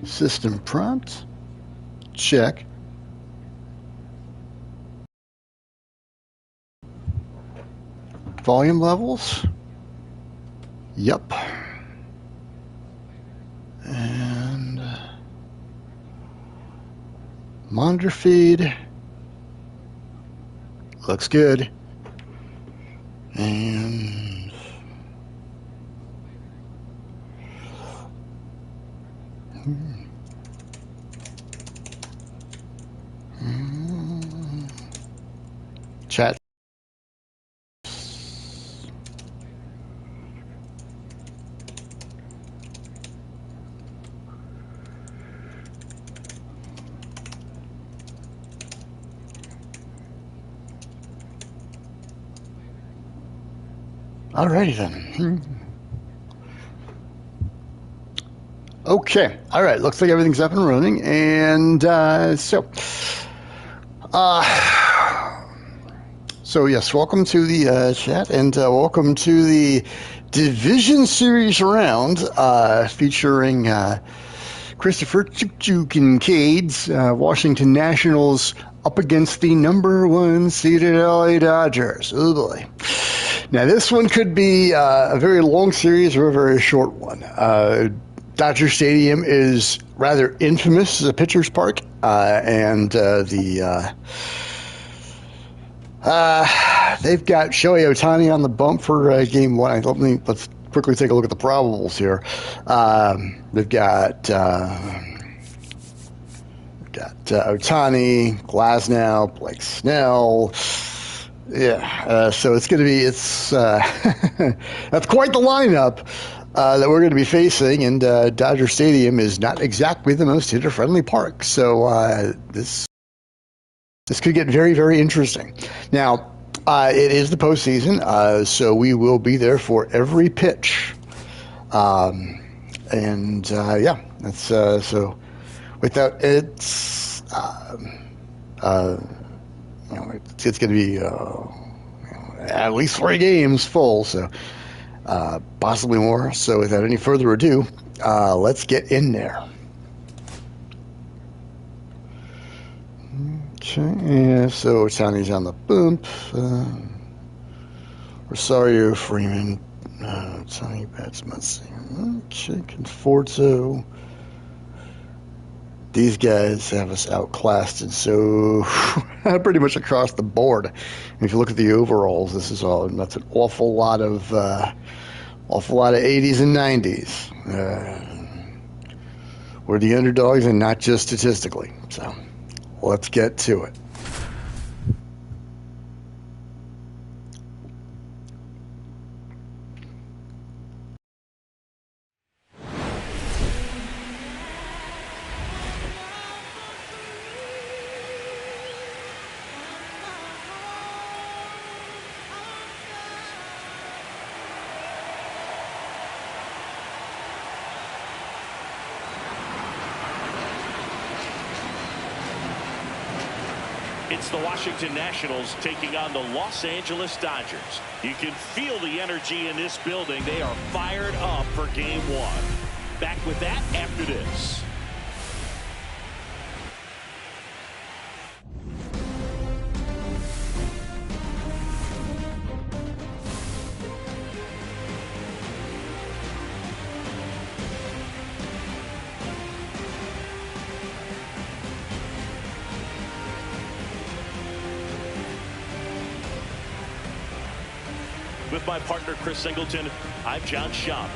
System prompt. Check. Volume levels. Yep. And monitor feed. Looks good. And chat. Alrighty then. Okay. All right. Looks like everything's up and running. And so yes, welcome to the chat, and welcome to the Division Series round featuring Christopher Choo Choo Kinkade's Washington Nationals up against the #1 seeded LA Dodgers. Oh boy. Now this one could be a very long series or a very short one. Dodger Stadium is rather infamous as a pitcher's park, and they've got Shohei Ohtani on the bump for Game 1. Let's quickly take a look at the probables here. They've got Ohtani, Glasnow, Blake Snell. Yeah, so it's going to be that's quite the lineup that we're going to be facing, and Dodger Stadium is not exactly the most hitter-friendly park, so this could get very, very interesting. Now, it is the postseason, so we will be there for every pitch, that's so. Without it's it's going to be at least 3 games full, so possibly more. So without any further ado, let's get in there. Okay, yeah, so Ohtani's on the bump. Rosario, Freeman, Ohtani, bats missing. Okay, Conforto. These guys have us outclassed, and so pretty much across the board. And if you look at the overalls, that's an awful lot of 80s and 90s. We're the underdogs, and not just statistically. So let's get to it. It's the Washington Nationals taking on the Los Angeles Dodgers. You can feel the energy in this building. They are fired up for Game 1. Back with that after this. With my partner, Chris Singleton, I'm John Schaub.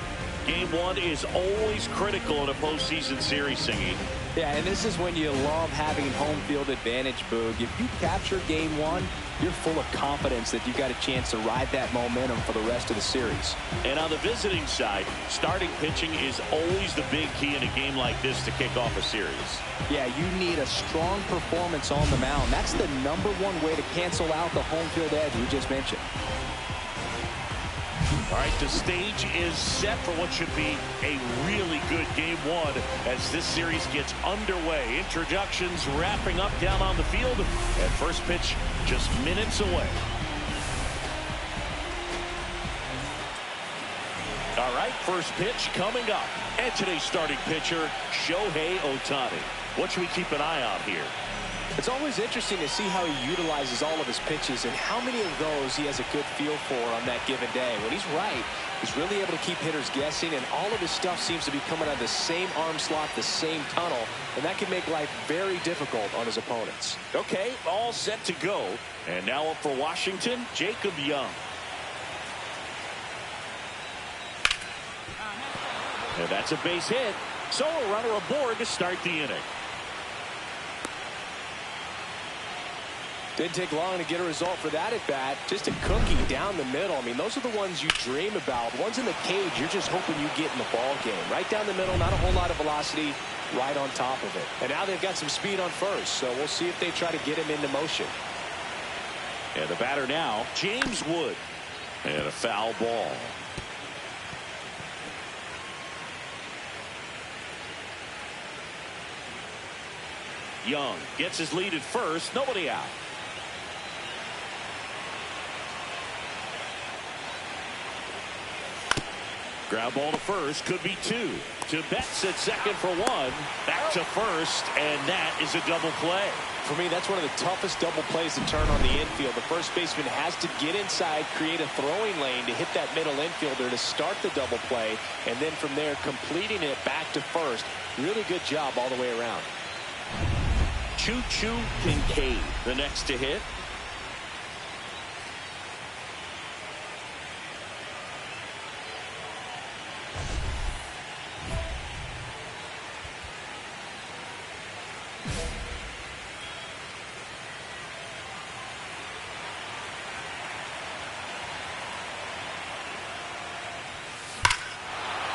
Game 1 is always critical in a postseason series, Singy. Yeah, and this is when you love having home field advantage, Boog. If you capture Game 1, you're full of confidence that you've got a chance to ride that momentum for the rest of the series. And on the visiting side, starting pitching is always the big key in a game like this to kick off a series. Yeah, you need a strong performance on the mound. That's the #1 way to cancel out the home field edge we just mentioned. All right, the stage is set for what should be a really good Game 1 as this series gets underway. Introductions wrapping up down on the field, and first pitch just minutes away. All right. right, first pitch coming up. And today's starting pitcher, Shohei Ohtani. What should we keep an eye on here? It's always interesting to see how he utilizes all of his pitches and how many of those he has a good feel for on that given day. When he's right, he's really able to keep hitters guessing, and all of his stuff seems to be coming out of the same arm slot, the same tunnel, and that can make life very difficult on his opponents. Okay, all set to go. And now up for Washington, Jacob Young. And that's a base hit. So a runner aboard to start the inning. Didn't take long to get a result for that at bat. Just a cookie down the middle. I mean, those are the ones you dream about. Ones in the cage, you're just hoping you get in the ball game. Right down the middle, not a whole lot of velocity, right on top of it. And now they've got some speed on first, so we'll see if they try to get him into motion. And the batter now, James Wood. And a foul ball. Young gets his lead at first, nobody out. Ground ball to first, could be two. To Betts at second for one. Back to first, and that is a double play. For me, that's one of the toughest double plays to turn on the infield. The first baseman has to get inside, create a throwing lane to hit that middle infielder to start the double play, and then from there completing it back to first. Really good job all the way around. Choo Choo Kinkade, the next to hit.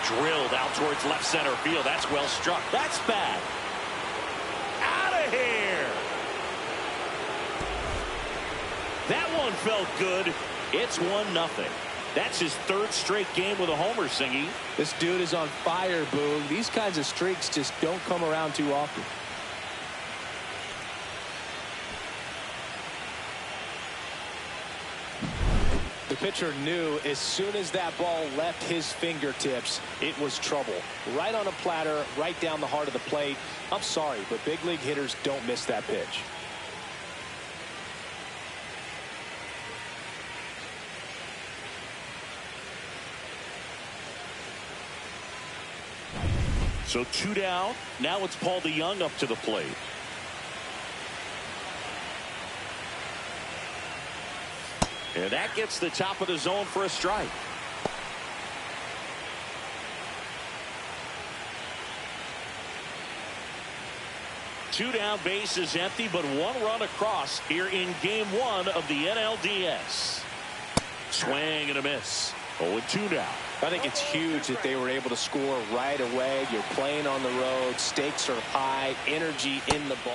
Drilled out towards left center field. That's well struck. That's bad. Out of here. That one felt good. It's 1-0. That's his third straight game with a homer, Singy. This dude is on fire, Boog. These kinds of streaks just don't come around too often. The pitcher knew as soon as that ball left his fingertips, it was trouble. Right on a platter, right down the heart of the plate. I'm sorry, but big league hitters don't miss that pitch. So 2 down. Now it's Paul DeYoung up to the plate. And that gets the top of the zone for a strike. Two down, base is empty, but one run across here in game one of the NLDS. Swing and a miss. 0-2 now. I think it's huge that they were able to score right away. You're playing on the road. Stakes are high. Energy in the ball.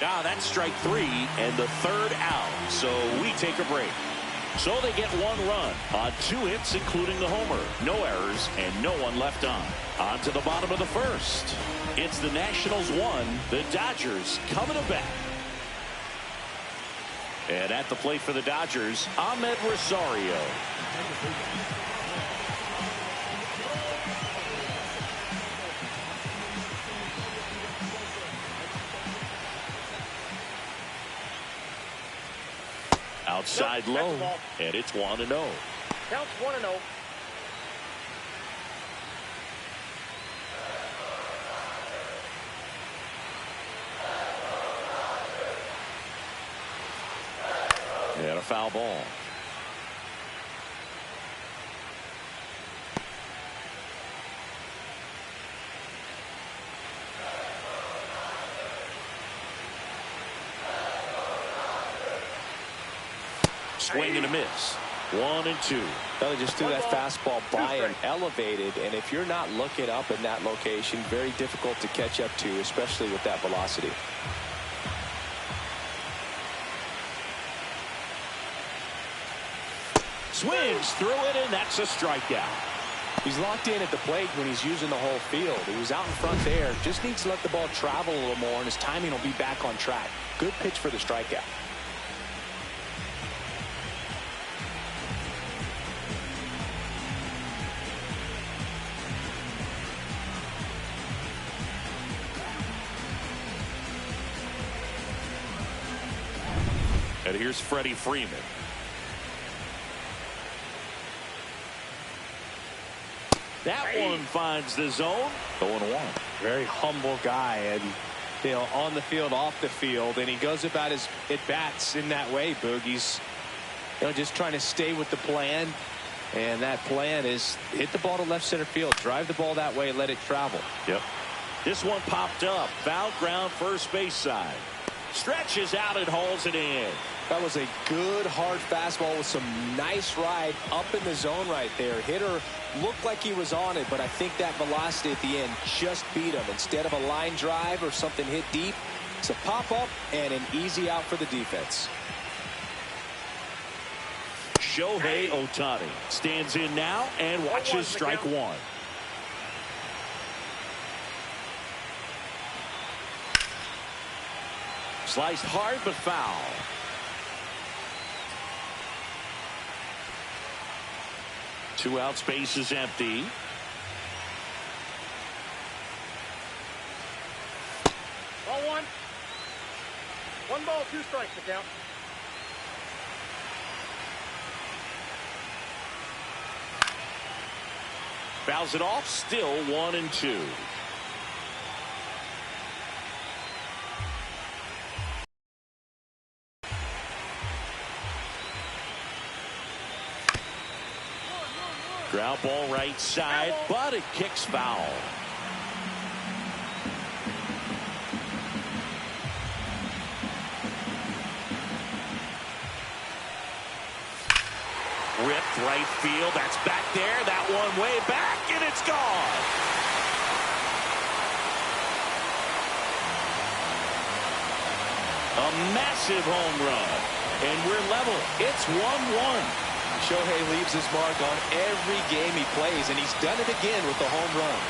Now that's strike three and the third out. So we take a break. So they get one run on 2 hits, including the homer. No errors and no one left on. On to the bottom of the first. It's the Nationals 1, the Dodgers coming to bat. And at the plate for the Dodgers, Ahmed Rosario. Outside low, and it's 1-0. Counts 1-0. And a foul ball. Swing and a miss. 1-2. Well, they just threw that fastball by him, elevated, and if you're not looking up in that location, very difficult to catch up to, especially with that velocity. Swings through it, and that's a strikeout. He's locked in at the plate when he's using the whole field. He was out in front there. Just needs to let the ball travel a little more, and his timing will be back on track. Good pitch for the strikeout. here's Freddie Freeman. That one finds the zone. 0-1. Very humble guy, and on the field, off the field, and he goes about his at-bats in that way, Boog. He's just trying to stay with the plan, and that plan is hit the ball to left center field, drive the ball that way, let it travel. Yep. This one popped up. Foul ground, first base side. Stretches out and hauls it in. That was a good hard fastball with some nice ride up in the zone right there. Hitter looked like he was on it, but I think that velocity at the end just beat him. Instead of a line drive or something hit deep, it's a pop-up and an easy out for the defense. Shohei Ohtani stands in now and watches strike one. Sliced hard but foul. Two outs, base is empty. Ball one. 1 ball, 2 strikes to count. Fouls it off, still 1-2. Ground ball right side, but it kicks foul. Ripped right field. That's back there. That one way back, and it's gone. A massive home run. And we're level. It's 1-1. Shohei leaves his mark on every game he plays, and he's done it again with the home run.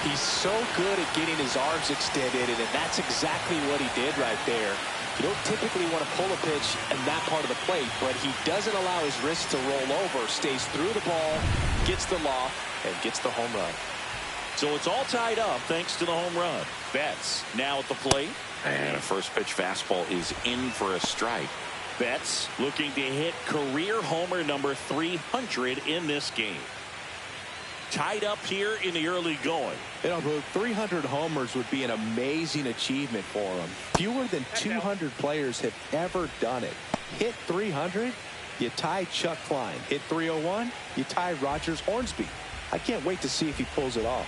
He's so good at getting his arms extended, and that's exactly what he did right there. You don't typically want to pull a pitch in that part of the plate, but he doesn't allow his wrist to roll over, stays through the ball, gets the loft, and gets the home run. So it's all tied up thanks to the home run. Betts now at the plate. And a first pitch fastball is in for a strike. Betts looking to hit career homer number 300 in this game. Tied up here in the early going. 300 homers would be an amazing achievement for him. Fewer than 200 players have ever done it. Hit 300, you tie Chuck Klein. Hit 301, you tie Rogers Hornsby. I can't wait to see if he pulls it off.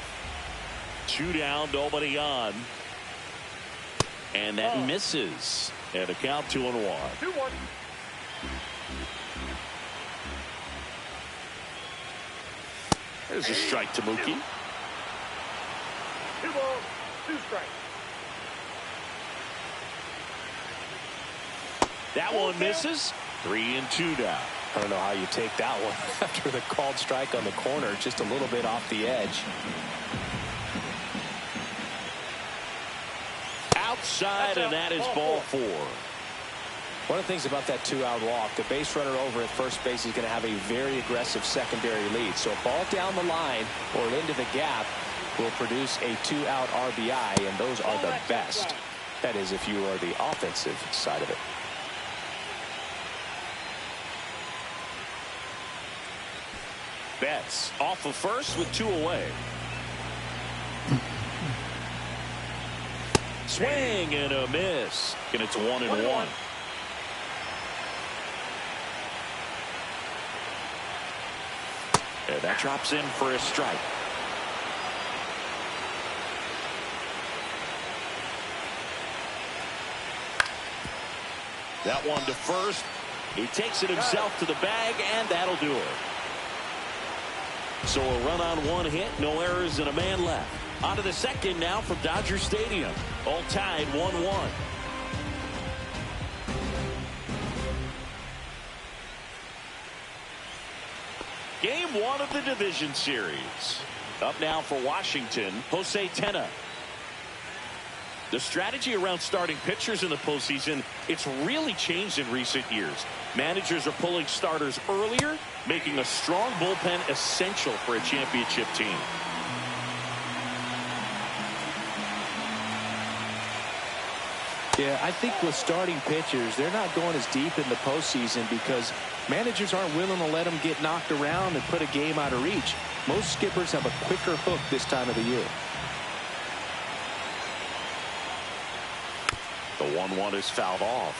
2 down, nobody on. And that misses. And a count 2-1. 2-1. There's a strike to Mookie. 2 balls, 2 strikes. That one misses. 3-2 down. I don't know how you take that one after the called strike on the corner, just a little bit off the edge. Outside, and that is ball 4. One of the things about that 2-out walk, the base runner over at first base is going to have a very aggressive secondary lead. So a ball down the line or into the gap will produce a 2-out RBI, and those are the best. That is, if you are the offensive side of it. Betts off of first with 2 away. Swing and a miss. And it's 1-1. And that drops in for a strike. That one to first. He takes it himself to the bag, and that'll do it. So a run on 1 hit, no errors, and a man left. On to the second now from Dodger Stadium. All tied 1-1. Game 1 of the division series. Up now for Washington, Jose Tena. The strategy around starting pitchers in the postseason, it's really changed in recent years. Managers are pulling starters earlier, making a strong bullpen essential for a championship team. Yeah, I think with starting pitchers, they're not going as deep in the postseason because managers aren't willing to let them get knocked around and put a game out of reach. Most skippers have a quicker hook this time of the year. The 1-1 is fouled off.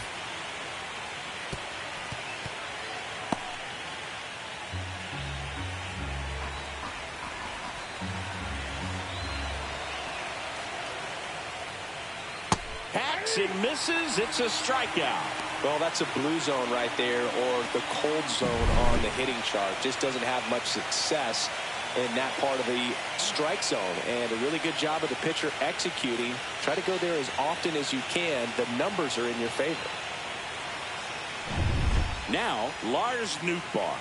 Hacks and misses. It's a strikeout. Well, that's a blue zone right there, or the cold zone on the hitting chart. Just doesn't have much success in that part of the strike zone, and a really good job of the pitcher executing. Try to go there as often as you can. The numbers are in your favor. Now Lars Nootbaar.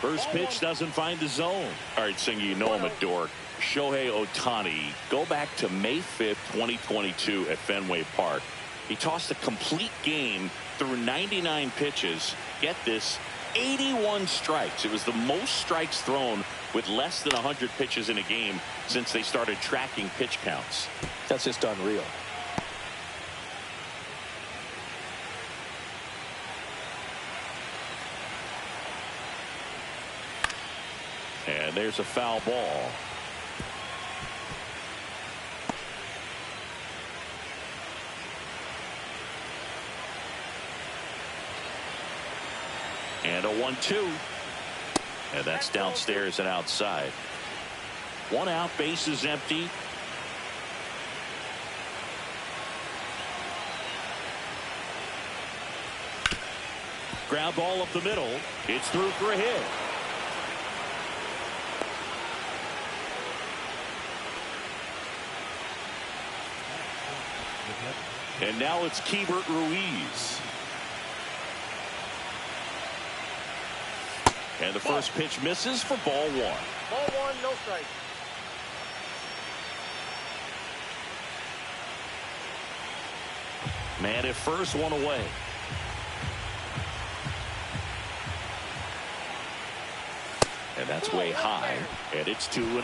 First pitch doesn't find the zone. All right, Singer, you know I'm a dork. Shohei Ohtani, go back to May 5th, 2022 at Fenway Park. He tossed a complete game through 99 pitches. Get this, 81 strikes. It was the most strikes thrown with less than 100 pitches in a game since they started tracking pitch counts. That's just unreal. And there's a foul ball. And a 1-2. And that's downstairs and outside. One out, base is empty. Ground ball up the middle. It's through for a hit. And now it's Keibert Ruiz. And the first pitch misses for ball one. Ball one, no strike. Man at first, one away. And that's way high. And it's 2-0.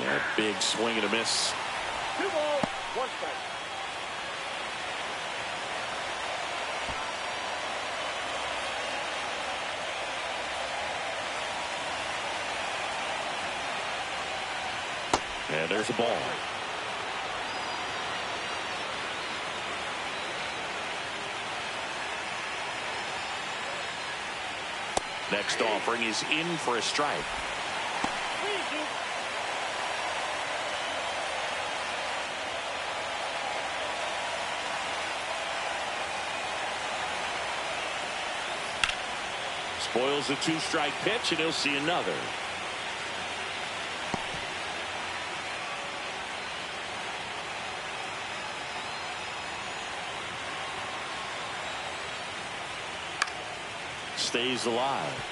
That big swing and a miss. 2 balls, 1 strike. And there's a ball. Next offering is in for a strike. Spoils a 2-strike pitch, and he'll see another. Stays alive.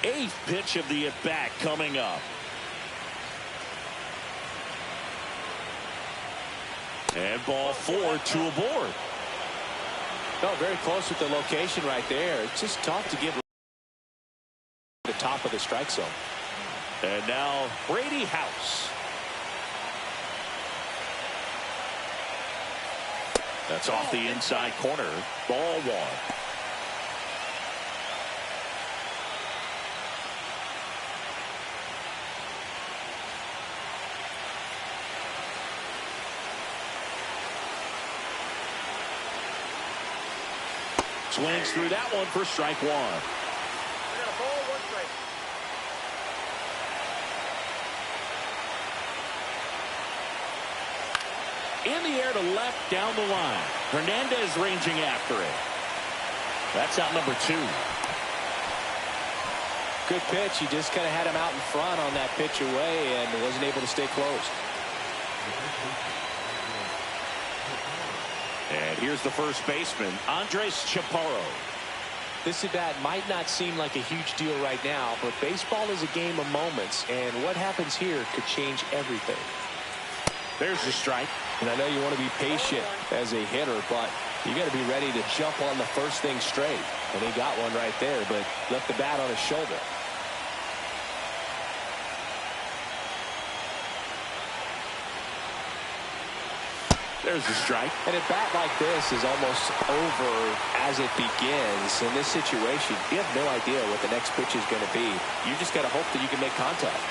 8th pitch of the at-bat coming up. And ball 4, 2 aboard. No, very close with the location right there. It's just tough to get the top of the strike zone. And now Brady House. That's off the inside corner. Ball 1. Swings through that one for strike 1. I got a ball, 1 strike. In the air to left, down the line. Hernandez ranging after it. That's out number 2. Good pitch. He just kind of had him out in front on that pitch away and wasn't able to stay close. And here's the first baseman, Andres Chaparro. This at-bat might not seem like a huge deal right now, but baseball is a game of moments, and what happens here could change everything. There's the strike. And I know you want to be patient as a hitter, but you got to be ready to jump on the first thing straight. And he got one right there, but left the bat on his shoulder. There's the strike. And a bat like this is almost over as it begins. In this situation, you have no idea what the next pitch is going to be. You just got to hope that you can make contact.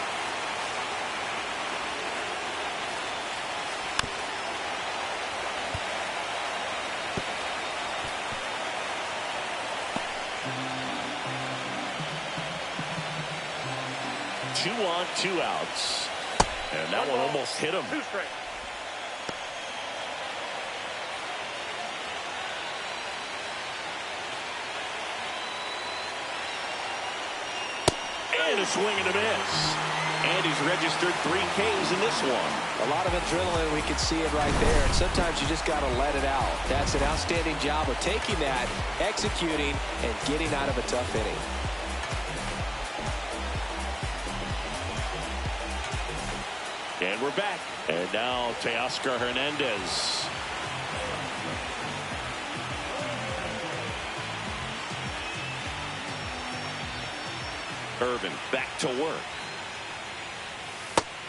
Two on, two outs. And that one almost hit him. Two straight. And a swing and a miss. And he's registered 3 Ks in this one. A lot of adrenaline, we can see it right there. And sometimes you just got to let it out. That's an outstanding job of taking that, executing, and getting out of a tough inning. And we're back. And now Teoscar Hernandez. Irvin back to work.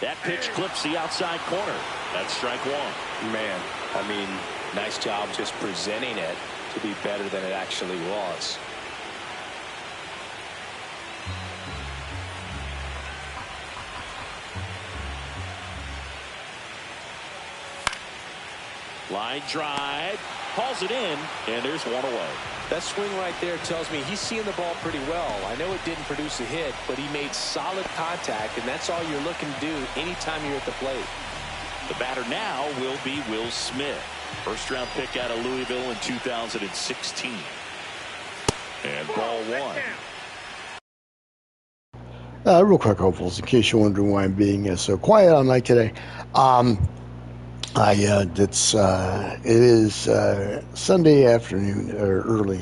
That pitch clips the outside corner. That's strike one. Man, I mean, nice job just presenting it to be better than it actually was. Line drive, hauls it in, and there's one away. That swing right there tells me he's seeing the ball pretty well. I know it didn't produce a hit, but he made solid contact, and that's all you're looking to do anytime you're at the plate. The batter now will be Will Smith. First-round pick out of Louisville in 2016. And ball one. Real quick, hopefuls, in case you're wondering why I'm being so quiet on night today. It is Sunday afternoon or early,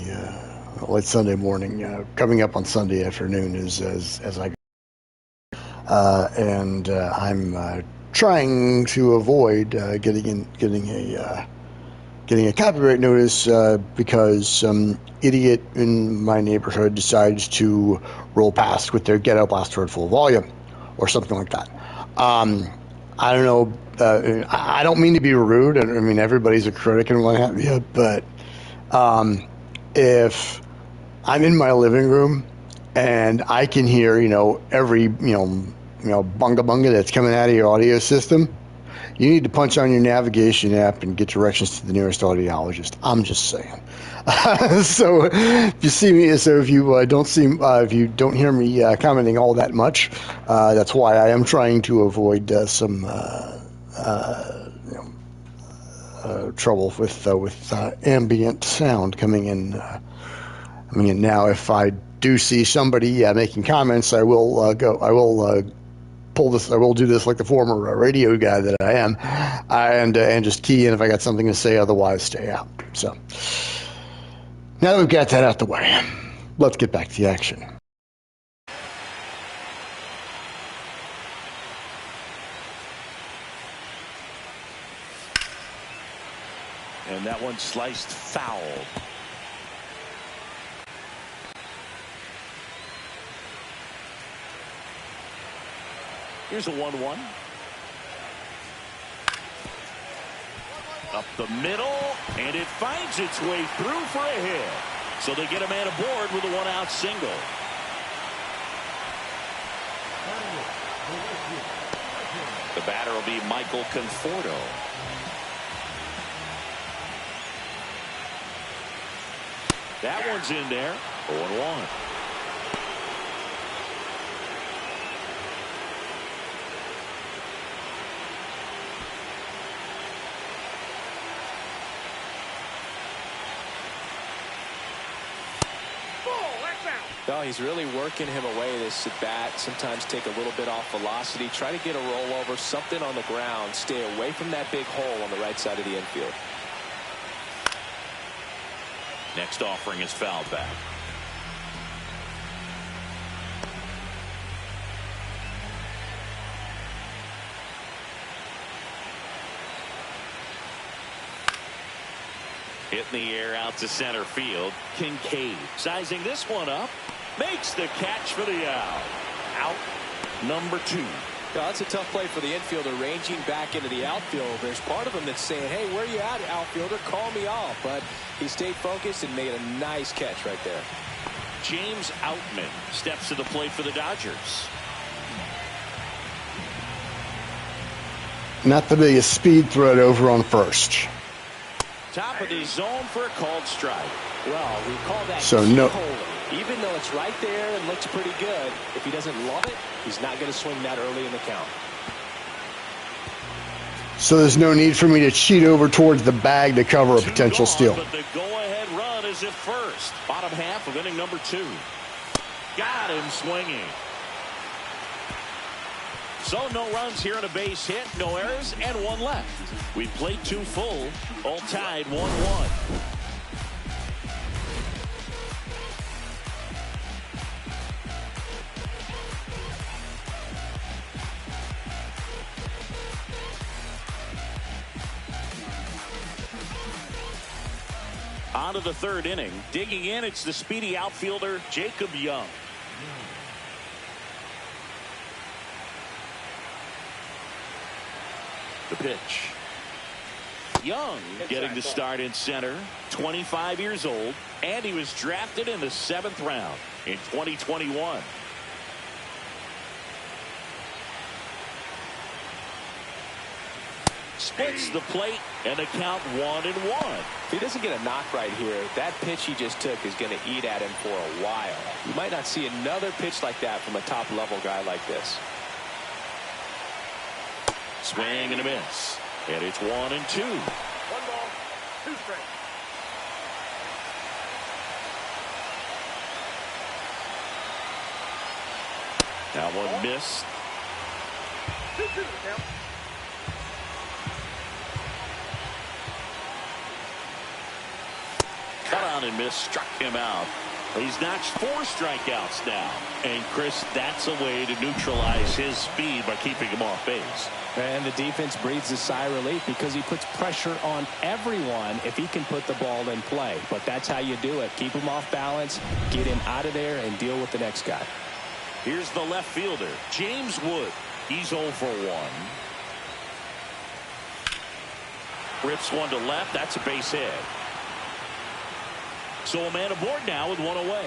late Sunday morning. Coming up on Sunday afternoon as I go, and I'm trying to avoid getting a copyright notice because some idiot in my neighborhood decides to roll past with their Get Out Blaster at full volume or something like that. I don't know. I don't mean to be rude. I mean, everybody's a critic and what have you. But if I'm in my living room and I can hear, every, bunga bunga that's coming out of your audio system, you need to punch on your navigation app and get directions to the nearest audiologist. I'm just saying. So if you see me, if you don't hear me commenting all that much, that's why I am trying to avoid some trouble with ambient sound coming in. Now, if I do see somebody making comments, I will pull this. I will do this like the former radio guy that I am, and just key in if I got something to say. Otherwise, stay out. So now that we've got that out the way, let's get back to the action. And that one sliced foul. Here's a 1-1. Up the middle, and it finds its way through for a hit. So they get a man aboard with a one-out single. The batter will be Michael Conforto. That one's in there. 0-1. Ball, that's out. No, he's really working him away this at bat. Sometimes take a little bit off velocity. Try to get a rollover, something on the ground. Stay away from that big hole on the right side of the infield. Next offering is fouled back. Hit in the air out to center field. Kinkade sizing this one up. Makes the catch for the out. Out number 2. That's a tough play for the infielder, ranging back into the outfield. There's part of him that's saying, hey, where you at, outfielder? Call me off. But he stayed focused and made a nice catch right there. James Outman steps to the plate for the Dodgers. Not the biggest speed threat over on first. Top of the zone for a called strike. Well, we call that so no. Even though it's right there and looks pretty good, if he doesn't love it, he's not going to swing that early in the count. So there's no need for me to cheat over towards the bag to cover a potential steal. But the go-ahead run is at first. Bottom half of inning number 2. Got him swinging. So no runs here on a base hit, no errors, and 1 left. We played 2 full, all tied 1-1. On to the 3rd inning. Digging in, it's the speedy outfielder, Jacob Young. The pitch. Young getting the start in center. 25 years old, and he was drafted in the 7th round in 2021. Splits the plate, and the count 1-1. If he doesn't get a knock right here, that pitch he just took is going to eat at him for a while. You might not see another pitch like that from a top-level guy like this. Swing and a miss. And it's 1-2. 1 ball, 2 strikes. That one missed. 2-2 the count. Cut on and miss, struck him out. He's notched 4 strikeouts now. And Chris, that's a way to neutralize his speed by keeping him off base. And the defense breathes a sigh of relief because he puts pressure on everyone if he can put the ball in play. But that's how you do it. Keep him off balance, get him out of there, and deal with the next guy. Here's the left fielder, James Wood. He's 0 for 1. Rips one to left. That's a base hit. So a man aboard now with 1 away.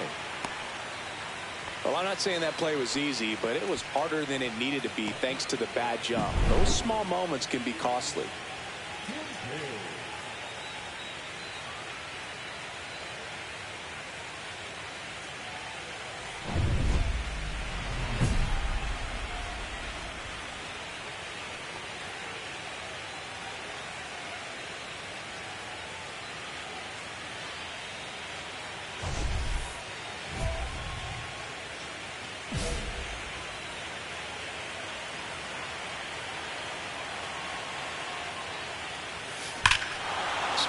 Well, I'm not saying that play was easy, but it was harder than it needed to be thanks to the bad jump. Those small moments can be costly.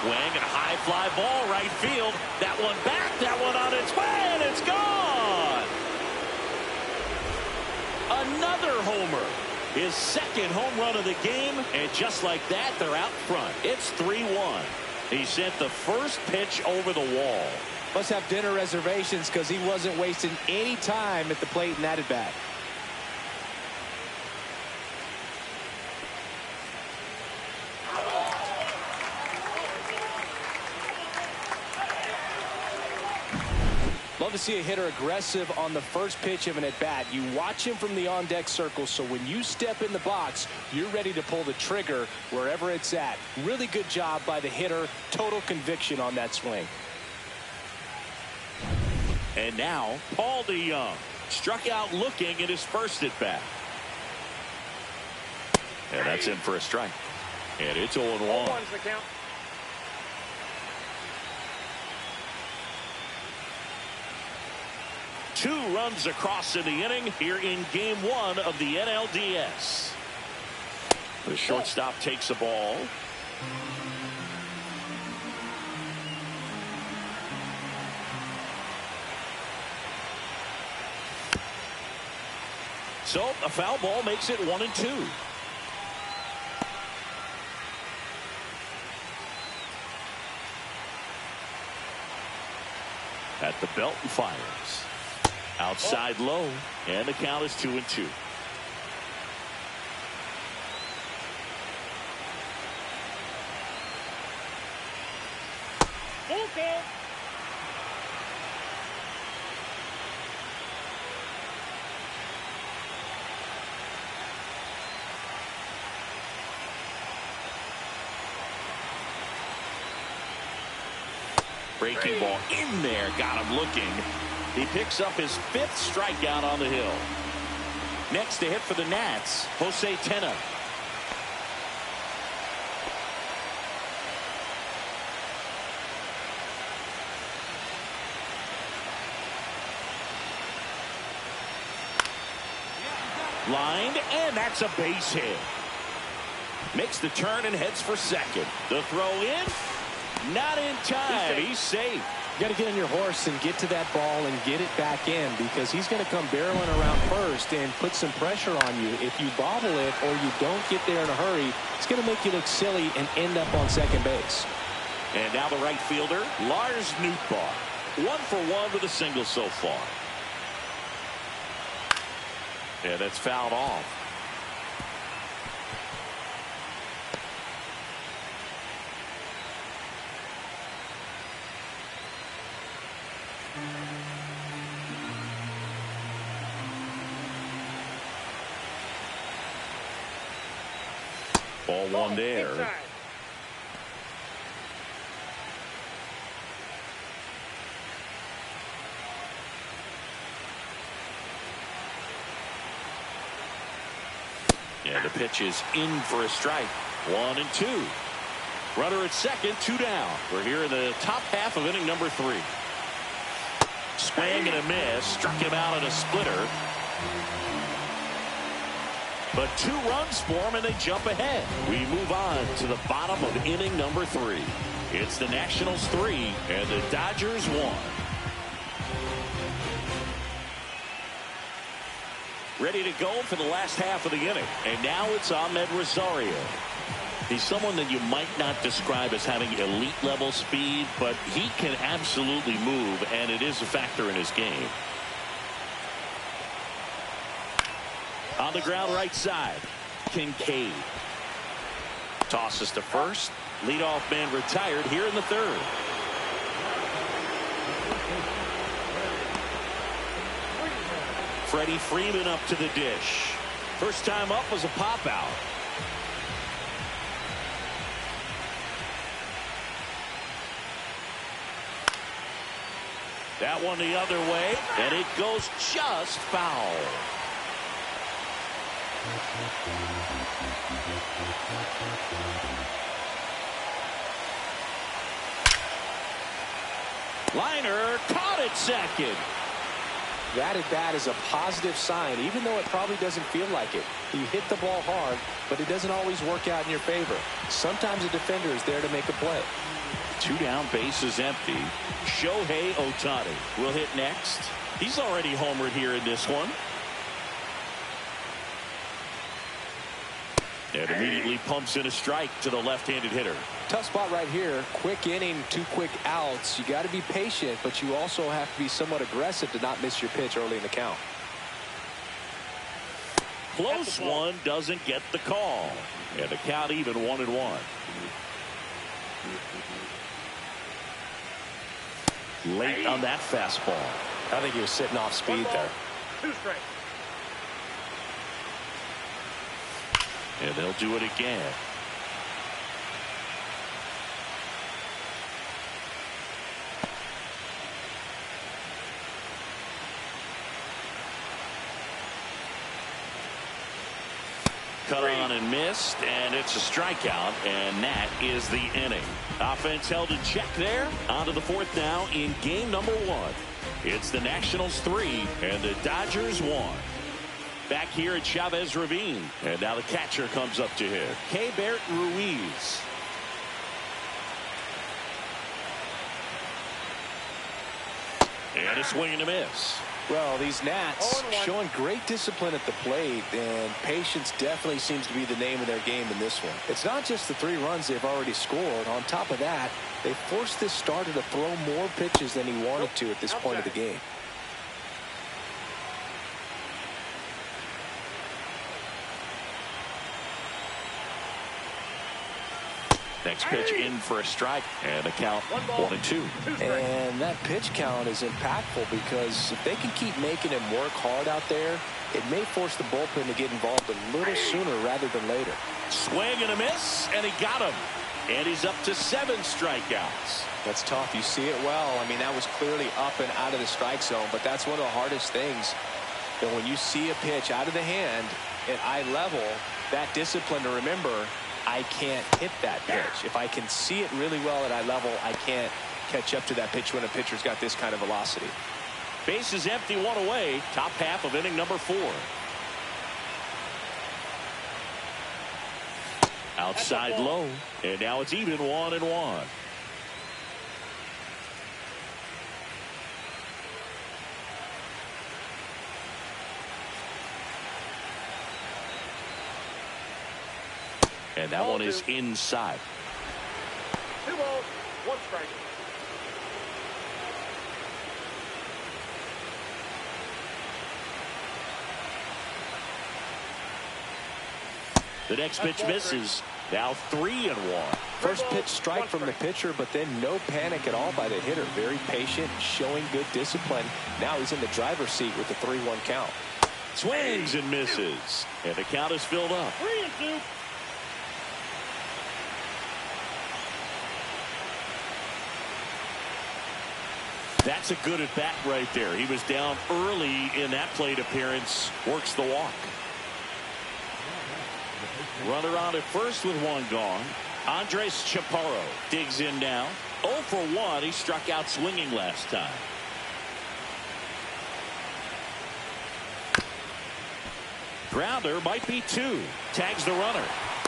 Swing and a high fly ball right field. That one back, that one on its way, and it's gone. Another homer. His 2nd home run of the game, and just like that, they're out front. It's 3-1. He sent the first pitch over the wall. Must have dinner reservations because he wasn't wasting any time at the plate in that at bat. Love to see a hitter aggressive on the first pitch of an at-bat. You watch him from the on-deck circle, so when you step in the box, you're ready to pull the trigger wherever it's at. Really good job by the hitter. Total conviction on that swing. And now, Paul DeYoung struck out looking at his first at-bat. And that's in for a strike. And it's 0-1. 0-1's the count. 2 runs across in the inning here in game 1 of the NLDS. The shortstop takes a ball. So a foul ball makes it 1-2. At the belt and fires. Outside low, and the count is 2-2. Okay. Breaking ball in there, got him looking. He picks up his 5th strikeout on the hill. Next to hit for the Nats, Jose Tena. Lined, and that's a base hit. Makes the turn and heads for second. The throw in. Not in time. He's safe. You got to get on your horse and get to that ball and get it back in, because he's going to come barreling around first and put some pressure on you. If you bobble it or you don't get there in a hurry, it's going to make you look silly and end up on second base. And now the right fielder, Lars Nootbaar. 1 for 1 with a single so far. Yeah, that's fouled off. Ball 1 there. Yeah, the pitch is in for a strike. 1-2. Runner at second, 2 down. We're here in the top half of inning number 3. Swing and a miss. Struck him out in a splitter. But 2 runs for him, and they jump ahead. We move on to the bottom of inning number 3. It's the Nationals 3 and the Dodgers 1. Ready to go for the last half of the inning. And now it's Ahmed Rosario. He's someone that you might not describe as having elite level speed, but he can absolutely move, and it is a factor in his game. On the ground right side, Kinkade. Tosses to first. Leadoff man retired here in the 3rd. Freddie Freeman up to the dish. First time up was a pop out. That one the other way, and it goes just foul. Liner caught it second. That at bat is a positive sign, even though it probably doesn't feel like it. You hit the ball hard, but it doesn't always work out in your favor. Sometimes a defender is there to make a play. 2 down, bases empty. Shohei Ohtani will hit next. He's already homered here in this one. And immediately pumps in a strike to the left-handed hitter. Tough spot right here. Quick inning, 2 quick outs. You got to be patient, but you also have to be somewhat aggressive to not miss your pitch early in the count. Close one, doesn't get the call. And the count even 1-1. Late on that fastball. I think he was sitting off speed there. 2 strikes. And they'll do it again. Cut on and missed, and it's a strikeout, and that is the inning. Offense held in check there. On to the 4th now in game number 1. It's the Nationals 3 and the Dodgers 1. Back here at Chavez Ravine. And now the catcher comes up to hit. Keibert Ruiz. And a swing and a miss. Well, these Nats showing great discipline at the plate, and patience definitely seems to be the name of their game in this one. It's not just the 3 runs they've already scored. On top of that, they forced this starter to throw more pitches than he wanted to at this point of the game. Next pitch in for a strike, and a count 1-2. And that pitch count is impactful because if they can keep making him work hard out there, it may force the bullpen to get involved a little sooner rather than later. Swing and a miss, and he got him. And he's up to 7 strikeouts. That's tough. You see it well. I mean, that was clearly up and out of the strike zone, but that's one of the hardest things. That when you see a pitch out of the hand at eye level, that discipline to remember, I can't hit that pitch. If I can see it really well at eye level, I can't catch up to that pitch when a pitcher's got this kind of velocity. Base is empty, 1 away. Top half of inning number 4. Outside low, and now it's even 1-1. And that one is inside. 2 balls, 1 strike. The next pitch misses. Now 3-1. First pitch strike from the pitcher, but then no panic at all by the hitter. Very patient, showing good discipline. Now he's in the driver's seat with the 3-1 count. Swings and misses. And the count is filled up. 3-2. That's a good at bat right there. He was down early in that plate appearance. Works the walk. Runner on at first with 1 gone. Andres Chaparro digs in now. 0 for 1. He struck out swinging last time. Grounder might be 2. Tags the runner.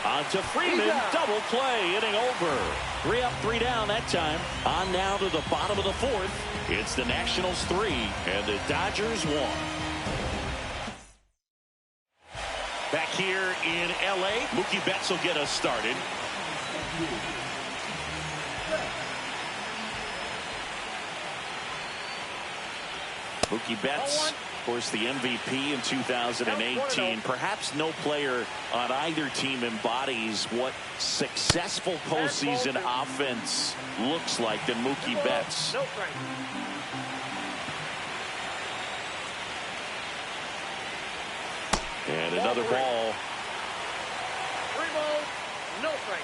On to Freeman. Double play. Inning over. 3 up, 3 down that time. On now to the bottom of the 4th. It's the Nationals 3 and the Dodgers 1. Back here in L.A., Mookie Betts will get us started. Mookie Betts, of course, the MVP in 2018. Perhaps no player on either team embodies what successful postseason offense looks like than Mookie Betts. And another ball. 3 balls, no strike.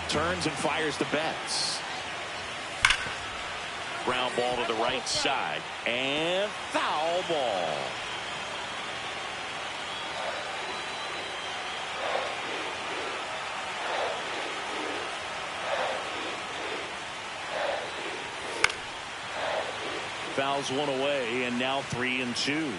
Turns and fires the Betts. Ground ball to the right side. And foul ball. Fouls 1 away, and now 3-2.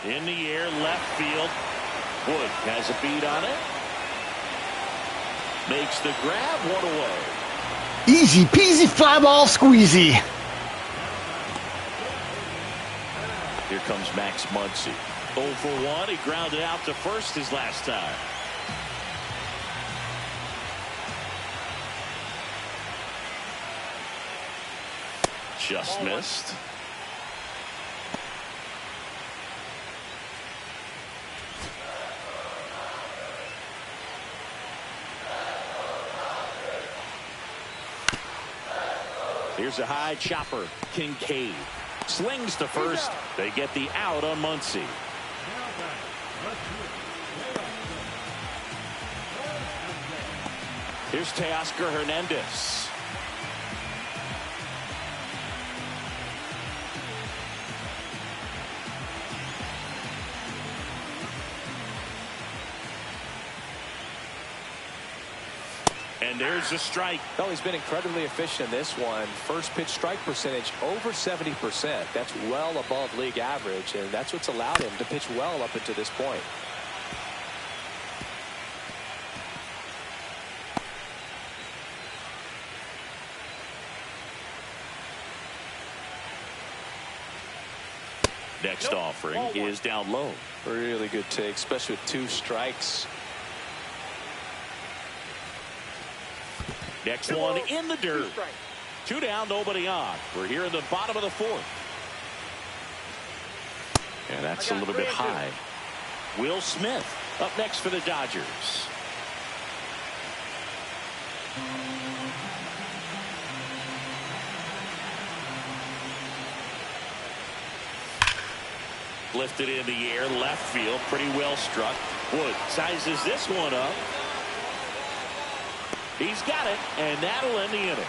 In the air, left field. Wood has a beat on it. Makes the grab, 1 away. Easy peasy fly ball squeezy. Here comes Max Muncy. 0 for 1. He grounded out to first his last time. Just missed. Here's a high chopper. Kinkade slings to first. They get the out on Muncy. Here's Teoscar Hernandez. And there's a strike. Well, he's been incredibly efficient in this one. First pitch strike percentage over 70%. That's well above league average, and that's what's allowed him to pitch well up until this point. Next offering is down low. Really good take, especially with 2 strikes. Next one in the dirt. 2 down, nobody on. We're here in the bottom of the 4th. And that's a little bit high. Will Smith up next for the Dodgers. Lifted in the air, left field, pretty well struck. Wood sizes this one up. He's got it, and that'll end the inning.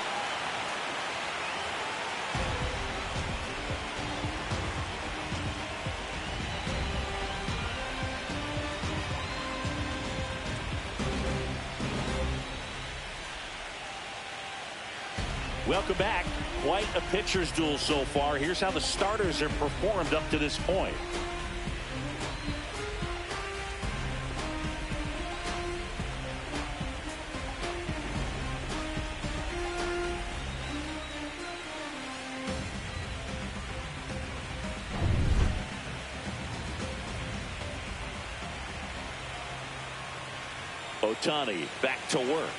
Welcome back. Quite a pitcher's duel so far. Here's how the starters have performed up to this point. Ohtani back to work.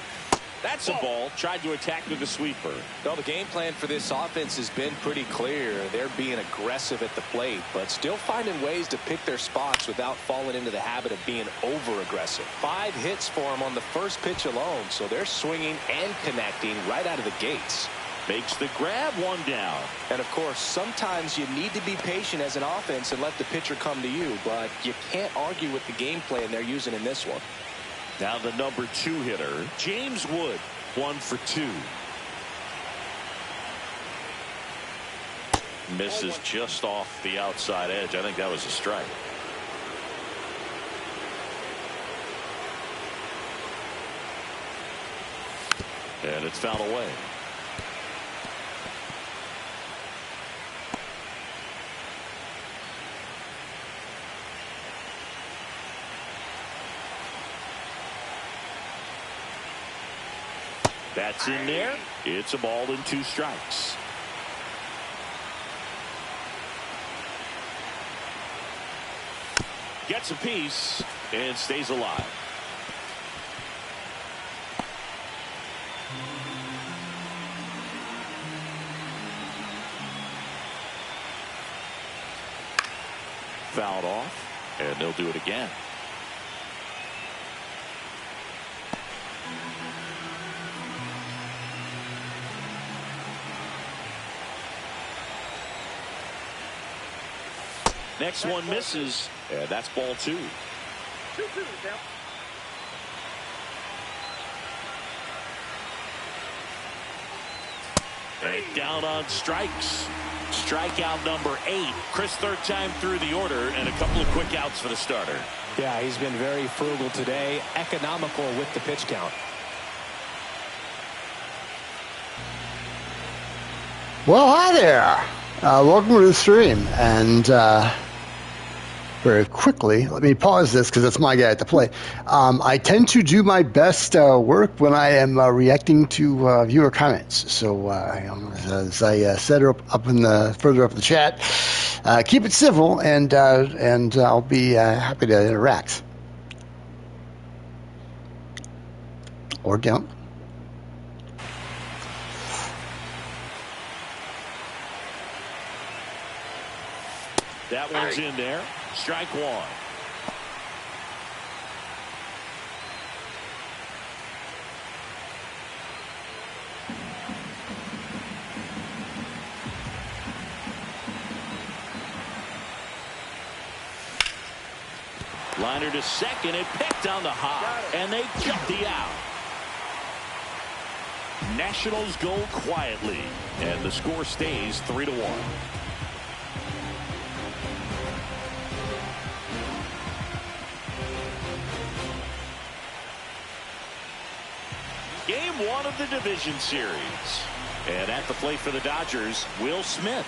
That's a ball. Tried to attack with the sweeper. Well, the game plan for this offense has been pretty clear. They're being aggressive at the plate, but still finding ways to pick their spots without falling into the habit of being over-aggressive. 5 hits for them on the first pitch alone, so they're swinging and connecting right out of the gates. Makes the grab, 1 down. And, of course, sometimes you need to be patient as an offense and let the pitcher come to you, but you can't argue with the game plan they're using in this one. Now the number 2 hitter, James Wood, 1 for 2. Misses just off the outside edge. I think that was a strike. And it's fouled away. That's in there. It's a ball and 2 strikes. Gets a piece and stays alive. Fouled off, and they'll do it again. Next one misses, and that's ball 2. 2-2 down. And down on strikes. Strikeout number 8. Chris, 3rd time through the order, and a couple of quick outs for the starter. Yeah, he's been very frugal today, economical with the pitch count. Well, hi there. Welcome to the stream. And very quickly, let me pause this because that's my guy at the plate. I tend to do my best work when I am reacting to viewer comments. So as I said up in the further up the chat, keep it civil, and I'll be happy to interact. Or don't. That one's in there. Strike 1. Liner to second and picked on the hop, and they get the out. Nationals go quietly, and the score stays 3-1. Game 1 of the division series. And at the plate for the Dodgers, Will Smith.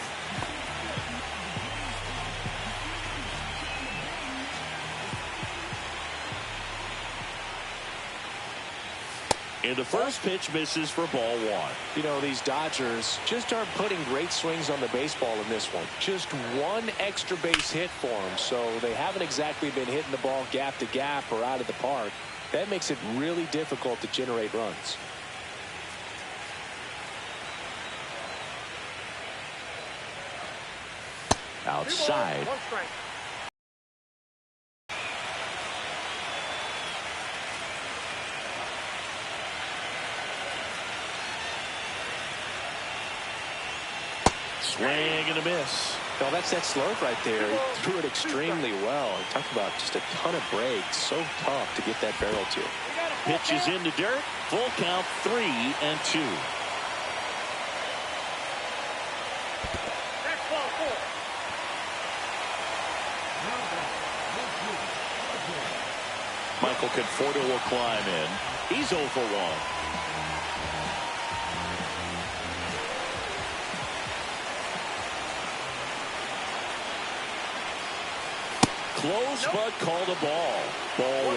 And the first pitch misses for ball 1. You know, these Dodgers just aren't putting great swings on the baseball in this one. Just one extra base hit for them, so they haven't exactly been hitting the ball gap to gap or out of the park. That makes it really difficult to generate runs. Outside. One strike. Swing and a miss. No, that's that slurve right there. He threw it extremely well. Talk about just a ton of breaks. So tough to get that barrel to. Pitches into dirt. Full count, 3-2. Next ball, 4. Michael Conforto will climb in. He's 0 for 1. Close, but called a ball. Ball 1.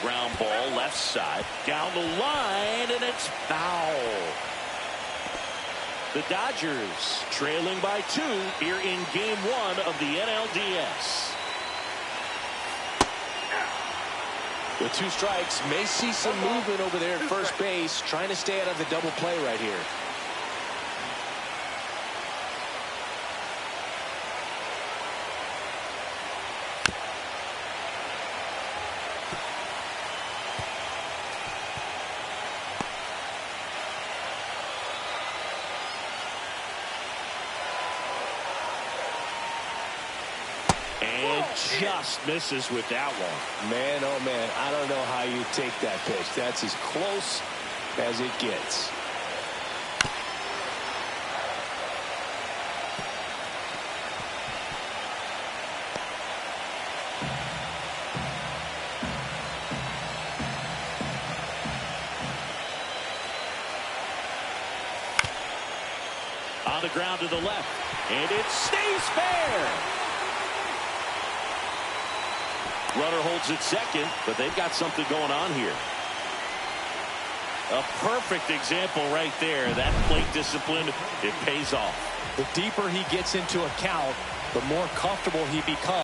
Ground ball left side. Down the line, and it's foul. The Dodgers trailing by 2 here in Game 1 of the NLDS. With 2 strikes, may see some movement over there at first base, trying to stay out of the double play right here. Just misses with that one. Man, oh man, I don't know how you take that pitch. That's as close as it gets. On the ground to the left, and it stays fair. Runner holds it second, but they've got something going on here. A perfect example right there. That plate discipline, it pays off. The deeper he gets into a count, the more comfortable he becomes.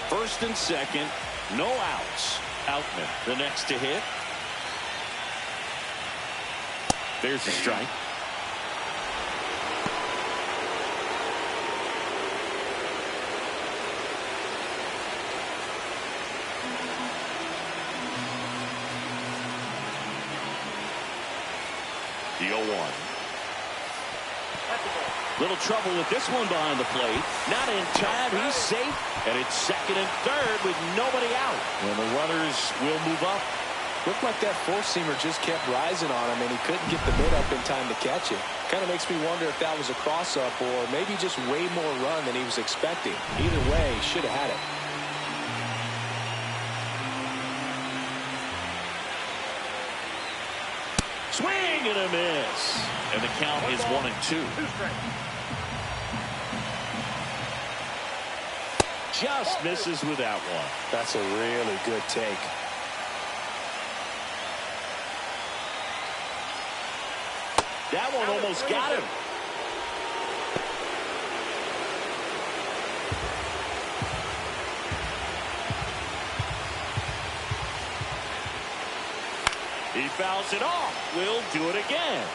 First and second, no outs. Outman, the next to hit. There's a strike. The 0-1. Little trouble with this one behind the plate. Not in time. He's safe. And it's second and third with nobody out. And the runners will move up. Looked like that four-seamer just kept rising on him, and he couldn't get the mid up in time to catch it. Kind of makes me wonder if that was a cross-up or maybe just way more run than he was expecting. Either way, should have had it. Swing and a miss. And the count is 1-2. Just misses with that one. That's a really good take. That one almost got him. He fouls it off. We'll do it again.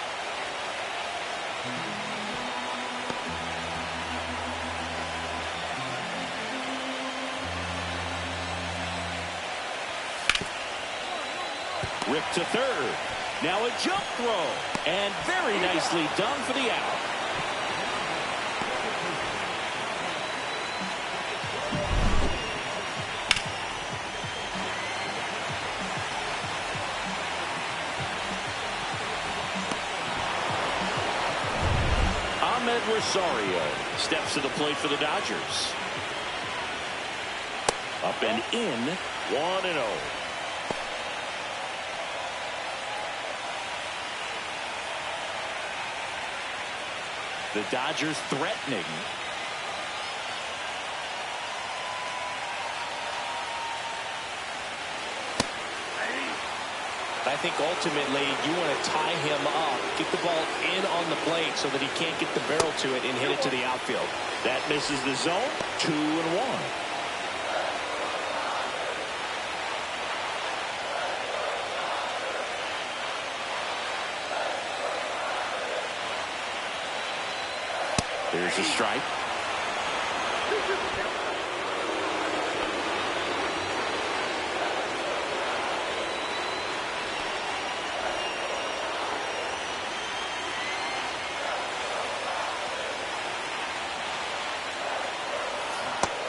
Ripped to third. Now a jump throw. And very nicely done for the out. Rosario steps to the plate for the Dodgers. Up and in, 1-0. The Dodgers threatening. I think ultimately you want to tie him up, get the ball in on the plate so that he can't get the barrel to it and hit it to the outfield. That misses the zone. 2-1. There's a strike.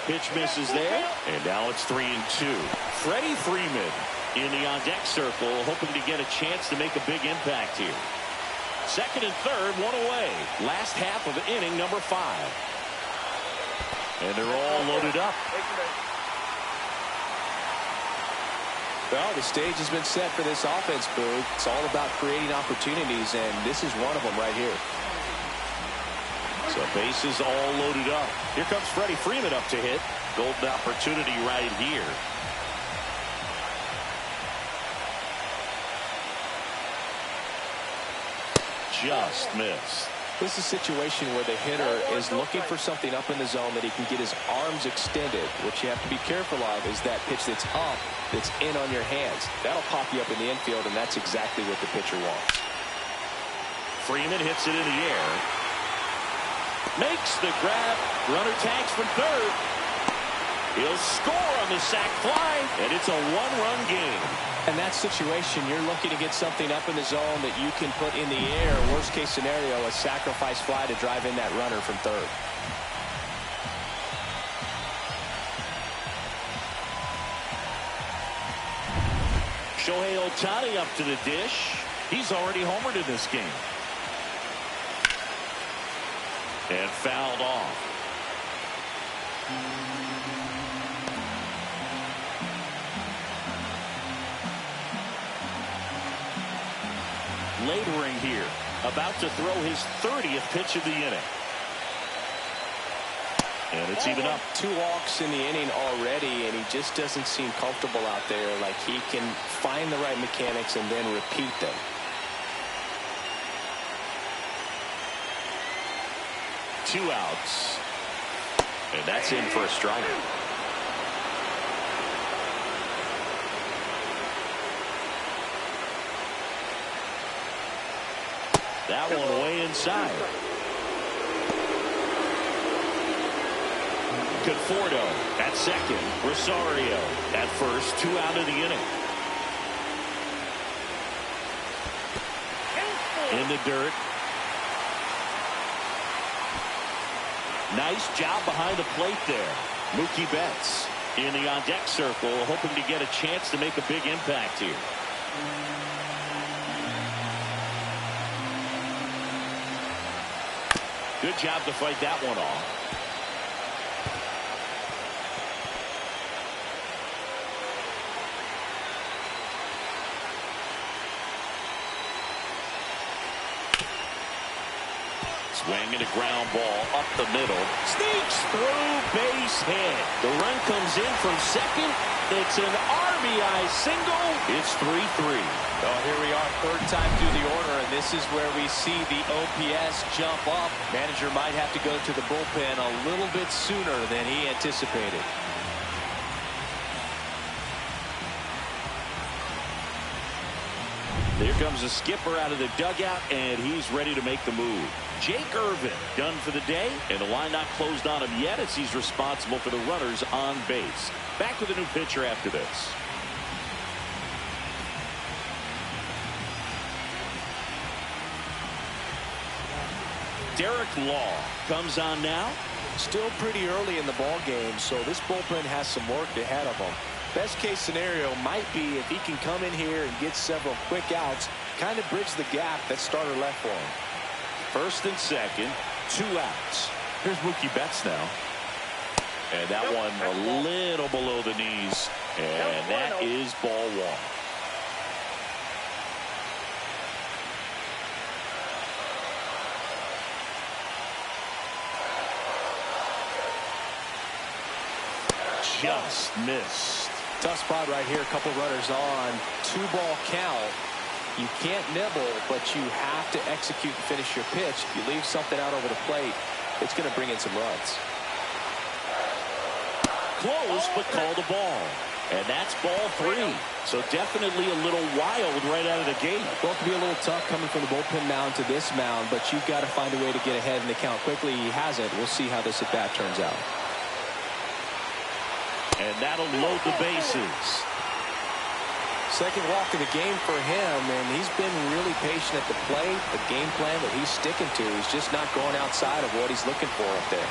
Pitch misses there, and now it's 3-2. Freddie Freeman in the on-deck circle, hoping to get a chance to make a big impact here. Second and third, one away. Last half of inning number 5. And they're all loaded up. Well, the stage has been set for this offense, Boog. It's all about creating opportunities, and this is one of them right here. So bases all loaded up. Here comes Freddie Freeman up to hit. Golden opportunity right here. Just missed. This is a situation where the hitter is looking for something up in the zone that he can get his arms extended. What you have to be careful of is that pitch that's up, that's in on your hands. That'll pop you up in the infield, and that's exactly what the pitcher wants. Freeman hits it in the air. Makes the grab. Runner tags from third. He'll score on the sac fly, and it's a one-run game. In that situation, you're looking to get something up in the zone that you can put in the air. Worst case scenario, a sacrifice fly to drive in that runner from third. Shohei Ohtani up to the dish. He's already homered in this game. And fouled off. Laboring here, about to throw his 30th pitch of the inning. And it's even up. 2 walks in the inning already, and he just doesn't seem comfortable out there. Like he can find the right mechanics and then repeat them. Two outs. And that's in for a strike. That one way inside. Conforto at second. Rosario at first. 2 out of the inning. In the dirt. Nice job behind the plate there. Mookie Betts in the on-deck circle, hoping to get a chance to make a big impact here. Good job to fight that one off. Swing and a ground ball up the middle. Sneaks through, base hit. The run comes in from second. It's an RBI single. It's 3-3. Well, here we are, third time through the order, and this is where we see the OPS jump up. Manager might have to go to the bullpen a little bit sooner than he anticipated. Here comes the skipper out of the dugout, and he's ready to make the move. Jake Irvin done for the day, and the line not closed on him yet as he's responsible for the runners on base. Back with a new pitcher after this. Derek Law comes on now. Still pretty early in the ball game, so this bullpen has some work ahead of them. Best case scenario might be if he can come in here and get several quick outs, kind of bridge the gap that starter left for him. First and second, 2 outs. Here's Mookie Betts now. And that one a little below the knees. And that is ball 1. Just missed. Tough spot right here. A couple runners on. 2-ball count. You can't nibble, but you have to execute and finish your pitch. If you leave something out over the plate, it's going to bring in some runs. Close, but called a ball. And that's ball 3. So definitely a little wild right out of the gate. Well, it can be a little tough coming from the bullpen mound to this mound, but you've got to find a way to get ahead in the count quickly. He hasn't. We'll see how this at-bat turns out. And that'll load the bases. Second walk of the game for him, and he's been really patient at the plate. The game plan that he's sticking to, he's just not going outside of what he's looking for up there.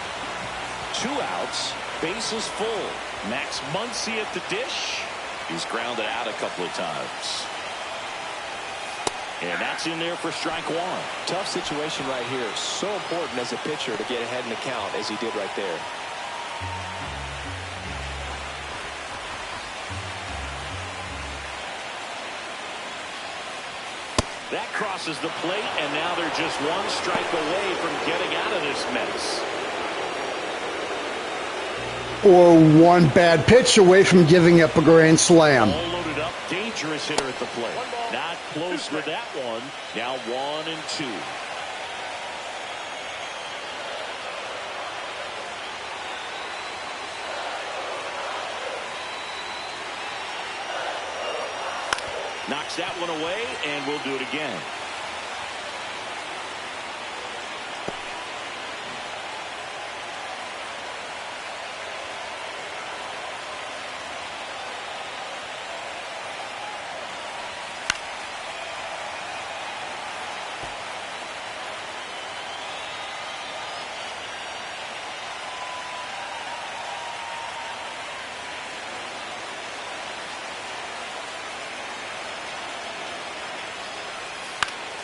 2 outs, bases full. Max Muncy at the dish. He's grounded out a couple of times. And that's in there for strike 1. Tough situation right here. So important as a pitcher to get ahead in the count as he did right there. That crosses the plate, and now they're just 1 strike away from getting out of this mess. Or 1 bad pitch away from giving up a grand slam. All loaded up, dangerous hitter at the plate. Not close with that one. Now 1 and 2. Knocks that one away, and we'll do it again.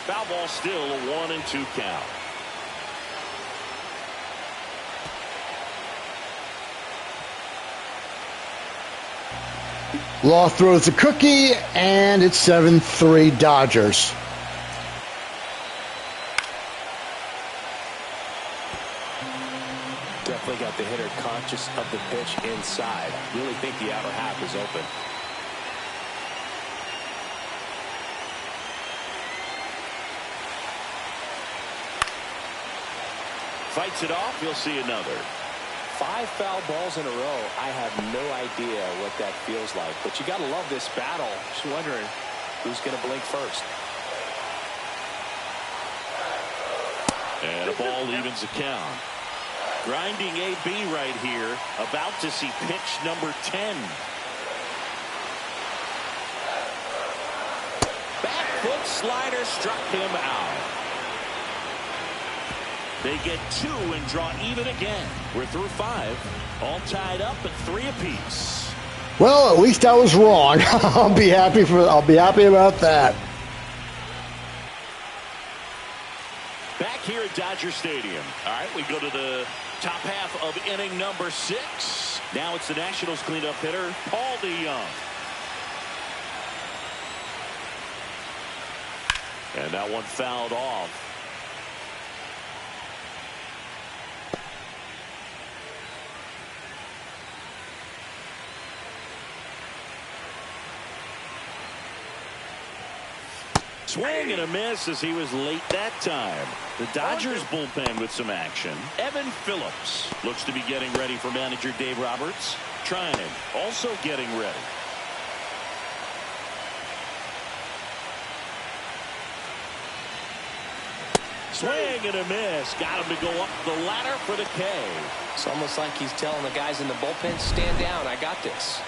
Foul ball, still a 1 and 2 count. Law throws a cookie, and it's 7-3 Dodgers. Definitely got the hitter conscious of the pitch inside. Really think the outer half is open. Fights it off. You'll see another. 5 foul balls in a row. I have no idea what that feels like. But you got to love this battle. Just wondering who's going to blink first. And a ball evens the count. Grinding AB right here. About to see pitch number 10. Back foot slider struck him out. They get 2 and draw even again. We're through 5. All tied up at 3 apiece. Well, at least I was wrong. I'll be happy about that. Back here at Dodger Stadium. All right, we go to the top half of inning number 6. Now it's the Nationals cleanup hitter, Paul DeYoung. And that one fouled off. Swing and a miss as he was late that time. The Dodgers bullpen with some action. Evan Phillips looks to be getting ready for manager Dave Roberts. Trinan also getting ready. Swing and a miss. Got him to go up the ladder for the K. It's almost like he's telling the guys in the bullpen, stand down, I got this.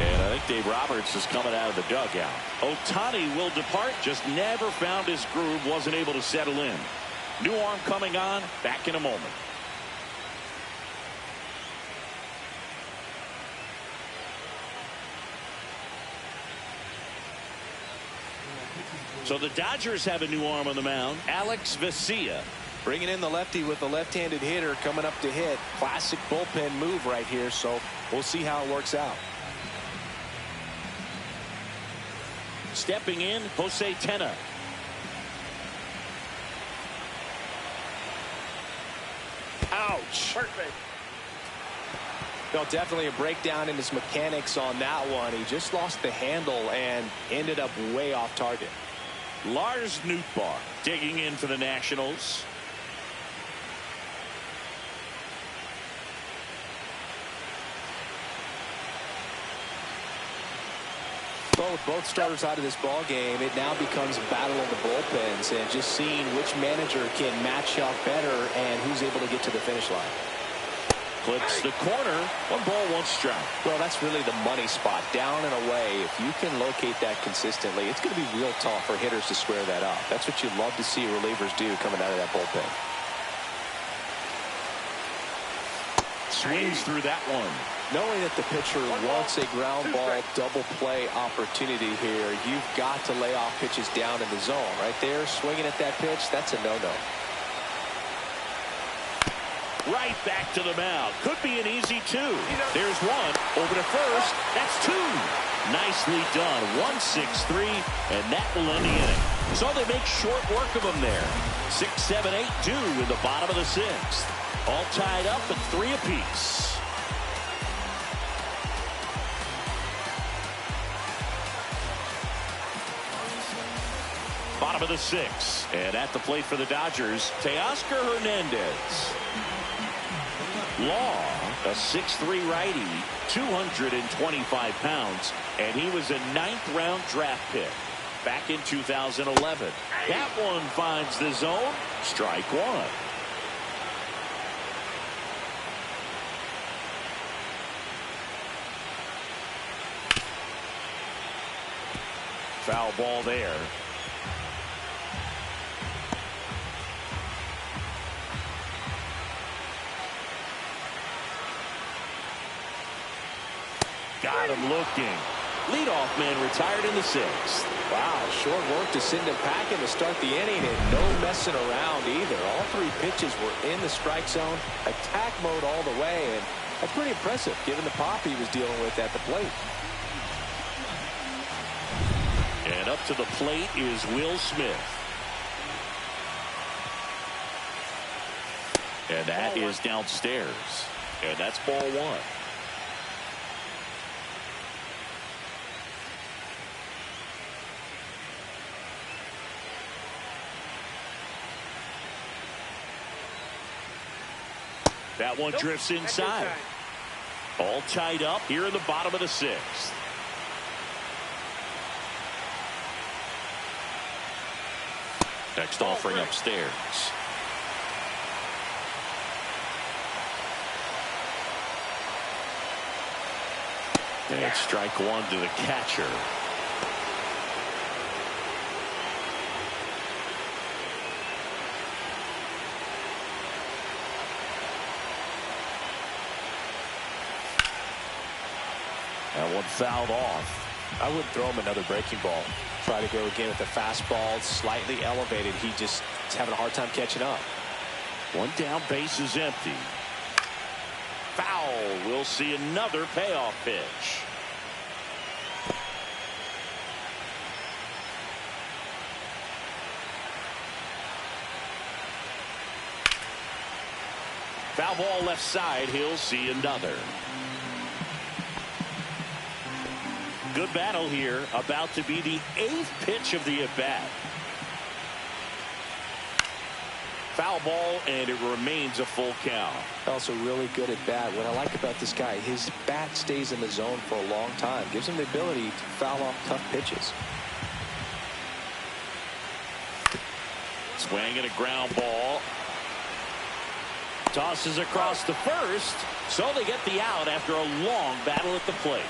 And I think Dave Roberts is coming out of the dugout. Ohtani will depart. Just never found his groove. Wasn't able to settle in. New arm coming on. Back in a moment. So the Dodgers have a new arm on the mound. Alex Vesia. Bringing in the lefty with the left-handed hitter coming up to hit. Classic bullpen move right here, so we'll see how it works out. Stepping in, Jose Tena. Ouch. Perfect. No, definitely a breakdown in his mechanics on that one. He just lost the handle and ended up way off target. Lars Nootbaar digging in for the Nationals. Well, with both starters out of this ball game, it now becomes a battle of the bullpens and just seeing which manager can match up better and who's able to get to the finish line. Clips the corner. 1 ball, 1 strike. Well, that's really the money spot. Down and away. If you can locate that consistently, it's going to be real tough for hitters to square that up. That's what you love to see relievers do coming out of that bullpen. Swings through that one. Knowing that the pitcher wants a ground ball double play opportunity here, you've got to lay off pitches down in the zone. Right there, swinging at that pitch, that's a no-no. Right back to the mound. Could be an easy 2. There's 1. Over to first. That's 2. Nicely done. 1-6-3, and that will end the inning. So they make short work of them there. 6, 7, 8, 2 in the bottom of the 6th. All tied up at 3 apiece. Bottom of the 6th. And at the plate for the Dodgers, Teoscar Hernandez. Law, a 6'3" righty, 225 pounds, and he was a 9th-round draft pick back in 2011. That one finds the zone. Strike 1. Foul ball there. Got him looking. Leadoff man retired in the 6th. Wow, short work to send him packing to start the inning, and no messing around either. All 3 pitches were in the strike zone, attack mode all the way, and that's pretty impressive given the pop he was dealing with at the plate. And up to the plate is Will Smith. And that is downstairs. And that's ball 1. That one drifts inside. All tied up here in the bottom of the 6th. Next offering upstairs. And strike 1 to the catcher. That one fouled off. I wouldn't throw him another breaking ball. Try to go again with the fastball, slightly elevated. He just is having a hard time catching up. 1 down, base is empty. Foul. We'll see another payoff pitch. Foul ball left side. He'll see another. Good battle here. About to be the 8th pitch of the at-bat. Foul ball, and it remains a full count. Also really good at bat. What I like about this guy, his bat stays in the zone for a long time. Gives him the ability to foul off tough pitches. Swing and a ground ball. Tosses across to first. So they get the out after a long battle at the plate.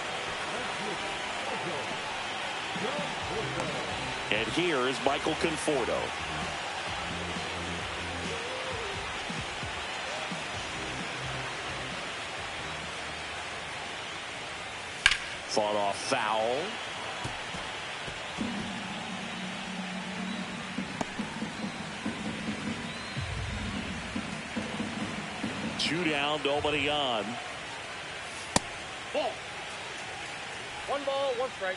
here is Michael Conforto. Fought off foul. Two down, nobody on. Ball. One ball, one strike.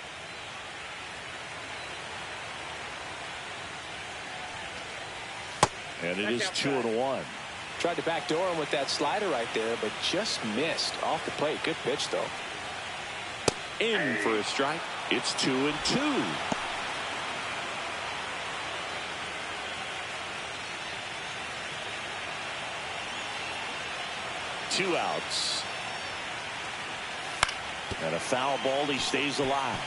And it is 2-1. Tried to backdoor him with that slider right there, but just missed off the plate. Good pitch, though. In for a strike. It's 2-2. Two outs. And a foul ball. He stays alive.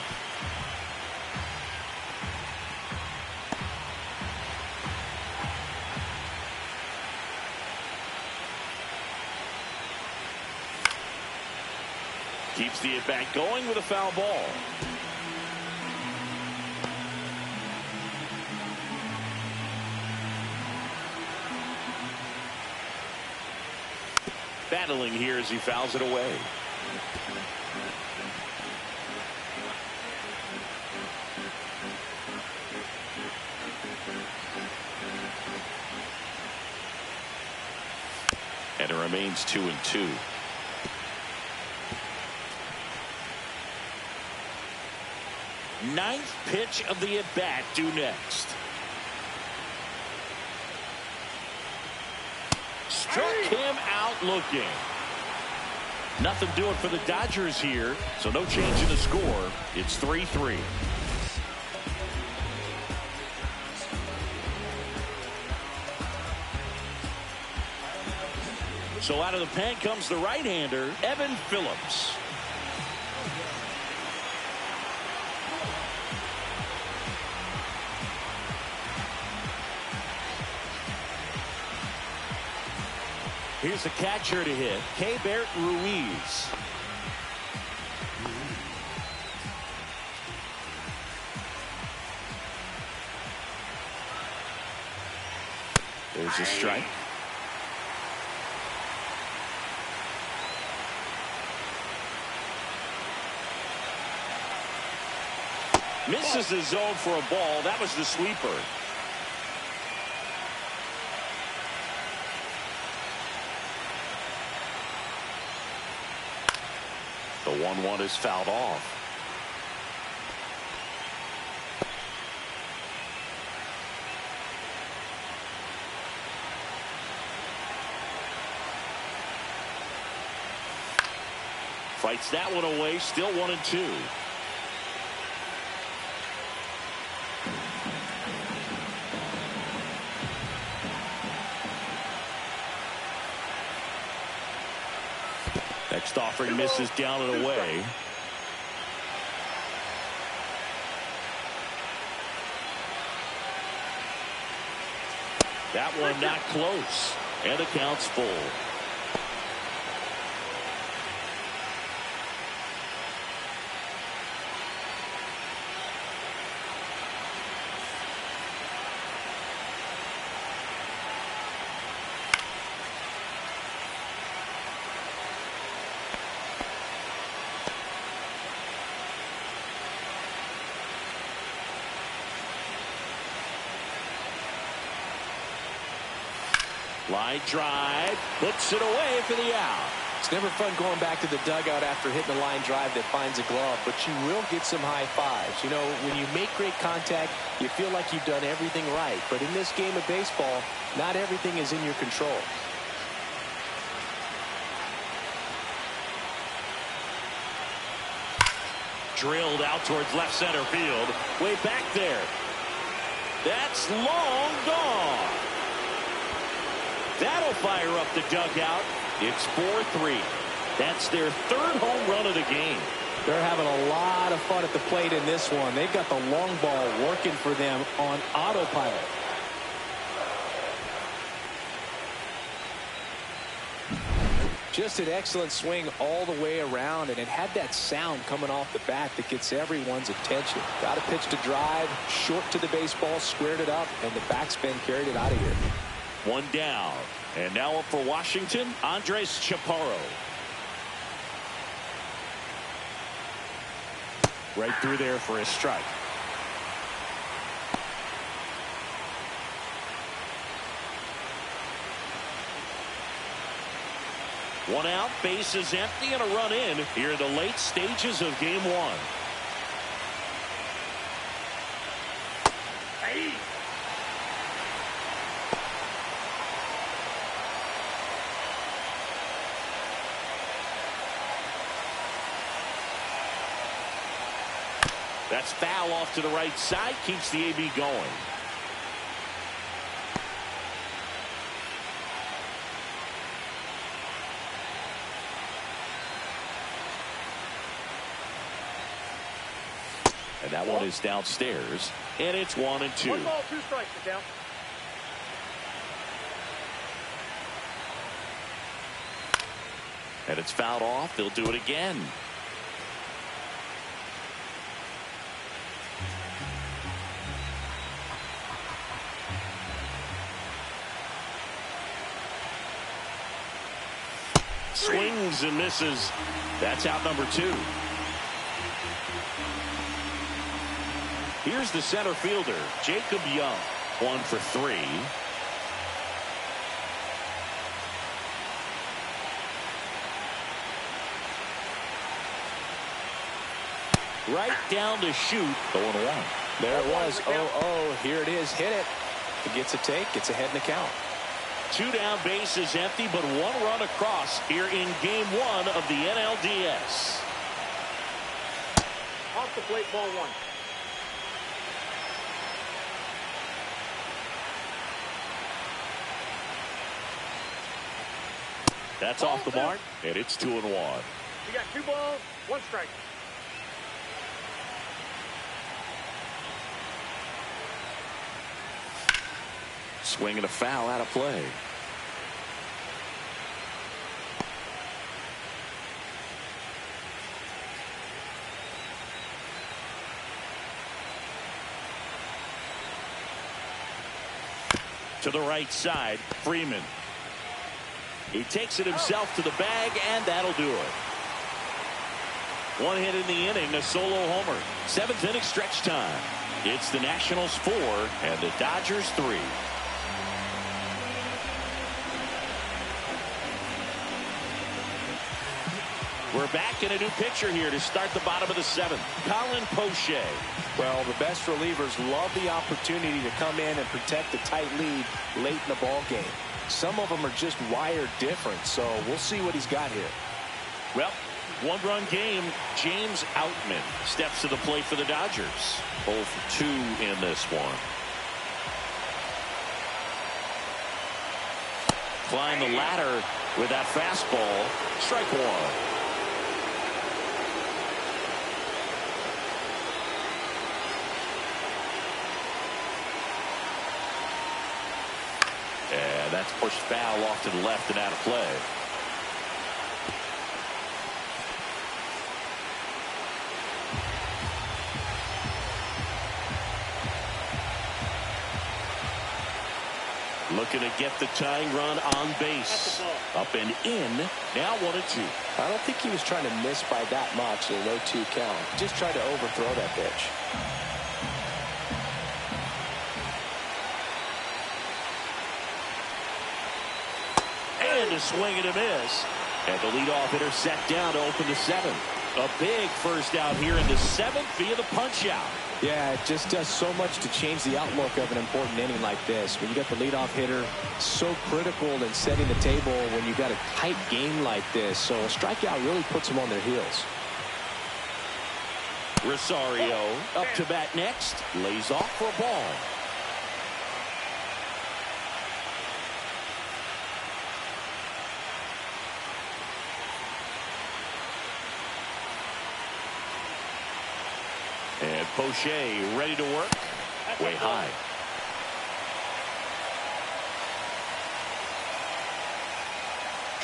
Keeps the at-bat going with a foul ball. Battling here as he fouls it away. And it remains 2-2. Ninth pitch of the at-bat due next. Struck him out looking. Nothing doing for the Dodgers here, so no change in the score. It's 3-3. So out of the pen comes the right-hander, Evan Phillips. Here's the catcher to hit, Keibert Ruiz. There's a strike. Misses the zone for a ball. That was the sweeper. The 1-1 is fouled off. Fights that one away. Still 1-2. Next offering misses down and away. That one not close. And the count's full. Line drive, puts it away for the out. It's never fun going back to the dugout after hitting a line drive that finds a glove, but you will get some high fives. You know, when you make great contact, you feel like you've done everything right. But in this game of baseball, not everything is in your control. Drilled out towards left center field. Way back there. That's long gone. That'll fire up the dugout. It's 4-3. That's their third home run of the game. They're having a lot of fun at the plate in this one. They've got the long ball working for them on autopilot. Just an excellent swing all the way around, and it had that sound coming off the bat that gets everyone's attention. Got a pitch to drive, short to the baseball, squared it up, and the backspin carried it out of here. One down. And now up for Washington, Andres Chaparro. Right through there for a strike. One out, base is empty, and a run in here in the late stages of game one. Hey. That's foul off to the right side, keeps the AB going. And that one is downstairs, and it's 1-2. 1 ball, 2 strikes, get down. And it's fouled off. They'll do it again. Swings and misses. That's out number 2. Here's the center fielder, Jacob Young. 1 for 3. Right down to shoot. 0-1. There it was. 0-0. Here it is. Hit it. If it gets a take, it's ahead in the count. 2 down, base is empty, but 1 run across here in game 1 of the NLDS. Off the plate, ball 1. That's off the mark, and it's 2-1. You got 2 balls, 1 strike. Swing and a foul out of play. To the right side, Freeman. He takes it himself to the bag, and that'll do it. 1 hit in the inning, a solo homer. 7th inning stretch time. It's the Nationals 4 and the Dodgers 3. We're back in a new picture here to start the bottom of the 7th. Colin Poche. Well, the best relievers love the opportunity to come in and protect the tight lead late in the ball game. Some of them are just wired different, so we'll see what he's got here. Well, 1-run game. James Outman steps to the plate for the Dodgers. 0 for 2 in this one. Climb the ladder with that fastball. Strike 1. And that's pushed foul off to the left and out of play. Looking to get the tying run on base. Up and in. Now 1-2. I don't think he was trying to miss by that much in a 0-2 count. Just tried to overthrow that pitch. And a swing and a miss. And the leadoff hitter set down to open the 7th. A big first out here in the 7th via the punch out. Yeah, it just does so much to change the outlook of an important inning like this. When you got the leadoff hitter, so critical in setting the table when you got a tight game like this. So a strikeout really puts them on their heels. Rosario up to bat next. Lays off for a ball. And Poche ready to work. Way high.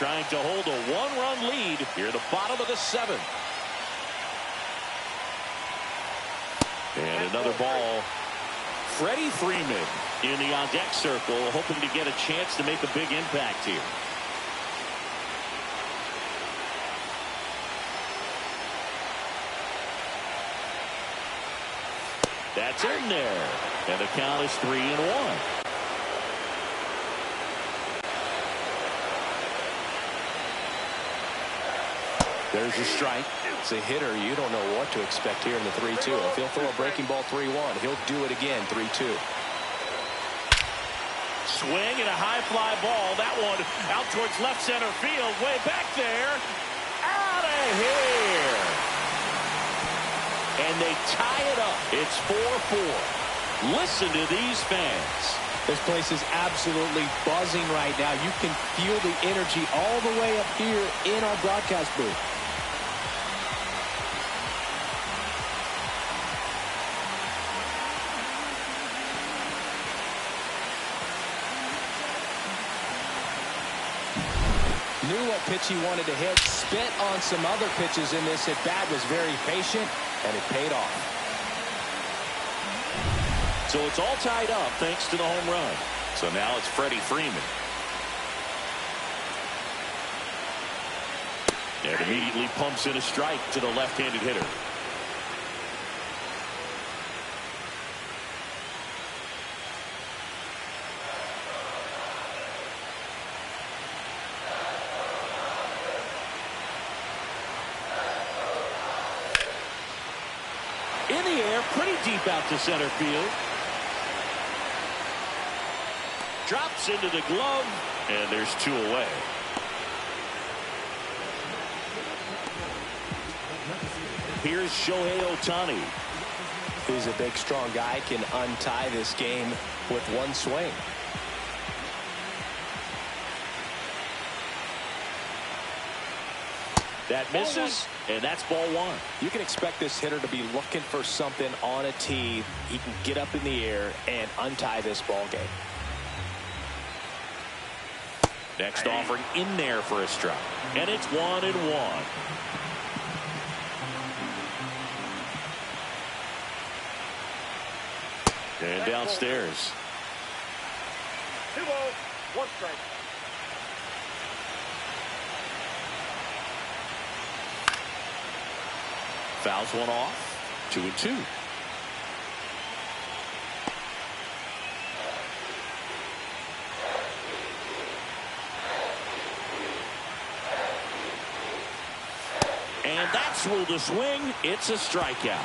trying to hold a one-run lead here at the bottom of the seventh. And another ball. Freddie Freeman in the on-deck circle, hoping to get a chance to make a big impact here. That's in there. And the count is 3-1. There's a strike. It's a hitter. You don't know what to expect here in the 3-2. If he'll throw a breaking ball 3-1, he'll do it again 3-2. Swing and a high fly ball. That one out towards left center field. Way back there. Out of here. And they tie it up. It's 4-4. Listen to these fans. This place is absolutely buzzing right now. You can feel the energy all the way up here in our broadcast booth. Knew what pitch he wanted to hit. Spent on some other pitches in this at bat. Was very patient, and it paid off. So it's all tied up thanks to the home run. So now it's Freddie Freeman. And immediately pumps in a strike to the left-handed hitter. In the air, pretty deep out to center field. Drops into the glove, and there's 2 away. Here's Shohei Ohtani. He's a big, strong guy, can untie this game with one swing. That misses, and that's ball 1. You can expect this hitter to be looking for something on a tee. He can get up in the air and untie this ball game. Next offering in there for a strike. And it's 1-1. And downstairs. 2 balls, 1 strike. Fouls one off. 2-2. And that's ruled a swing. It's a strikeout.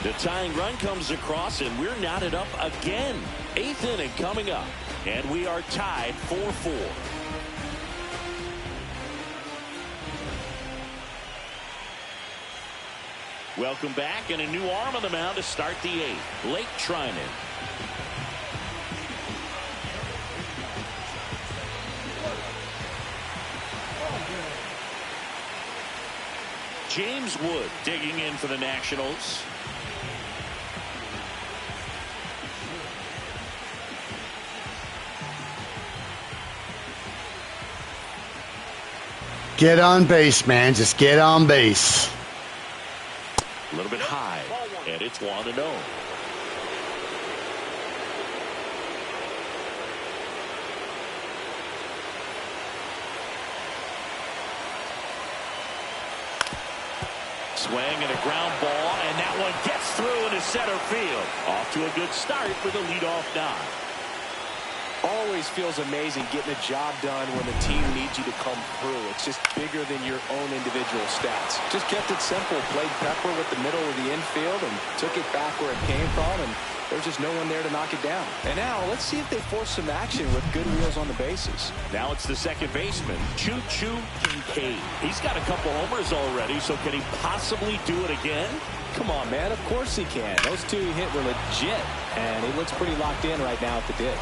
The tying run comes across, and we're knotted up again. 8th inning coming up, and we are tied 4-4. Welcome back, and a new arm on the mound to start the 8th. Lake Trinan. James Wood digging in for the Nationals. Get on base, man. Just get on base. A little bit high, and it's 1-0. Swing and a ground ball, and that one gets through into center field. Off to a good start for the leadoff nod. Always feels amazing getting a job done when the team needs you to come through. It's just bigger than your own individual stats. Just kept it simple. Played pepper with the middle of the infield and took it back where it came from, and there's just no one there to knock it down. And now let's see if they force some action with good wheels on the bases. Now it's the second baseman, Choo Choo Kinkade. He's got a couple homers already, so can he possibly do it again? Come on, man. Of course he can. Those 2 he hit were legit, and he looks pretty locked in right now at the dig.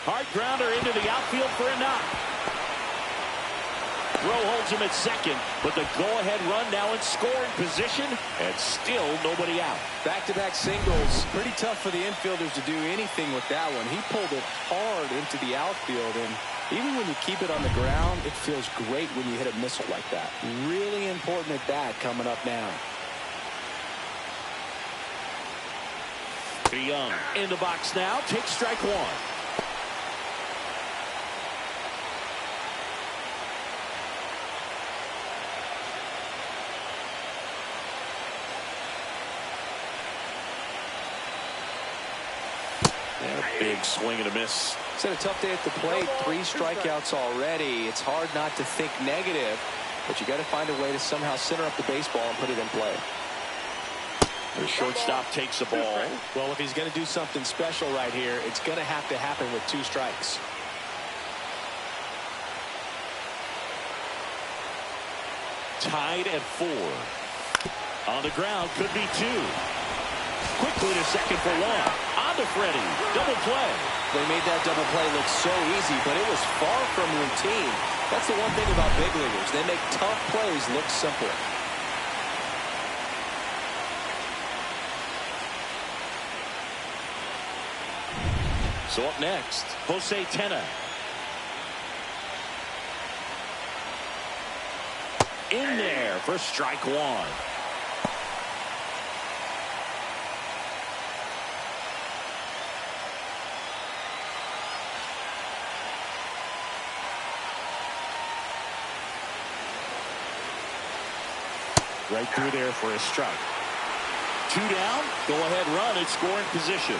Hard grounder into the outfield for a knock. Throw holds him at second, but the go-ahead run now in scoring position, and still nobody out. Back-to-back singles. Pretty tough for the infielders to do anything with that one. He pulled it hard into the outfield, and even when you keep it on the ground, it feels great when you hit a missile like that. Really important at bat coming up now. Young in the box now. Takes strike one. And a big swing and a miss. It's had a tough day at the plate. 3 strikeouts already. It's hard not to think negative, but you got to find a way to somehow center up the baseball and put it in play. The shortstop takes the ball. Well, if he's going to do something special right here, it's going to have to happen with 2 strikes. Tied at 4. On the ground, could be 2. Quickly to second for 1. On to Freddie. Double play. They made that double play look so easy, but it was far from routine. That's the one thing about big leaguers. They make tough plays look simple. So up next, Jose Tena. In there for strike 1. Right through there for a strike. 2 down, go ahead run in scoring position.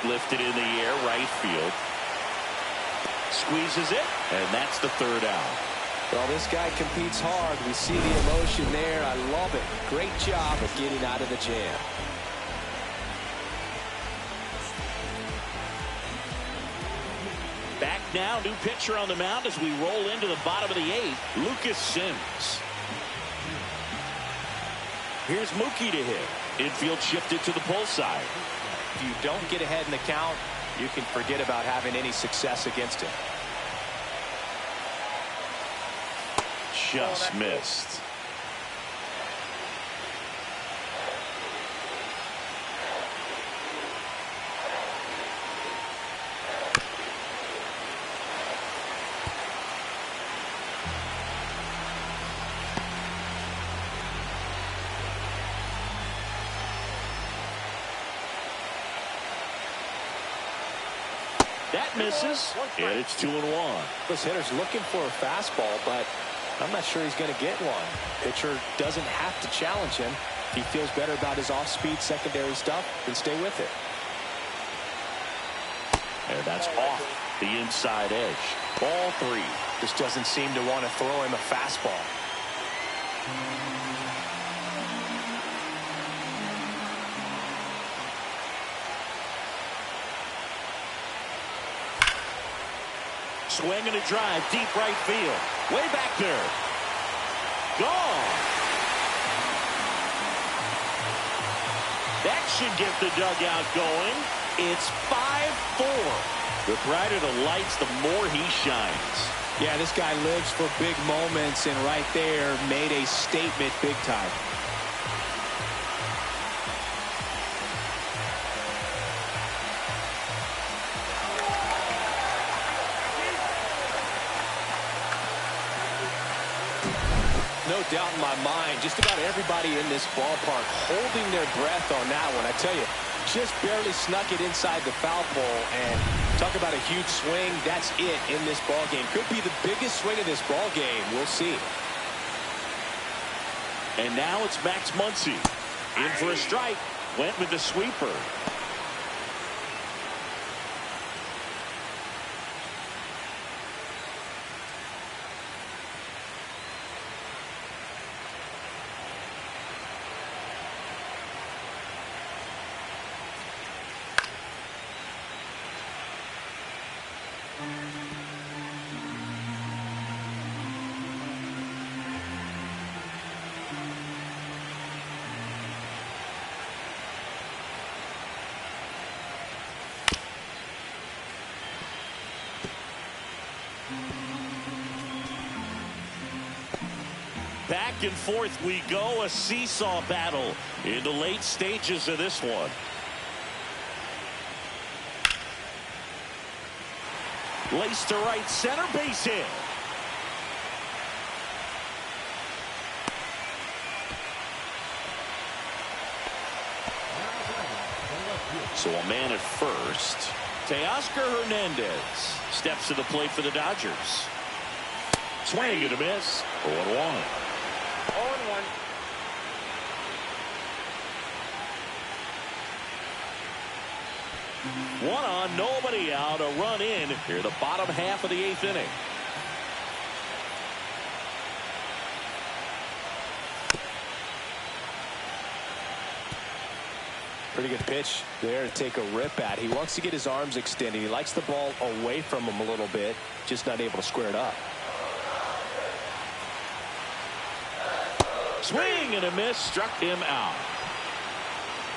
Lifted in the air, right field. Squeezes it, and that's the 3rd out. Well, this guy competes hard. We see the emotion there. I love it. Great job of getting out of the jam. Back now, new pitcher on the mound as we roll into the bottom of the 8th, Lucas Sims. Here's Mookie to hit. Infield shifted to the pull side. If you don't get ahead in the count, you can forget about having any success against him. Just missed. That misses, and it's 2-1. This hitter's looking for a fastball, but I'm not sure he's going to get one. Pitcher doesn't have to challenge him. If he feels better about his off-speed secondary stuff, then stay with it. And that's off the inside edge. Ball 3. Just doesn't seem to want to throw him a fastball. Swing and a drive, deep right field. Way back there. Gone. That should get the dugout going. It's 5-4. The brighter the lights, the more he shines. Yeah, this guy lives for big moments, and right there made a statement big time. No doubt in my mind, just about everybody in this ballpark holding their breath on that one. I tell you, just barely snuck it inside the foul pole, and talk about a huge swing. That's it in this ball game. Could be the biggest swing of this ball game. We'll see. And now it's Max Muncy in for a strike. Went with the sweeper. back and forth we go, a seesaw battle in the late stages of this one. Laced to right center, base hit. So a man at first. Teoscar Hernandez steps to the plate for the Dodgers. Swing and a miss. 0-1. 0-1. One on, nobody out, a run in here the bottom half of the 8th inning. Pretty good pitch there to take a rip at. He wants to get his arms extended. He likes the ball away from him a little bit, just not able to square it up. Swing and a miss, struck him out.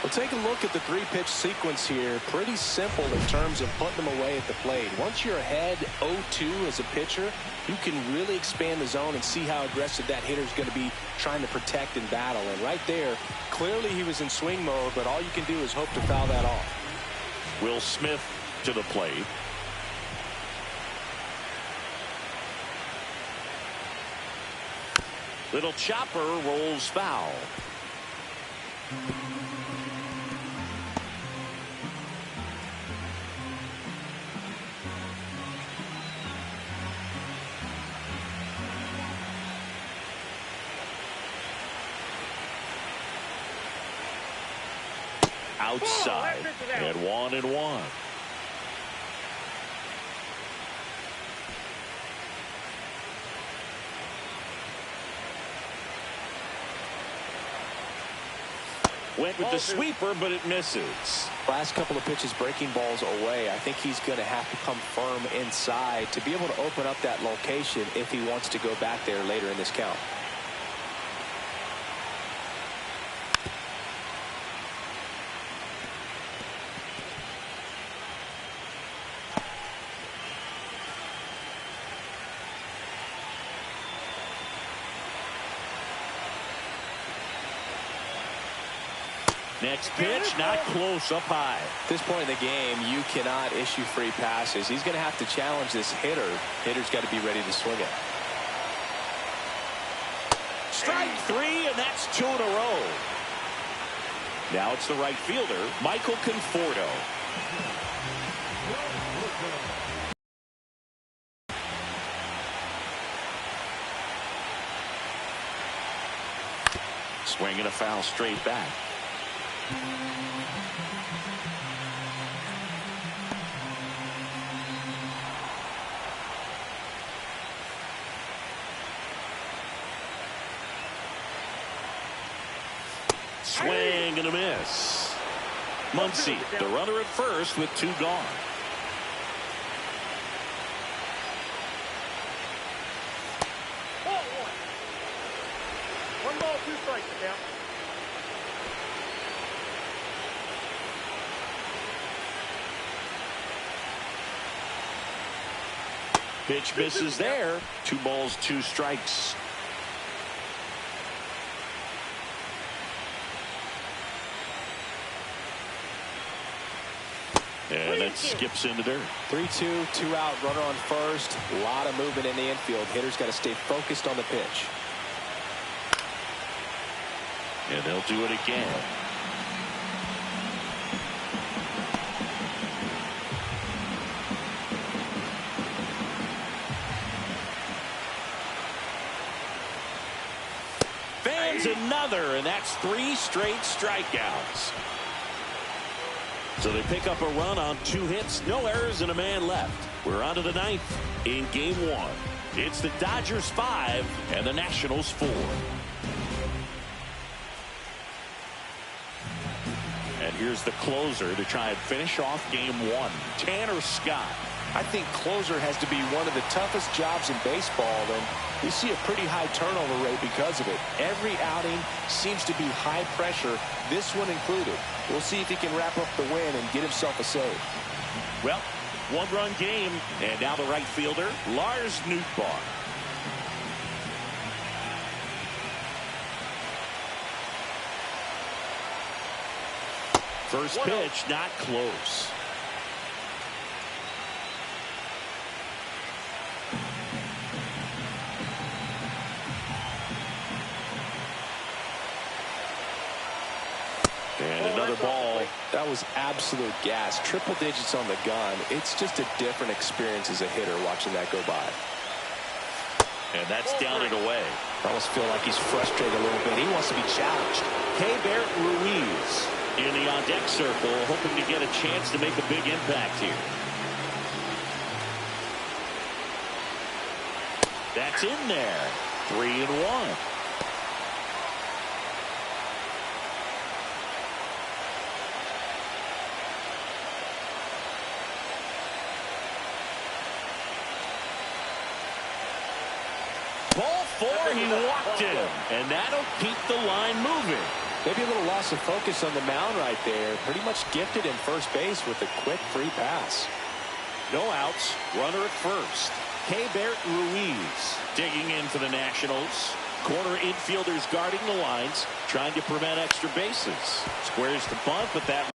Well, take a look at the 3-pitch sequence here. Pretty simple in terms of putting them away at the plate. Once you're ahead 0-2 as a pitcher, you can really expand the zone and see how aggressive that hitter is going to be trying to protect and battle. And right there, clearly he was in swing mode, but all you can do is hope to foul that off. Will Smith to the plate. Little chopper rolls foul. Outside at 1-1. Went with the sweeper, but it misses. Last couple of pitches breaking balls away. I think he's going to have to come firm inside to be able to open up that location if he wants to go back there later in this count. Next pitch, not close, up high. At this point in the game, you cannot issue free passes. He's going to have to challenge this hitter. Hitter's got to be ready to swing it. Strike 3, and that's 2 in a row. Now it's the right fielder, Michael Conforto. Swing and a foul straight back. Swing and a miss. Muncy, the runner at first with 2 gone. One ball, 2 strikes, count. Pitch misses there. 2 balls, 2 strikes. And it skips into dirt. 3-2, 2 out, runner on first. A lot of movement in the infield. Hitter's got to stay focused on the pitch. And they'll do it again. Fans another, and that's 3 straight strikeouts. So they pick up a run on 2 hits, no errors, and a man left. We're on to the 9th in game 1. It's the Dodgers 5 and the Nationals 4. And here's the closer to try and finish off game 1, Tanner Scott. I think closer has to be one of the toughest jobs in baseball, and we see a pretty high turnover rate because of it. Every outing seems to be high pressure, this one included. We'll see if he can wrap up the win and get himself a save. Well, 1-run game, and now the right fielder, Lars Nootbaar. First pitch, not close. And another ball. That was absolute gas. Triple digits on the gun. It's just a different experience as a hitter watching that go by. And that's down and away. I almost feel like he's frustrated a little bit. He wants to be challenged. Keibert Ruiz in the on-deck circle, hoping to get a chance to make a big impact here. That's in there. 3-1. Ball 4, he walked him, and that'll keep the line moving. Maybe a little loss of focus on the mound right there. Pretty much gifted in first base with a quick free pass. No outs, runner at first. Keibert Ruiz digging in for the Nationals. Corner infielders guarding the lines, trying to prevent extra bases. Squares the bunt, but that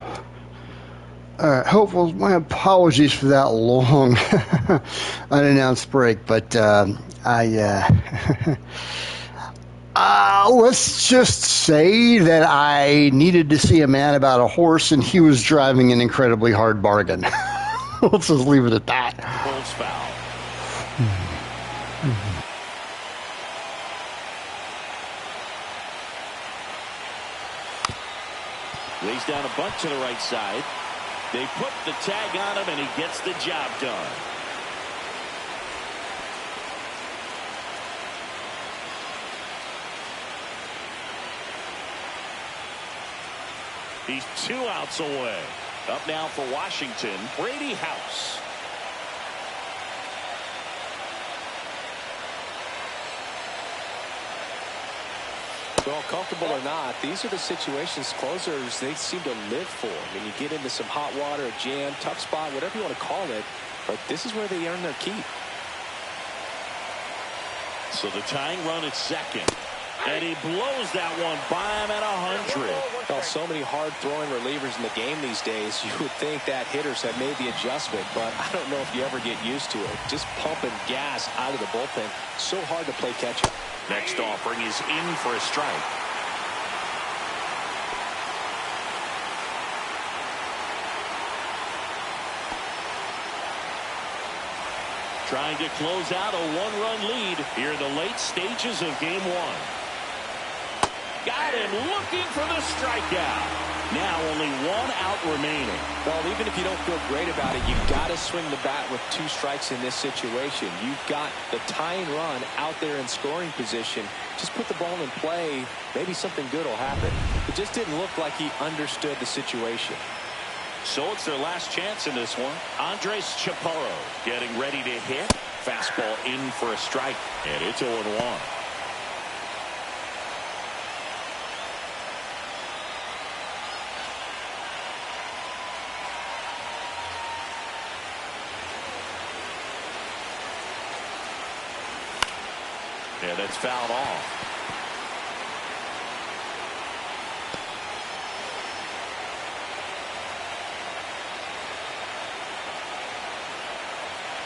All right, hopeful. My apologies for that long unannounced break, but let's just say that I needed to see a man about a horse, and he was driving an incredibly hard bargain. Let's just leave it at that. Bulls foul. Lays down a bunt to the right side. They put the tag on him, and he gets the job done. He's 2 outs away. Up now for Washington, Brady House. Well, comfortable or not, these are the situations closers they seem to live for. I mean, you get into some hot water, a jam, tough spot, whatever you want to call it, but this is where they earn their keep. So the tying run at second. And he blows that one by him at 100. Well, so many hard-throwing relievers in the game these days, you would think that hitters have made the adjustment, but I don't know if you ever get used to it. Just pumping gas out of the bullpen. So hard to play catcher. Next offering is in for a strike. Trying to close out a 1-run lead here in the late stages of game 1. Got him looking for the strikeout. Now only 1 out remaining. Well, even if you don't feel great about it, you've got to swing the bat with 2 strikes in this situation. You've got the tying run out there in scoring position. Just put the ball in play. Maybe something good will happen. It just didn't look like he understood the situation. So it's their last chance in this one. Andres Chaparro getting ready to hit. Fastball in for a strike. And it's 0-1. Yeah, that's fouled off.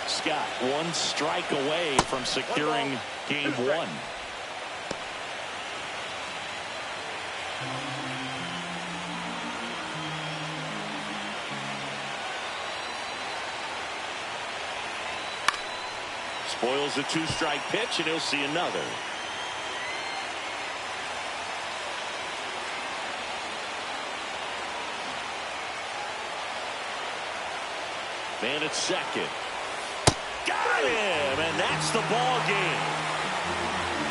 Scott 1 strike away from securing game 1. Spoils the 2-strike pitch, and he'll see another. Man at second. Got him, and that's the ball game.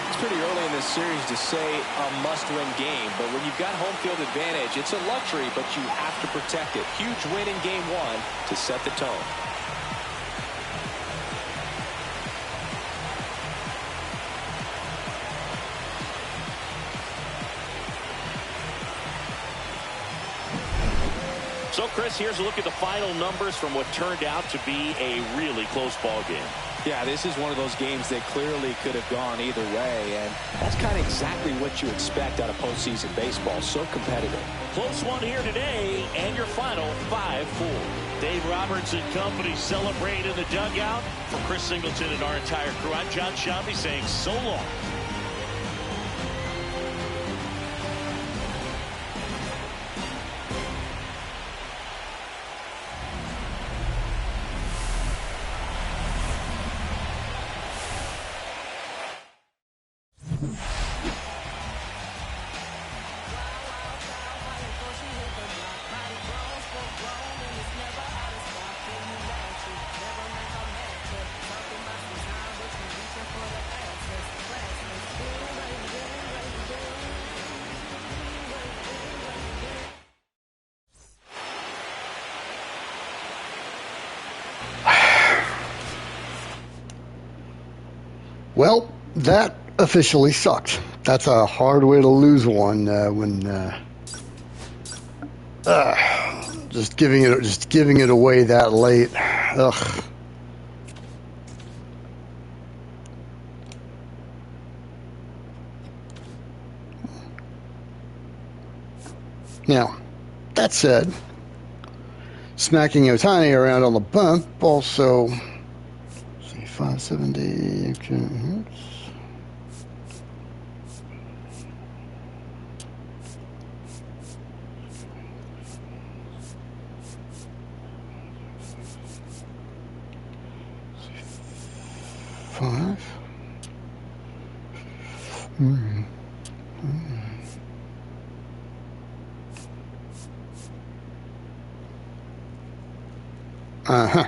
It's pretty early in this series to say a must-win game, but when you've got home field advantage, it's a luxury, but you have to protect it. Huge win in game 1 to set the tone. So, Chris, here's a look at the final numbers from what turned out to be a really close ball game. Yeah, this is one of those games that clearly could have gone either way, and that's kind of exactly what you expect out of postseason baseball. So competitive. Close one here today, and your final 5-4. Dave Roberts and company celebrate in the dugout. For Chris Singleton and our entire crew, I'm John Shambi saying so long. Well, that officially sucked. That's a hard way to lose one when just giving it away that late. Ugh. Now, that said, smacking Ohtani around on the bump. Also, see, 570. Okay. Five. Uh-huh.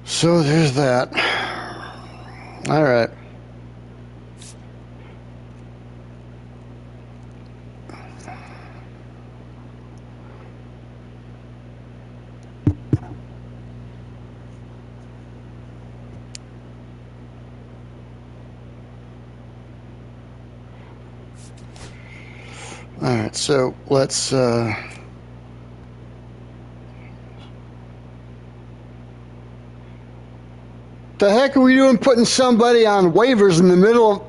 So there's that. All right. All right, so let's the heck are we doing putting somebody on waivers in the middle of...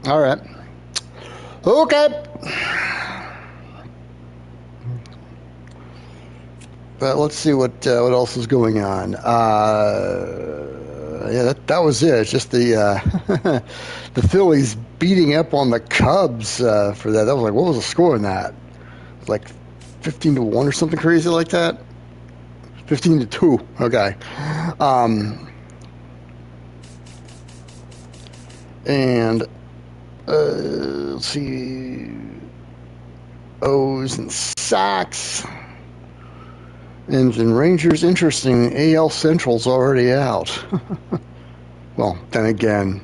All right. Okay. But let's see what else is going on. Yeah, that was it. It's just the the Phillies beating up on the Cubs for that. That was like, what was the score in that? Like 15-1 or something crazy like that. 15-2. Okay. And let's see, O's and Sox. And Rangers, interesting. AL Central's already out. Well, then again,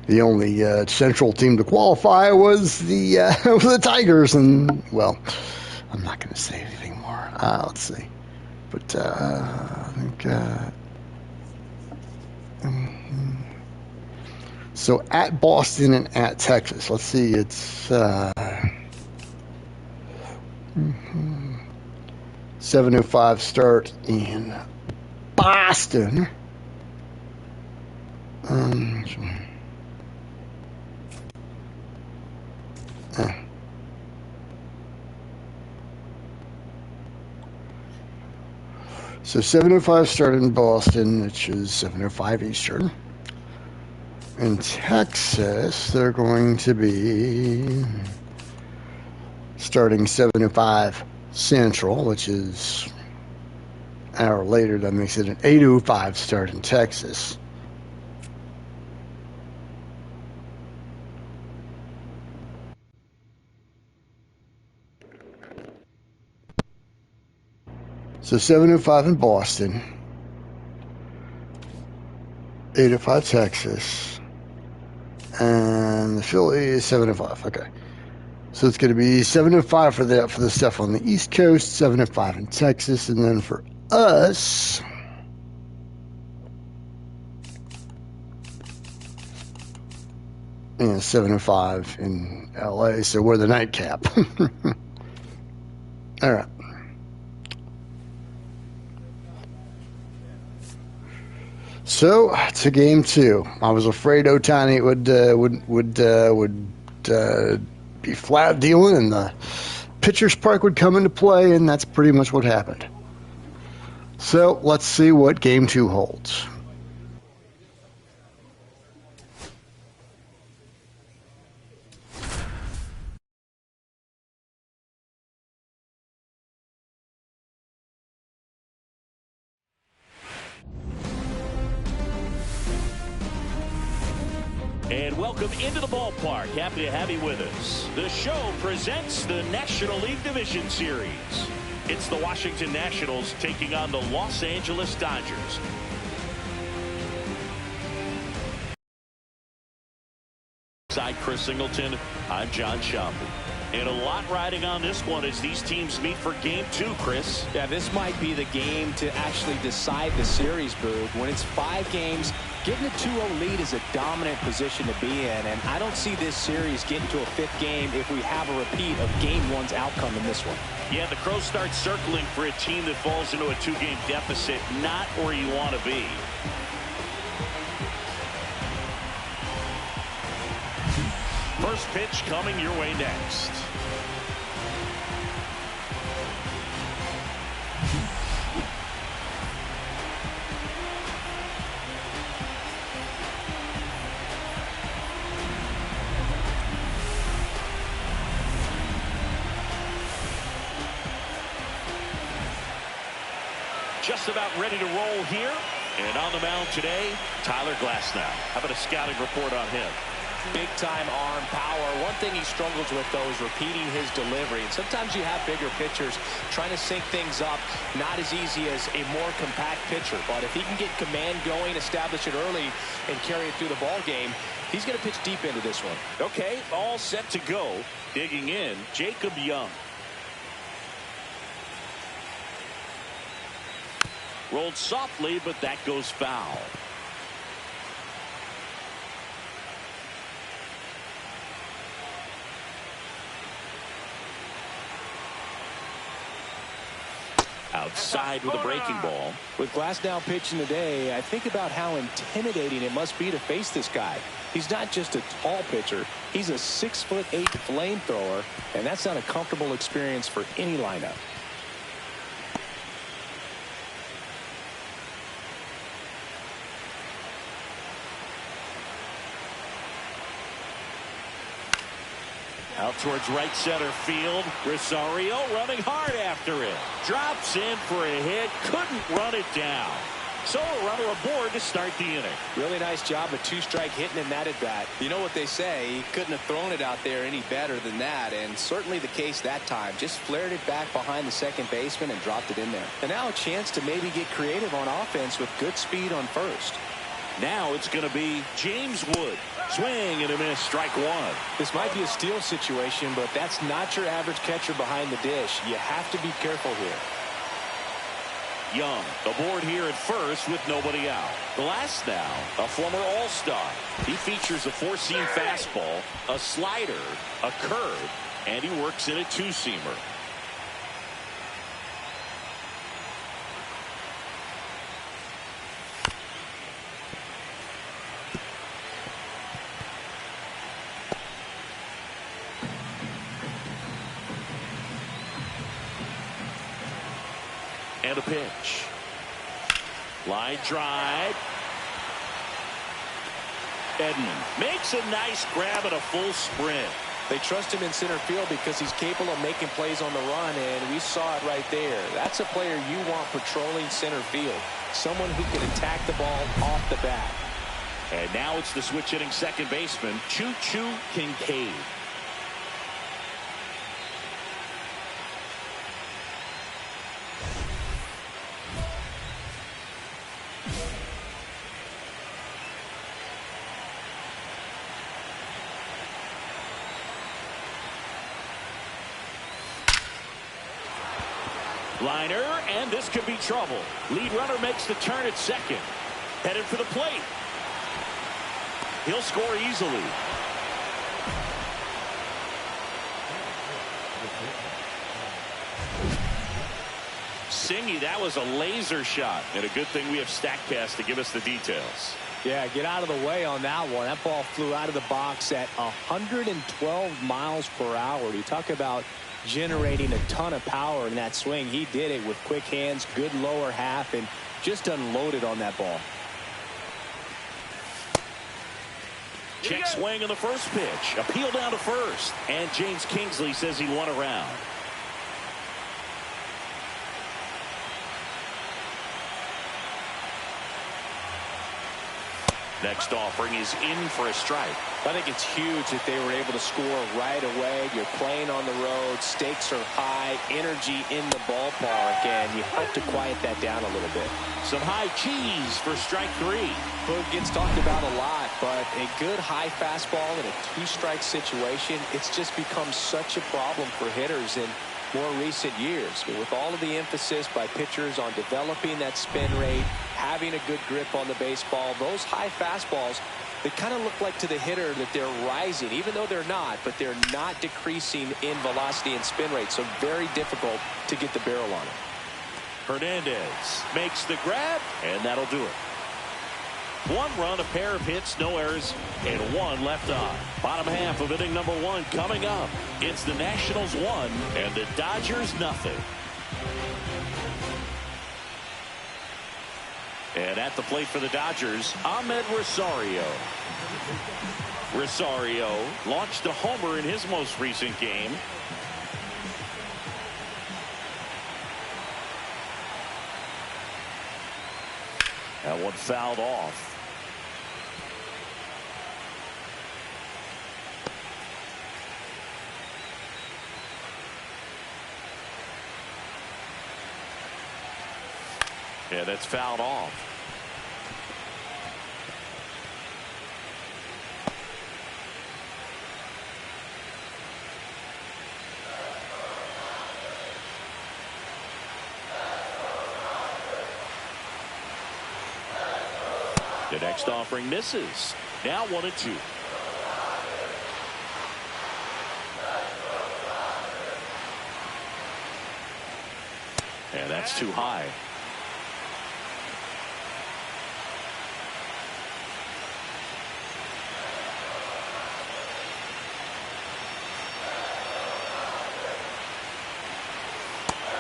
the only Central team to qualify was the the Tigers, and well, I'm not going to say anything more. Let's see, but I think so. At Boston and at Texas. Let's see. It's 7:05 start in Boston. So 7:05 start in Boston, which is 7:05 Eastern. In Texas, they're going to be starting 7:05 Central, which is an hour later. That makes it an 8:05 start in Texas. So 7:05 in Boston, 8:05 Texas, and the Philly is 7:05. Okay. So it's going to be 7:05 for the stuff on the East Coast, 7:05 in Texas, and then for us, and 7:05 in LA. So we're the nightcap. All right. So to game two. I was afraid Ohtani would be flat dealing, and the pitcher's park would come into play, and that's pretty much what happened. So let's see what game two holds. And welcome into the ballpark. Happy to have you with us. The show presents the National League Division Series. It's the Washington Nationals taking on the Los Angeles Dodgers. Side Chris Singleton, I'm John Schaumburg. And a lot riding on this one as these teams meet for game two, Chris. Yeah, this might be the game to actually decide the series, Boog. When it's 5 games, getting a 2-0 lead is a dominant position to be in, and I don't see this series getting to a 5th game if we have a repeat of game 1's outcome in this one. Yeah, the Crows start circling for a team that falls into a 2-game deficit, not where you want to be. first pitch coming your way next. Just about ready to roll here. And on the mound today, Tyler Glasnow. How about a scouting report on him? Big time arm power. One thing he struggles with, though, is repeating his delivery. And sometimes you have bigger pitchers trying to sync things up. Not as easy as a more compact pitcher. But if he can get command going, establish it early, and carry it through the ball game, he's going to pitch deep into this one. Okay, all set to go. Digging in, Jacob Young. Rolled softly, but that goes foul. Outside with a breaking ball. With Glasnow pitching today, I think about how intimidating it must be to face this guy. He's not just a tall pitcher. He's a 6'8" flamethrower, and that's not a comfortable experience for any lineup. Out towards right center field. Rosario running hard after it. Drops in for a hit. Couldn't run it down. So a runner aboard to start the inning. Really nice job of two-strike hitting in that at-bat. You know what they say, he couldn't have thrown it out there any better than that, and certainly the case that time. Just flared it back behind the second baseman and dropped it in there. And now a chance to maybe get creative on offense with good speed on first. Now it's going to be James Wood. Swing and a miss, strike one. This might be a steal situation, but that's not your average catcher behind the dish. You have to be careful here. Young aboard here at first with nobody out. Glasnow, a former All-Star. He features a four-seam fastball, a slider, a curve, and he works in a two-seamer. And a pitch. Line drive. Edman makes a nice grab at a full sprint. They trust him in center field because he's capable of making plays on the run, and we saw it right there. That's a player you want patrolling center field. Someone who can attack the ball off the bat. And now it's the switch hitting second baseman, Choo Choo Kinkade. Liner, and this could be trouble. Lead runner makes the turn at second. Headed for the plate. He'll score easily. Singy, that was a laser shot. And a good thing we have StatCast to give us the details. Yeah, get out of the way on that one. That ball flew out of the box at 112 miles per hour. You talk about generating a ton of power in that swing. He did it with quick hands, good lower half, and just unloaded on that ball. Check swing in the first pitch. Appeal down to first. And James Kingsley says he won a round. Next offering is in for a strike. I think it's huge that they were able to score right away. You're playing on the road. Stakes are high. Energy in the ballpark. And you hope to quiet that down a little bit. Some high cheese for strike three. Boog gets talked about a lot, but a good high fastball in a two-strike situation, it's just become such a problem for hitters in more recent years. But with all of the emphasis by pitchers on developing that spin rate, having a good grip on the baseball, those high fastballs, they kind of look like to the hitter that they're rising, even though they're not, but they're not decreasing in velocity and spin rate, so very difficult to get the barrel on it. Hernandez makes the grab, and that'll do it. 1 run, a pair of hits, no errors, and 1 left on. Bottom half of inning number 1 coming up. It's the Nationals 1 and the Dodgers nothing. And at the plate for the Dodgers, Ahmed Rosario. Rosario launched a homer in his most recent game. That one fouled off. Yeah, that's fouled off. The next offering misses. Now 1-2. And that's too high.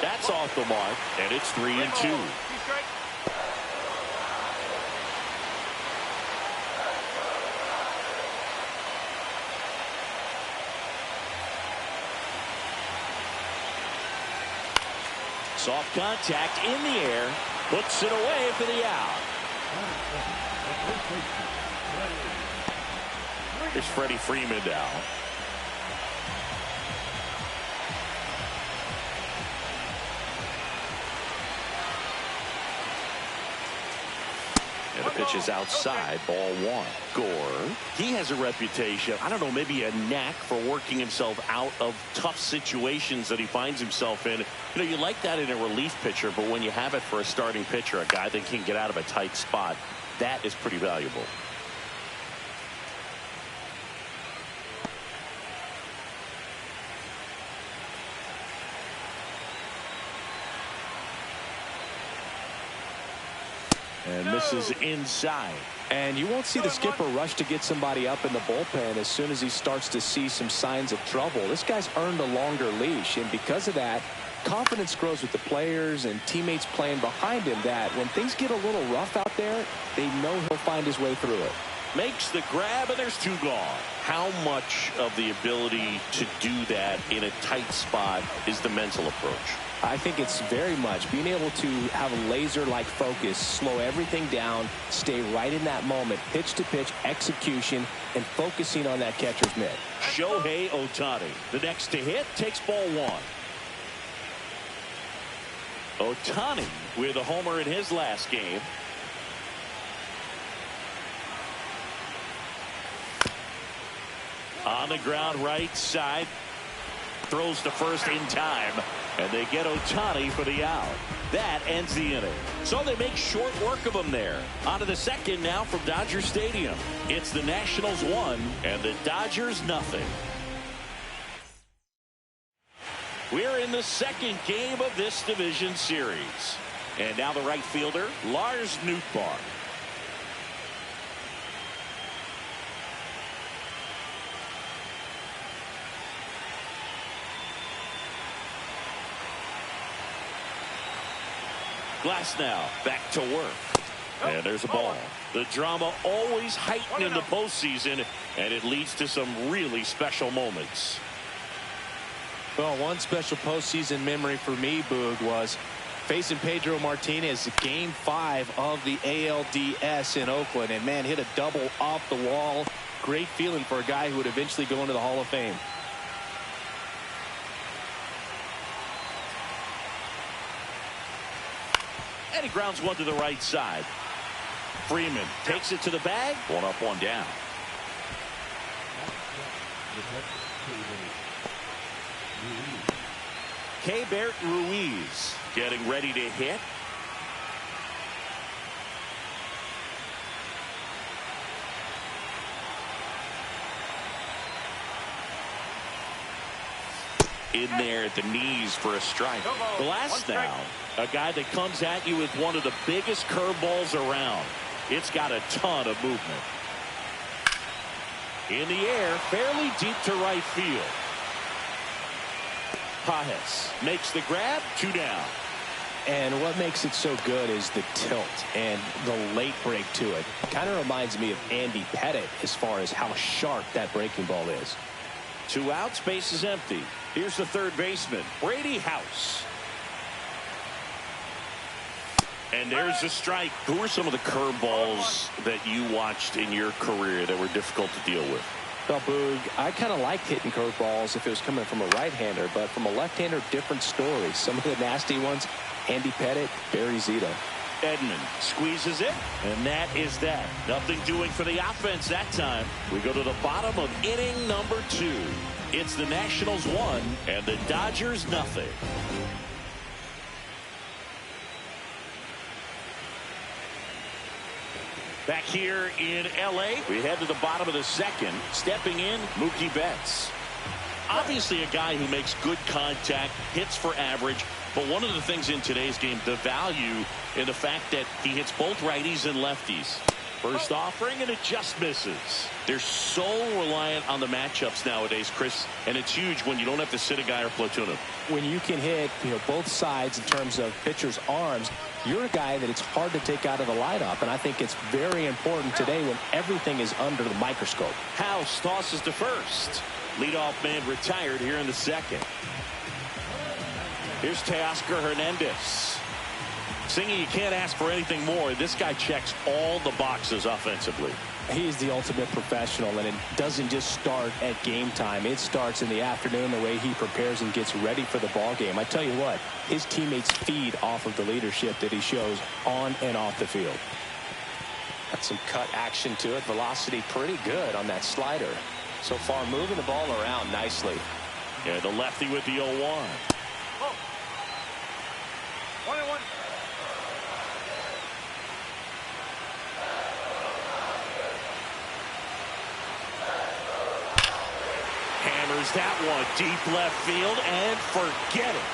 That's off the mark, and it's 3-2. Soft contact in the air, puts it away for the out. Here's Freddie Freeman now. And the pitch is outside, ball 1. Gore, he has a reputation, I don't know, maybe a knack for working himself out of tough situations that he finds himself in. You know, you like that in a relief pitcher, but when you have it for a starting pitcher, a guy that can get out of a tight spot, that is pretty valuable. And misses inside. And you won't see the skipper rush to get somebody up in the bullpen as soon as he starts to see some signs of trouble. This guy's earned a longer leash, and because of that, confidence grows with the players and teammates playing behind him, that when things get a little rough out there, they know he'll find his way through it. Makes the grab, and there's 2 gone. How much of the ability to do that in a tight spot is the mental approach? I think it's very much being able to have a laser-like focus, slow everything down, stay right in that moment, pitch-to-pitch execution, and focusing on that catcher's mitt. Shohei Ohtani, the next to hit, takes ball 1. Ohtani with a homer in his last game. On the ground right side. Throws to first in time. And they get Ohtani for the out. That ends the inning. So they make short work of him there. On to the second now from Dodger Stadium. It's the Nationals 1 and the Dodgers nothing. We're in the second game of this division series. And now the right fielder, Lars Nootbaar. Glass now back to work. And there's a ball. The drama always heightened in the postseason, and it leads to some really special moments. Well, one special postseason memory for me, Boog, was facing Pedro Martinez game 5 of the ALDS in Oakland. And, man, hit a double off the wall. Great feeling for a guy who would eventually go into the Hall of Fame. And he grounds one to the right side. Freeman takes it to the bag. 1 up, 1 down. Keibert Ruiz getting ready to hit. In there at the knees for a strike. Glass now, a guy that comes at you with one of the biggest curveballs around. It's got a ton of movement. In the air, fairly deep to right field. Pajes makes the grab, 2 down. And what makes it so good is the tilt and the late break to it. Kind of reminds me of Andy Pettitte as far as how sharp that breaking ball is. 2 outs, base is empty. Here's the third baseman, Brady House. And there's a strike. Who are some of the curveballs that you watched in your career that were difficult to deal with? Well, Boog, I kind of like hitting curveballs if it was coming from a right-hander, but from a left-hander, different story. Some of the nasty ones, Andy Pettitte, Barry Zito. Edman squeezes it, and that is that. Nothing doing for the offense that time. We go to the bottom of inning number 2. It's the Nationals 1 and the Dodgers nothing. Back here in L.A., we head to the bottom of the second. Stepping in, Mookie Betts. Obviously a guy who makes good contact, hits for average, but one of the things in today's game, the value in the fact that he hits both righties and lefties. First offering, and it just misses. They're so reliant on the matchups nowadays, Chris, and it's huge when you don't have to sit a guy or platoon him. When you can hit, both sides in terms of pitchers' arms, you're a guy that it's hard to take out of the lineup, and I think it's very important today when everything is under the microscope. House tosses to first. Leadoff man retired here in the second. Here's Teoscar Hernandez. Singy, you can't ask for anything more. This guy checks all the boxes offensively. He's the ultimate professional, and it doesn't just start at game time. It starts in the afternoon, the way he prepares and gets ready for the ball game. I tell you what, his teammates feed off of the leadership that he shows on and off the field. Got some cut action to it. Velocity pretty good on that slider. So far, moving the ball around nicely. Yeah, the lefty with the 0-1. Oh. 1-1. Hammers that one deep left field and forget it.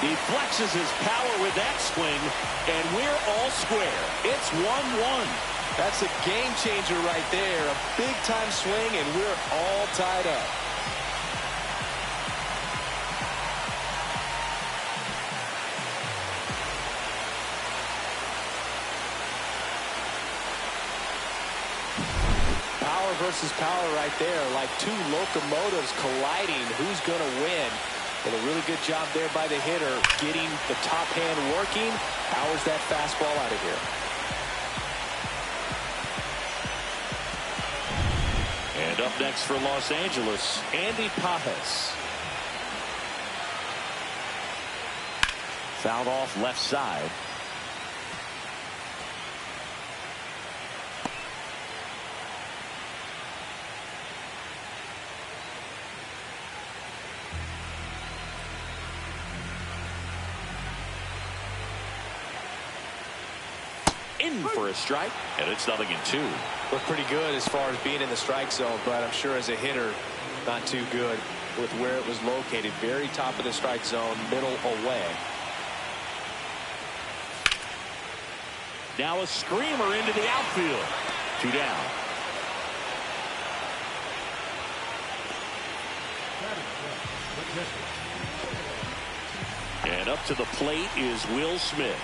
He flexes his power with that swing, and we're all square. It's 1-1. That's a game changer right there. A big time swing, and we're all tied up. Power versus power right there, like two locomotives colliding. Who's going to win? Well, a really good job there by the hitter, getting the top hand working. Powers that fastball out of here. And up next for Los Angeles, Andy Pajes. Fouled off left side. In for a strike, and it's 0-2. Looked pretty good as far as being in the strike zone, but I'm sure as a hitter, not too good with where it was located. Very top of the strike zone, middle away. Now a screamer into the outfield. 2 down. And up to the plate is Will Smith.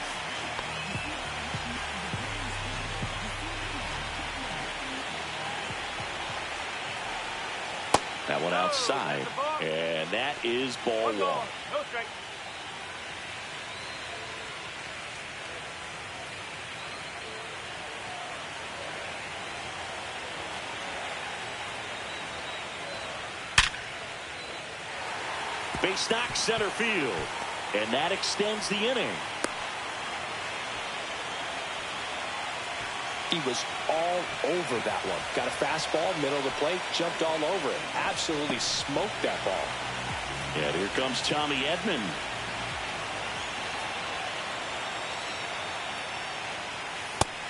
That one outside, and that is ball 1. No strike. Base knock center field, and that extends the inning. He was all over that one. Got a fastball, middle of the plate, jumped all over it. Absolutely smoked that ball. And here comes Tommy Edman.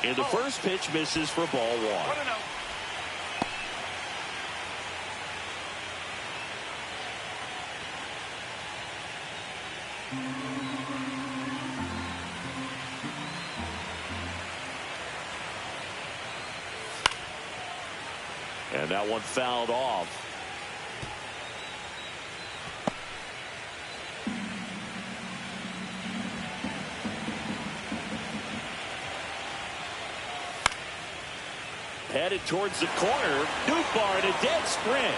And the first pitch misses for ball 1. 1-0. And that one fouled off. Headed towards the corner. Newbar in a dead sprint.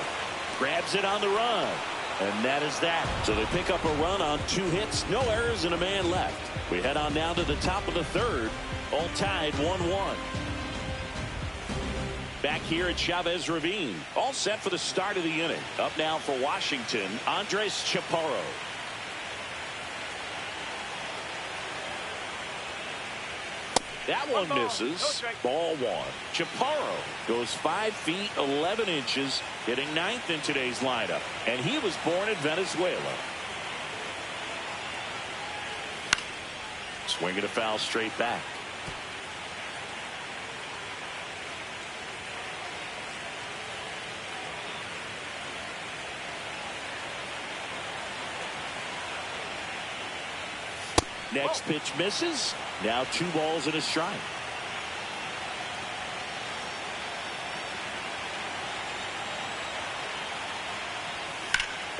Grabs it on the run. And that is that. So they pick up a run on 2 hits, no errors, and a man left. We head on down to the top of the third. All tied 1-1. Back here at Chavez Ravine. All set for the start of the inning. Up now for Washington, Andres Chaparro. That one misses. Ball 1. Chaparro goes 5 feet 11 inches, hitting 9th in today's lineup. And he was born in Venezuela. Swinging a foul straight back. Next pitch misses. Now 2 balls and a strike.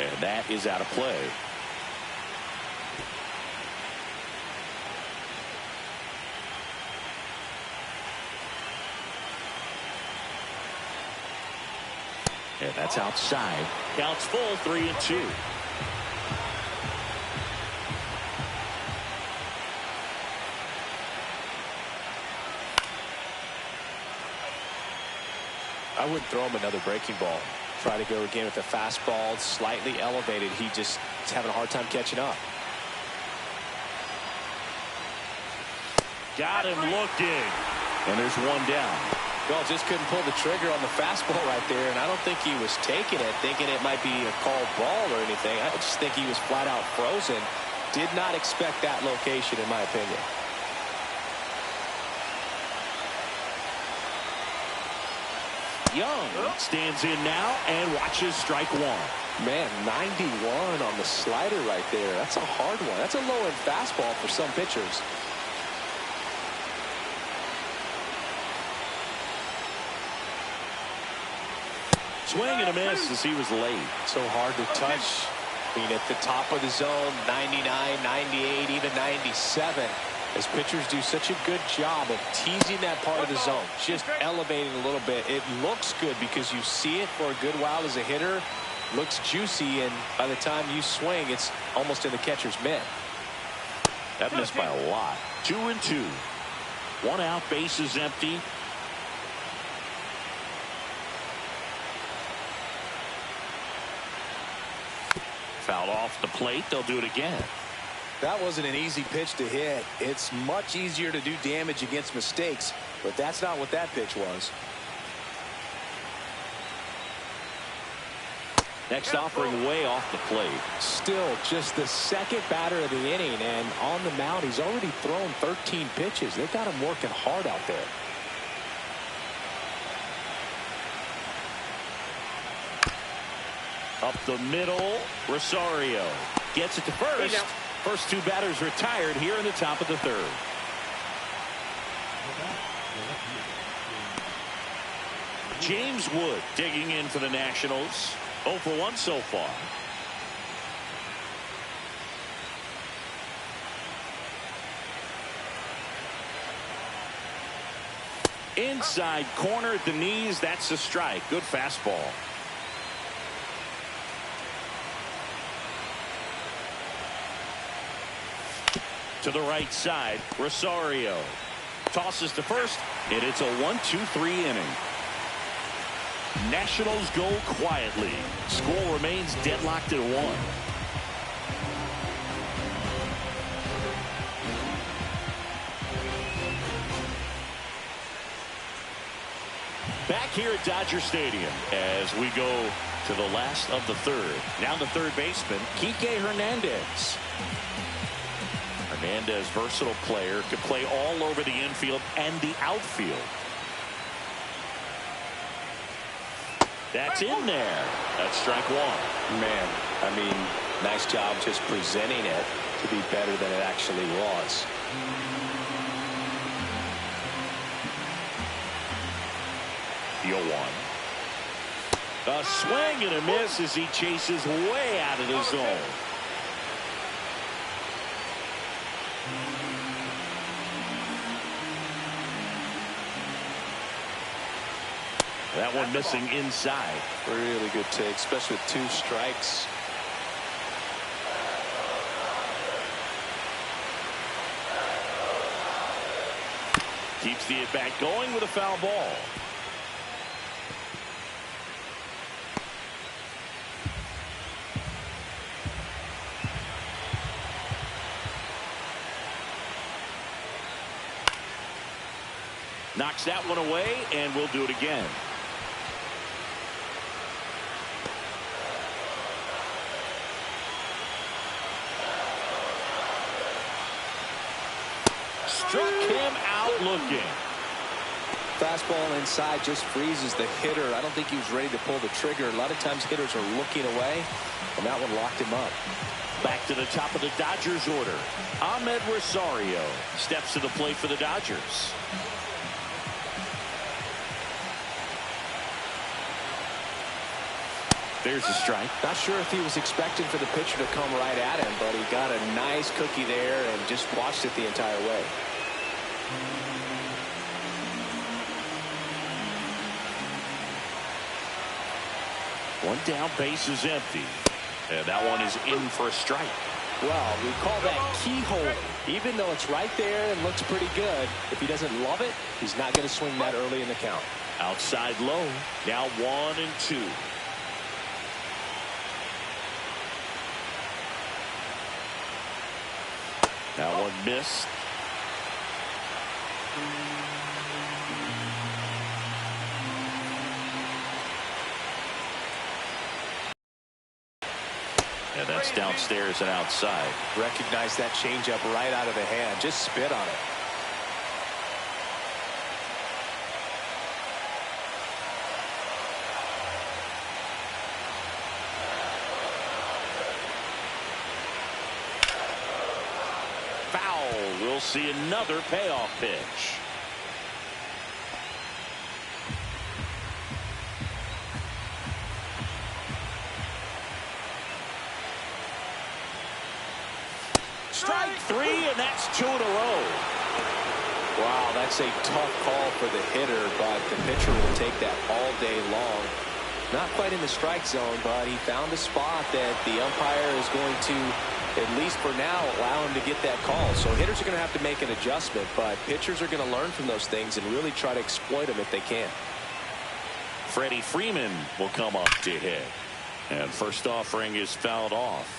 And that is out of play. And that's outside. Counts full, 3-2. I wouldn't throw him another breaking ball. Try to go again with the fastball, slightly elevated. He just is having a hard time catching up. Got him looking. And there's 1 down. Well, just couldn't pull the trigger on the fastball right there, and I don't think he was taking it, thinking it might be a called ball or anything. I just think he was flat out frozen. Did not expect that location, in my opinion. Young stands in now and watches strike 1. Man, 91 on the slider right there. That's a hard one. That's a low-end fastball for some pitchers. Swing and a miss as he was late. So hard to touch. I mean, at the top of the zone, 99, 98, even 97. As pitchers do such a good job of teasing that part of the zone, just elevating a little bit. It looks good because you see it for a good while as a hitter. Looks juicy, and by the time you swing, it's almost in the catcher's mitt. That missed by a lot. 2-2. 1 out, bases empty. Fouled off the plate. They'll do it again. That wasn't an easy pitch to hit. It's much easier to do damage against mistakes, but that's not what that pitch was. Next offering way off the plate. Still just the 2nd batter of the inning, and on the mound he's already thrown 13 pitches. They've got him working hard out there. Up the middle, Rosario gets it to first. First 2 batters retired here in the top of the 3rd. James Wood digging in for the Nationals. 0 for 1 so far. Inside corner at the knees. That's a strike. Good fastball. To the right side, Rosario tosses to first, and it's a 1-2-3 inning. Nationals go quietly. Score remains deadlocked at 1. Back here at Dodger Stadium as we go to the last of the 3rd. Now the 3rd baseman, Kike Hernandez. Hernandez, versatile player, could play all over the infield and the outfield. That's in there. That's strike 1. Man, I mean, nice job just presenting it to be better than it actually was. The 0-1. A swing and a miss as he chases way out of the zone. That one missing inside. Really good take, especially with 2 strikes. Keeps the at-bat going with a foul ball. Knocks that one away, and we'll do it again. Struck him out looking. Fastball inside just freezes the hitter. I don't think he was ready to pull the trigger. A lot of times hitters are looking away, and that one locked him up. Back to the top of the Dodgers order. Ahmed Rosario steps to the plate for the Dodgers. There's a strike. Not sure if he was expecting for the pitcher to come right at him, but he got a nice cookie there and just watched it the entire way. One down, base is empty. And that one is in for a strike. Well, we call that keyhole. Even though it's right there and looks pretty good, if he doesn't love it, he's not going to swing that early in the count. Outside low. Now 1-2. That one missed. And that's downstairs and outside. Recognize that changeup right out of the hand. Just spit on it. Foul. We'll see another payoff pitch. Strike 3, and that's 2 in a row. Wow, that's a tough call for the hitter, but the pitcher will take that all day long. Not quite in the strike zone, but he found a spot that the umpire is going to, at least for now, allow him to get that call. So hitters are going to have to make an adjustment, but pitchers are going to learn from those things and really try to exploit them if they can. Freddie Freeman will come up to hit. And first offering is fouled off.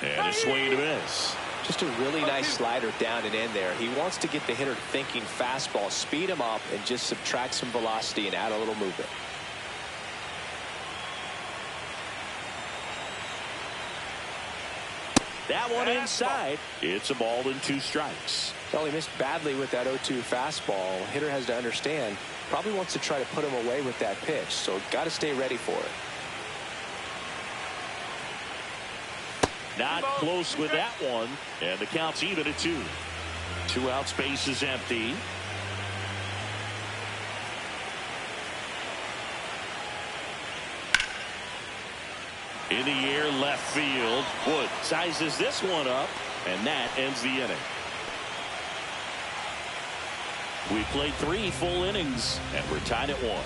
And a swing to miss. Just a really nice slider down and in there. He wants to get the hitter thinking fastball, speed him up, and just subtract some velocity and add a little movement. That one inside. It's a ball and 2 strikes. Well, he missed badly with that 0-2 fastball. Hitter has to understand, probably wants to try to put him away with that pitch, so got to stay ready for it. Not close with that one, and the count's even at 2. 2 out, space is empty. In the air, left field. Wood sizes this one up, and that ends the inning. We played 3 full innings, and we're tied at 1.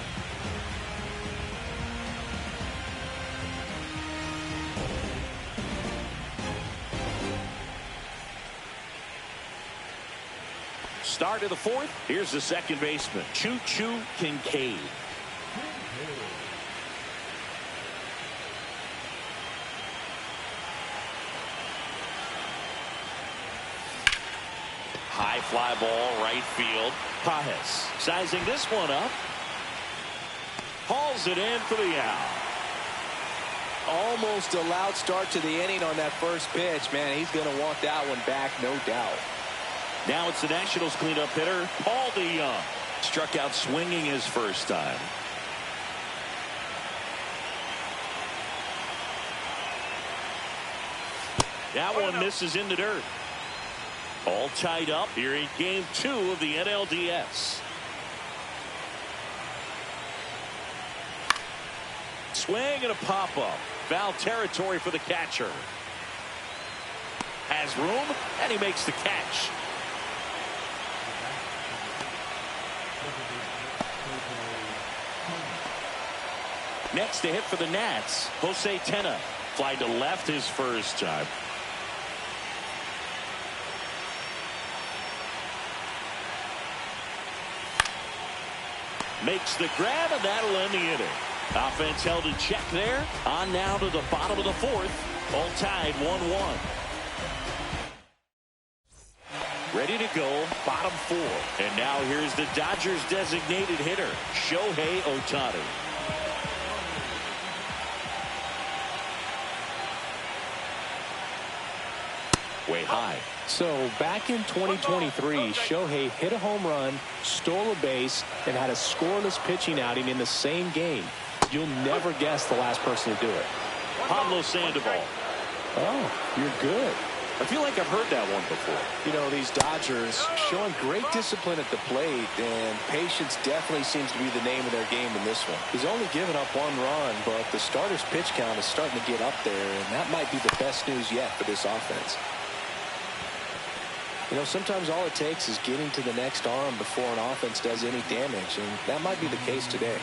Start of the 4th. Here's the second baseman, Choo Choo Kinkade. High fly ball, right field. Pajes sizing this one up. Hauls it in for the out. Almost a loud start to the inning on that first pitch. Man, he's going to want that one back, no doubt. Now it's the Nationals cleanup hitter, Paul DeYoung. Struck out swinging his first time. That one misses in the dirt. All tied up here in game 2 of the NLDS. Swing and a pop-up. Foul territory for the catcher. Has room, and he makes the catch. Next to hit for the Nats, Jose Tena. Fly to left his first time. Makes the grab, and that'll end the inning. Offense held in check there. On now to the bottom of the 4th. All tied 1-1. Ready to go, bottom 4. And now here's the Dodgers designated hitter, Shohei Ohtani. Way high. So back in 2023, Shohei hit a home run, stole a base, and had a scoreless pitching outing in the same game. You'll never guess the last person to do it. Pablo Sandoval. Oh, you're good. I feel like I've heard that one before. You know, these Dodgers showing great discipline at the plate, and patience definitely seems to be the name of their game in this one. He's only given up 1 run, but the starter's pitch count is starting to get up there, and that might be the best news yet for this offense. You know, sometimes all it takes is getting to the next arm before an offense does any damage, and that might be the case today.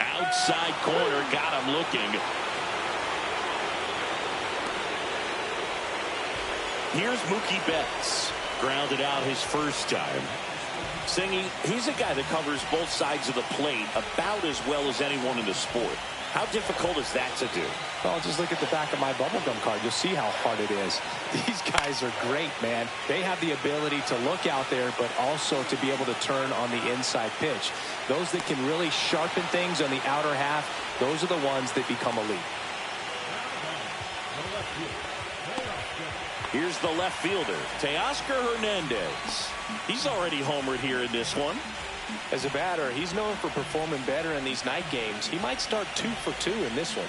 Outside corner, got him looking. Here's Mookie Betts. Grounded out his first time. Singy, he's a guy that covers both sides of the plate about as well as anyone in the sport. How difficult is that to do? Well, just look at the back of my bubblegum card. You'll see how hard it is. These guys are great, man. They have the ability to look out there, but also to be able to turn on the inside pitch. Those that can really sharpen things on the outer half, those are the ones that become elite. Here's the left fielder, Teoscar Hernandez. He's already homered here in this one. As a batter, he's known for performing better in these night games. He might start 2 for 2 in this one.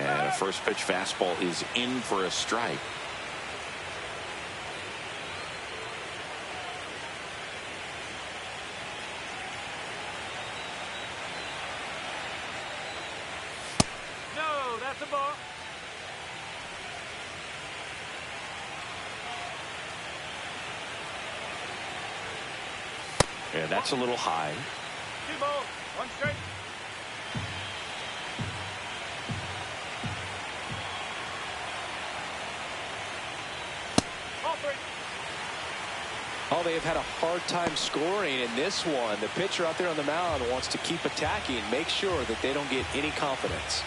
And a first pitch fastball is in for a strike. No, that's a ball. And that's a little high. 2 balls, 1 strike. All 3. Oh, they have had a hard time scoring in this one. The pitcher out there on the mound wants to keep attacking, make sure that they don't get any confidence.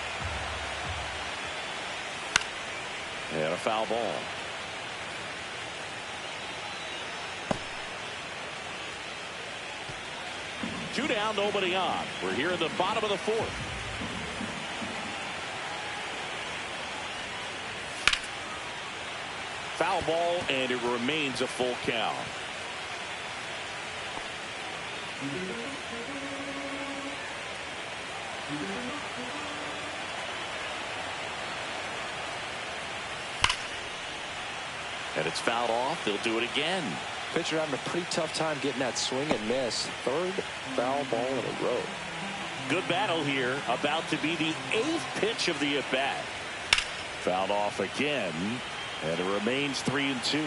And a foul ball. Two down, nobody on. We're here in the bottom of the 4th. Foul ball, and it remains a full count. And it's fouled off. They'll do it again. Pitcher having a pretty tough time getting that swing and miss. 3rd foul ball in a row. Good battle here. About to be the 8th pitch of the at-bat. Fouled off again. And it remains 3-2.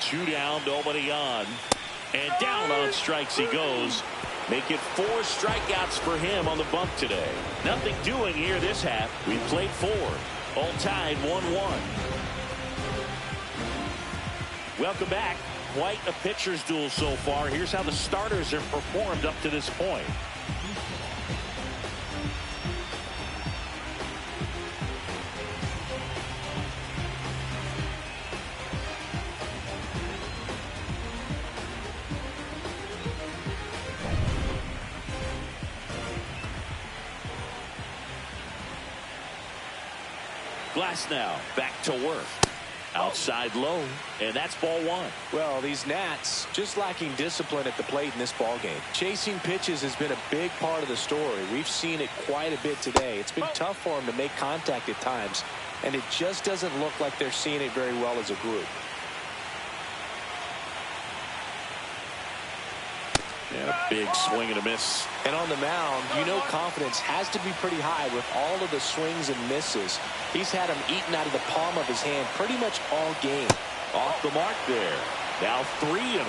Two down, nobody on. And down on strikes he goes. Make it 4 strikeouts for him on the bump today. Nothing doing here this half. We played 4. All tied 1-1. Welcome back. Quite a pitcher's duel so far. Here's how the starters have performed up to this point. Glass now back to work. Outside low, and that's ball one. Well, these Nats just lacking discipline at the plate in this ball game. Chasing pitches has been a big part of the story. We've seen it quite a bit today. It's been tough for them to make contact at times, and it just doesn't look like they're seeing it very well as a group. And a big swing and a miss. And on the mound, you know confidence has to be pretty high with all of the swings and misses. He's had them eaten out of the palm of his hand pretty much all game. Off the mark there. Now 3-1.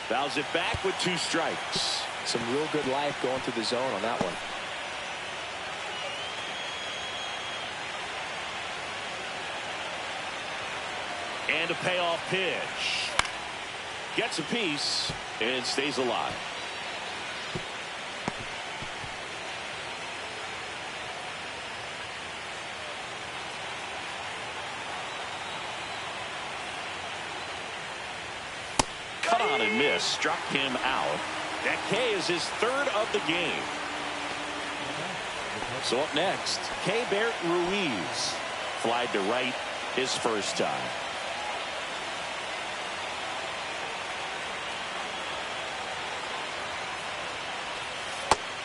Fouls it back with 2 strikes. Some real good life going through the zone on that one. And a payoff pitch. Gets a piece and stays alive. Cut on and miss. Struck him out. That K is his 3rd of the game. So up next, Keibert Ruiz. Flied to right his first time.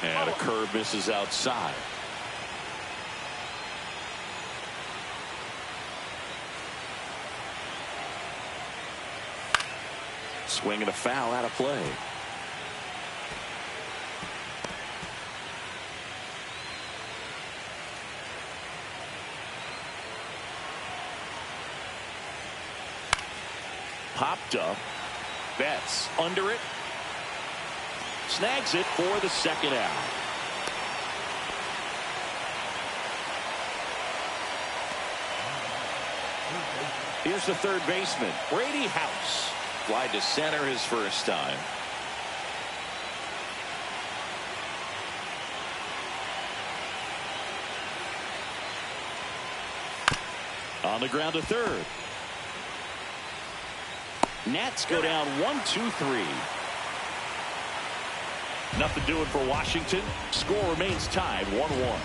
And a curve misses outside. Swing and a foul out of play. Popped up. Betts under it. Snags it for the 2nd out. Here's the 3rd baseman, Brady House. Fly to center his first time. On the ground to 3rd. Nats go down 1-2-3. Nothing doing for Washington. Score remains tied 1-1.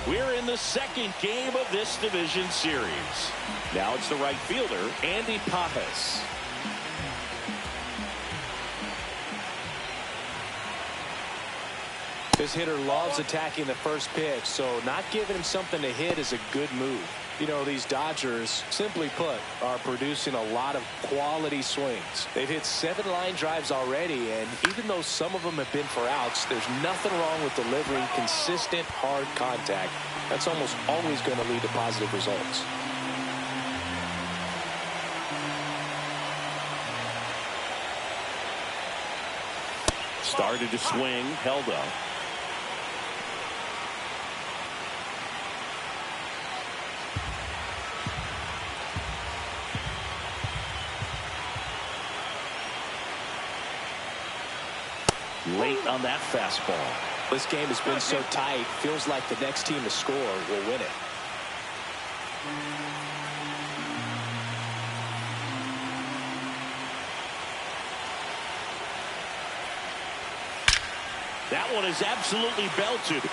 We're in the 2nd game of this division series. Now it's the right fielder, Andy Pajes. This hitter loves attacking the first pitch, so not giving him something to hit is a good move. You know, these Dodgers, simply put, are producing a lot of quality swings. They've hit 7 line drives already, and even though some of them have been for outs, there's nothing wrong with delivering consistent, hard contact. That's almost always going to lead to positive results. Started to swing, held up. Late on that fastball. This game has been so tight, feels like the next team to score will win it. That one is absolutely belted.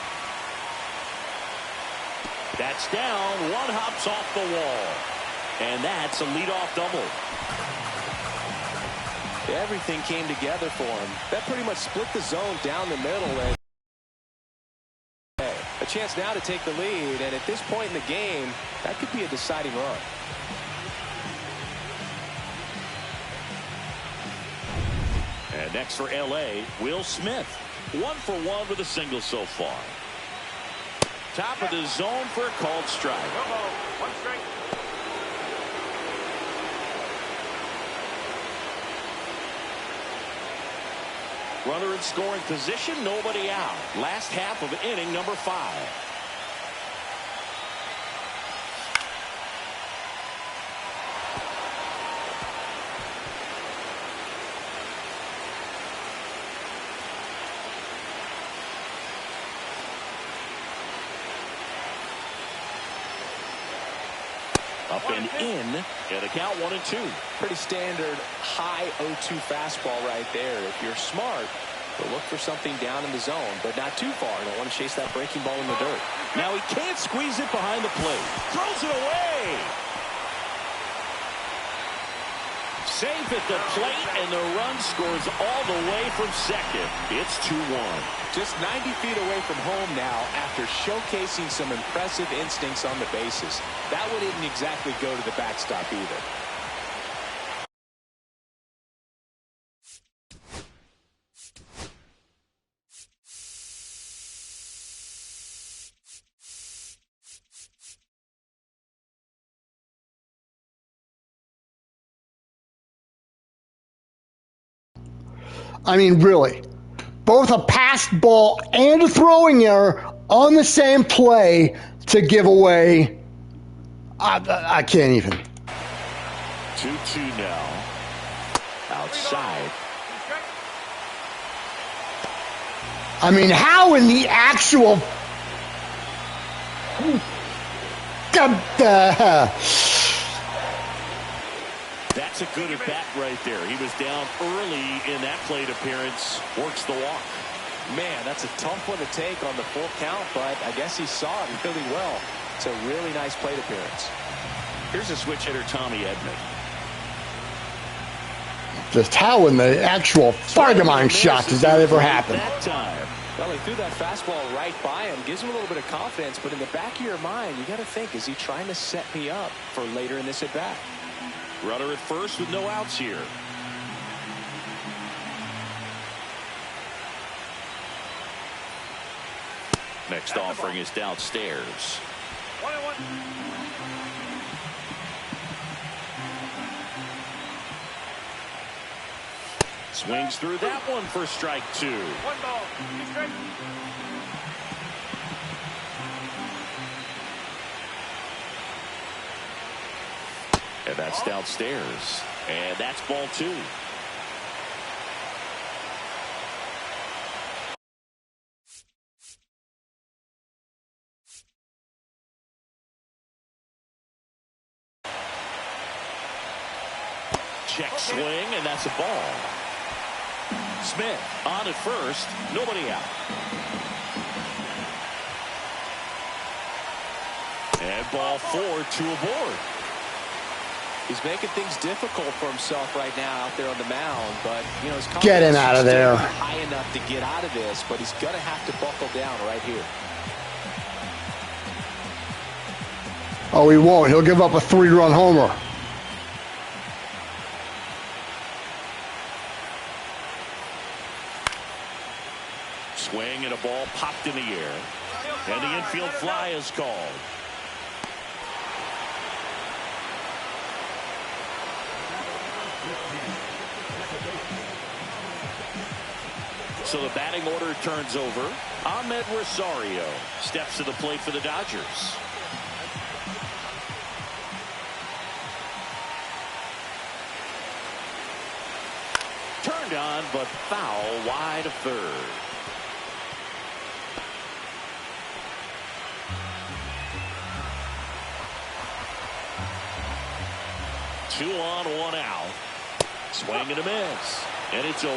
That's down. One hops off the wall. And that's a leadoff double. Everything came together for him. That pretty much split the zone down the middle. And a chance now to take the lead. And at this point in the game, that could be a deciding run. And next for L.A., Will Smith. 1 for 1 with a single so far. Top of the zone for a called strike. One strike. Runner in scoring position, nobody out. Last half of inning number 5. Up and in, and a count 1-2. Pretty standard high 0-2 fastball right there. If you're smart, you'll look for something down in the zone, but not too far. Don't want to chase that breaking ball in the dirt. Now he can't squeeze it behind the plate. Throws it away. Safe at the plate, and the run scores all the way from second. It's 2-1. Just 90 feet away from home now after showcasing some impressive instincts on the bases. That one didn't exactly go to the backstop either. I mean, really, both a passed ball and a throwing error on the same play to give away. I can't even. 2-2 now. Outside. I mean, how in the actual... That's a good at-bat right there. He was down early in that plate appearance. Works the walk. Man, that's a tough one to take on the full count, but I guess he saw it really well. It's a really nice plate appearance. Here's a switch hitter, Tommy Edman. Just how in the actual Fargamine shot does that ever happen? That time. Well, he threw that fastball right by him. Gives him a little bit of confidence, but in the back of your mind, you got to think, is he trying to set me up for later in this at-bat? Runner at first with no outs here. Next offering is downstairs. 1-1. Swings through that one for strike 2. 1 ball, 2 strikes. And that's downstairs. And that's ball 2. Check swing, and that's a ball. Smith on at first, nobody out. And ball 4, 2 aboard. He's making things difficult for himself right now out there on the mound, but you know, his Get him out of there. High enough to get out of this, but he's gonna have to buckle down right here. Oh, he won't. He'll give up a 3-run homer. Swing and a ball popped in the air. And the infield fly is called. So the batting order turns over. Ahmed Rosario steps to the plate for the Dodgers. Turned on, but foul wide of third. Two on, 1 out. Swing and a miss. And it's 0-2.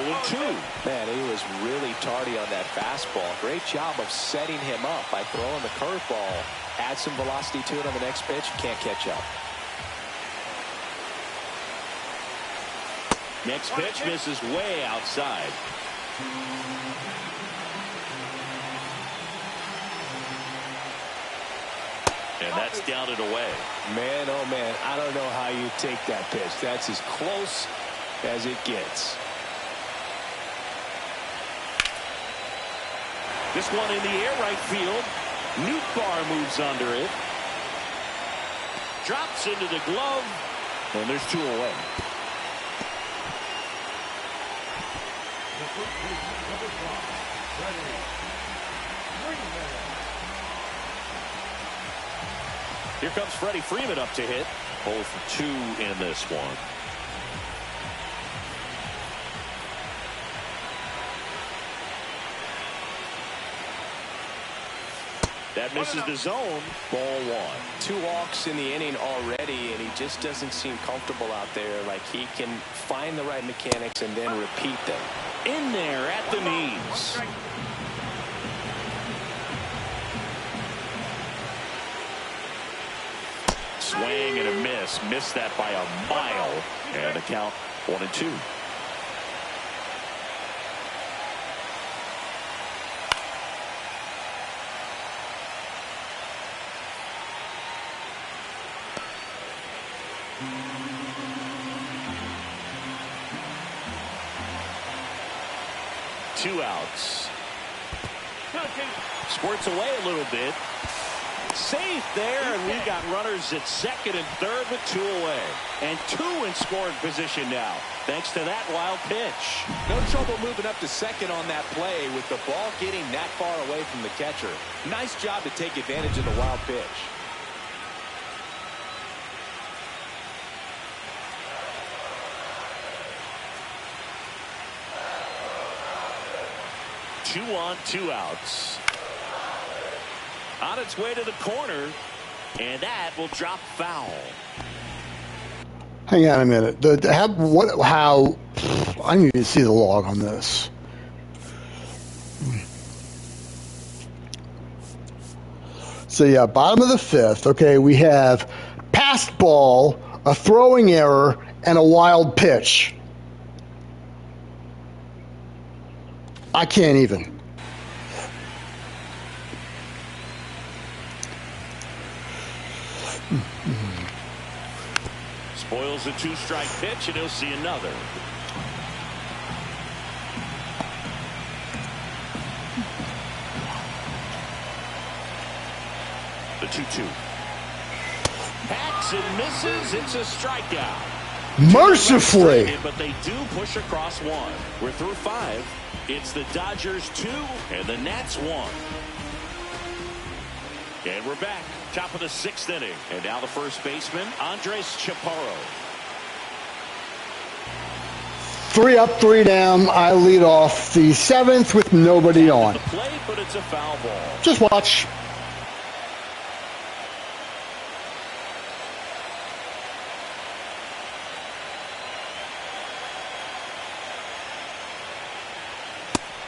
Man, he was really tardy on that fastball. Great job of setting him up by throwing the curveball. Add some velocity to it on the next pitch. Can't catch up. Next pitch misses way outside. And that's down and away. Man, oh man, I don't know how you take that pitch. That's as close as it gets. This one in the air, right field. Nootbaar moves under it. Drops into the glove. And there's 2 away. Here comes Freddie Freeman up to hit. 0 for 2 in this one. That misses the zone. Ball one. 2 walks in the inning already, and he just doesn't seem comfortable out there. Like he can find the right mechanics and then repeat them. In there at the knees. Swing and a miss. Missed that by a mile. And the count 1-2. Two outs. Squirts away a little bit. Safe there, and we've got runners at second and third with 2 away. And 2 in scoring position now, thanks to that wild pitch. No trouble moving up to second on that play with the ball getting that far away from the catcher. Nice job to take advantage of the wild pitch. Two on, 2 outs. On its way to the corner, and that will drop foul. Hang on a minute. How? I need to see the log on this. So yeah, bottom of the 5th. Okay, we have passed ball, a throwing error, and a wild pitch. I can't even. Spoils a 2-strike pitch, and he'll see another. The 2-2. Hacks and misses. It's a strikeout. Mercifully. But they do push across 1. We're through 5. It's the Dodgers 2 and the Nats 1. And we're back. Top of the 6th inning. And now the first baseman, Andres Chaparro. 3 up, 3 down. I lead off the 7th with nobody on. The plate, but it's a foul ball. Just watch.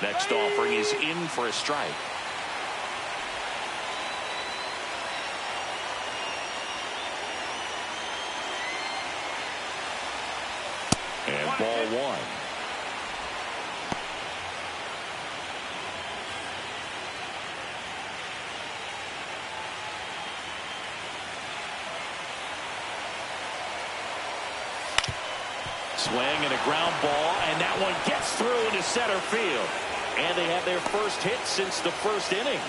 Next offering is in for a strike. And ball 1. Swing and a ground ball, and that one gets through into center field. And they have their first hit since the 1st inning.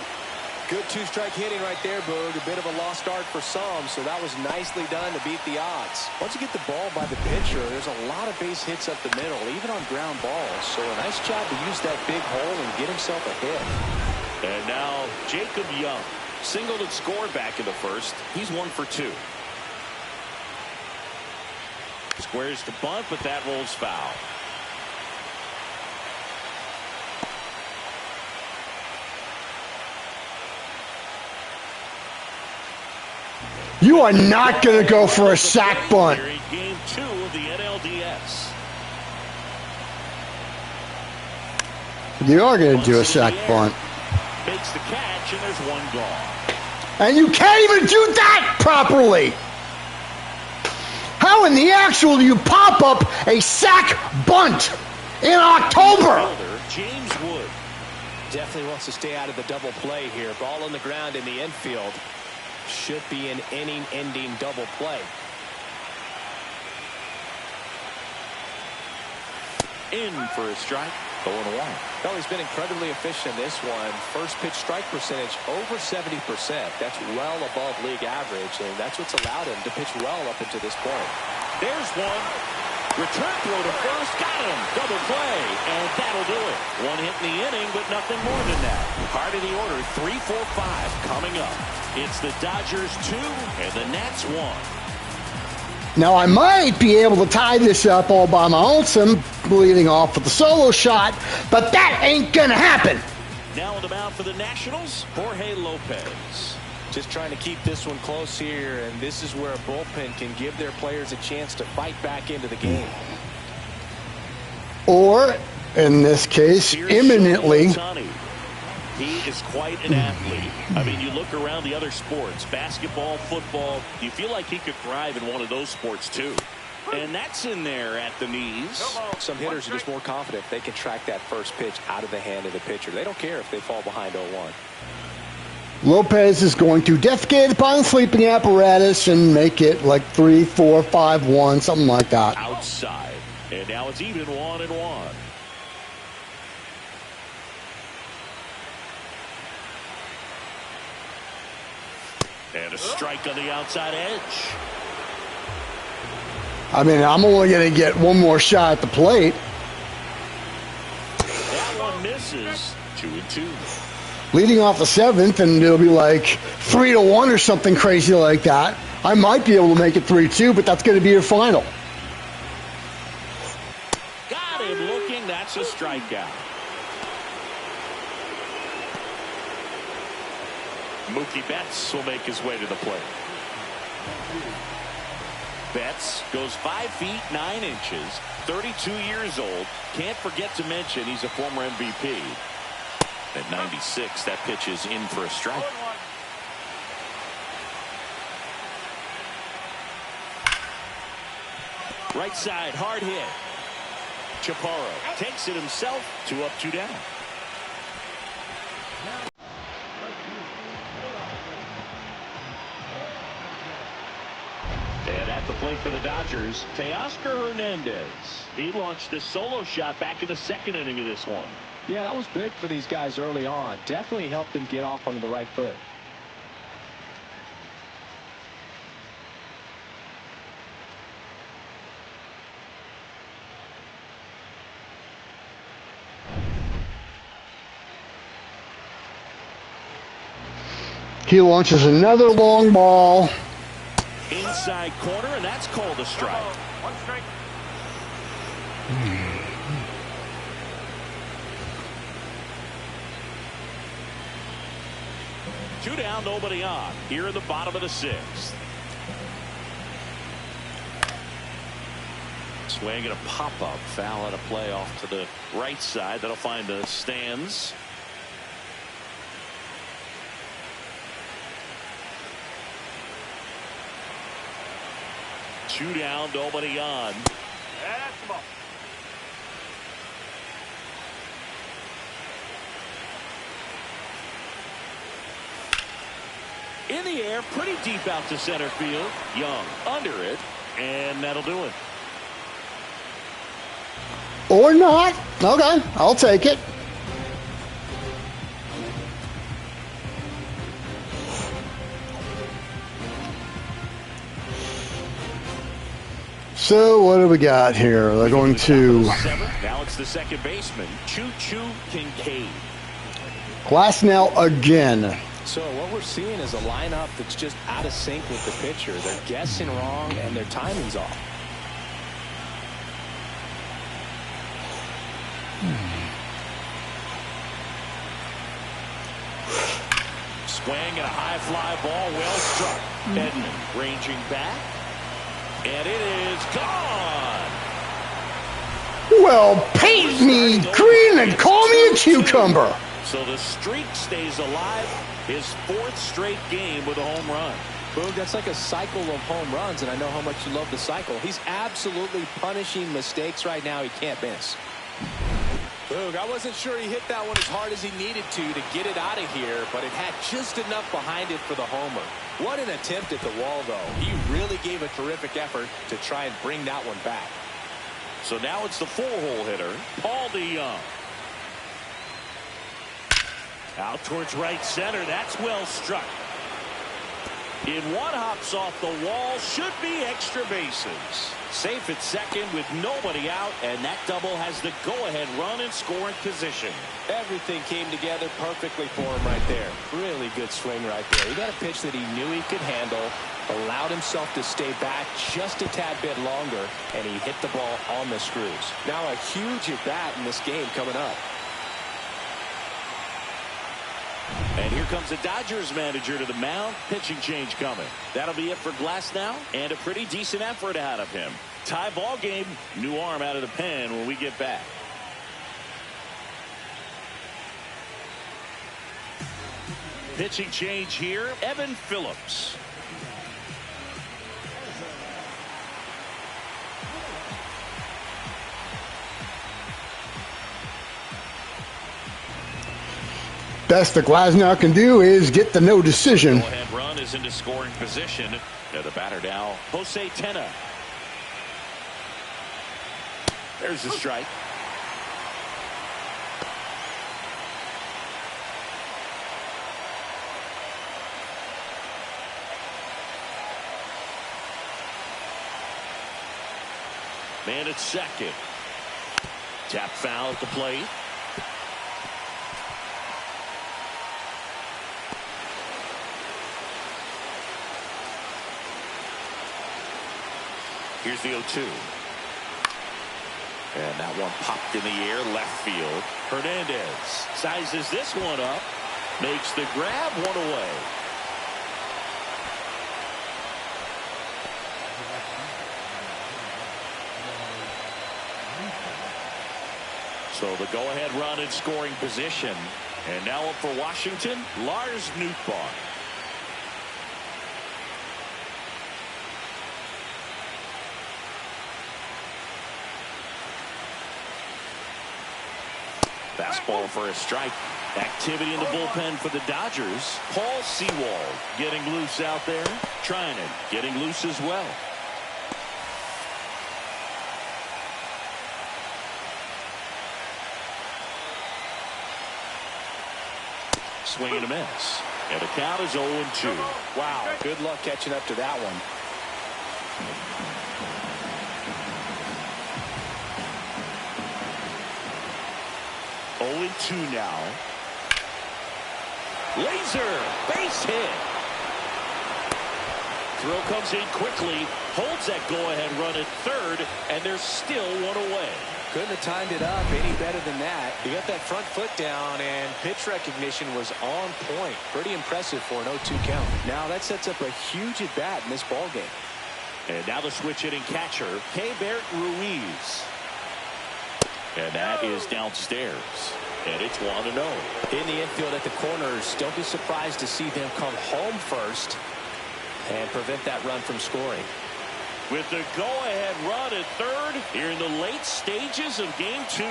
Good 2-strike hitting right there, Boog. A bit of a lost start for some, so that was nicely done to beat the odds. Once you get the ball by the pitcher, there's a lot of base hits up the middle, even on ground balls. So a nice job to use that big hole and get himself a hit. And now Jacob Young singled and scored back in the 1st. He's 1 for 2. Squares to bunt, but that rolls foul. You are not going to go for a sack bunt. Game 2 of the NLDS. You are going to do a sack bunt. Makes the catch, and there's 1 gone. And you can't even do that properly. How in the actual do you pop up a sack bunt in October? James Wood definitely wants to stay out of the double play here. Ball on the ground in the infield. Should be an inning-ending double play. In for a strike. 0-1. Well, he's been incredibly efficient in this one. First pitch strike percentage over 70%. That's well above league average, and that's what's allowed him to pitch well up until this point. There's one. Return throw to first. Got him. Double play. And that'll do it. 1 hit in the inning, but nothing more than that. Heart of the order, 3, 4, 5 coming up. It's the Dodgers 2 and the Nats 1. Now, I might be able to tie this up all by my own, some leading off with the solo shot, but that ain't going to happen. Now on the mound for the Nationals, Jorge Lopez. Just trying to keep this one close here, and this is where a bullpen can give their players a chance to fight back into the game. Or, in this case, imminently. He is quite an athlete. I mean, you look around the other sports, basketball, football, you feel like he could thrive in one of those sports too. And that's in there at the knees. Some hitters are just more confident they can track that first pitch out of the hand of the pitcher. They don't care if they fall behind 0-1. Lopez is going to defecate upon the sleeping apparatus and make it like 3-4-5-1, something like that. Outside. And now it's even 1-1. And a strike on the outside edge. I mean, I'm only going to get one more shot at the plate. That one misses. 2-2. Leading off the seventh, and it'll be like 3-1 or something crazy like that. I might be able to make it 3-2, but that's going to be your final. Got him looking. That's a strikeout. Mookie Betts will make his way to the plate. Betts goes 5 feet 9 inches, 32 years old. Can't forget to mention he's a former MVP. At 96, that pitch is in for a strike. Right side, hard hit. Chaparro takes it himself. 2 up, 2 down. And at the plate for the Dodgers, Teoscar Hernandez. He launched a solo shot back in the second inning of this one. Yeah, that was big for these guys early on. Definitely helped them get off on the right foot. He launches another long ball. Inside corner, and that's called a strike. 1 strike. Two down, nobody on. Here in the bottom of the 6th. Swing and a pop-up. Foul at a play off to the right side. That'll find the stands. Two down, nobody on. That's the ball. In the air, pretty deep out to center field. Young under it, and that'll do it. Or not. Okay, I'll take it. So what do we got here? They're going to... Now it's the second baseman, Choo Choo Kinkade. Glasnow again. So what we're seeing is a lineup that's just out of sync with the pitcher. They're guessing wrong, and their timing's off. Swing and a high fly ball, well struck. Edman ranging back, and it is gone. Well, paint me green and call me a cucumber. So the streak stays alive. His 4th straight game with a home run. Boog, that's like a cycle of home runs, and I know how much you love the cycle. He's absolutely punishing mistakes right now he can't miss. Boog, I wasn't sure he hit that one as hard as he needed to get it out of here, but it had just enough behind it for the homer. What an attempt at the wall, though. He really gave a terrific effort to try and bring that one back. So now it's the 4-hole hitter, Paul DeYoung. Out towards right center. That's well struck. In one, hops off the wall. Should be extra bases. Safe at second with nobody out, and that double has the go-ahead run and scoring position. Everything came together perfectly for him right there. Really good swing right there. He got a pitch that he knew he could handle, allowed himself to stay back just a tad bit longer, and he hit the ball on the screws. Now a huge at-bat in this game coming up. And here comes the Dodgers manager to the mound. Pitching change coming. That'll be it for Glass now, and a pretty decent effort out of him. Tie ball game. New arm out of the pen when we get back. Pitching change here. Evan Phillips. Best that Glasnow can do is get the no decision. Go-ahead run is into scoring position. The batter now, Jose Tena. There's the strike. Man at second. Tap foul at the plate. Here's the 0-2. And that one popped in the air left field. Hernandez sizes this one up. Makes the grab, one away. So the go-ahead run in scoring position. And now up for Washington, Lars Nootbaar. Fastball for a strike. Activity in the bullpen for the Dodgers. Paul Sewald getting loose out there. Trinan getting loose as well. Swing and a miss. And the count is 0-2. Wow, good luck catching up to that one. Two now. Laser base hit. Throw comes in quickly, holds that go-ahead run at third, and there's still one away. Couldn't have timed it up any better than that. He got that front foot down, and pitch recognition was on point. Pretty impressive for an 0-2 count. Now that sets up a huge at bat in this ball game. And now the switch hitting catcher, Keibert Ruiz. And that is downstairs. And it's 1-0. In the infield at the corners, don't be surprised to see them come home first and prevent that run from scoring. With the go-ahead run at third here in the late stages of game 2.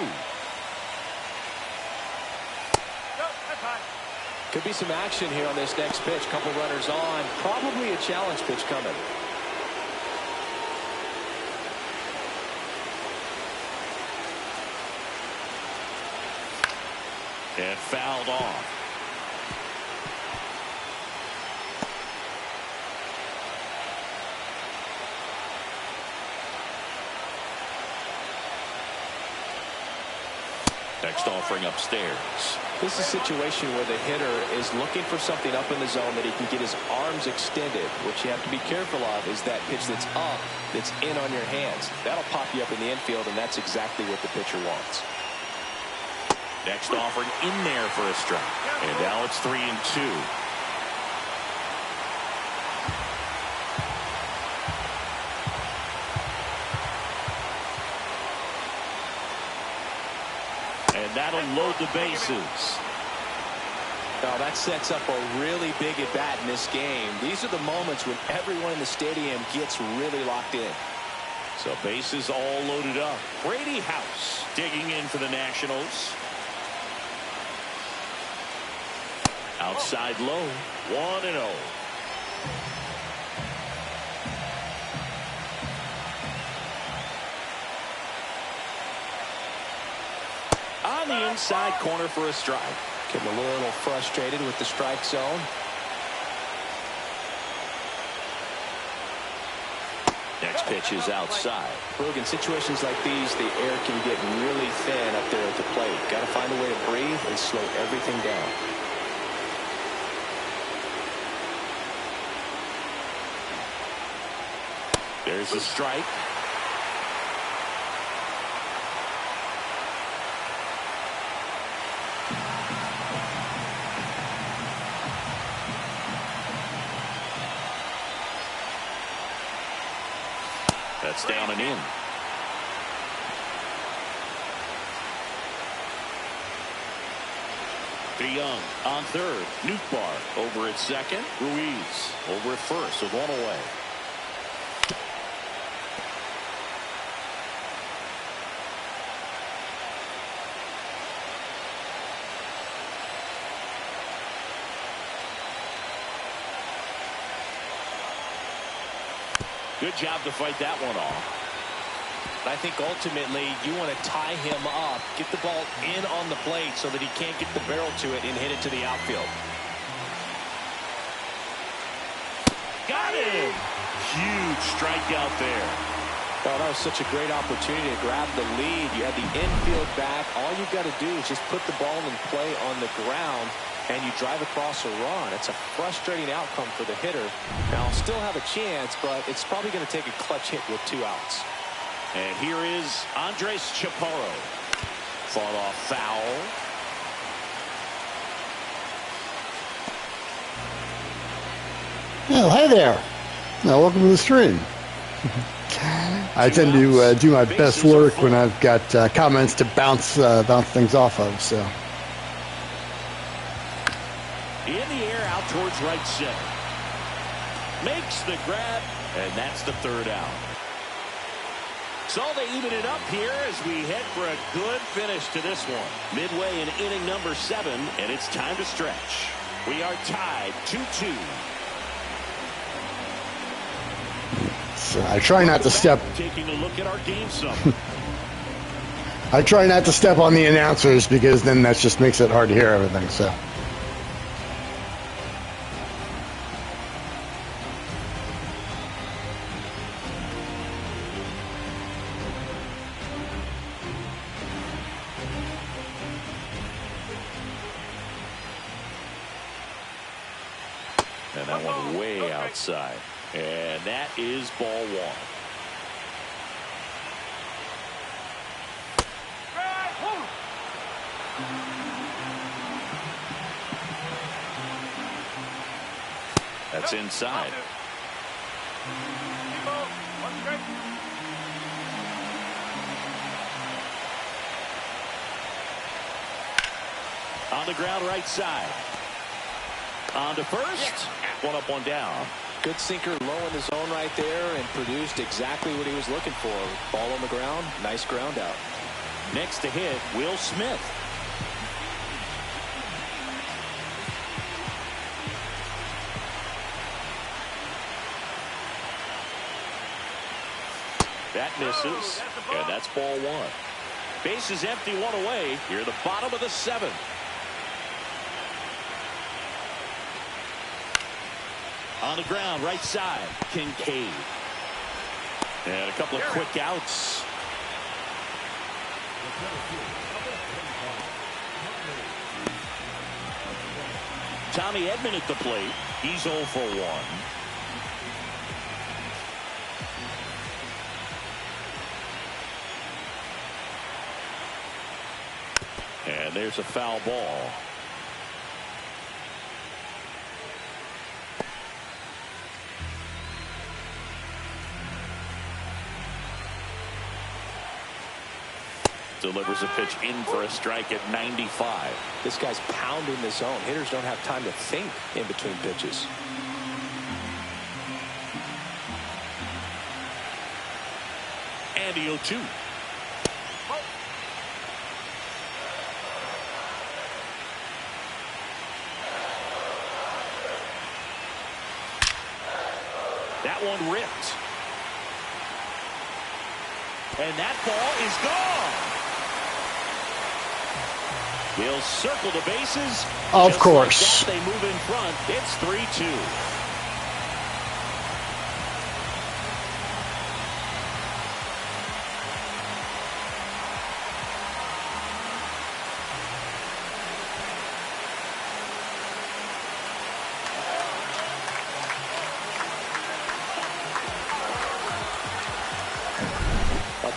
Could be some action here on this next pitch. Couple runners on. Probably a challenge pitch coming. And fouled off. Next offering upstairs. This is a situation where the hitter is looking for something up in the zone that he can get his arms extended. What you have to be careful of is that pitch that's up, that's in on your hands. That'll pop you up in the infield, and that's exactly what the pitcher wants. Next offering in there for a strike. And now it's 3-2. And that'll load the bases. Now that sets up a really big at bat in this game. These are the moments when everyone in the stadium gets really locked in. So bases all loaded up. Brady House digging in for the Nationals. Outside low, 1-0. On the inside corner for a strike. Getting a little frustrated with the strike zone. Next pitch is outside. Look, in situations like these, the air can get really thin up there at the plate. Got to find a way to breathe and slow everything down. There's the strike. That's down and in. DeYoung on third. Newtbar over at second. Ruiz over at first with one away. Good job to fight that one off. I think ultimately you want to tie him up, get the ball in on the plate so that he can't get the barrel to it and hit it to the outfield. Got him! Huge strikeout there. Oh, that was such a great opportunity to grab the lead. You had the infield back. All you've got to do is just put the ball in play on the ground, and you drive across a run. It's a frustrating outcome for the hitter. Now, I'll still have a chance, but it's probably going to take a clutch hit with 2 outs. And here is Andres Chaparro. Fought off foul. Well, hey there. Now, welcome to the stream. I tend to do my best work when I've got comments to bounce things off of. So, in the air, out towards right center. Makes the grab, and that's the 3rd out. So they even it up here as we head for a good finish to this one. Midway in inning number 7, and it's time to stretch. We are tied 2-2. so I try not to step. Taking a look at our game summary. I try not to step on the announcers because then that just makes it hard to hear everything. So. And that one way outside. And that is ball 1. That's inside. On the ground right side. On to first. One up, one down. Good sinker low in the zone right there and produced exactly what he was looking for. Ball on the ground. Nice ground out. Next to hit, Will Smith. That misses, and that's ball 1. Bases empty, 1 away. Here, the bottom of the 7th. On the ground, right side, Kinkade. And a couple of quick outs. Tommy Edman at the plate. He's 0 for 1. And there's a foul ball. Delivers a pitch in for a strike at 95. This guy's pounding the zone. Hitters don't have time to think in between pitches. And the 0-2. That one ripped. And that ball is gone. He'll circle the bases. Of course. Like that, they move in front. It's 3-2.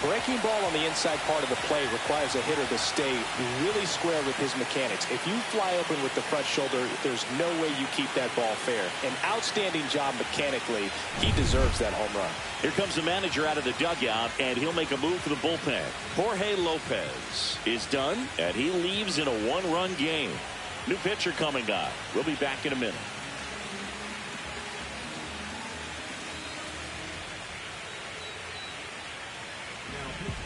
Breaking ball on the inside part of the plate requires a hitter to stay really square with his mechanics. If you fly open with the front shoulder, there's no way you keep that ball fair. An outstanding job mechanically. He deserves that home run. Here comes the manager out of the dugout, and he'll make a move for the bullpen. Jorge Lopez is done, and he leaves in a one-run game. New pitcher coming on. We'll be back in a minute.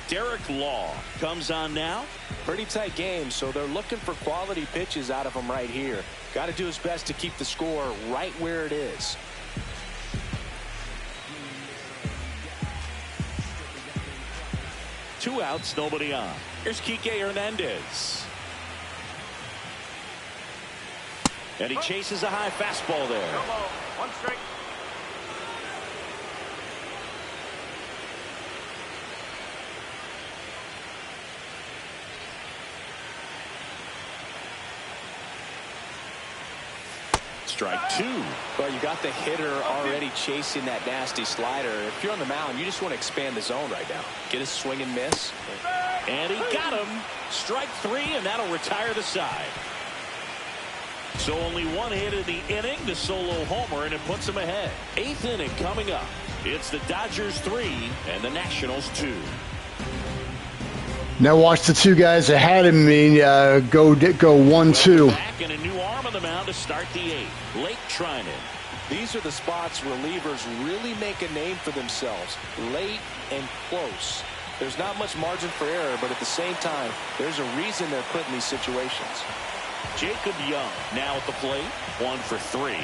Derek Law comes on now. Pretty tight game, so they're looking for quality pitches out of him right here. Got to do his best to keep the score right where it is. Two outs, nobody on. Here's Kike Hernandez. And he chases a high fastball there. One strike. Strike two. Well, you got the hitter already chasing that nasty slider. If you're on the mound, you just want to expand the zone right now. Get a swing and miss. And he got him. Strike three, and that'll retire the side. So only one hit in the inning, the solo homer, and it puts him ahead. Eighth inning coming up. It's the Dodgers 3 and the Nationals 2. Now watch the two guys ahead of me go 1-2. Back and a new arm on the mound to start the eighth. Lake Trinan. These are the spots relievers really make a name for themselves. Late and close. There's not much margin for error, but at the same time, there's a reason they're put in these situations. Jacob Young now at the plate. 1 for 3.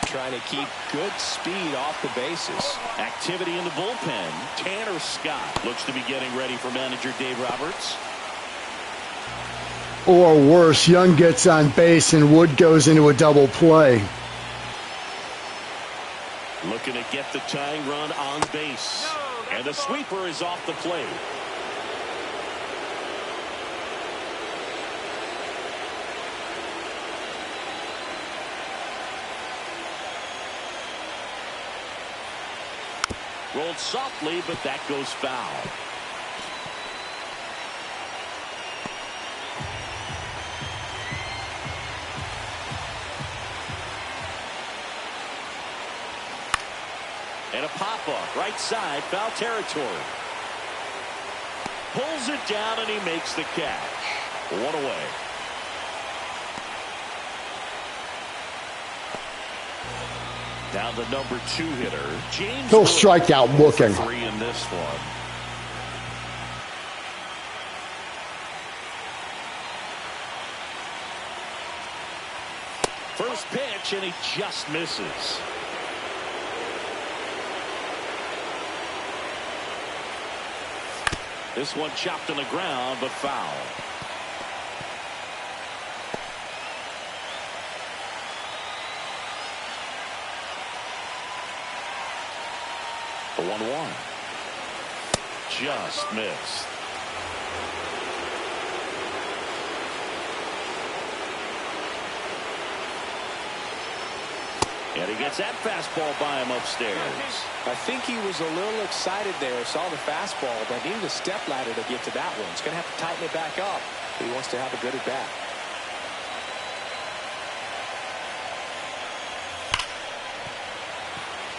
Trying to keep good speed off the bases. Activity in the bullpen. Tanner Scott looks to be getting ready for manager Dave Roberts. Or worse, Young gets on base and Wood goes into a double play. Looking to get the tying run on base. And the sweeper is off the plate. Rolled softly, but that goes foul. And a pop-up, right side, foul territory. Pulls it down, and he makes the catch. One away. Now the number 2 hitter, James. He'll strike out looking. 3 in this one. First pitch, and he just misses. This one chopped on the ground, but foul. The 1-1. Just missed. And he gets that fastball by him upstairs. I think he was a little excited there, saw the fastball, but needed a step ladder to get to that one. He's going to have to tighten it back up if he wants to have a good at bat.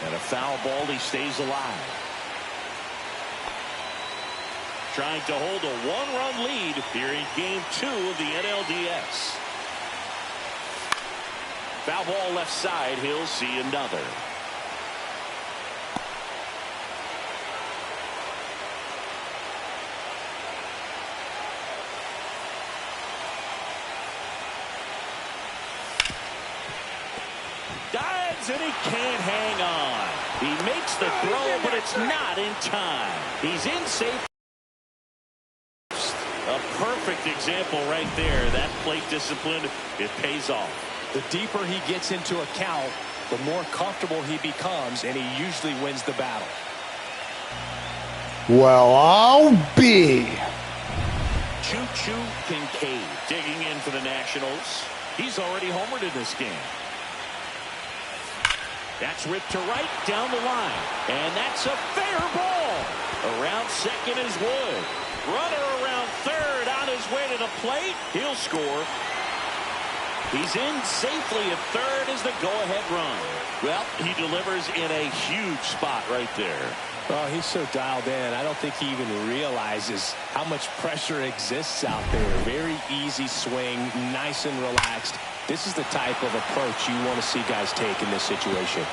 And a foul ball, he stays alive. Trying to hold a 1-run lead here in Game 2 of the NLDS. Foul ball left side, he'll see another. Dives, and he can't hang on. He makes the throw, but it's not in time. He's in safe. A perfect example right there. That plate discipline, it pays off. The deeper he gets into a count, the more comfortable he becomes, and he usually wins the battle. Well, I'll be. Choo Choo Kinkade digging in for the Nationals. He's already homered in this game. That's ripped to right down the line. And that's a fair ball. Around second is Wood. Runner around third on his way to the plate. He'll score. He's in safely at third as the go-ahead run. Well, he delivers in a huge spot right there. Oh, he's so dialed in. I don't think he even realizes how much pressure exists out there. Very easy swing, nice and relaxed. This is the type of approach you want to see guys take in this situation.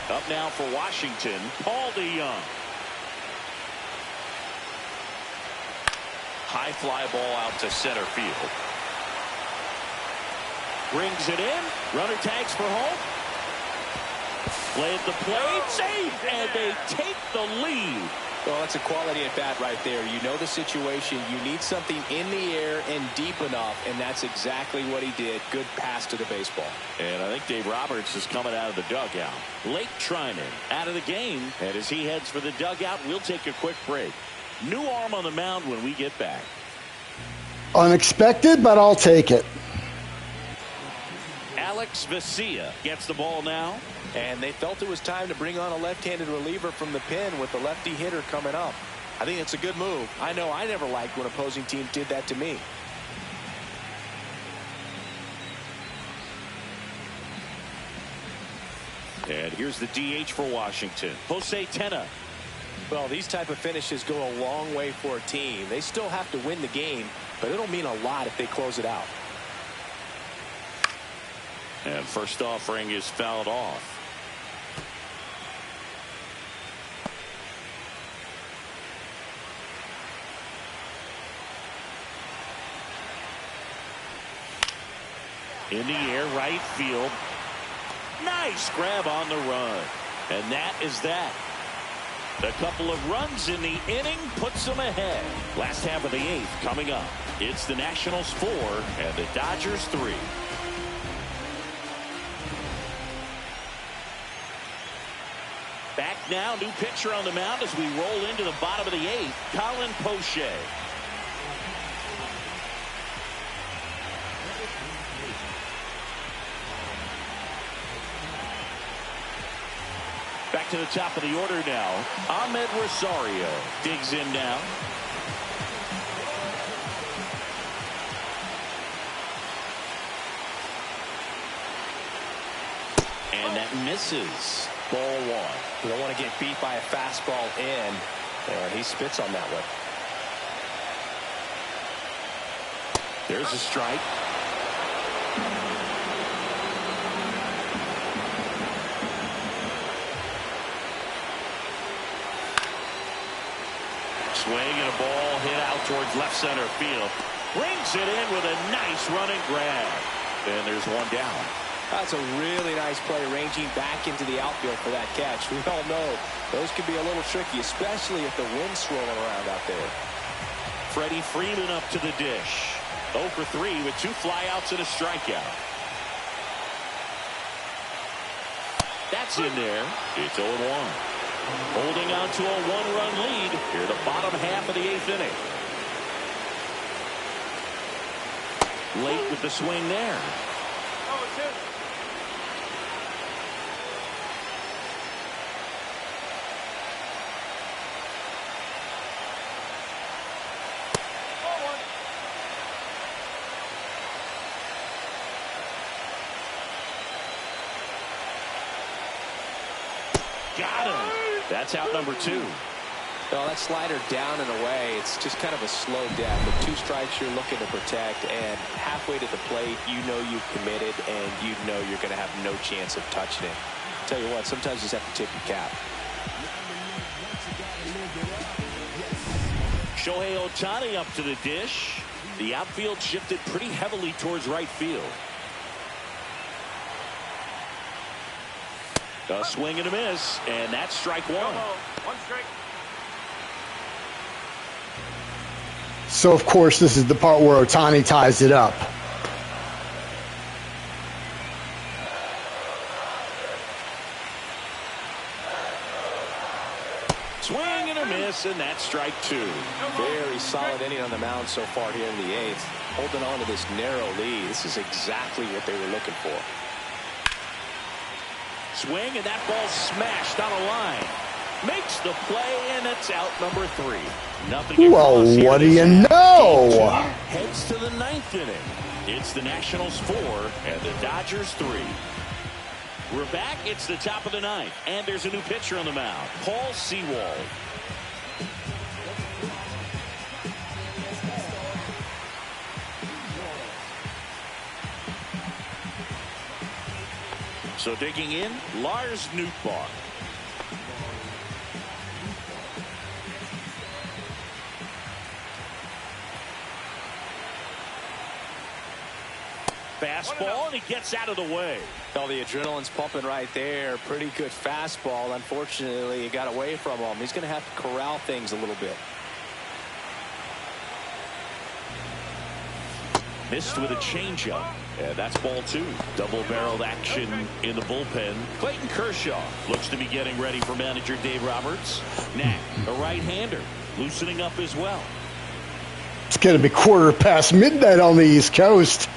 Up now for Washington, Paul DeYoung. High fly ball out to center field. Brings it in. Runner tags for home. Play at the plate. Safe. And they take the lead. Well, that's a quality at bat right there. You know the situation. You need something in the air and deep enough, and that's exactly what he did. Good pass to the baseball. And I think Dave Roberts is coming out of the dugout. Blake Trinan out of the game. And as he heads for the dugout, we'll take a quick break. New arm on the mound when we get back. Unexpected, but I'll take it. Alex Vesia gets the ball now. And they felt it was time to bring on a left-handed reliever from the pen with the lefty hitter coming up. I think it's a good move. I know I never liked when opposing teams did that to me. And here's the DH for Washington, Jose Tena. Well, these type of finishes go a long way for a team. They still have to win the game, but it'll mean a lot if they close it out. And first offering is fouled off. In the air, right field. Nice grab on the run. And that is that. A couple of runs in the inning puts them ahead. Last half of the eighth coming up. It's the Nationals 4 and the Dodgers 3. Back now, new pitcher on the mound as we roll into the bottom of the eighth, Colin Poche. Back to the top of the order now. Ahmed Rosario digs in now. And that misses. Ball one. You don't want to get beat by a fastball in. And he spits on that one. There's a strike. Swing and a ball hit out towards left center field. Brings it in with a nice running grab. And there's one down. That's a really nice play, ranging back into the outfield for that catch. We all know those can be a little tricky, especially if the wind's swirling around out there. Freddie Freeman up to the dish. 0 for 3 with 2 flyouts and a strikeout. That's in there. It's 0-1. Holding on to a 1-run lead here the bottom half of the 8th inning. Late with the swing there. Got him. That's out number 2. Well, that slider down and away, it's just kind of a slow death. With 2 strikes you're looking to protect, and halfway to the plate, you know you've committed, and you know you're going to have no chance of touching it. Tell you what, sometimes you just have to tip your cap. Shohei Ohtani up to the dish. The outfield shifted pretty heavily towards right field. A swing and a miss, and that's strike 1. 1 strike. So, of course, this is the part where Ohtani ties it up. Swing and a miss. miss, and that's strike two. Very solid inning on the mound so far here in the eighth. Holding on to this narrow lead. This is exactly what they were looking for. Swing, and that ball smashed on a line. Makes the play, and it's out number 3. Nothing. Well, what do you know? Heads to the 9th inning. It's the Nationals 4 and the Dodgers 3. We're back. It's the top of the 9th, and there's a new pitcher on the mound, Paul Sewald. So digging in, Lars Nootbaar. Fastball, and he gets out of the way. Well, the adrenaline's pumping right there. Pretty good fastball. Unfortunately, it got away from him. He's going to have to corral things a little bit. Missed with a changeup. And that's ball 2. Double-barreled action in the bullpen. Clayton Kershaw looks to be getting ready for manager Dave Roberts. Knack, a right-hander, loosening up as well. It's going to be midnight on the East Coast.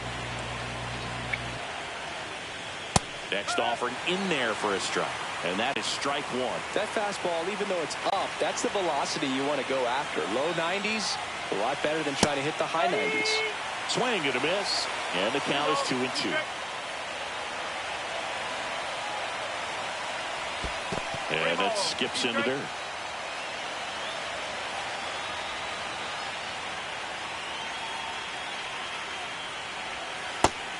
Next offering in there for a strike. And that is strike 1. That fastball, even though it's up, that's the velocity you want to go after. Low 90s, a lot better than trying to hit the high 90s. Swing and a miss. And the count is 2-2. And it skips into dirt.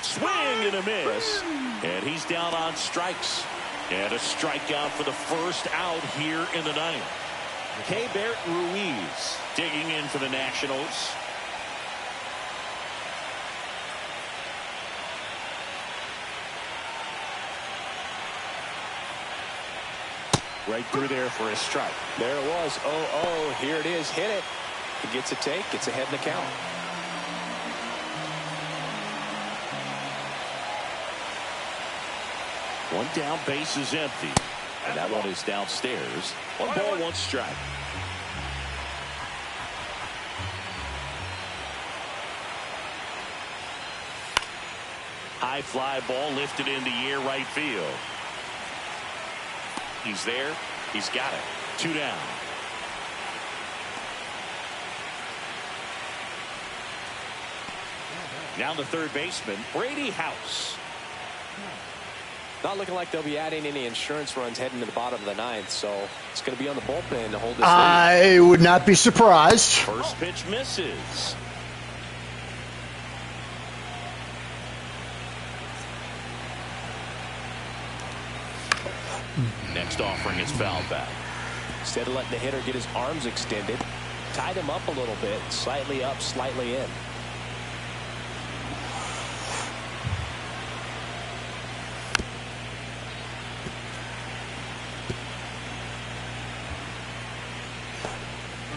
Swing and a miss. And he's down on strikes. And a strikeout for the first out here in the 9th. Keibert Ruiz digging in for the Nationals. Right through there for a strike. There it was. 0-0. Here it is. Hit it. He gets a take. Gets ahead in the count. One down, base is empty. And that one is downstairs. 1 ball, 1 strike. High fly ball lifted in the air, right field. He's there. He's got it. 2 down. Now the third baseman, Brady House. Not looking like they'll be adding any insurance runs heading to the bottom of the 9th, so it's going to be on the bullpen to hold this lead. I would not be surprised. First pitch misses. Next offering is fouled back. Instead of letting the hitter get his arms extended, tied him up a little bit, slightly up, slightly in.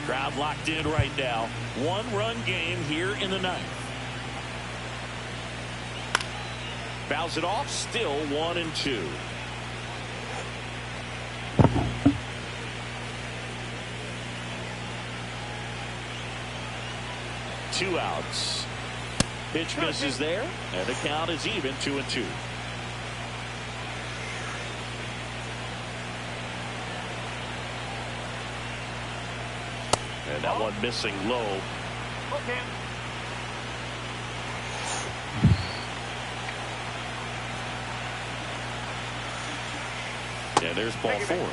Crowd locked in right now. 1-run game here in the 9th. Fouls it off, still 1-2. Two outs. Pitch misses there, and the count is even 2-2. And that one missing low. Okay. Yeah, there's ball 4.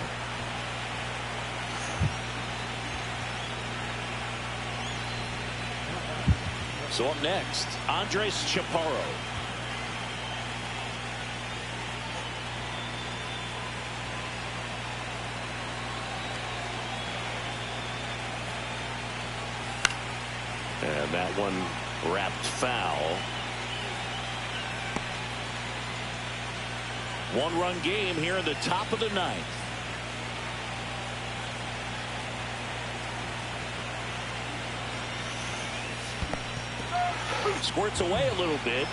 So up next, Andres Chaparro. And that one wrapped foul. 1-run game here in the top of the 9th. Squirts away a little bit.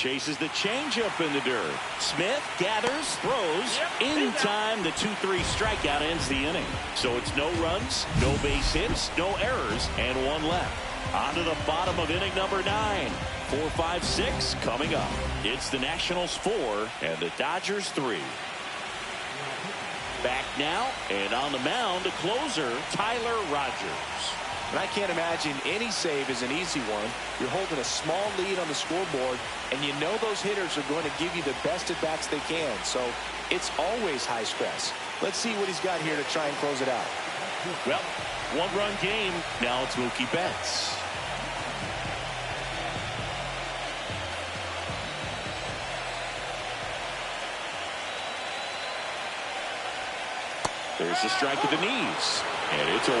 Chases the changeup in the dirt. Smith gathers, throws. In time, the 2-3 strikeout ends the inning. So it's no runs, no base hits, no errors, and one left. On to the bottom of inning number 9. 4, 5, 6 coming up. It's the Nationals 4 and the Dodgers 3. Back now, and on the mound, the closer, Tyler Rogers. And I can't imagine any save is an easy one. You're holding a small lead on the scoreboard, and you know those hitters are going to give you the best at-bats they can. So it's always high stress. Let's see what he's got here to try and close it out. Well, one-run game. Now it's Mookie Betts. There's a strike at the knees. And it's 0-1.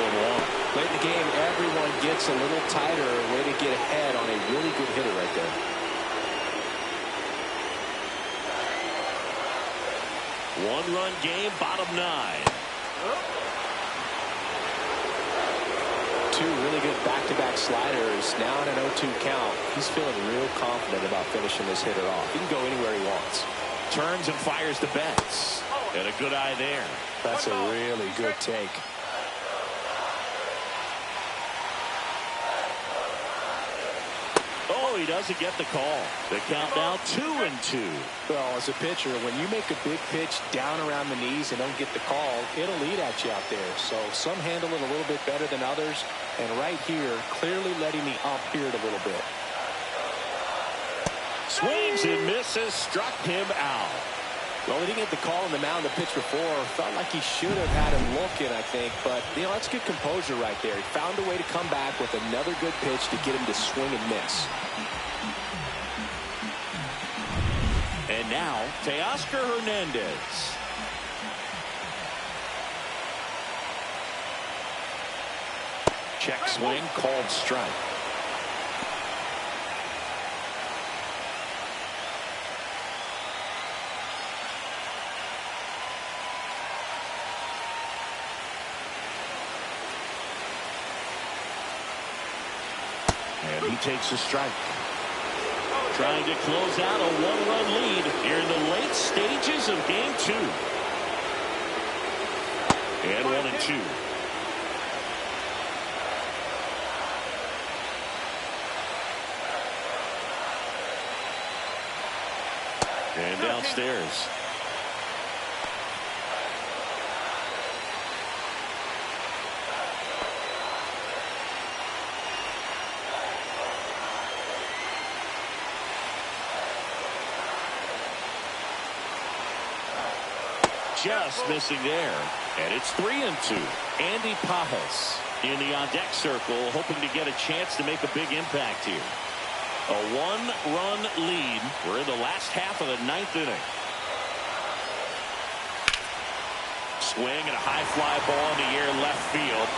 Late in the game, everyone gets a little tighter. Way to get ahead on a really good hitter right there. One-run game, bottom 9. Two really good back-to-back sliders. Now in an 0-2 count. He's feeling real confident about finishing this hitter off. He can go anywhere he wants. Turns and fires to Betts. And a good eye there. That's a really good take. Oh, he doesn't get the call. The count now 2-2. Well, as a pitcher, when you make a big pitch down around the knees and don't get the call, it'll eat at you out there. So some handle it a little bit better than others. And right here, clearly letting the ump hear it a little bit. Swings and misses, struck him out. Well, he didn't get the call on the mound the pitch before. Felt like he should have had him looking, I think. But, you know, that's good composure right there. He found a way to come back with another good pitch to get him to swing and miss. And now, Teoscar Hernandez. Check swing, called strike. And he takes a strike. Trying to close out a one-run lead here in the late stages of game 2. And 1-2. And downstairs. Just missing there. And it's 3-2. Andy Pajas in the on-deck circle, hoping to get a chance to make a big impact here. A one-run lead. We're in the last half of the 9th inning. Swing and a high fly ball in the air left field.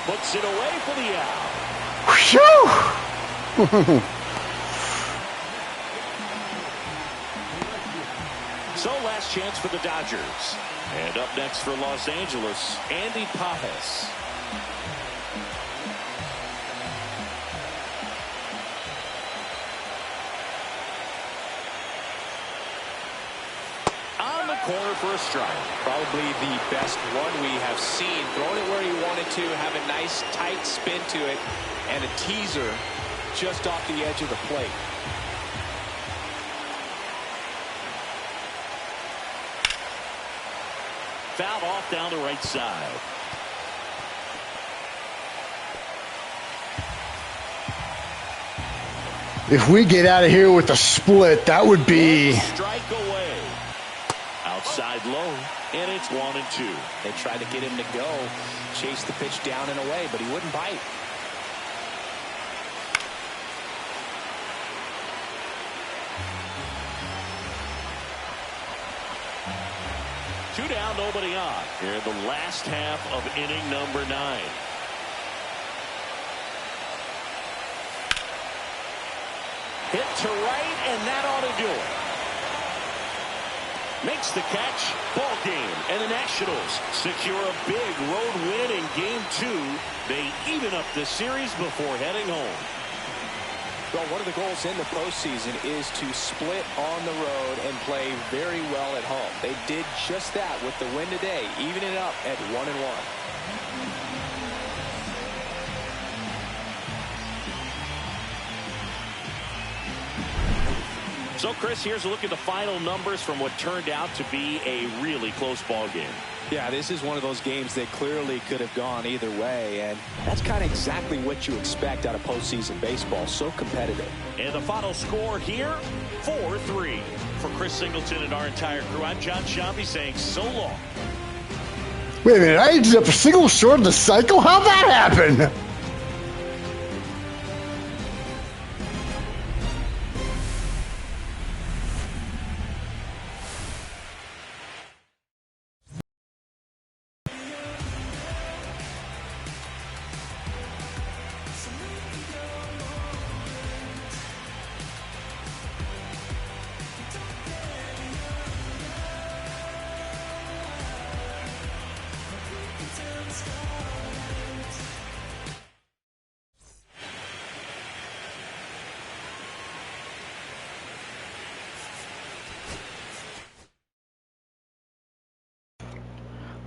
Puts it away for the out. Whew! So last chance for the Dodgers. And up next for Los Angeles, Andy Pajas. On the corner for a strike. Probably the best one we have seen. Throwing it where he wanted to, have a nice tight spin to it, and a teaser just off the edge of the plate. Fouled off down the right side. If we get out of here with a split, that would be... Strike away. Outside low, and it's 1-2. They tried to get him to go, chase the pitch down and away, but he wouldn't bite. Two down, nobody on. Here in the last half of inning number 9. Hit to right, and that ought to do it. Makes the catch, ball game, and the Nationals secure a big road win in game 2. They even up the series before heading home. Well, one of the goals in the postseason is to split on the road and play very well at home. They did just that with the win today, evening it up at 1-1. So, Chris, here's a look at the final numbers from what turned out to be a really close ball game. Yeah, this is one of those games that clearly could have gone either way, and that's kind of exactly what you expect out of postseason baseball. So competitive. And the final score here, 4-3. For Chris Singleton and our entire crew, I'm John Shambi saying so long. Wait a minute, I ended up a single short of the cycle? How'd that happen?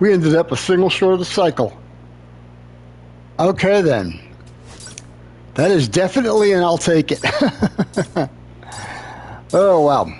We ended up a single short of the cycle. Okay, then. That is definitely an I'll take it. Oh, wow.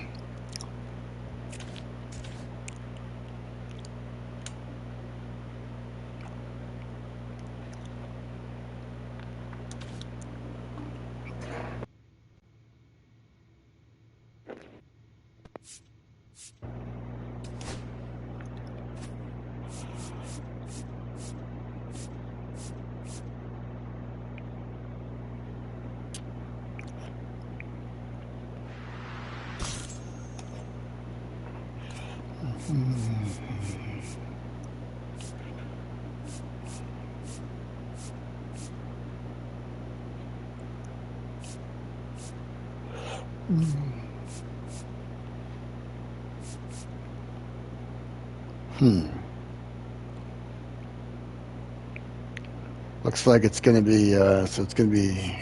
Looks like it's going to be, so it's going to be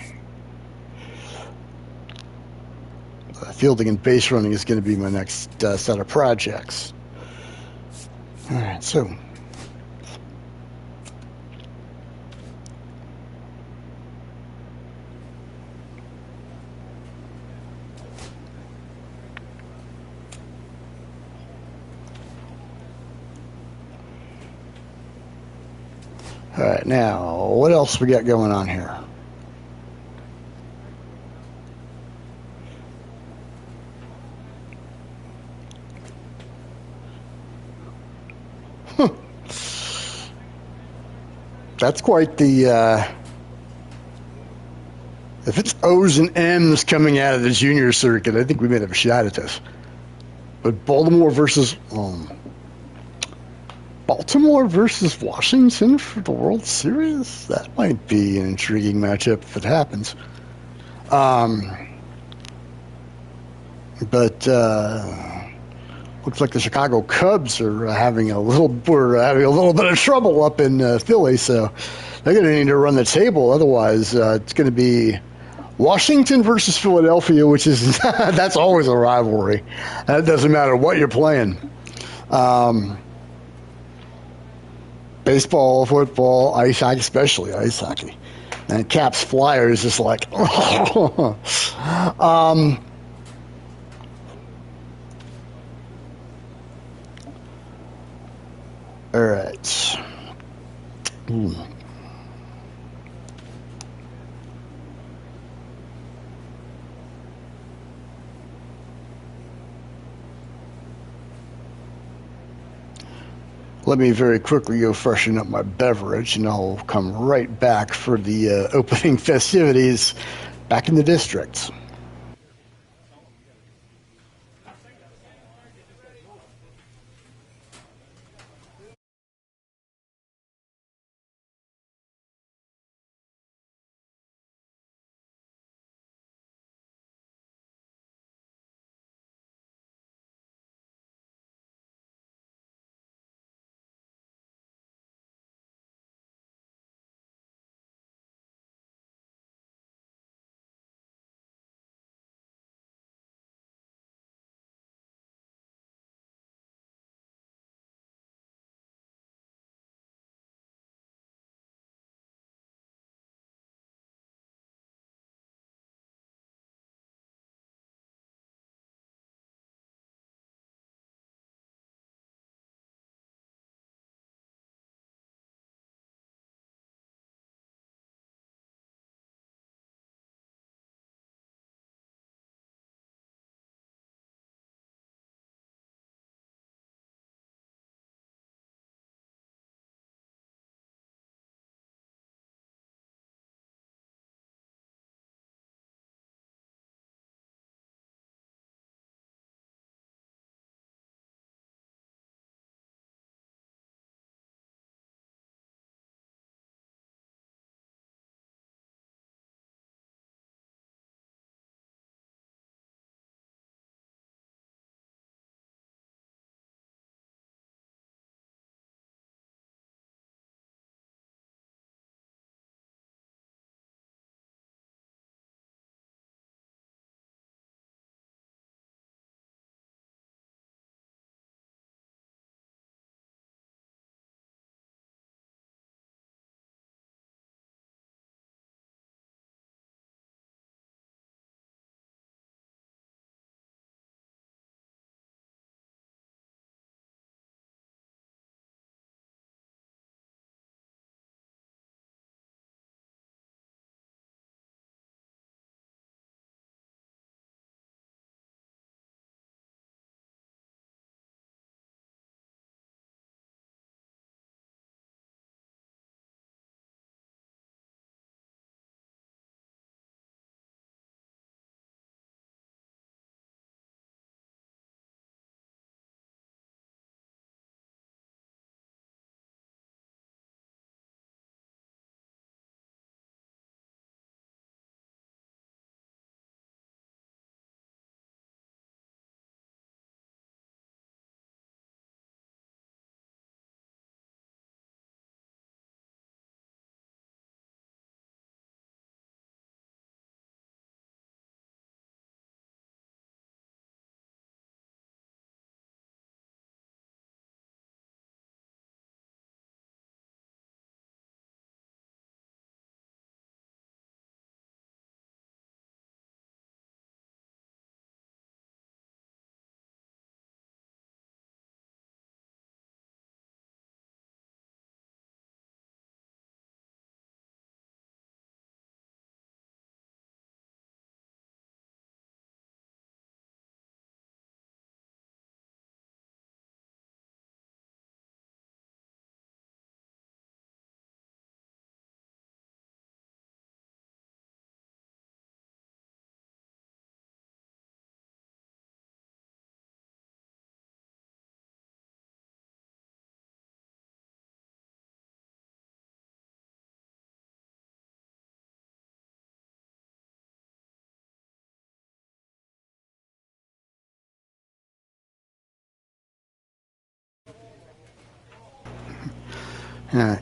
fielding and base running is going to be my next set of projects. All right, so all right, now what else we got going on here? That's quite the, if it's O's and M's coming out of the junior circuit, I think we may have a shot at this. But Baltimore versus Washington for the World Series? That might be an intriguing matchup if it happens. But looks like the Chicago Cubs are having a little bit of trouble up in Philly, so they're going to need to run the table. Otherwise, it's going to be Washington versus Philadelphia, which is that's always a rivalry. That doesn't matter what you're playing. Baseball, football, ice hockey, especially ice hockey, and Caps Flyers is like. All right. Let me very quickly go freshen up my beverage, and I'll come right back for the opening festivities back in the district. I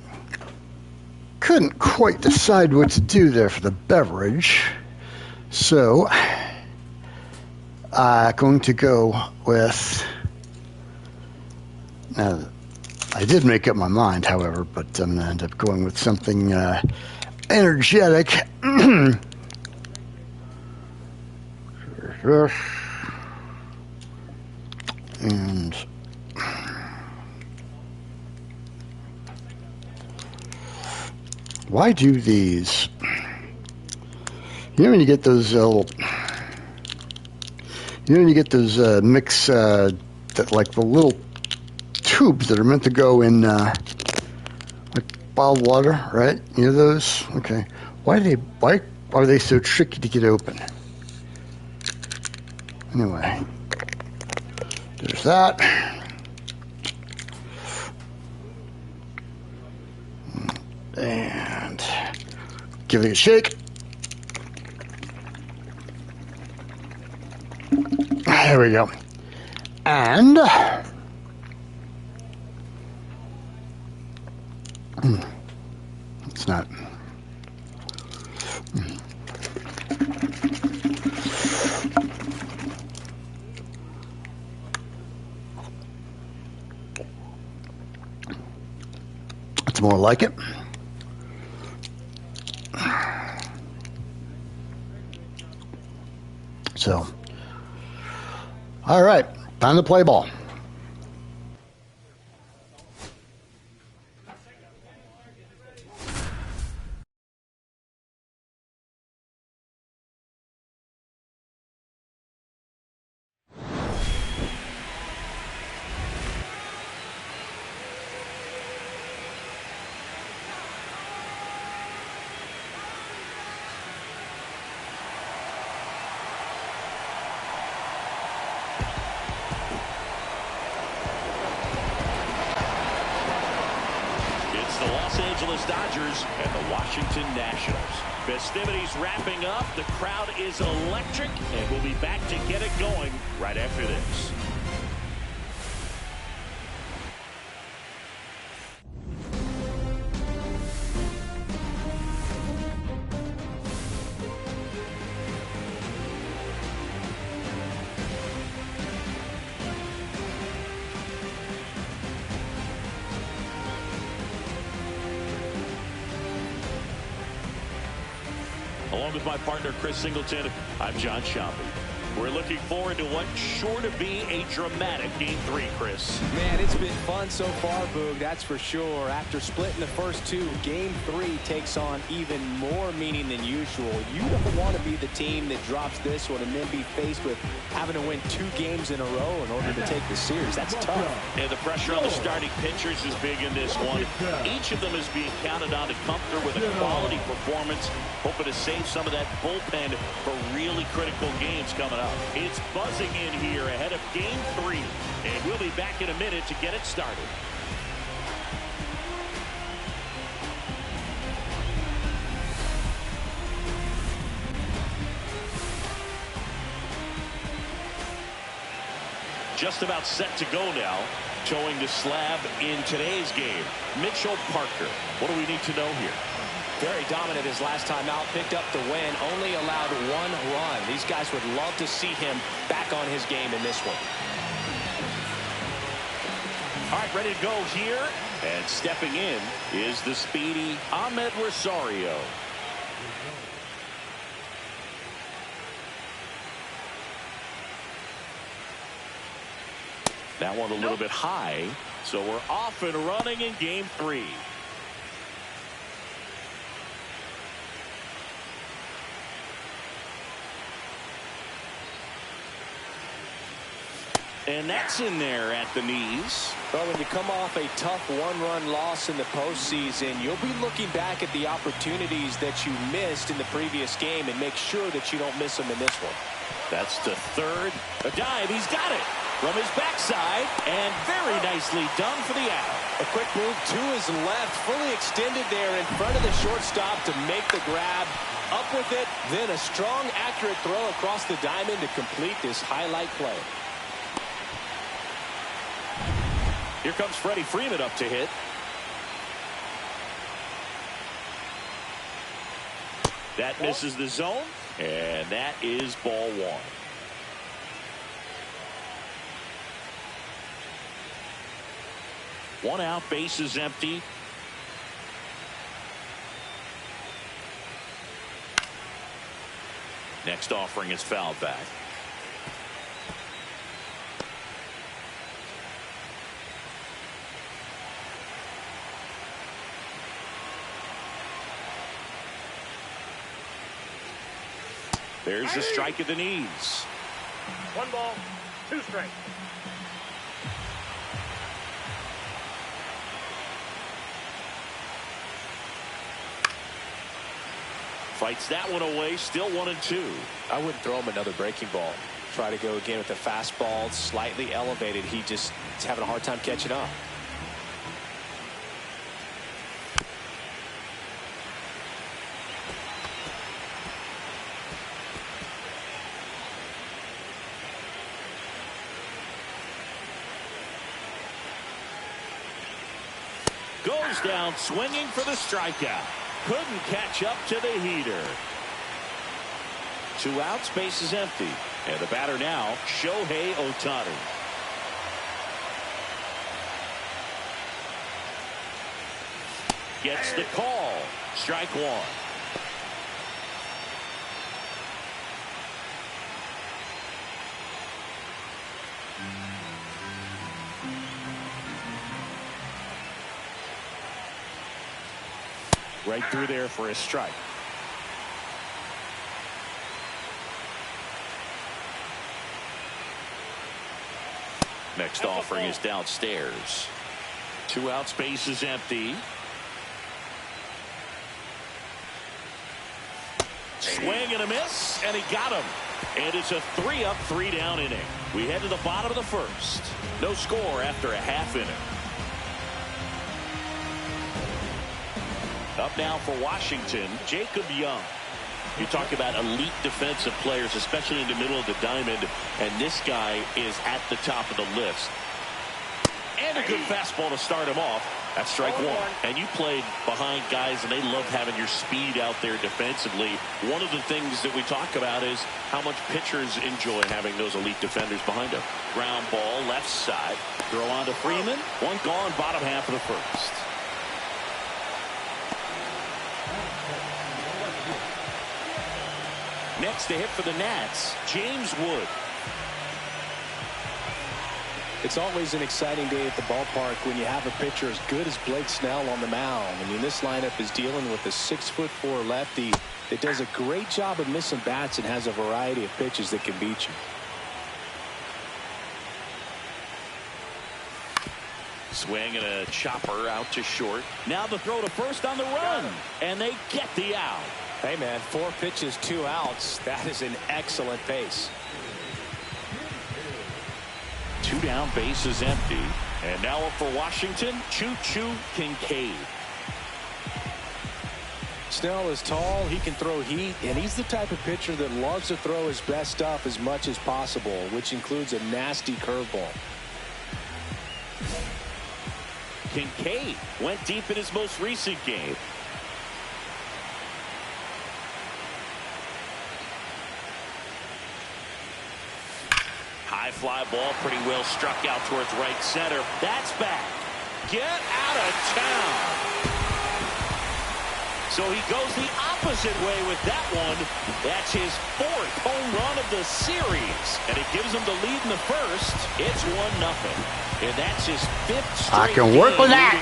couldn't quite decide what to do there for the beverage, so I'm going to go with. I did make up my mind, however, but I'm going to end up going with something energetic. And why do these? You know when you get those little, when you get those mix that like the little tubes that are meant to go in like bottled water, right? You know those? Okay. Why are they so tricky to get open? Anyway, there's that. And give it a shake. There we go. And it's not. It's more like it. So, all right, time to play ball. Dodgers and the Washington Nationals. Festivities wrapping up. The crowd is electric, and we'll be back to get it going right after this. Along with my partner, Chris Singleton, I'm John Schaumburg. We're looking forward to what's sure to be a dramatic Game 3, Chris. Man, it's been fun so far, Boog, that's for sure. After splitting the first two, Game 3 takes on even more meaning than usual. You don't want to be the team that drops this one and then be faced with having to win 2 games in a row in order to take the series. That's tough. And the pressure on the starting pitchers is big in this one. Each of them is being counted on to come through with a quality performance, hoping to save some of that bullpen for really critical games coming up. It's buzzing in here ahead of Game 3, and we'll be back in a minute to get it started. Just about set to go now. Towing the slab in today's game, Mitchell Parker. What do we need to know here? Very dominant his last time out, picked up the win, only allowed 1 run. These guys would love to see him back on his game in this one. All right, ready to go here. And stepping in is the speedy Ahmed Rosario. That one a little bit high, so we're off and running in Game 3. And that's in there at the knees. Well, when you come off a tough 1-run loss in the postseason, you'll be looking back at the opportunities that you missed in the previous game and make sure that you don't miss them in this one. That's the third. A dive. He's got it from his backside, and very nicely done for the out. A quick move to his left, fully extended there in front of the shortstop to make the grab. Up with it, then a strong, accurate throw across the diamond to complete this highlight play. Here comes Freddie Freeman up to hit. That misses the zone, and that is ball one. One out, base is empty. Next offering is fouled back. There's a strike at the knees. 1 ball, 2 strikes. Fights that one away, still 1-2. I wouldn't throw him another breaking ball. Try to go again with the fastball, slightly elevated. He just is having a hard time catching up. Goes down swinging for the strikeout. Couldn't catch up to the heater. 2 outs, base is empty. And the batter now, Shohei Ohtani. Gets the call. Strike one. Right through there for a strike. Next offering is downstairs. 2 outs, base is empty. Swing and a miss, and he got him. And it's a 3-up, 3-down inning. We head to the bottom of the first. No score after a half inning. Up now for Washington, Jacob Young. You talk about elite defensive players, especially in the middle of the diamond, and this guy is at the top of the list. And a good fastball to start him off. That's strike one. And you played behind guys, and they love having your speed out there defensively. One of the things that we talk about is how much pitchers enjoy having those elite defenders behind them. Ground ball, left side. Throw on to Freeman. One gone, bottom half of the first. Next to hit for the Nats, James Wood. It's always an exciting day at the ballpark when you have a pitcher as good as Blake Snell on the mound. I mean, this lineup is dealing with a 6'4" lefty that does a great job of missing bats and has a variety of pitches that can beat you. Swing and a chopper out to short. Now the throw to first on the run, and they get the out. Hey, man, 4 pitches, 2 outs. That is an excellent pace. 2 down, base is empty. And now up for Washington, Choo Choo Kinkade. Snell is tall, he can throw heat, and he's the type of pitcher that loves to throw his best stuff as much as possible, which includes a nasty curveball. Kinkade went deep in his most recent game. High fly ball, pretty well struck out towards right center. That's back. Get out of town. So he goes the opposite way with that one. That's his 4th home run of the series. And it gives him the lead in the first. It's 1-0. And that's his 5th straight. I can work with that.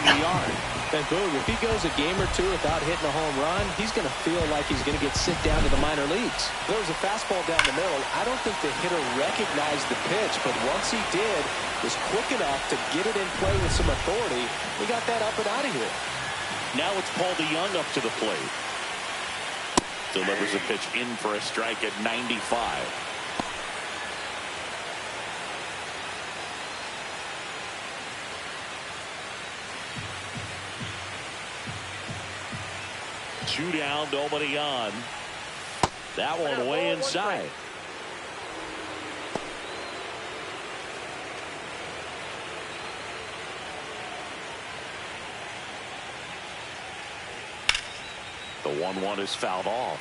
And boom, if he goes a game or 2 without hitting a home run, he's going to feel like he's going to get sent down to the minor leagues. There was a fastball down the middle. I don't think the hitter recognized the pitch, but once he did, was quick enough to get it in play with some authority. He got that up and out of here. Now it's Paul DeYoung up to the plate. Delivers a pitch in for a strike at 95. Two down, nobody on. That one way inside. The 1-1 is fouled off.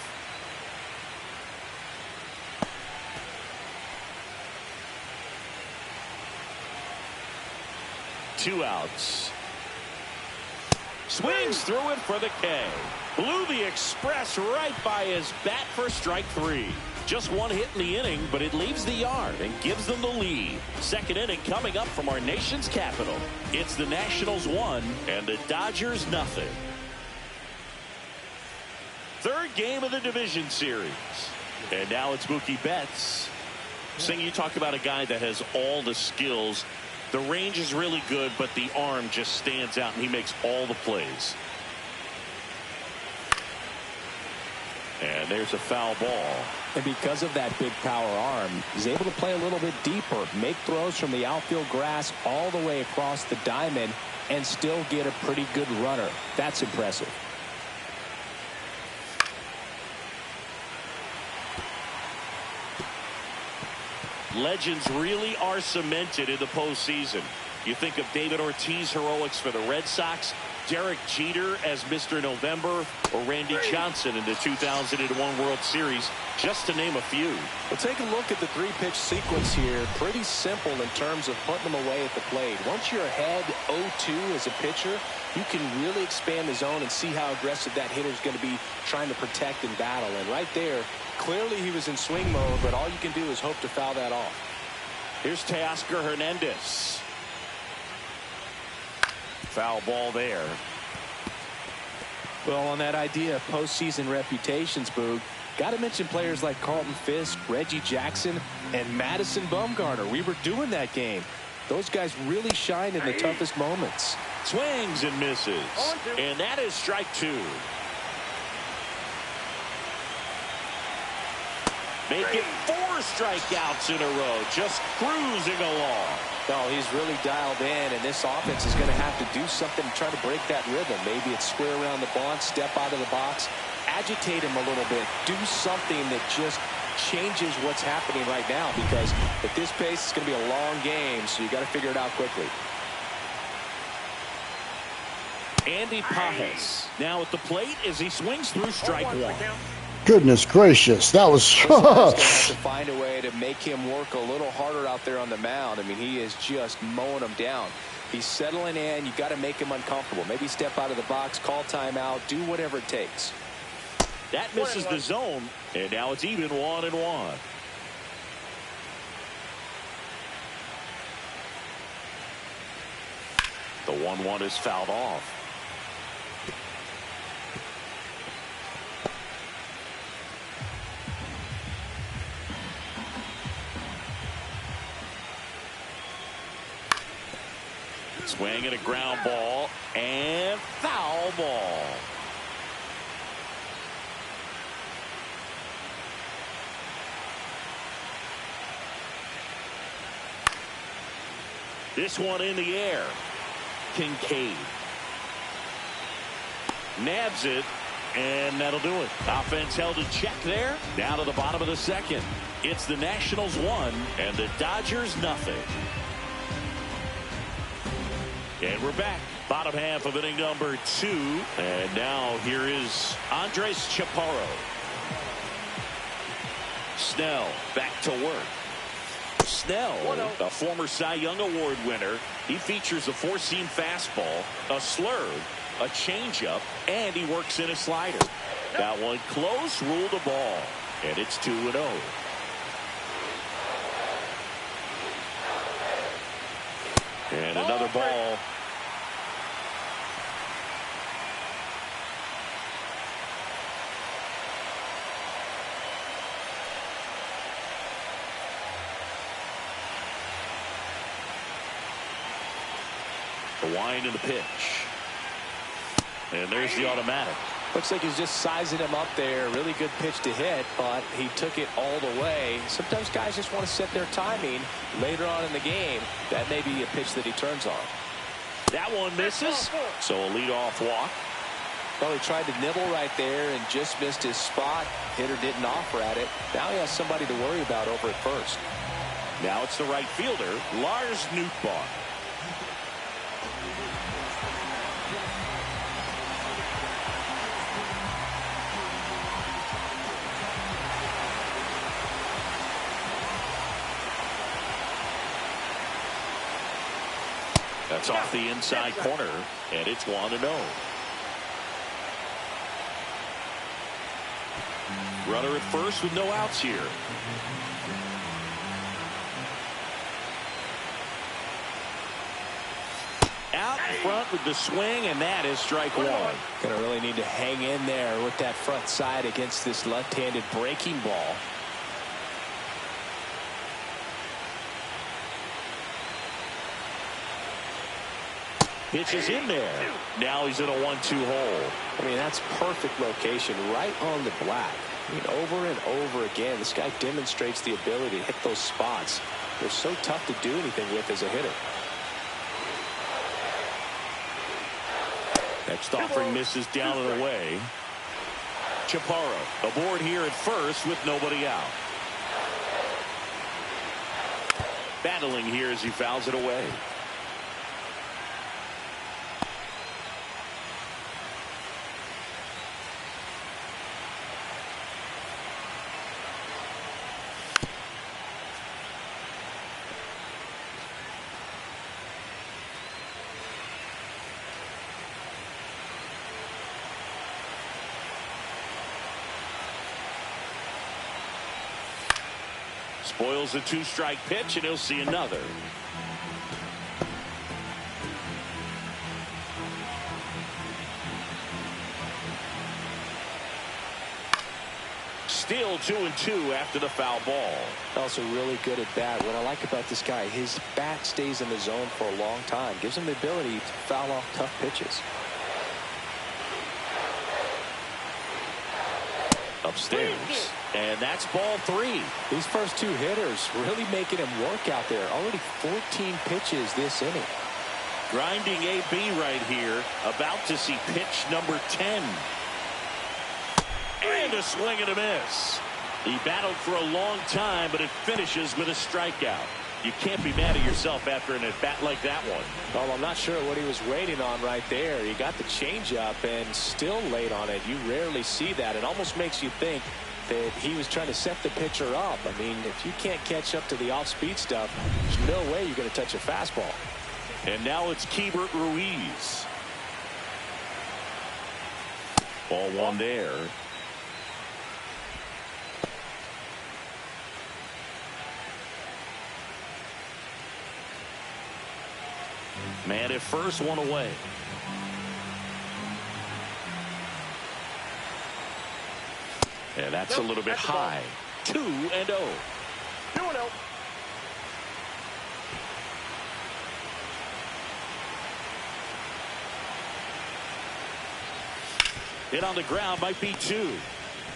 2 outs. Swings through it for the K. Blew the express right by his bat for strike 3. Just 1 hit in the inning, but it leaves the yard and gives them the lead. Second inning coming up from our nation's capital. It's the Nationals 1 and the Dodgers nothing. Third game of the division series. And now it's Mookie Betts. Sing, you talk about a guy that has all the skills. The range is really good, but the arm just stands out, and he makes all the plays. And there's a foul ball. And because of that big power arm, he's able to play a little bit deeper, make throws from the outfield grass all the way across the diamond, and still get a pretty good runner. That's impressive. Legends really are cemented in the postseason. You think of David Ortiz heroics for the Red Sox, Derek Jeter as Mr. November, or Randy Johnson in the 2001 World Series, just to name a few. Well, take a look at the 3-pitch sequence here. Pretty simple in terms of putting them away at the plate. Once you're ahead 0-2 as a pitcher, you can really expand the zone and see how aggressive that hitter is going to be trying to protect and battle. And right there, clearly he was in swing mode, but all you can do is hope to foul that off. Here's Teoscar Hernandez. Foul ball there. Well, on that idea of postseason reputations, Boog, got to mention players like Carlton Fisk, Reggie Jackson, and Madison Bumgarner. We were doing that game. Those guys really shine in the toughest moments. Swings and misses. And that is strike 2. Make it 4 strikeouts in a row. Just cruising along. No, he's really dialed in, and this offense is going to have to do something to try to break that rhythm. Maybe it's square around the bunt, step out of the box, agitate him a little bit, do something that just changes what's happening right now, because at this pace, it's going to be a long game, so you got to figure it out quickly. Andy Pajes now at the plate as he swings through strike 1. Goodness gracious, that was have to find a way to make him work a little harder out there on the mound. I mean, he is just mowing them down. He's settling in. You got to make him uncomfortable. Maybe step out of the box, call timeout, do whatever it takes. That misses the zone, and now it's even 1-1. The 1-1 is fouled off. Swing and a ground ball and foul ball. This one in the air. Kinkade nabs it, and that'll do it. Offense held in check there. Down to the bottom of the second. It's the Nationals 1 and the Dodgers nothing. And we're back. Bottom half of inning number 2. And now here is Andres Chaparro. Snell back to work. Snell, a former Cy Young Award winner. He features a 4-seam fastball, a slurve, a changeup, and he works in a slider. That one close, ruled a ball. And it's 2-0. And another ball. The wind and the pitch. And there's the automatic. Looks like he's just sizing him up there. Really good pitch to hit, but he took it all the way. Sometimes guys just want to set their timing later on in the game. That may be a pitch that he turns on. That one misses. So a leadoff walk. Well, he tried to nibble right there and just missed his spot. Hitter didn't offer at it. Now he has somebody to worry about over at first. Now it's the right fielder, Lars Nootbaar. That's off the inside corner, and it's 1-0. Runner at first with no outs here. Out in front with the swing, and that is strike one. Gonna really need to hang in there with that front side against this left-handed breaking ball. Pitch is in there. Now he's in a 1-2 hole. I mean, that's perfect location right on the black. I mean, over and over again, this guy demonstrates the ability to hit those spots. They're so tough to do anything with as a hitter. Next offering misses down and away. Chaparro aboard here at first with nobody out. Battling here as he fouls it away. Spoils a 2-strike pitch, and he'll see another. Still 2-2 after the foul ball. Also really good at bat. What I like about this guy, his bat stays in the zone for a long time. Gives him the ability to foul off tough pitches. Upstairs, and that's ball 3. These first 2 hitters really making him work out there. Already 14 pitches this inning. Grinding AB right here, about to see pitch number 10. And a swing and a miss. He battled for a long time, but it finishes with a strikeout. You can't be mad at yourself after an at-bat like that one. Well, I'm not sure what he was waiting on right there. He got the changeup and still late on it. You rarely see that. It almost makes you think that he was trying to set the pitcher up. I mean, if you can't catch up to the off-speed stuff, there's no way you're going to touch a fastball. And now it's Keibert Ruiz. Ball 1 there. Man at first, 1 away. And that's a little bit high. 2-0. 2-0. Hit on the ground might be 2.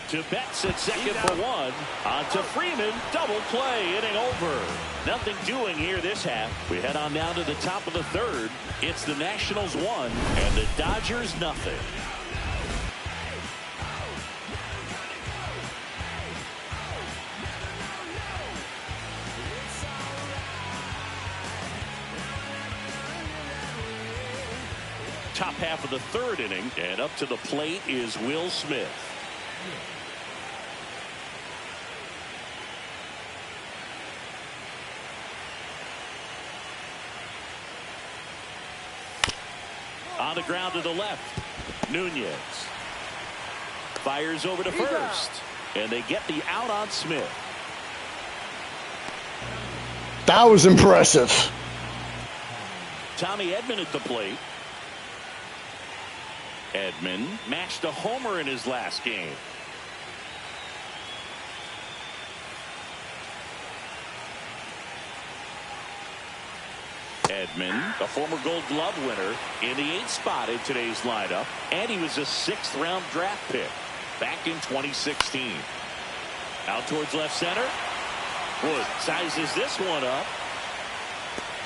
To Betts at second for 1. On to Freeman. Double play. Inning over. Nothing doing here this half. We head on down to the top of the 3rd. It's the Nationals 1 and the Dodgers nothing. Top half of the 3rd inning, and up to the plate is Will Smith. On the ground to the left. Nunez fires over to first, and they get the out on Smith. That was impressive. Tommy Edman at the plate. Edman matched a homer in his last game. Edman, a former Gold Glove winner, in the 8th spot in today's lineup, and he was a 6th-round draft pick back in 2016. Out towards left center. Wood sizes this one up,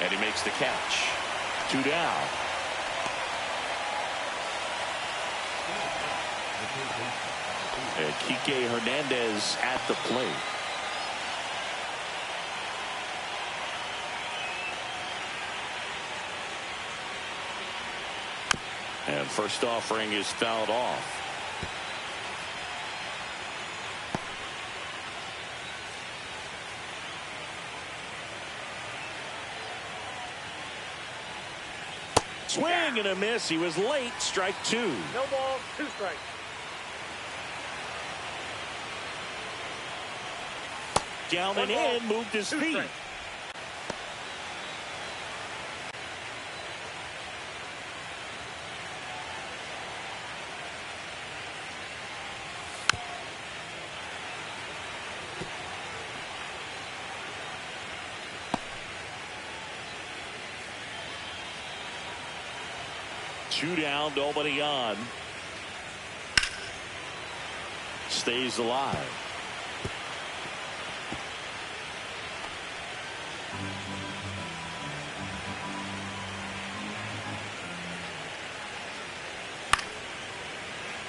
and he makes the catch. 2 down. And Kike Hernandez at the plate. And first offering is fouled off. Swing and a miss. He was late. Strike two. No ball, 2 strikes. Down and in, moved his 2 feet. strikes. Two down, nobody on. Stays alive.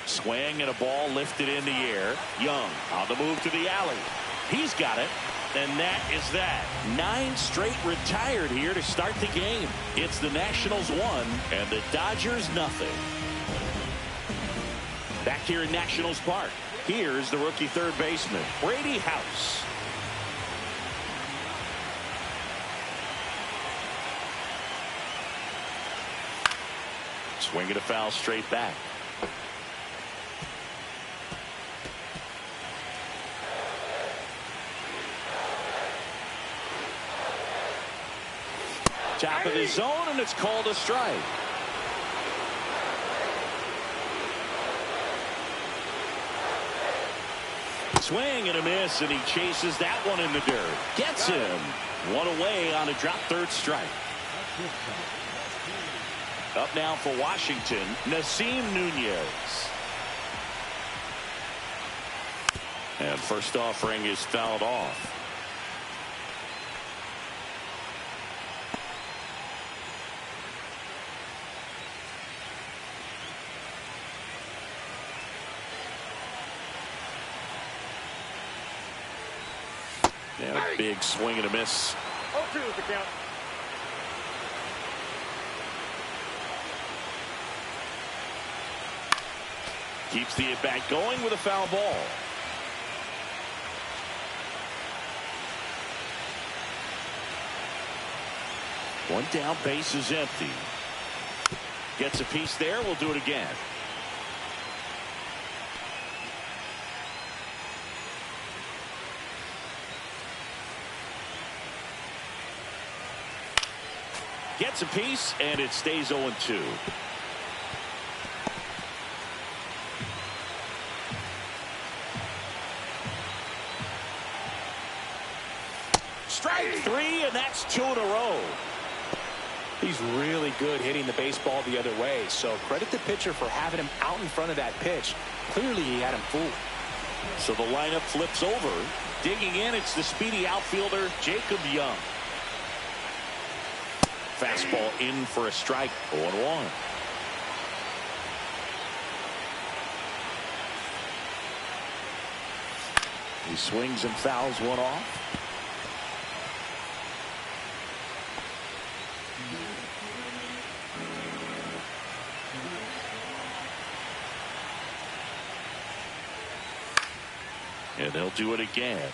Swing and a ball lifted in the air. Young on the move to the alley. He's got it. And that is that. 9 straight retired here to start the game. It's the Nationals 1 and the Dodgers nothing. Back here in Nationals Park, here's the rookie third baseman, Brady House. Swing and a foul straight back. Top of the zone, and it's called a strike. Swing and a miss, and he chases that one in the dirt. Gets him. One away on a drop third strike. Up now for Washington, Nasim Nunez. And first offering is fouled off. And a big swing and a miss. 0-2 is the count. Keeps the at-bat going with a foul ball. One down, base is empty. Gets a piece there. We'll do it again. Gets a piece, and it stays 0-2. Strike 3, and that's 2 in a row. He's really good hitting the baseball the other way, so credit the pitcher for having him out in front of that pitch. Clearly he had him fooled. So the lineup flips over. Digging in, it's the speedy outfielder, Jacob Young. Fastball in for a strike. 0-1. He swings and fouls one off. And they'll do it again.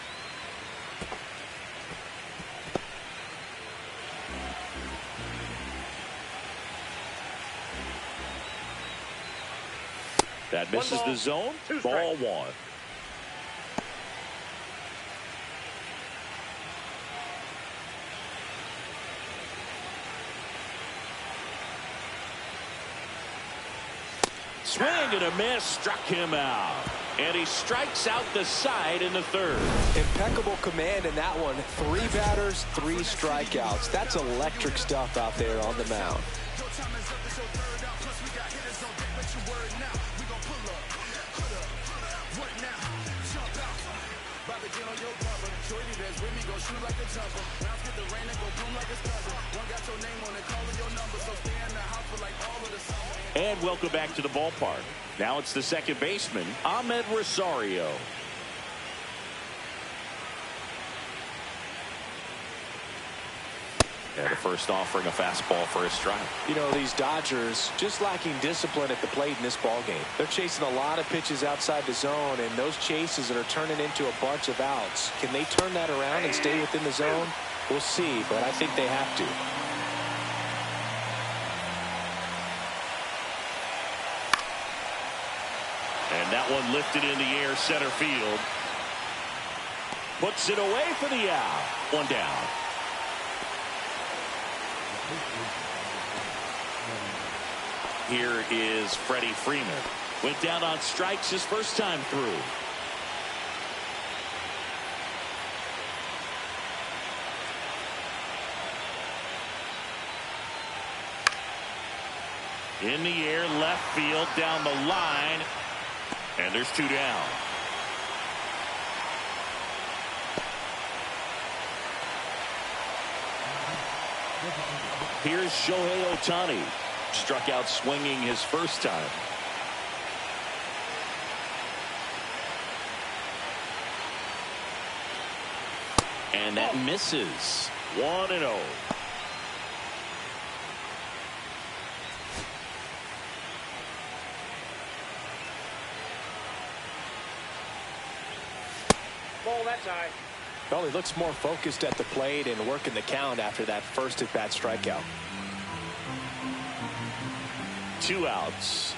That misses the zone. Ball 1. Swing and a miss, struck him out. And he strikes out the side in the third. Impeccable command in that one. 3 batters, 3 strikeouts. That's electric stuff out there on the mound. And welcome back to the ballpark. Now it's the second baseman, Ahmed Rosario. And the first offering a fastball for a strike. You know, these Dodgers just lacking discipline at the plate in this ball game. They're chasing a lot of pitches outside the zone, and those chases that are turning into a bunch of outs. Can they turn that around and stay within the zone? We'll see, but I think they have to. That one lifted in the air, center field. Puts it away for the out. One down. Here is Freddie Freeman. Went down on strikes his first time through. In the air, left field, down the line. And there's two down. Here's Shohei Ohtani. Struck out swinging his first time. And that misses. 1-0. Ball that side. Well, he looks more focused at the plate and working the count after that first at-bat strikeout. 2 outs.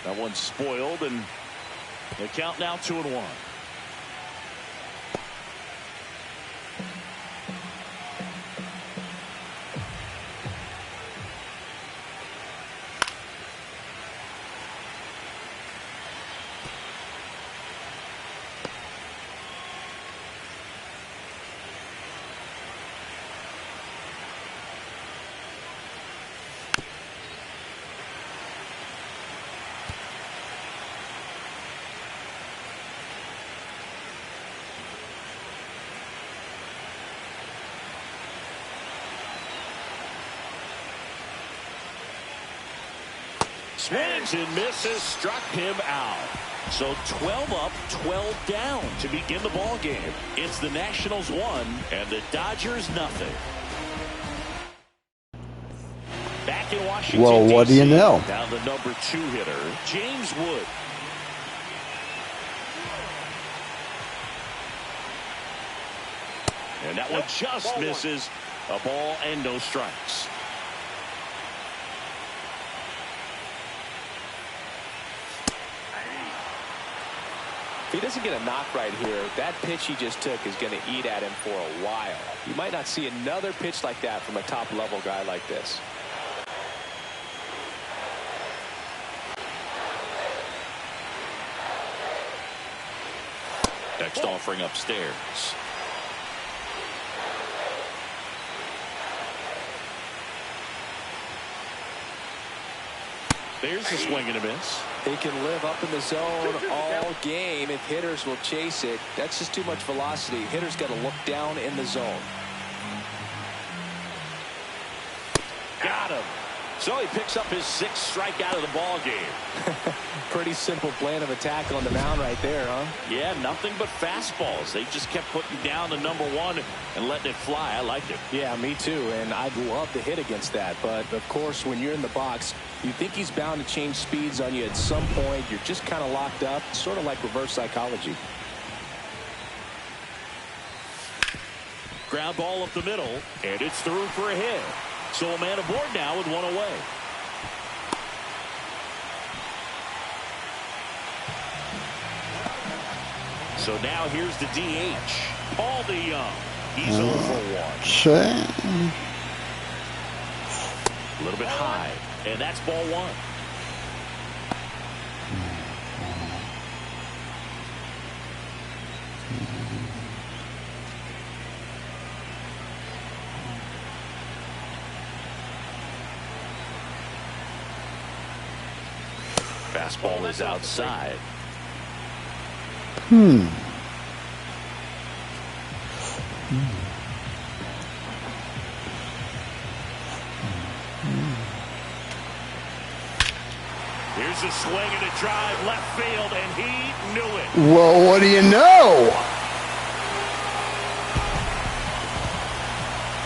That one's spoiled, and the count now 2-1. Swings and misses, struck him out. So 12 up, 12 down to begin the ball game. It's the Nationals 1 and the Dodgers nothing. Back in Washington, Well, what do you know? Now the number 2 hitter, James Wood. And that one just misses. A ball and no strikes. If he doesn't get a knock right here, that pitch he just took is going to eat at him for a while. You might not see another pitch like that from a top-level guy like this. Next offering upstairs. There's a swing and a miss. He can live up in the zone all game if hitters will chase it. That's just too much velocity. Hitters got to look down in the zone. Got him. So he picks up his 6th strikeout of the ball game. Pretty simple plan of attack on the mound right there, huh? Yeah, nothing but fastballs. They just kept putting down the number 1 and letting it fly. I like it. Yeah, me too. And I'd love to hit against that. But, of course, when you're in the box, you think he's bound to change speeds on you at some point. You're just kind of locked up, sort of like reverse psychology. Ground ball up the middle, and it's through for a hit. So a man aboard now with 1 away. So now here's the DH, Paul DeYoung. He's 0 for 1. Okay. A little bit high, and that's ball 1. Fastball is outside. Here's a swing and a drive left field, and he knew it. Well, what do you know?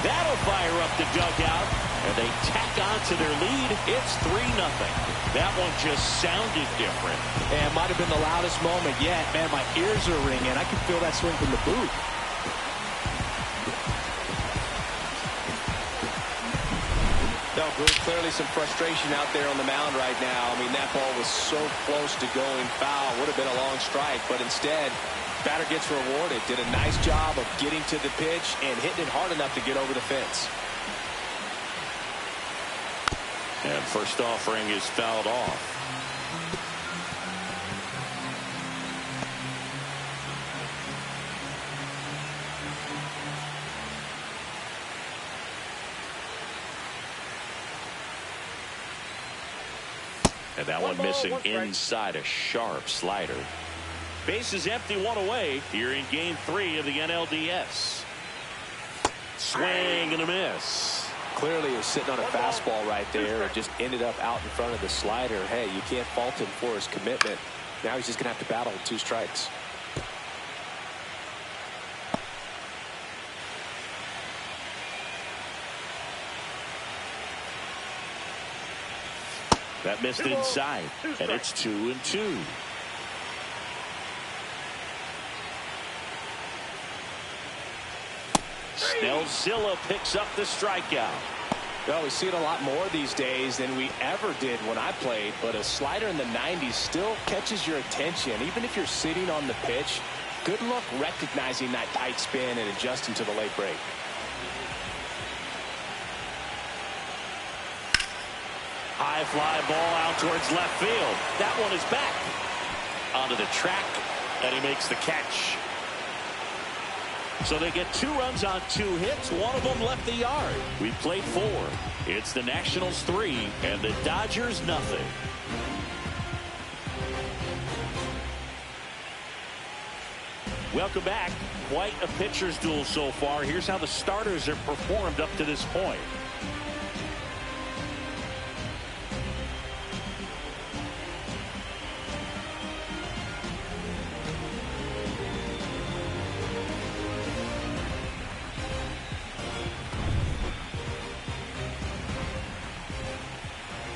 That'll fire up the dugout, and they tack on to their lead. It's 3-0. That one just sounded different. And might have been the loudest moment yet. Man, my ears are ringing. I can feel that swing from the booth. No, clearly some frustration out there on the mound right now. I mean, that ball was so close to going foul. Would have been a long strike, but instead, batter gets rewarded. Did a nice job of getting to the pitch and hitting it hard enough to get over the fence. And first offering is fouled off. And that one missing inside, a sharp slider. Base is empty, one away here in game 3 of the NLDS. Swing and a miss. Clearly he was sitting on a fastball right there and just ended up out in front of the slider. Hey, you can't fault him for his commitment. Now he's just going to have to battle with 2 strikes. That missed inside, and it's 2-2. Snellzilla picks up the strikeout. Well, we see it a lot more these days than we ever did when I played, but a slider in the 90s still catches your attention. Even if you're sitting on the pitch, good luck recognizing that tight spin and adjusting to the late break. High fly ball out towards left field. That one is back onto the track, and he makes the catch. So they get 2 runs on 2 hits. One of them left the yard. We played 4. It's the Nationals 3 and the Dodgers nothing. Welcome back. Quite a pitcher's duel so far. Here's how the starters have performed up to this point.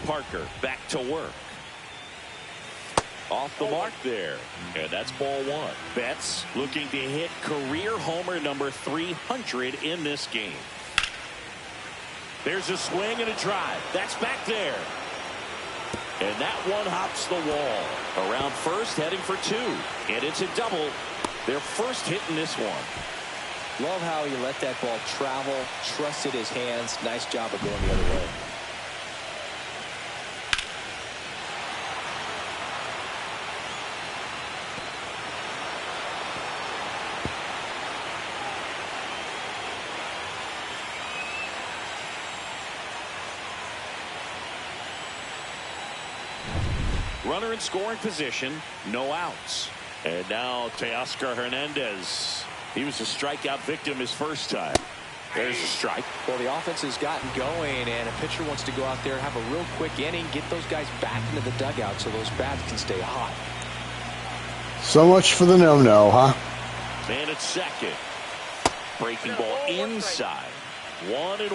Parker back to work. Off the mark there. And that's ball 1. Betts looking to hit career homer number 300 in this game. There's a swing and a drive. That's back there. And that one hops the wall. Around first, heading for 2. And it's a double. Their first hit in this one. Love how he let that ball travel, trusted his hands. Nice job of going the other way. Runner in scoring position, no outs. And now Teoscar Hernandez. He was a strikeout victim his first time. There's a strike. Well, the offense has gotten going, and a pitcher wants to go out there, have a real quick inning, get those guys back into the dugout so those bats can stay hot. So much for the no-no, huh? Man at second. Breaking ball inside. 1-1.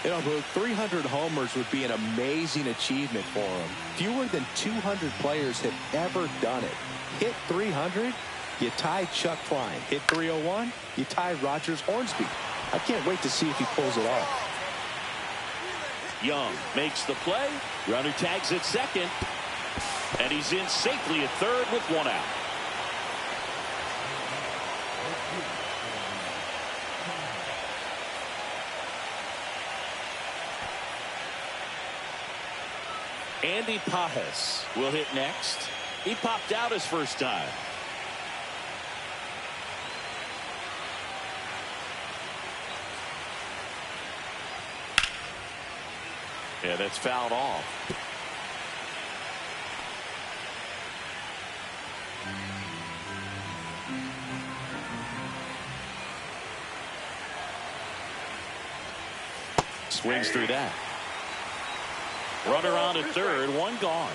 You know, 300 homers would be an amazing achievement for him. Fewer than 200 players have ever done it. Hit 300, you tie Chuck Klein. Hit 301, you tie Rogers Hornsby. I can't wait to see if he pulls it off. Young makes the play. Runner tags at second. And he's in safely at third with 1 out. Andy Pajes will hit next. He popped out his first time. Yeah, that's fouled off. Swings through that. Runner on at third, 1 gone.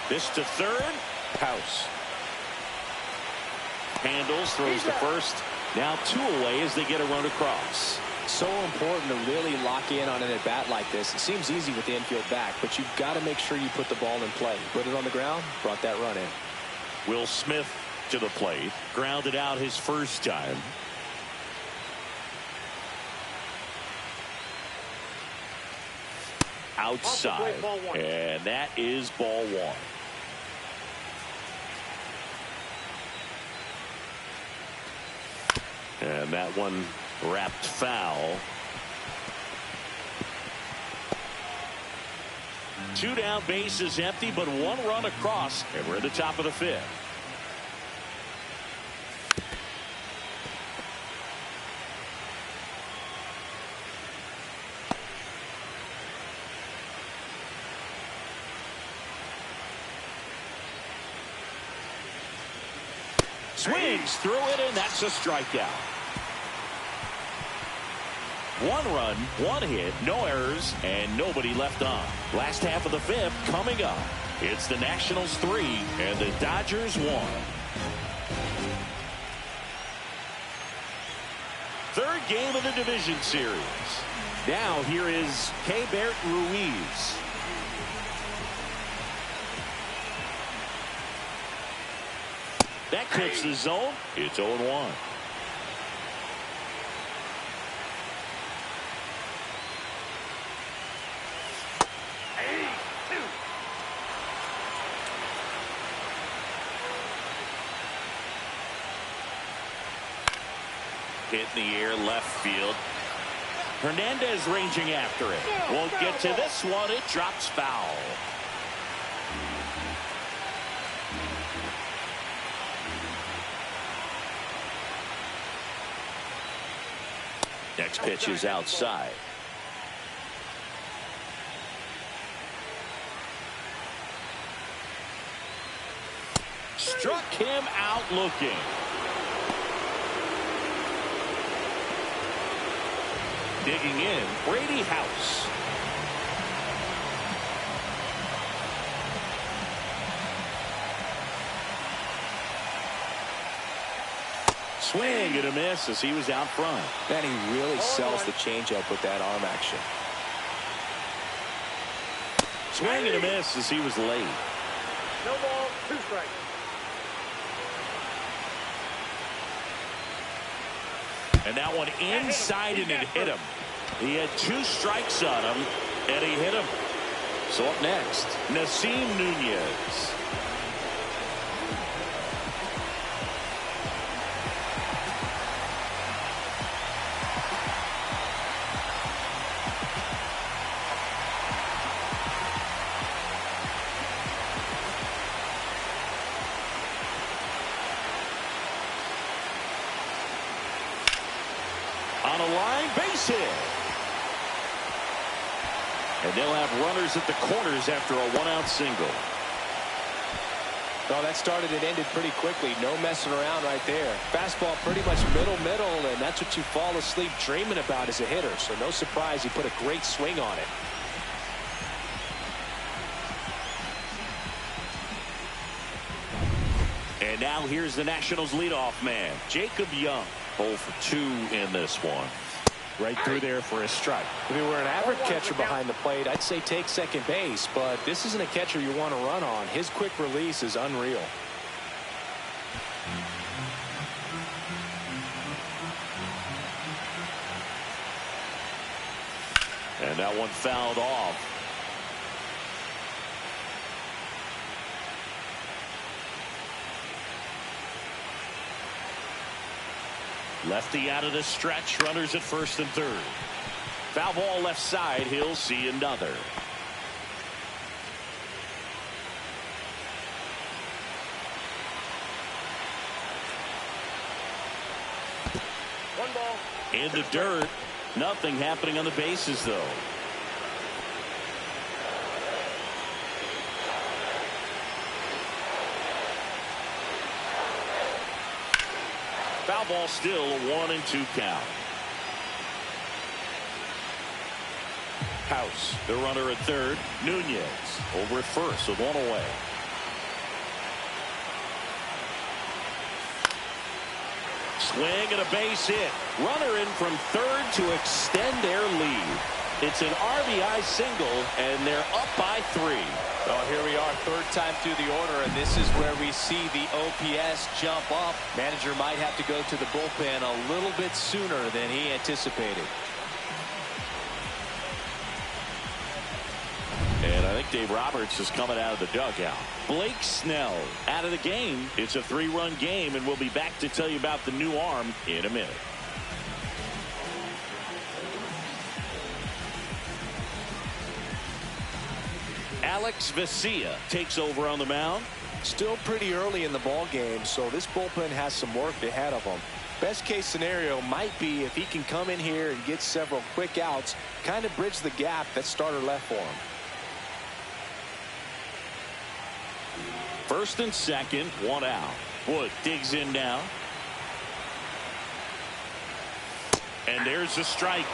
This to third. House. Handles, throws to first. Now 2 away as they get a run across. So important to really lock in on an at-bat like this. It seems easy with the infield back, but you've got to make sure you put the ball in play. Put it on the ground, brought that run in. Will Smith to the plate. Grounded out his first time. Outside. And that is ball one. And that one wrapped foul. 2 down, base is empty, but 1 run across, and we're at the top of the 5th. Swings through it, and that's a strikeout. 1 run, 1 hit, no errors, and nobody left on. Last half of the 5th coming up. It's the Nationals 3 and the Dodgers 1. Third game of the division series. Now here is Keibert Ruiz. That clips the zone. It's 0-1. Hit in the air, left field. Hernandez ranging after it. Won't get to this one. It drops foul. Next pitch is outside. Struck him out looking. Digging in, Brady House. Swing and a miss as he was out front. And he really sells the changeup with that arm action. Swing and a miss as he was late. No ball, 2 strikes. And that one inside and it hit him. He had 2 strikes on him and he hit him. So up next, Nasim Nunez. On a line, base hit. And they'll have runners at the corners after a 1-out single. Well, that started and ended pretty quickly. No messing around right there. Fastball pretty much middle, and that's what you fall asleep dreaming about as a hitter. So no surprise he put a great swing on it. And now here's the Nationals leadoff man, Jacob Young. 0 for 2 in this one. Right through there for a strike. If he were an average catcher behind the plate, I'd say take second base, but this isn't a catcher you want to run on. His quick release is unreal. And that one fouled off. Lefty out of the stretch, runners at first and third. Foul ball left side, he'll see another. One ball. In the dirt, nothing happening on the bases though. Foul ball still, a 1-2 count. House, the runner at third. Nunez over at first with 1 away. Swing and a base hit. Runner in from third to extend their lead. It's an RBI single, and they're up by 3. Well, here we we are, third time through the order, and this is where we see the OPS jump up. Manager might have to go to the bullpen a little bit sooner than he anticipated. And I think Dave Roberts is coming out of the dugout. Blake Snell out of the game. It's a 3-run game, and we'll be back to tell you about the new arm in a minute. Alex Vesia takes over on the mound. Still pretty early in the ball game, so this bullpen has some work ahead of them. Best case scenario might be if he can come in here and get several quick outs, kind of bridge the gap that starter left for him. First and second, one out. Wood digs in now. And there's a strike.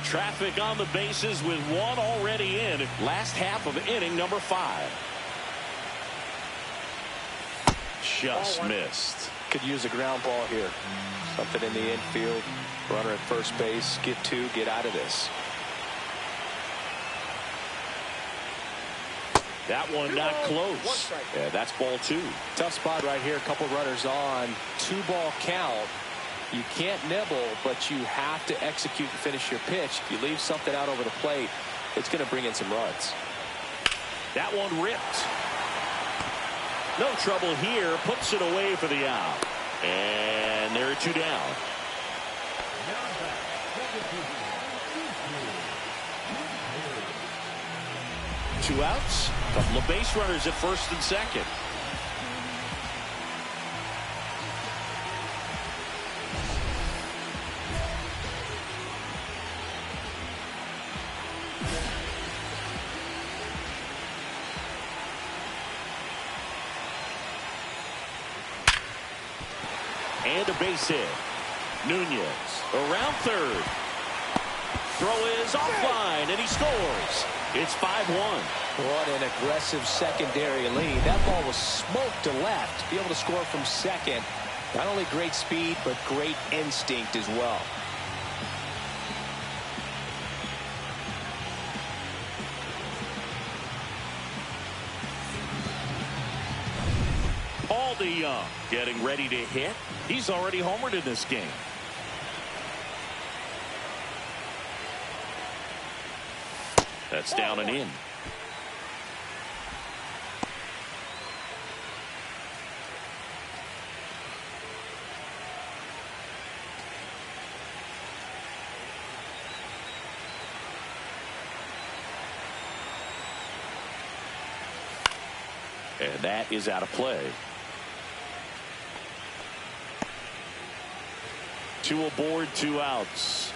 Traffic on the bases with one already in. Last half of inning number 5. Just missed. Could use a ground ball here. Something in the infield. Runner at first base. Get 2. Get out of this. That one not close. Yeah, that's ball 2. Tough spot right here. A couple runners on. 2-ball count. You can't nibble, but you have to execute and finish your pitch. If you leave something out over the plate, it's going to bring in some runs. That one ripped. No trouble here. Puts it away for the out. And there are 2 down. 2 outs. Couple of base runners at first and second. And a base hit. Nunez around third. Throw is offline, and he scores. It's 5-1. What an aggressive secondary lead. That ball was smoked to left. To be able to score from second. Not only great speed, but great instinct as well. Paul DeYoung getting ready to hit. He's already homered in this game. That's down and in. And that is out of play. 2 aboard, 2 outs.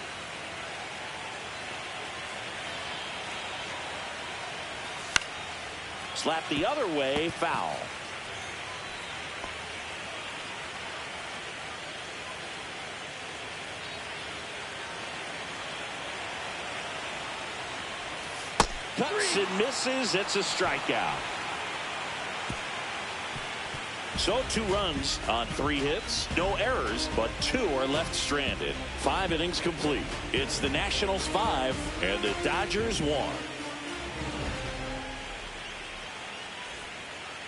Slap the other way, foul. Cuts and misses. It's a strikeout. So 2 runs on 3 hits, no errors, but 2 are left stranded. 5 innings complete. It's the Nationals 5 and the Dodgers 1.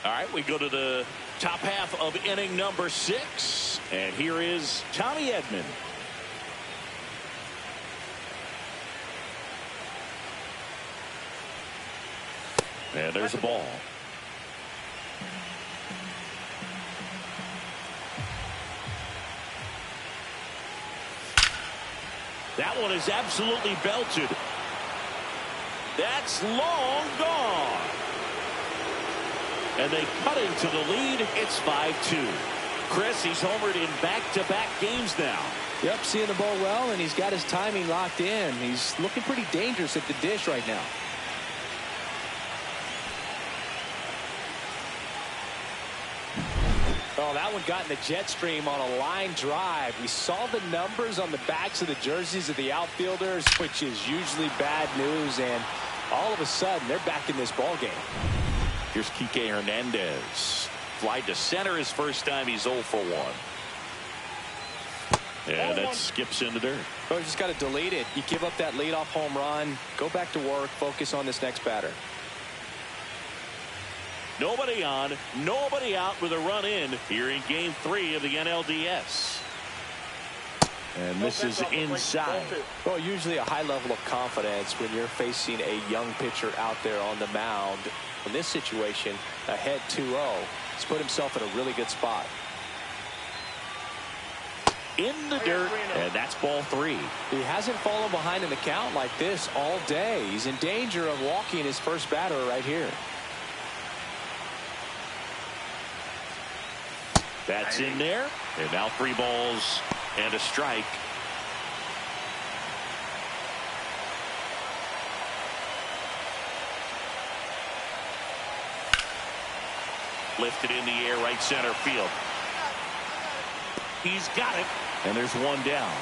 All right, we go to the top half of inning number 6, and here is Tommy Edman. And there's a ball. That one is absolutely belted. That's long gone. And they cut into the lead. It's 5-2. Chris, he's homered in back-to-back games now. Yep, seeing the ball well, and he's got his timing locked in. He's looking pretty dangerous at the dish right now. Oh, that one got in the jet stream on a line drive. We saw the numbers on the backs of the jerseys of the outfielders, which is usually bad news, and all of a sudden they're back in this ball game. Here's Kike Hernandez. Fly to center his first time. He's 0 for 1. And that skips into dirt. Oh, you just got to delete it. You give up that leadoff home run. Go back to work. Focus on this next batter. Nobody on, nobody out with a run in here in Game 3 of the NLDS. And this is inside. Well, usually a high level of confidence when you're facing a young pitcher out there on the mound. In this situation, ahead 2-0. He's put himself in a really good spot. In the dirt, and that's ball 3. He hasn't fallen behind in the count like this all day. He's in danger of walking his first batter right here. That's in there, and now 3 balls and a strike. Lifted in the air, right center field. He's got it, and there's 1 down.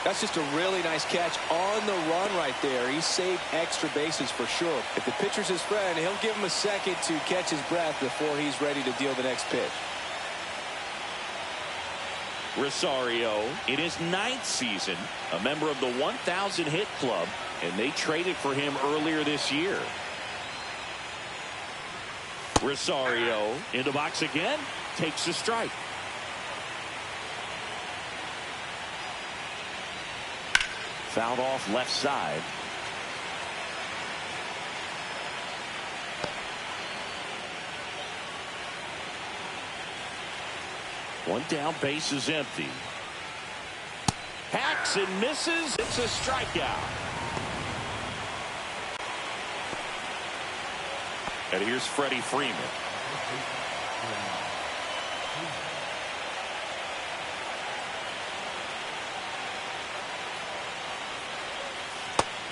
That's just a really nice catch on the run right there. He saved extra bases for sure. If the pitcher's his friend, he'll give him a second to catch his breath before he's ready to deal the next pitch. Rosario in his 9th season, a member of the 1,000 hit club, and they traded for him earlier this year. Rosario in the box again, takes a strike. Fouled off left side. One down, base is empty. Hacks and misses. It's a strikeout. And here's Freddie Freeman.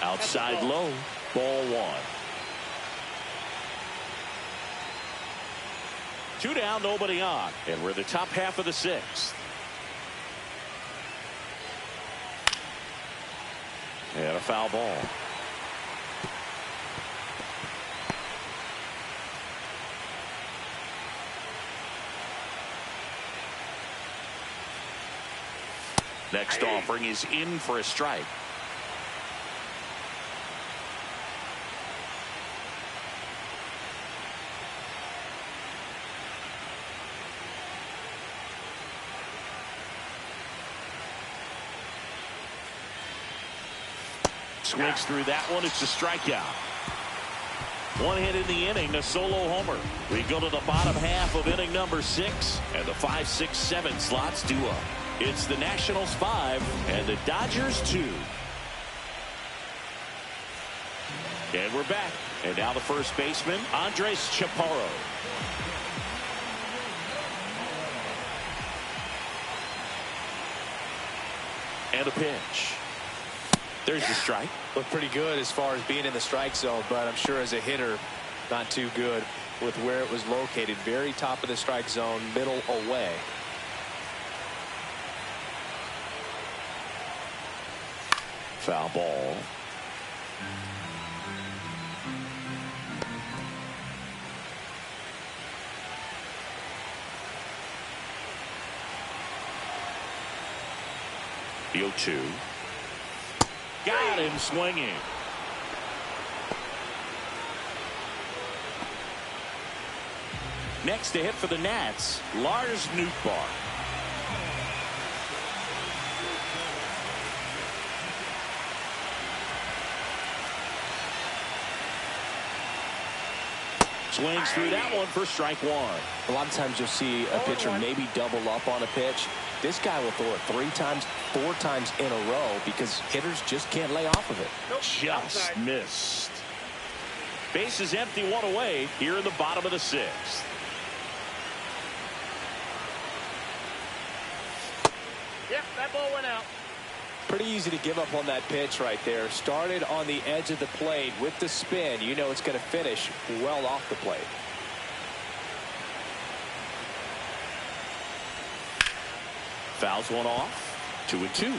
Outside low, ball 1. 2 down, nobody on, and we're the top half of the 6th. And a foul ball. Next offering is in for a strike. Swings through that one. It's a strikeout. 1 hit in the inning, a solo homer. We go to the bottom half of inning number 6, and the 5, 6, 7 slots do up. It's the Nationals 5 and the Dodgers 2. And we're back. And now the first baseman, Andres Chaparro. And a pitch. There's the strike. Looked pretty good as far as being in the strike zone, but I'm sure as a hitter, not too good with where it was located. Very top of the strike zone, middle away. Foul ball. The 0-2. Got him swinging. Next to hit for the Nats, Lars Nootbaar. Swings through that one for strike 1. A lot of times you'll see a pitcher maybe double up on a pitch. This guy will throw it 3 times, 4 times in a row because hitters just can't lay off of it. Just missed. Base is empty, 1 away here in the bottom of the 6th. Yep, that ball went out. Pretty easy to give up on that pitch right there. Started on the edge of the plate with the spin. You know it's going to finish well off the plate. Fouls one off. 2-2.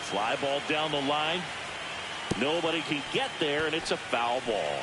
Fly ball down the line. Nobody can get there, and it's a foul ball.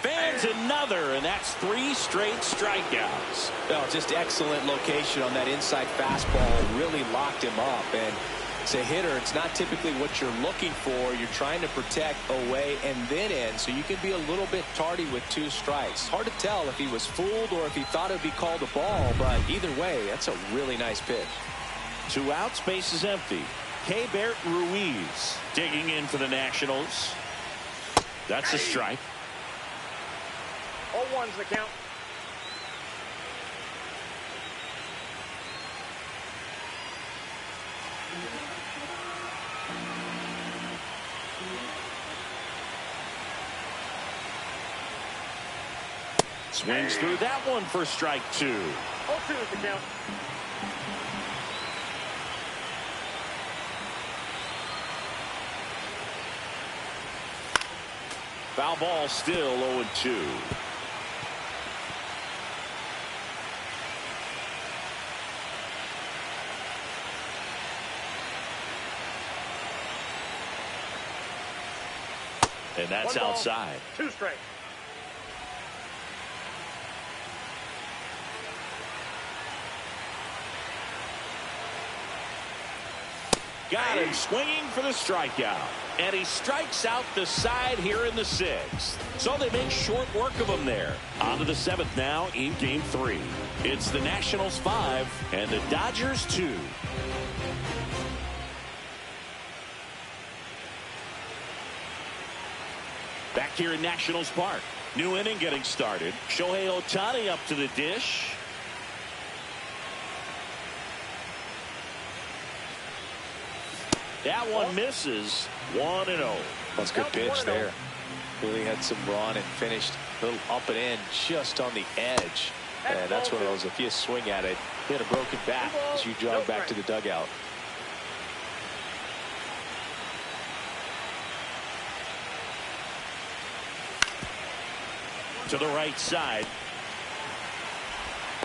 Fans another, and that's 3 straight strikeouts. Oh, just excellent location on that inside fastball. Really locked him up. And as a hitter, it's not typically what you're looking for. You're trying to protect away and then in, so you can be a little bit tardy with 2 strikes. Hard to tell if he was fooled or if he thought it would be called a ball, but either way, that's a really nice pitch. 2 outs, base is empty. Keibert Ruiz digging in for the Nationals. That's a strike. 0-1's the count. Swings through that one for strike 2. 0-2 is the count. Foul ball, still 0-2. And that's 1 ball, outside. 2 strikes. Got him swinging for the strikeout. And he strikes out the side here in the 6th. So they make short work of him there. On to the 7th now in game 3. It's the Nationals 5 and the Dodgers 2. Back here in Nationals Park. New inning getting started. Shohei Ohtani up to the dish. That one misses. 1-0. That's a good pitch there. Really had some run and finished a little up and in just on the edge. And that's one of those, if you swing at it, you had a broken back as you jog back to the dugout. To the right side.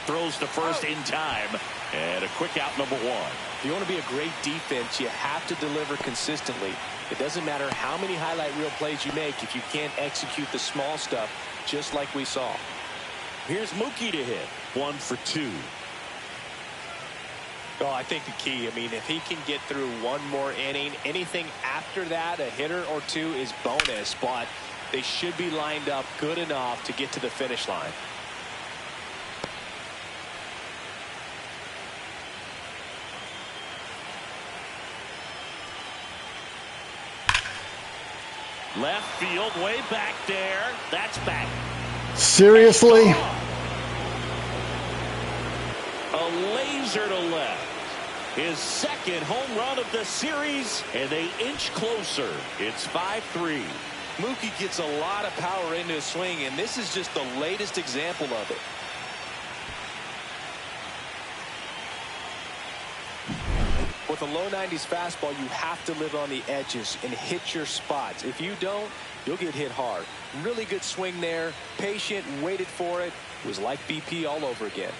Throws to first in time. And a quick out, number 1. If you want to be a great defense, you have to deliver consistently. It doesn't matter how many highlight reel plays you make if you can't execute the small stuff, just like we saw. Here's Mookie to hit. 1 for 2. Oh, I think the key, I mean, if he can get through one more inning, anything after that, a hitter or 2 is bonus, but they should be lined up good enough to get to the finish line. Left field, way back there. That's back. Seriously? A laser to left. His 2nd home run of the series, and they inch closer. It's 5-3. Mookie gets a lot of power into his swing, and this is just the latest example of it. With a low 90s fastball, you have to live on the edges and hit your spots. If you don't, you'll get hit hard. Really good swing there. Patient, waited for it. It was like BP all over again.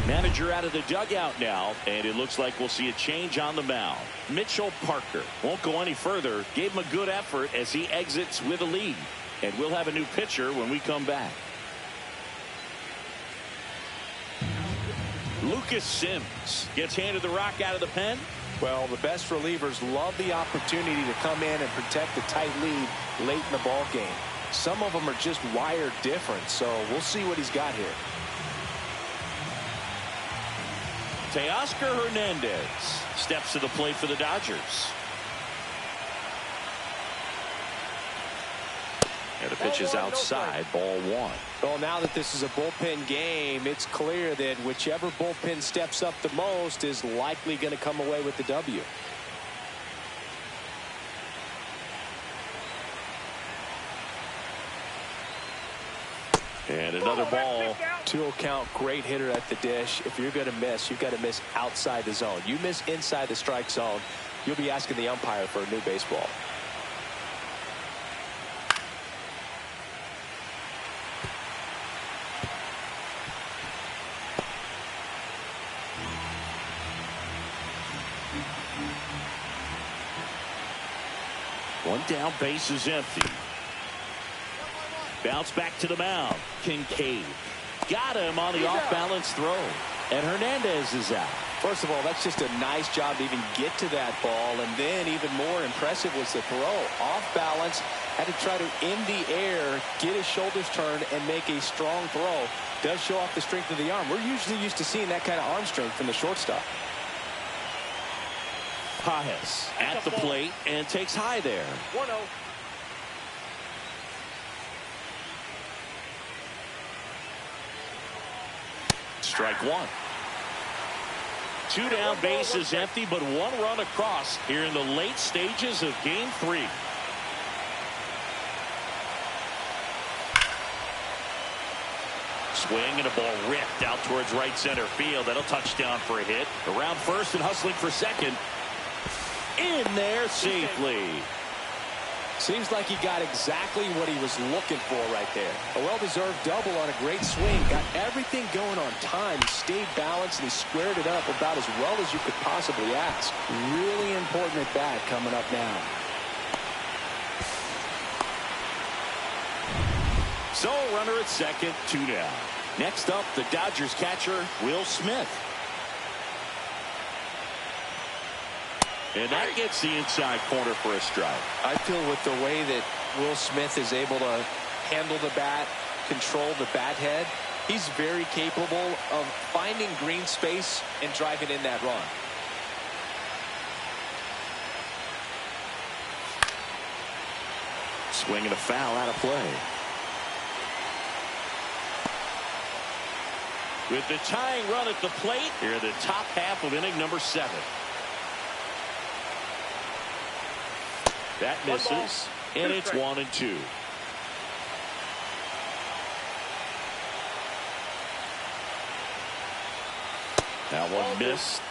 Manager out of the dugout now, and it looks like we'll see a change on the mound. Mitchell Parker won't go any further. Gave him a good effort as he exits with a lead. And we'll have a new pitcher when we come back. Lucas Sims gets handed the rock out of the pen. Well, the best relievers love the opportunity to come in and protect a tight lead late in the ball game. Some of them are just wired different, so we'll see what he's got here. Teoscar Hernandez steps to the plate for the Dodgers. And the pitch is outside, ball 1. Well, now that this is a bullpen game, it's clear that whichever bullpen steps up the most is likely going to come away with the W. And another ball. 2-0 count, great hitter at the dish. If you're going to miss, you've got to miss outside the zone. You miss inside the strike zone, you'll be asking the umpire for a new baseball. One down, base is empty. Bounce back to the mound. Kinkade got him on the off-balance throw. And Hernandez is out. First of all, that's just a nice job to even get to that ball. And then even more impressive was the throw. Off balance, had to try to in the air, get his shoulders turned, and make a strong throw. Does show off the strength of the arm. We're usually used to seeing that kind of arm strength from the shortstop. Pajes at the plate and takes high there. 1-0. Strike one. Two down, base is empty, but one run across here in the late stages of game 3. Swing and a ball ripped out towards right center field. That'll touch down for a hit. Around first and hustling for second. In there safely. Seems like he got exactly what he was looking for right there. A well-deserved double on a great swing. Got everything going on time. He stayed balanced and he squared it up about as well as you could possibly ask. Really important at bat coming up now. So runner at second, 2 down. Next up, the Dodgers catcher, Will Smith. And that gets the inside corner for a strike. I feel with the way that Will Smith is able to handle the bat, control the bat head, he's very capable of finding green space and driving in that run. Swing and a foul out of play. With the tying run at the plate, here in the top half of inning number 7. That misses, and it's 1-2. That one missed.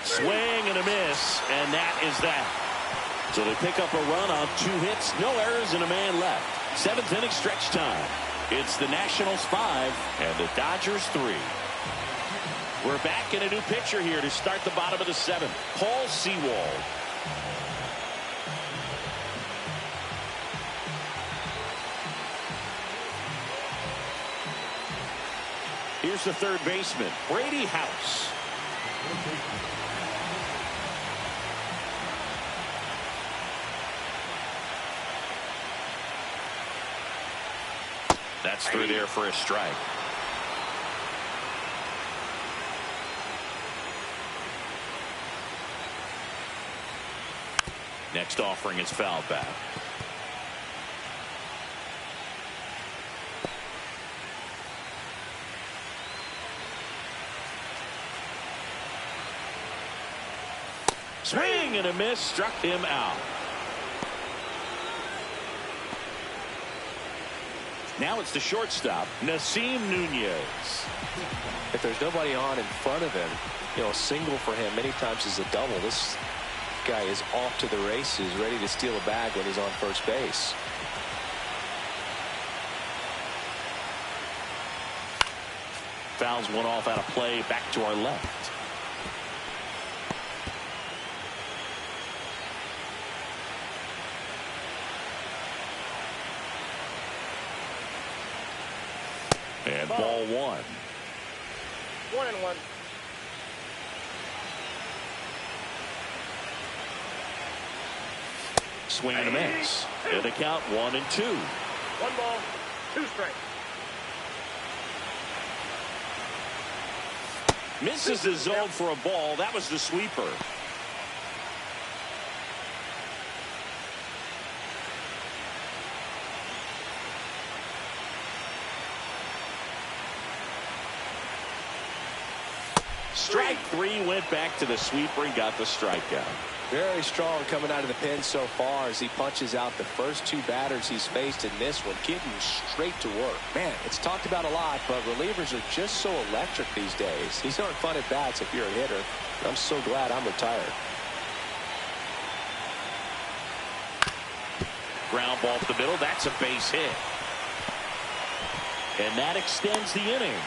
Swing and a miss, and that is that. So they pick up a run on 2 hits, no errors, and a man left. 7th inning stretch time. It's the Nationals 5 and the Dodgers 3. We're back in a new pitcher here to start the bottom of the 7th. Paul Sewald. Here's the third baseman, Brady House. That's through there for a strike. Next offering is fouled back. Swing and a miss, struck him out. Now it's the shortstop, Nasim Nunez. If there's nobody on in front of him, you know, a single for him many times is a double. This guy is off to the races, ready to steal a bag when he's on first base. Fouls one off out of play, back to our left. And ball 1. 1-1. Swing and a miss. And the count 1-2. 1 ball, 2 strikes. Misses the zone for a ball. That was the sweeper. Strike 3, went back to the sweeper and got the strikeout. Very strong coming out of the pen so far as he punches out the first 2 batters he's faced in this one, getting straight to work. Man, it's talked about a lot, but relievers are just so electric these days. These aren't fun at bats if you're a hitter. I'm so glad I'm retired. Ground ball up the middle. That's a base hit. And that extends the inning.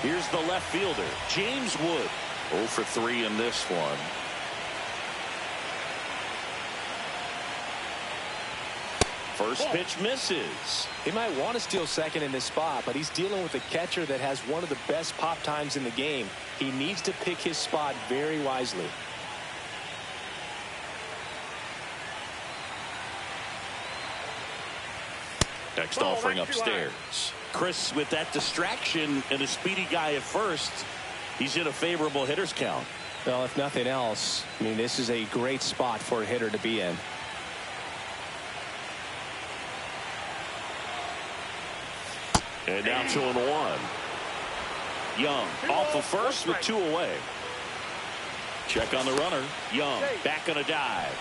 Here's the left fielder, James Wood. 0 for 3 in this one. First pitch misses. He might want to steal second in this spot, but he's dealing with a catcher that has one of the best pop times in the game. He needs to pick his spot very wisely. Next offering upstairs. Chris, with that distraction and a speedy guy at first, he's in a favorable hitter's count. Well, if nothing else, I mean, this is a great spot for a hitter to be in. And now 2-1. Young off of first with 2 away. Check on the runner. Young back on a dive.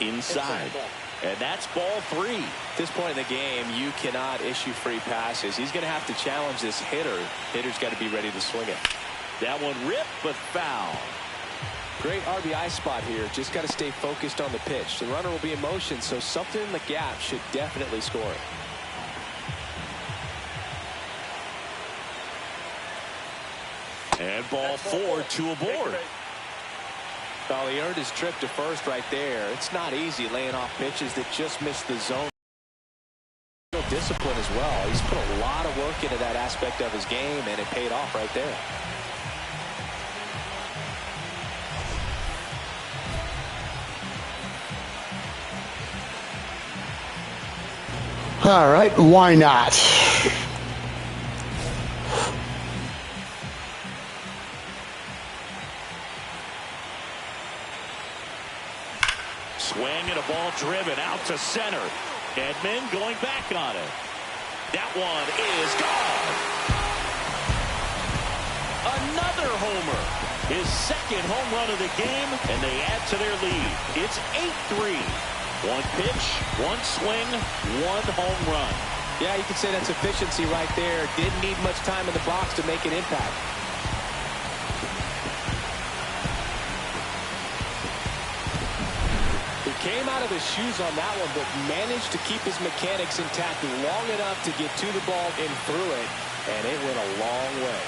Inside. And that's ball 3. At this point in the game, you cannot issue free passes. He's going to have to challenge this hitter. Hitter's got to be ready to swing it. That one ripped, but foul. Great RBI spot here. Just got to stay focused on the pitch. The runner will be in motion, so something in the gap should definitely score it. And ball 4, 2 aboard. Well, he earned his trip to first right there. It's not easy laying off pitches that just miss the zone. Discipline as well. He's put a lot of work into that aspect of his game, and it paid off right there. All right, why not? Swing and a ball driven out to center. Edman going back on it. That one is gone. Another homer. His second home run of the game, and they add to their lead. It's 8-3. 1 pitch, 1 swing, 1 home run. Yeah, you could say that's efficiency right there. Didn't need much time in the box to make an impact. He came out of his shoes on that one, but managed to keep his mechanics intact long enough to get to the ball and through it, and it went a long way.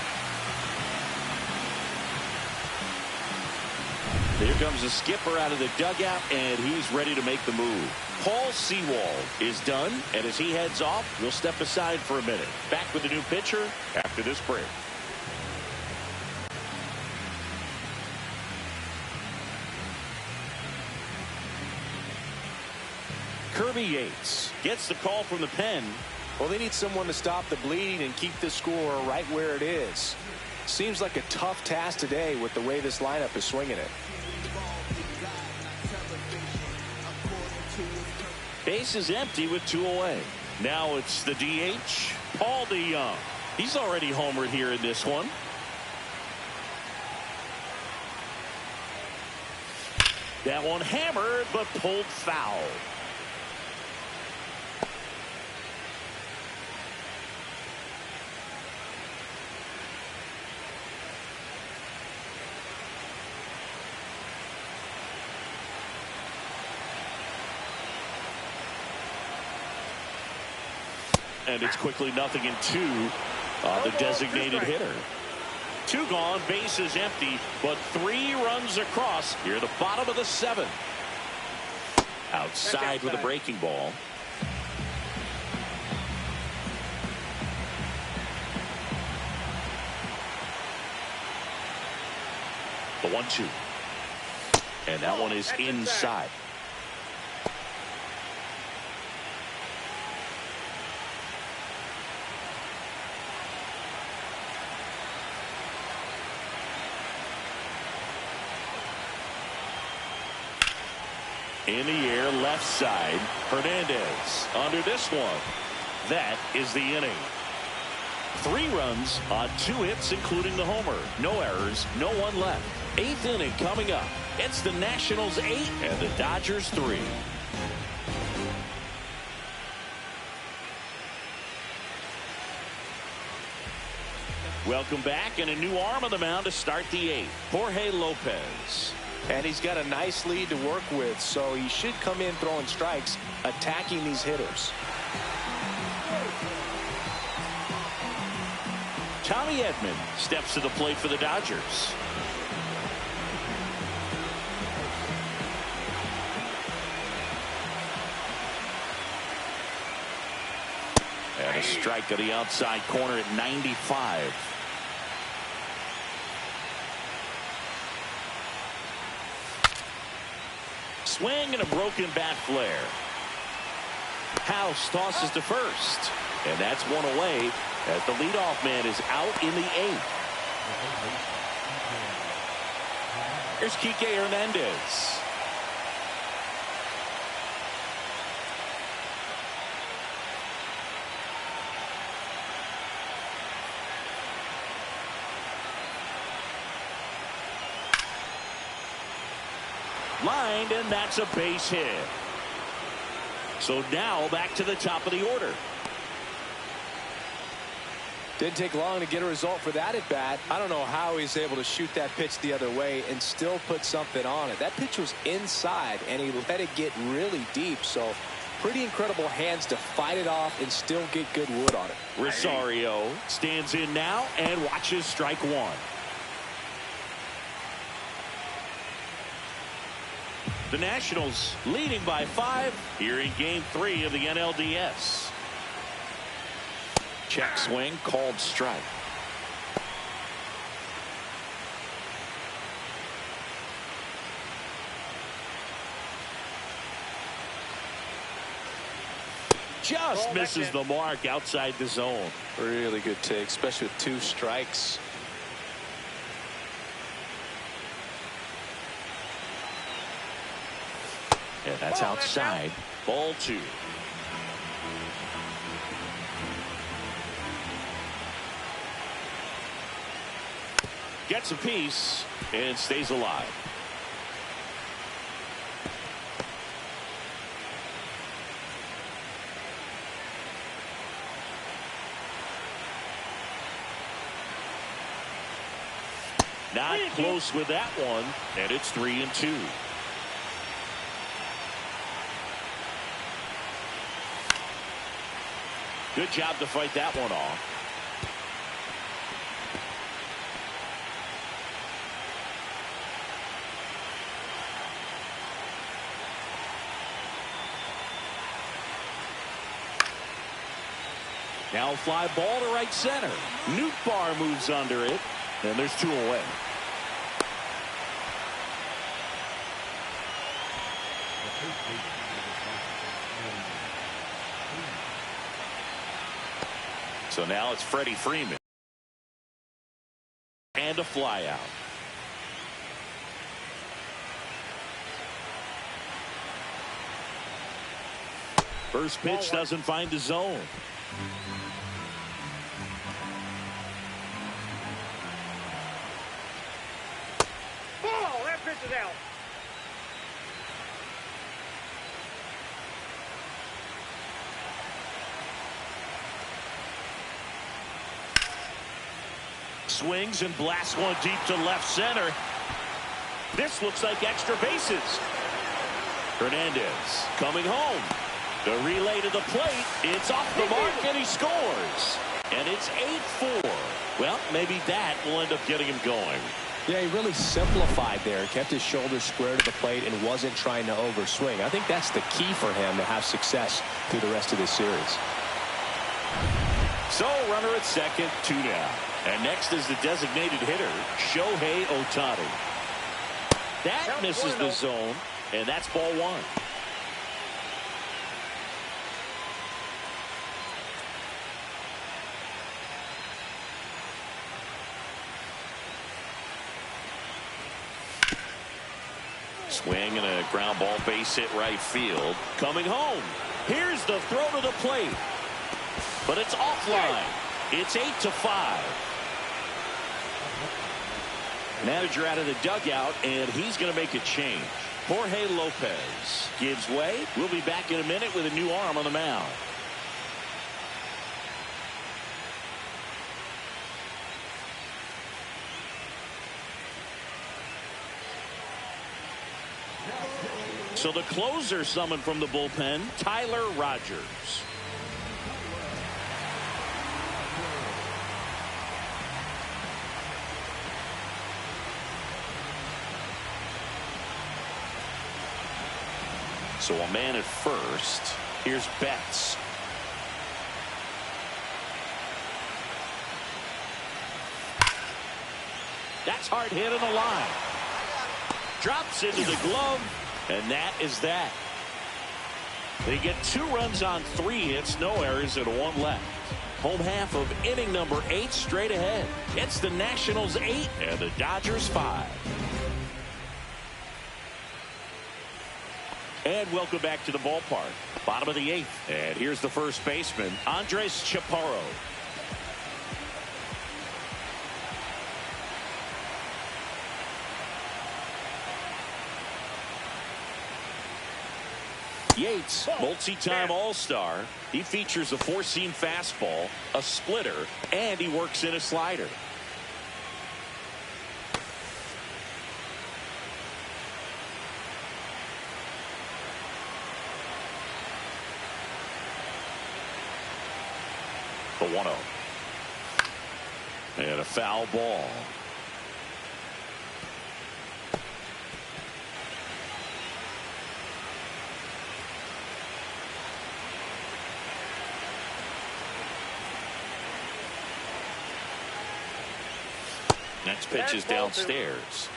Here comes the skipper out of the dugout, and he's ready to make the move. Paul Sewald is done, and as he heads off, we'll step aside for a minute. Back with the new pitcher after this break. Kirby Yates gets the call from the pen. Well, they need someone to stop the bleeding and keep the score right where it is. Seems like a tough task today with the way this lineup is swinging it. Base is empty with 2 away. Now it's the DH, Paul DeYoung. He's already homered here in this one. That one hammered but pulled foul. And it's quickly 0-2 on the designated hitter. 2 gone, base is empty, but 3 runs across here at the bottom of the 7th. Outside with a breaking ball. The 1-2. And that one is inside. In the air, left side. Hernandez under this one. That is the inning. 3 runs on 2 hits, including the homer. No errors, no one left. 8th inning coming up. It's the Nationals 8 and the Dodgers 3. Welcome back, and a new arm on the mound to start the 8th. Jorge Lopez. And he's got a nice lead to work with, so he should come in throwing strikes, attacking these hitters. Tommy Edman steps to the plate for the Dodgers. And a strike to the outside corner at 95. Swing and a broken bat flare. House tosses to first. And that's one away as the leadoff man is out in the 8th. Here's Kike Hernandez. Lined, and that's a base hit. So now back to the top of the order. Didn't take long to get a result for that at bat. I don't know how he's able to shoot that pitch the other way and still put something on it. That pitch was inside, and he let it get really deep. So pretty incredible hands to fight it off and still get good wood on it. Rosario stands in now and watches strike 1. The Nationals leading by 5 here in Game 3 of the NLDS. Check swing, called strike. Just misses the mark outside the zone. Really good take, especially with 2 strikes. And that's outside. Ball 2. Gets a piece and stays alive. Not close with that one, and it's 3-2. Good job to fight that one off. Now fly ball to right center. Nootbaar moves under it, and there's 2 away. So now it's Freddie Freeman. And a fly out. First pitch doesn't find the zone. Ball, that pitch is out. Swings and blasts one deep to left center. This looks like extra bases. Hernandez coming home. The relay to the plate. It's off the mark, and he scores. And it's 8-4. Well, maybe that will end up getting him going. Yeah, he really simplified there. Kept his shoulders square to the plate and wasn't trying to overswing. I think that's the key for him to have success through the rest of this series. So runner at second, 2 down. And next is the designated hitter, Shohei Ohtani. That misses the zone, and that's ball 1. Swing and a ground ball, base hit right field. Coming home. Here's the throw to the plate. But it's offline. It's 8-5. Manager out of the dugout, and he's going to make a change. Jorge Lopez gives way. We'll be back in a minute with a new arm on the mound. So the closer summoned from the bullpen, Tyler Rogers. So a man at first. Here's Betts. That's hard hit on the line. Drops into the glove, and that is that. They get 2 runs on 3 hits, no errors, and 1 left. Home half of inning number 8 straight ahead. It's the Nationals 8 and the Dodgers 5. And welcome back to the ballpark. Bottom of the 8th. And here's the first baseman, Andres Chaparro. Yates, multi-time All-Star. He features a 4-seam fastball, a splitter, and he works in a slider. The 1-0. And a foul ball. Next pitch is downstairs.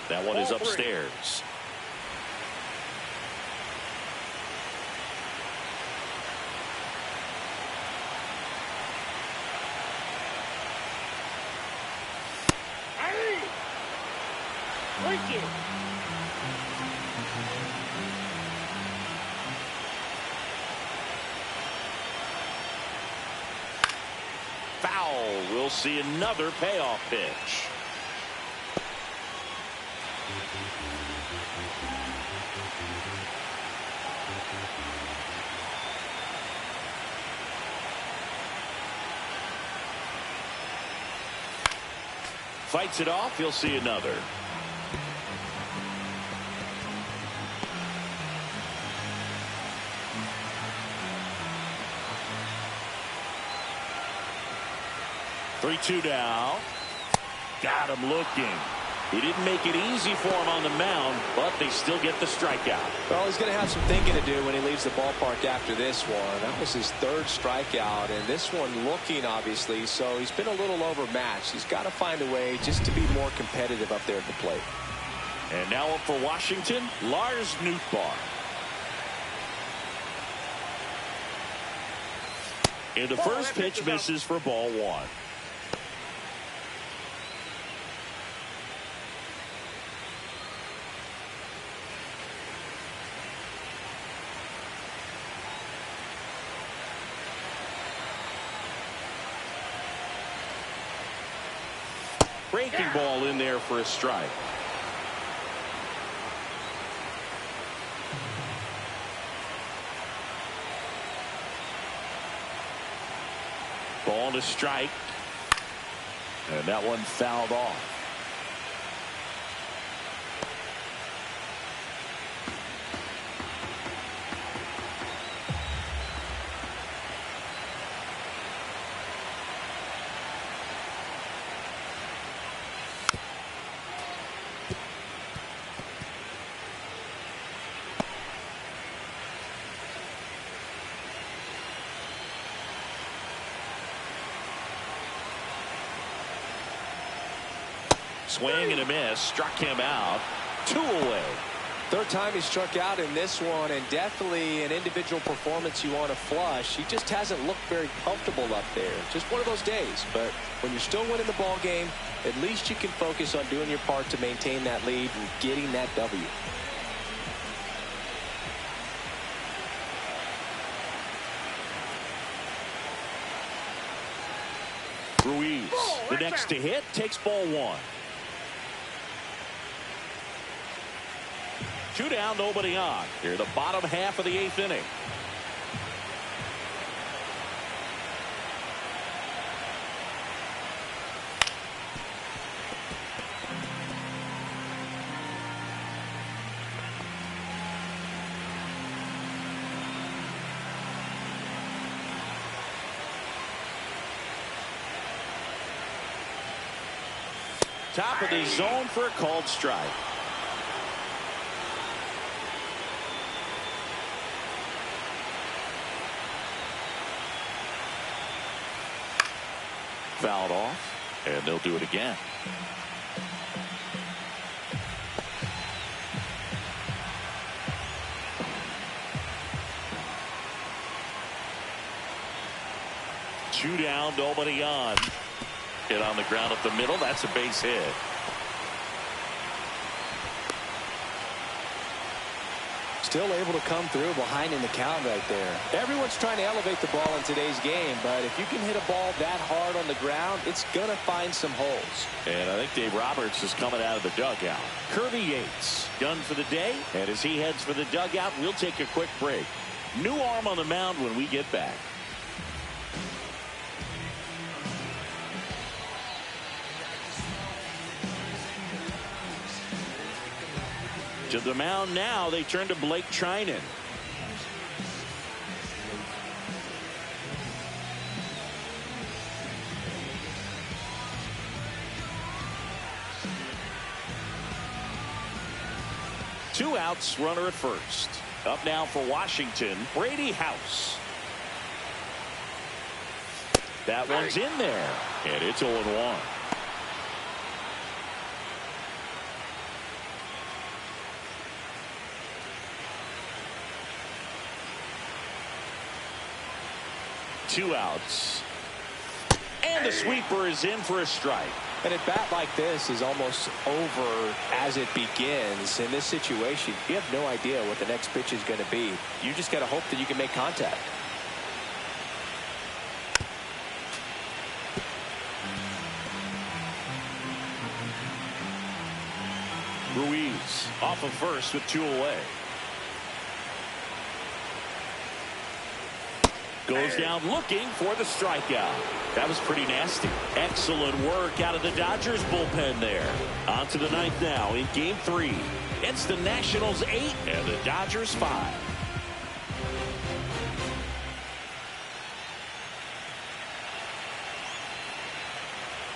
That one is upstairs. Thank you. Foul. We'll see another payoff pitch. Fights it off. You'll see another. Three-two now. Got him looking. He didn't make it easy for him on the mound, but they still get the strikeout. Well, he's going to have some thinking to do when he leaves the ballpark after this one. That was his 3rd strikeout, and this one looking, obviously, so he's been a little overmatched. He's got to find a way just to be more competitive up there at the plate. And now up for Washington, Lars Nootbaar. And the first pitch misses for ball 1. Breaking ball in there for a strike. Ball to strike. And that one fouled off. Swing and a miss. Struck him out. 2 away. Third time he struck out in this one, and definitely an individual performance you want to flush. He just hasn't looked very comfortable up there. Just one of those days. But when you're still winning the ball game, at least you can focus on doing your part to maintain that lead and getting that W. Ruiz, the next to hit, takes ball one. 2 down, nobody on. Here, the bottom half of the 8th inning. Top of the zone for a called strike. Fouled off, and they'll do it again. Two down, nobody on. Hit on the ground up the middle. That's a base hit. Still able to come through behind in the count right there. Everyone's trying to elevate the ball in today's game, but if you can hit a ball that hard on the ground, it's going to find some holes. And I think Dave Roberts is coming out of the dugout. Kirby Yates done for the day, and as he heads for the dugout, we'll take a quick break. New arm on the mound when we get back. To the mound now, they turn to Blake Trinan. Two outs, runner at first. Up now for Washington, Brady House. That one's in there, and it's 0-1. Two outs. And the sweeper is in for a strike. And a bat like this is almost over as it begins. In this situation, you have no idea what the next pitch is going to be. You just got to hope that you can make contact. Ruiz off of first with 2 away. Goes down looking for the strikeout. That was pretty nasty. Excellent work out of the Dodgers bullpen there. On to the 9th now in Game 3. It's the Nationals 8 and the Dodgers 5.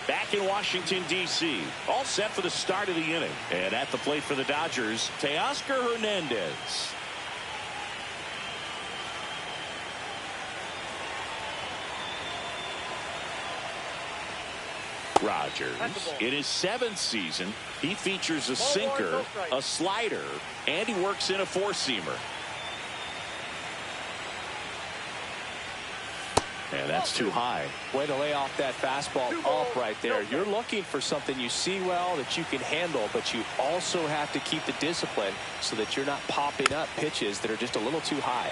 Back in Washington, D.C. All set for the start of the inning. And at the plate for the Dodgers, Teoscar Hernandez. Rogers, in his 7th season, he features a sinker, a slider, and he works in a 4-seamer. And that's too high. Way to lay off that fastball off right there. You're looking for something you see well that you can handle, but you also have to keep the discipline so that you're not popping up pitches that are just a little too high.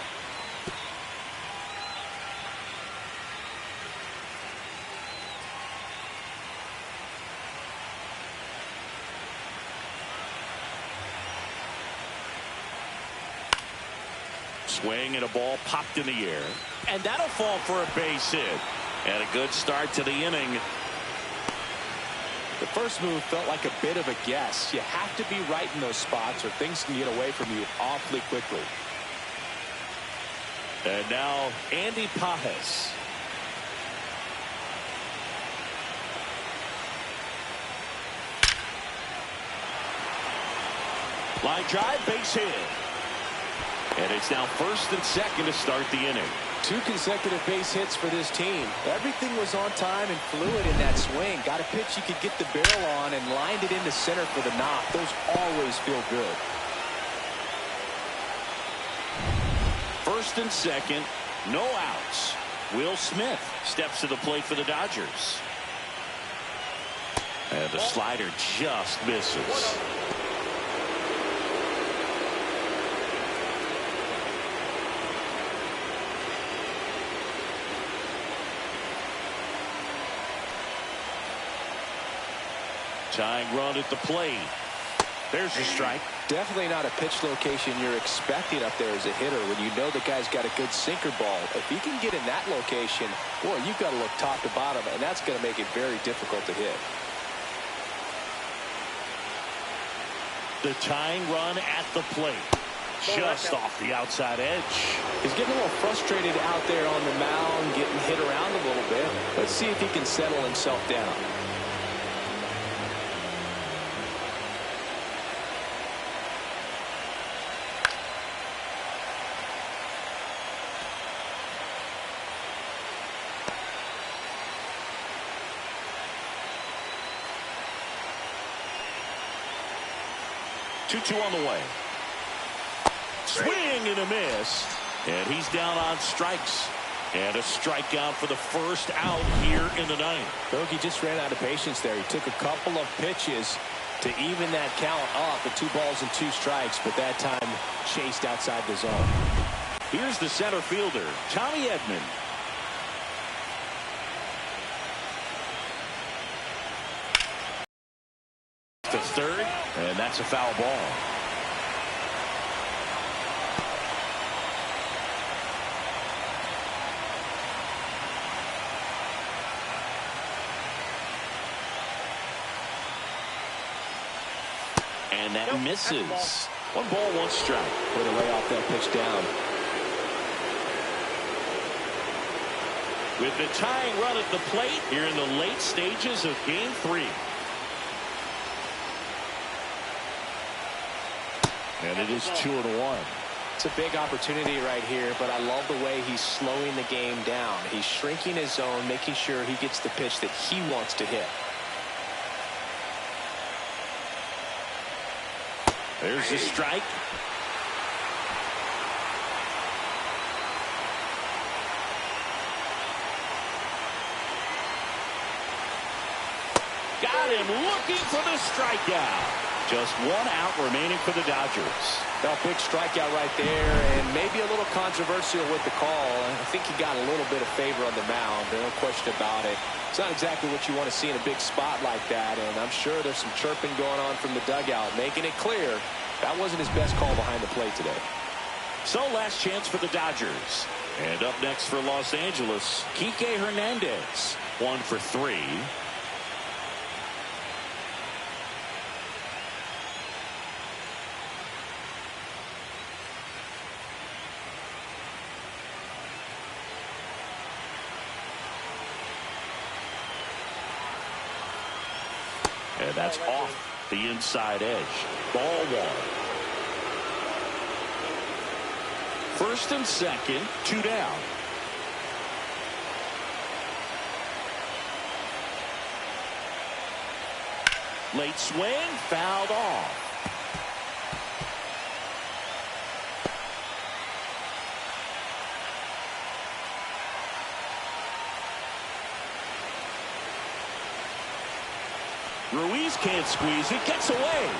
Swing and a ball popped in the air. And that'll fall for a base hit. And a good start to the inning. The first move felt like a bit of a guess. You have to be right in those spots or things can get away from you awfully quickly. And now Andy Pajes. Line drive, base hit. And it's now 1st and 2nd to start the inning. 2 consecutive base hits for this team. Everything was on time and fluid in that swing. Got a pitch you could get the barrel on and lined it into center for the knock. Those always feel good. First and second, no outs. Will Smith steps to the plate for the Dodgers. And the slider just misses. Tying run at the plate. There's a strike. Definitely not a pitch location you're expecting up there as a hitter when you know the guy's got a good sinker ball. If he can get in that location, boy, you've got to look top to bottom, and that's going to make it very difficult to hit. The tying run at the plate. Just off the outside edge. He's getting a little frustrated out there on the mound, getting hit around a little bit. Let's see if he can settle himself down. Two on the way. Swing and a miss. And he's down on strikes. And a strikeout for the first out here in the ninth. Bogey just ran out of patience there. He took a couple of pitches to even that count up at 2 balls and 2 strikes, but that time chased outside the zone. Here's the center fielder, Tommy Edman. To third, and that's a foul ball. And that misses. 1 ball, 1 strike. Way to lay off that pitch down. With the tying run at the plate here in the late stages of Game 3. And it is 2-1. It's a big opportunity right here, but I love the way he's slowing the game down. He's shrinking his zone, making sure he gets the pitch that he wants to hit. There's the strike. Got him looking for the strikeout. Just 1 out remaining for the Dodgers. A big strikeout right there, and maybe a little controversial with the call. I think he got a little bit of favor on the mound. No question about it. It's not exactly what you want to see in a big spot like that, and I'm sure there's some chirping going on from the dugout, making it clear that wasn't his best call behind the plate today. So last chance for the Dodgers. And up next for Los Angeles, Kike Hernandez. 1 for 3. And that's off the inside edge. Ball 1. First and second, 2 down. Late swing, fouled off. Ruiz can't squeeze it, gets away.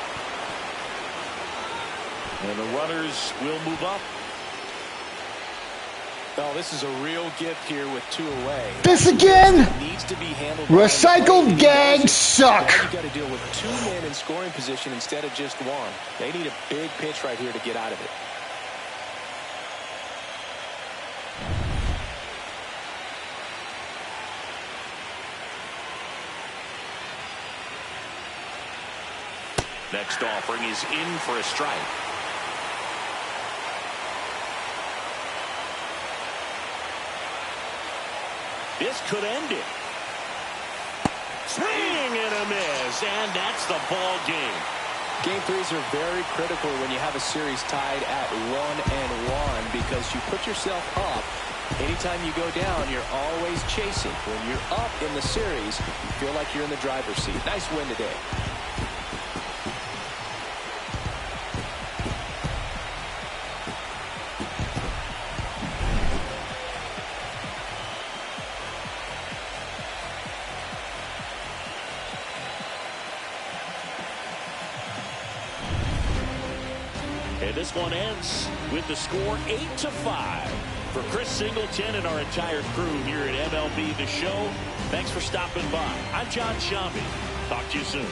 And the runners will move up. Well, this is a real gift here with 2 away. This again? Needs to be handled. Recycled gags suck. You got to deal with 2 men in scoring position instead of just 1. They need a big pitch right here to get out of it. Next offering is in for a strike. This could end it. Swing and a miss, and that's the ball game. Game 3s are very critical when you have a series tied at 1-1 because you put yourself up. Anytime you go down, you're always chasing. When you're up in the series, you feel like you're in the driver's seat. Nice win today. And this one ends with the score 8-5. For Chris Singleton and our entire crew here at MLB The Show, thanks for stopping by. I'm John Shambi. Talk to you soon.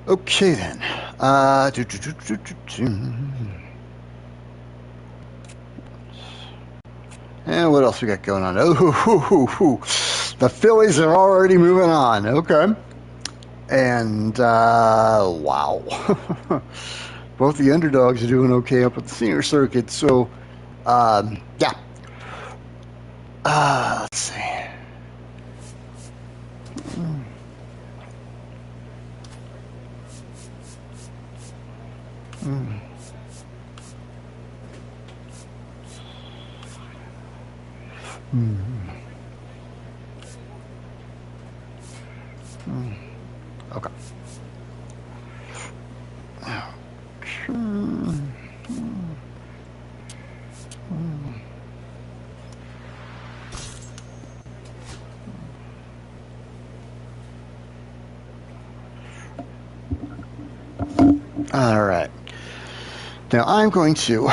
Okay then. And what else we got going on? The Phillies are already moving on. Okay. And wow. Both the underdogs are doing okay up at the senior circuit. So, yeah. Let's see. Okay. All right. Now I'm going to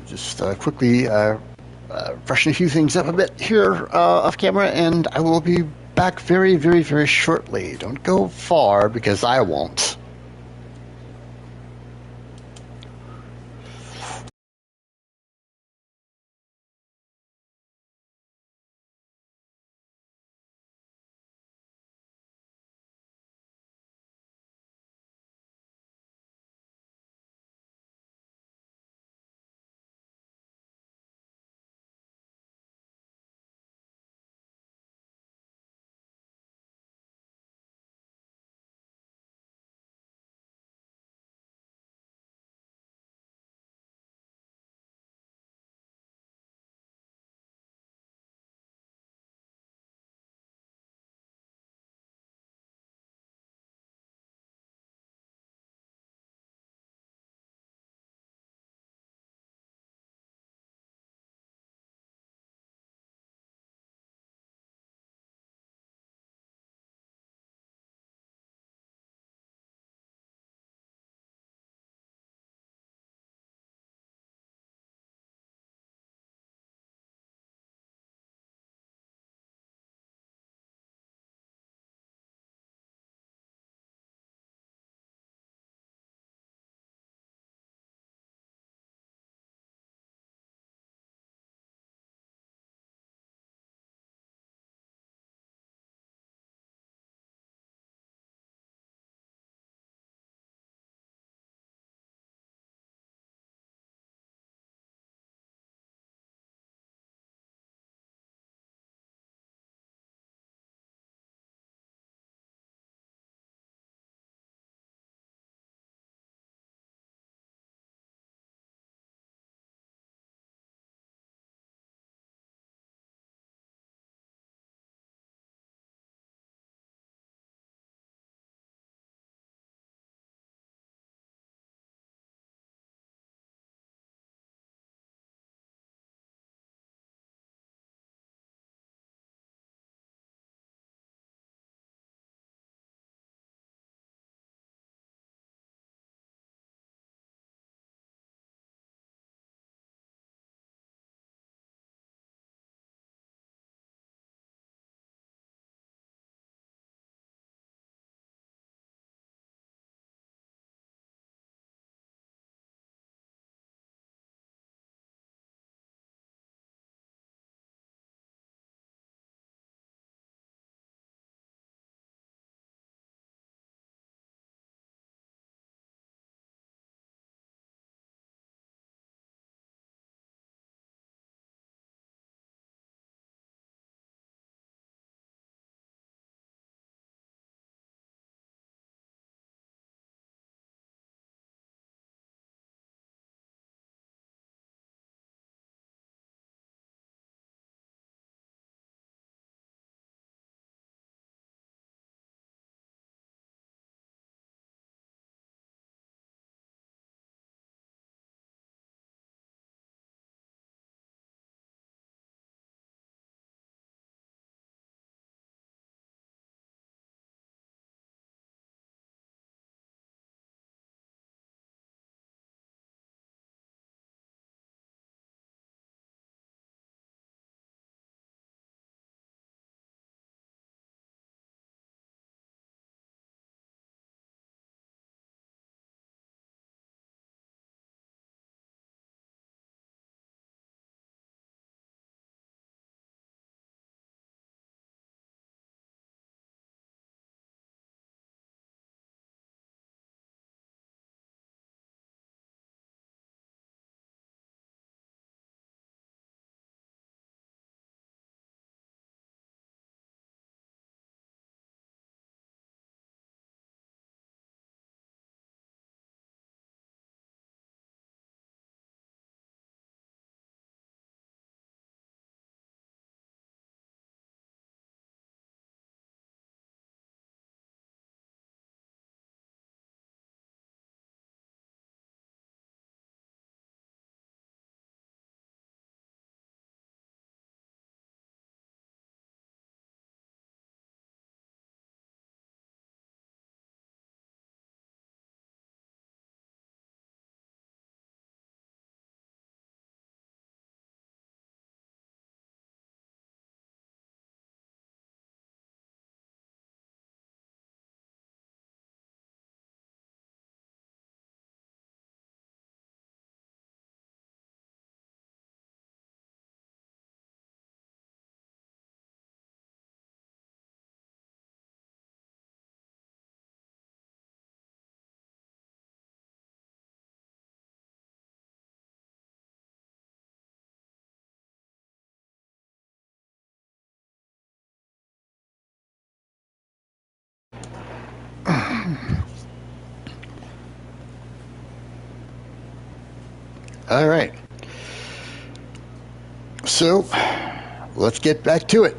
just quickly freshen a few things up a bit here off camera, and I will be back very, very, very shortly. Don't go far because I won't. All right. So let's get back to it.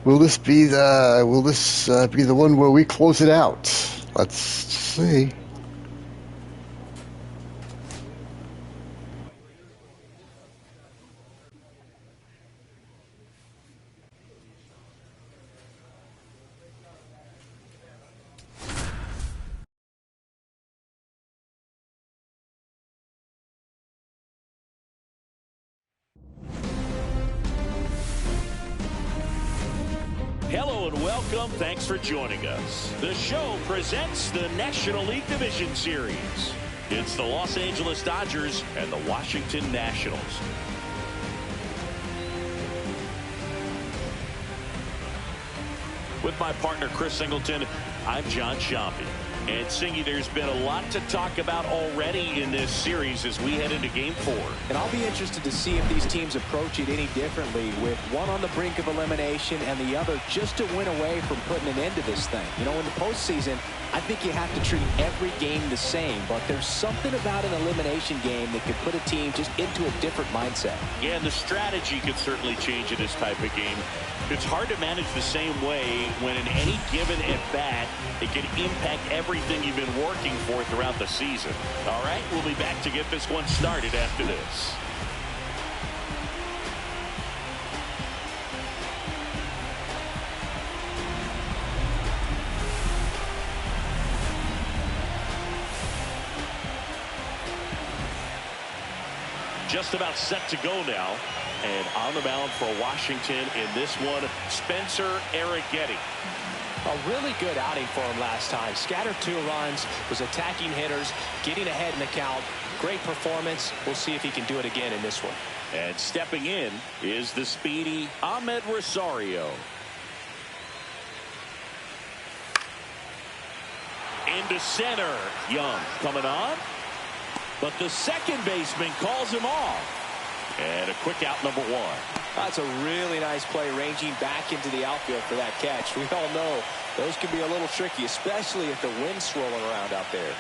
Will this be the one where we close it out? Let's see. Hello and welcome. Thanks for joining us. The show presents the National League Division Series. It's the Los Angeles Dodgers and the Washington Nationals. With my partner Chris Singleton, I'm John Sciambi. And Singy, there's been a lot to talk about already in this series as we head into Game 4. And I'll be interested to see if these teams approach it any differently, with one on the brink of elimination and the other just to win away from putting an end to this thing. You know, in the postseason, I think you have to treat every game the same, but there's something about an elimination game that could put a team just into a different mindset. Yeah, and the strategy could certainly change in this type of game. It's hard to manage the same way when in any given at-bat, it can impact everything you've been working for throughout the season. All right, we'll be back to get this one started after this. Just about set to go now. And on the mound for Washington in this one, Spencer Arrighetti. A really good outing for him last time. Scattered 2 runs, was attacking hitters, getting ahead in the count. Great performance. We'll see if he can do it again in this one. And stepping in is the speedy Ahmed Rosario. Into center. Young coming on. But the second baseman calls him off. And a quick out, number 1. That's a really nice play, ranging back into the outfield for that catch. We all know those can be a little tricky, especially if the wind's swirling around out there.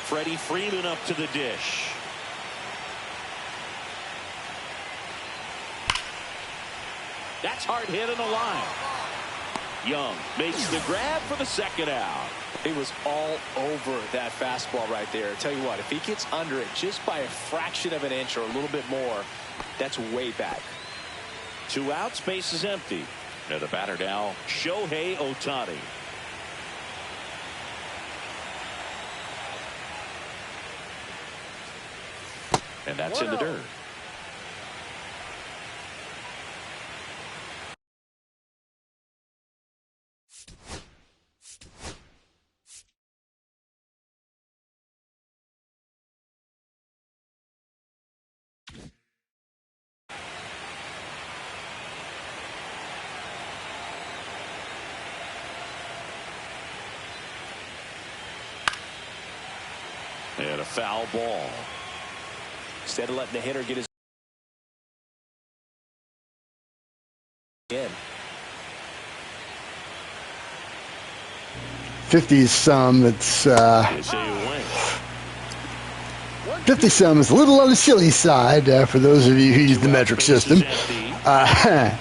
Freddie Freeman up to the dish. That's hard hit in the line. Young makes the grab for the second out. He was all over that fastball right there. I tell you what, if he gets under it just by a fraction of an inch or a little bit more, that's way back. 2 outs, base is empty. Now the batter now, Shohei Ohtani. And that's in the dirt. And a foul ball. Instead of letting the hitter get his in. 50-some, it's 50-some is a little on the silly side for those of you who use the metric system. Yeah.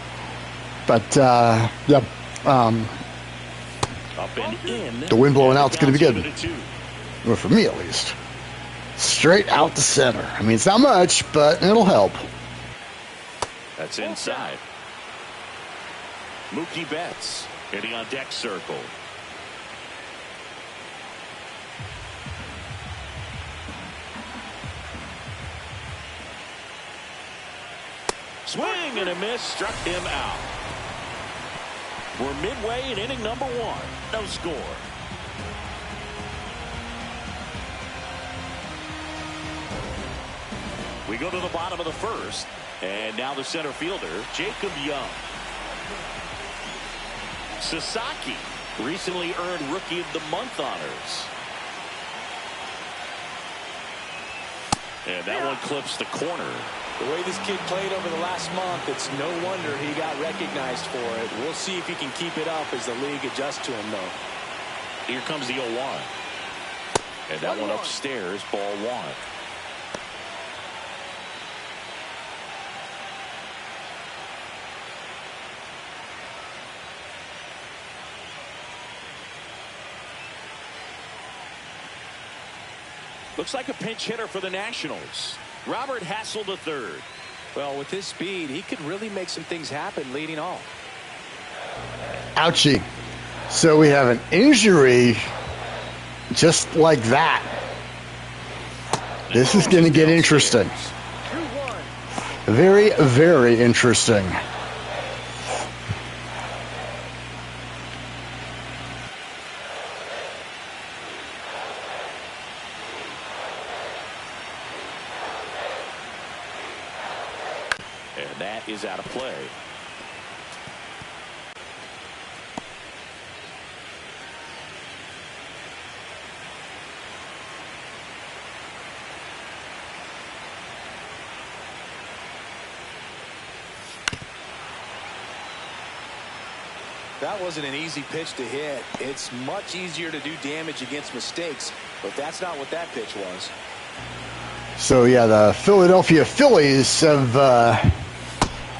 The wind blowing out is going to be good. Well, for me at least. Straight out the center. I mean, it's not much, but it'll help. That's inside. Mookie Betts hitting on deck circle. Swing and a miss, struck him out. We're midway in inning number 1. No score. We go to the bottom of the first, and now the center fielder, Jacob Young. Sasaki recently earned Rookie of the Month honors. And that one clips the corner. The way this kid played over the last month, it's no wonder he got recognized for it. We'll see if he can keep it up as the league adjusts to him, though. Here comes the 0-1. And that one upstairs, ball 1. Looks like a pinch hitter for the Nationals. Robert Hassel III. Well, with his speed, he could really make some things happen leading off. Ouchie. So we have an injury just like that. This is going to get interesting. Very, very interesting. And that is out of play. That wasn't an easy pitch to hit. It's much easier to do damage against mistakes, but that's not what that pitch was. So, yeah, the Philadelphia Phillies have...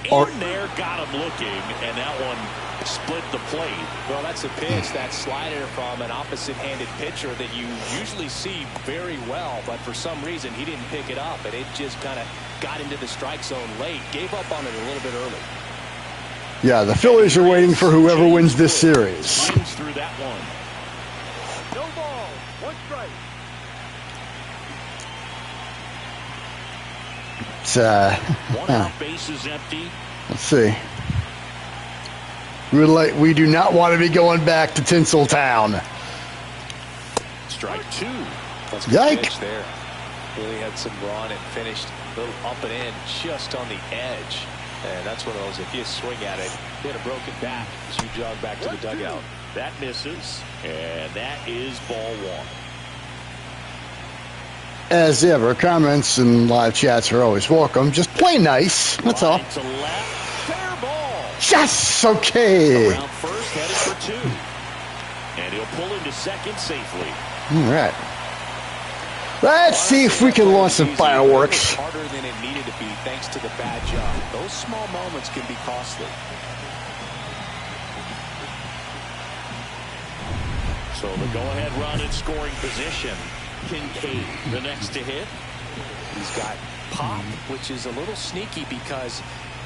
in there, got him looking, and that one split the plate. Well, that's a pitch, that slider from an opposite-handed pitcher that you usually see very well, but for some reason he didn't pick it up, and it just kind of got into the strike zone late. Gave up on it a little bit early. Yeah, the Phillies are waiting for whoever wins this series. Swings through that one. No ball. 1 strike. It's, One out, base is empty. let's see. We do not want to be going back to Tinseltown. Strike 2. That's a good pitch there. Really had some run and finished a little up and in just on the edge. And that's one of those, if you swing at it, hit a broken bat as you jog back to the dugout. That misses, and that is ball 1. As ever, comments and live chats are always welcome. Just play nice. That's all. To left, fair ball. Yes, okay. Around first, headed for 2. And he'll pull into second safely. All right. Let's see if we can launch some fireworks. Harder than it needed to be thanks to the bad job. Those small moments can be costly. So the go-ahead run in scoring position. Kinkade, the next to hit. He's got pop, which is a little sneaky because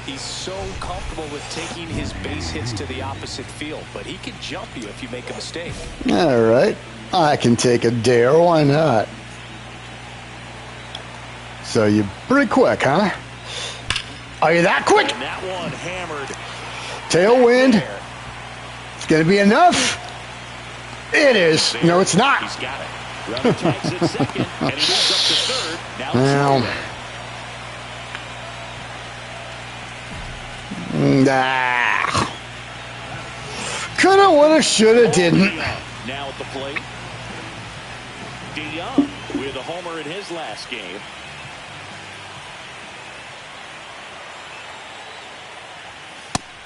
he's so comfortable with taking his base hits to the opposite field. But he can jump you if you make a mistake. All right. I can take a dare. Why not? So you're pretty quick, huh? Are you that quick? And that one hammered. Tailwind. It's going to be enough. It is. No, it's not. He's got it. Runner tags at second, and he moves up to third. Now nah. Coulda, woulda, shoulda, didn't. Now at the plate. DeYoung with a homer in his last game.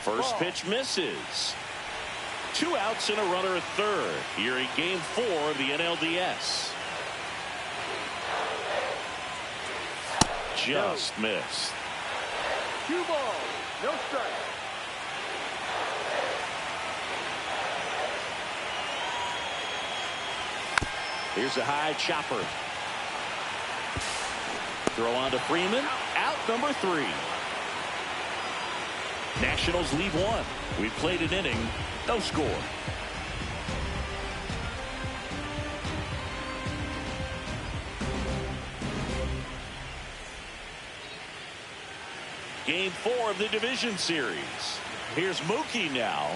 First pitch misses. 2 outs and a runner at third here in game 4 of the NLDS. Just missed. 2 balls. No strike. Here's a high chopper. Throw on to Freeman. Out number 3. Nationals lead 1. We played an inning. No score. Game 4 of the division series. Here's Mookie now.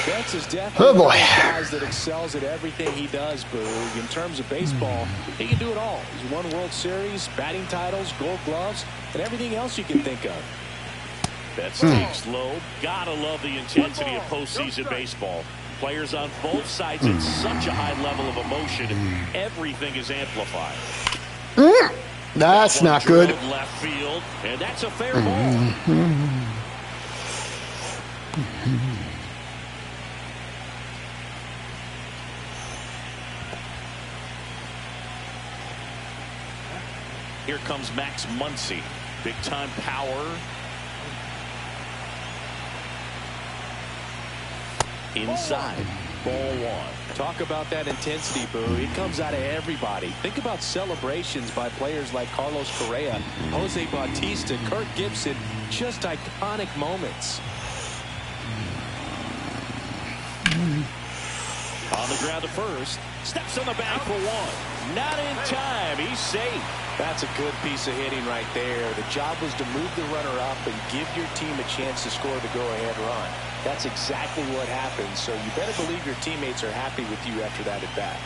Betts is definitely Oh boy. one of the guys that excels at everything he does, Boo. In terms of baseball, he can do it all. He's won World Series, batting titles, Gold Gloves, and everything else you can think of. Betts takes low. Gotta love the intensity of postseason baseball. Players on both sides at such a high level of emotion. Everything is amplified. That's not good. Left field, and that's a fair ball. Here comes Max Muncy. Big time power. Inside. Ball one. Talk about that intensity, Boo. It comes out of everybody. Think about celebrations by players like Carlos Correa, Jose Bautista, Kirk Gibson. Just iconic moments. On the ground to first. Steps on the bag for one. Not in time. He's safe. That's a good piece of hitting right there. The job was to move the runner up and give your team a chance to score the go-ahead run. That's exactly what happened, so you better believe your teammates are happy with you after that at bat.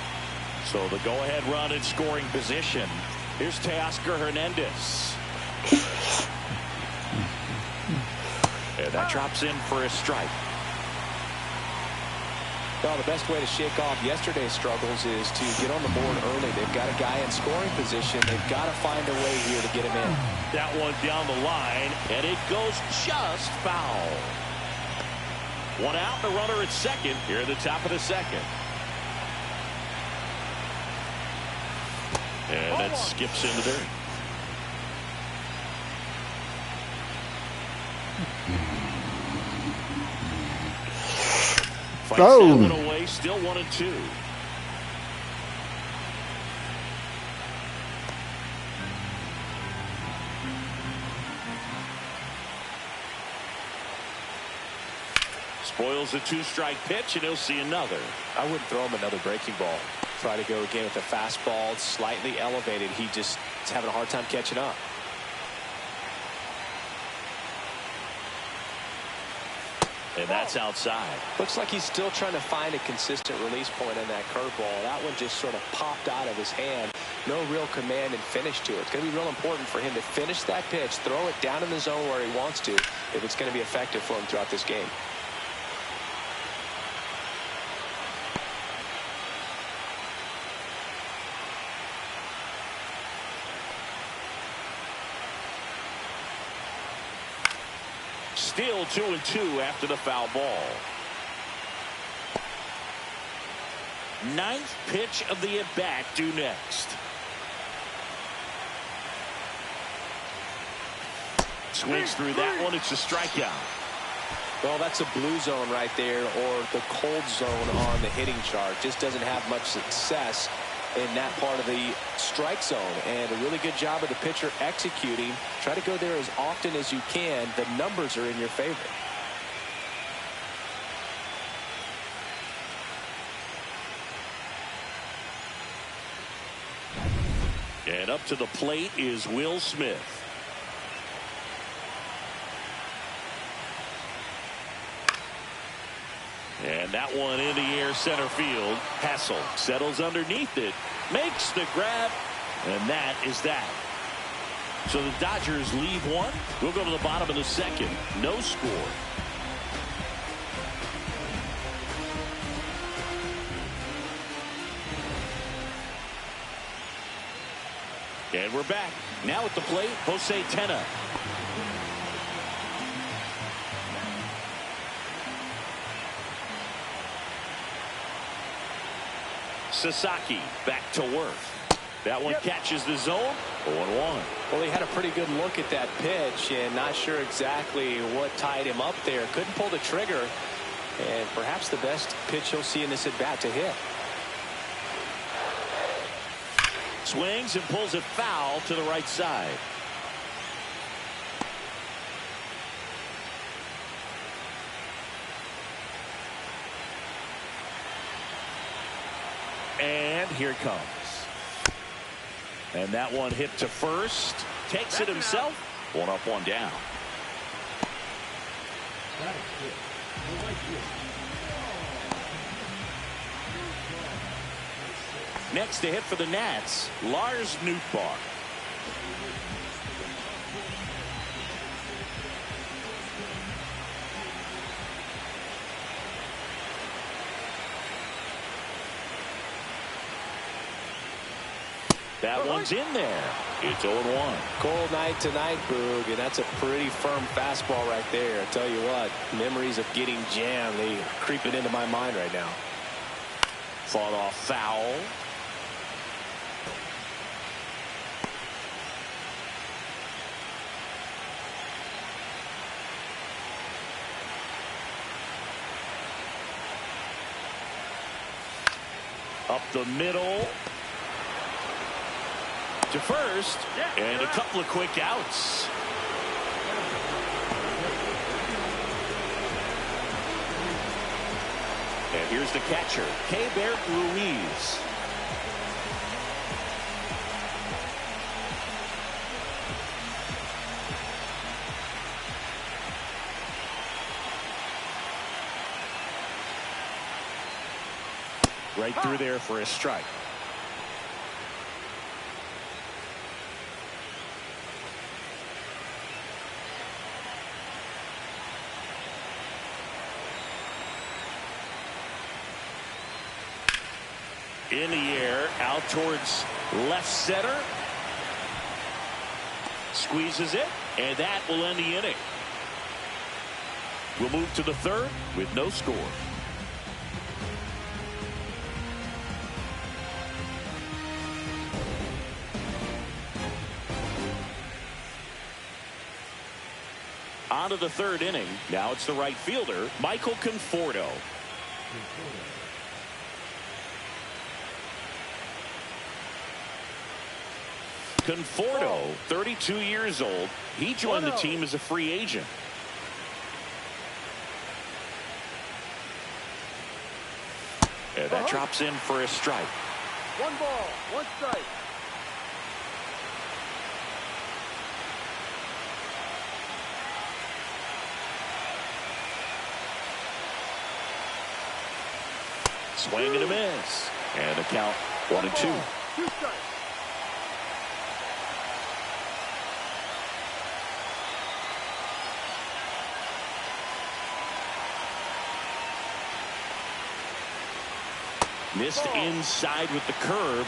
So the go-ahead run in scoring position. Here's Teoscar Hernandez. And that drops in for a strike. Well, the best way to shake off yesterday's struggles is to get on the board early. They've got a guy in scoring position. They've got to find a way here to get him in. That one down the line, and it goes just foul. One out, the runner at second here at the top of the second. And that skips into dirt. Fights that one away, still 1-2. Spoils a two-strike pitch, and he'll see another. I wouldn't throw him another breaking ball. Try to go again with a fastball, slightly elevated. He just is having a hard time catching up. And that's outside. Looks like he's still trying to find a consistent release point on that curveball. That one just sort of popped out of his hand. No real command and finish to it. It's going to be real important for him to finish that pitch, throw it down in the zone where he wants to, if it's going to be effective for him throughout this game. Still 2-2 after the foul ball. Ninth pitch of the at-bat due next. Swings through that one. It's a strikeout. Well, that's a blue zone right there, or the cold zone on the hitting chart. Just doesn't have much success in that part of the strike zone, and a really good job of the pitcher executing. Try to go there as often as you can. The numbers are in your favor. And up to the plate is Will Smith. And that one in the air center field. Hassel settles underneath it, makes the grab, and that is that. So the Dodgers leave one. We'll go to the bottom of the second. No score. And we're back. Now at the plate, Jose Tena. Sasaki back to work. That one catches the zone. 0-1. Well, he had a pretty good look at that pitch and not sure exactly what tied him up there. Couldn't pull the trigger, and perhaps the best pitch he'll see in this at bat to hit. Swings and pulls it foul to the right side. And here it comes. And that one hit to first. Takes it himself. One up, one down. Next to hit for the Nats, Lars Nootbaar. That one's in there. It's 0-1. Cold night tonight, Boog, and that's a pretty firm fastball right there. I tell you what, memories of getting jammed, they are creeping into my mind right now. Fought off foul. Up the middle. To first. And a couple of quick outs. And here's the catcher, Keibert Ruiz. Right through there for a strike. In the air, out towards left center. Squeezes it, and that will end the inning. We'll move to the third with no score. On to the third inning. Now it's the right fielder, Michael Conforto. Conforto, 32 years old. He joined the team as a free agent. And that drops in for a strike. 1 ball, 1 strike. Swing and a miss. And the count 1-2. 2 strikes. Missed inside with the curve.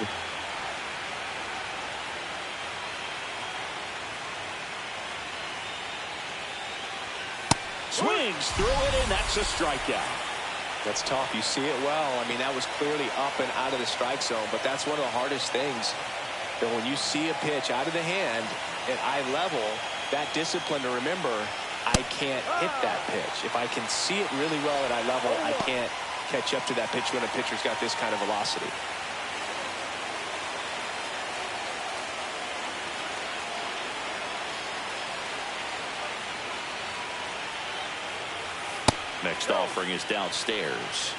Swings through it, and that's a strikeout. That's tough. You see it well. I mean, that was clearly up and out of the strike zone, but that's one of the hardest things. That when you see a pitch out of the hand at eye level, that discipline to remember, I can't hit that pitch. If I can see it really well at eye level, I can't catch up to that pitch when a pitcher's got this kind of velocity. Next offering is downstairs.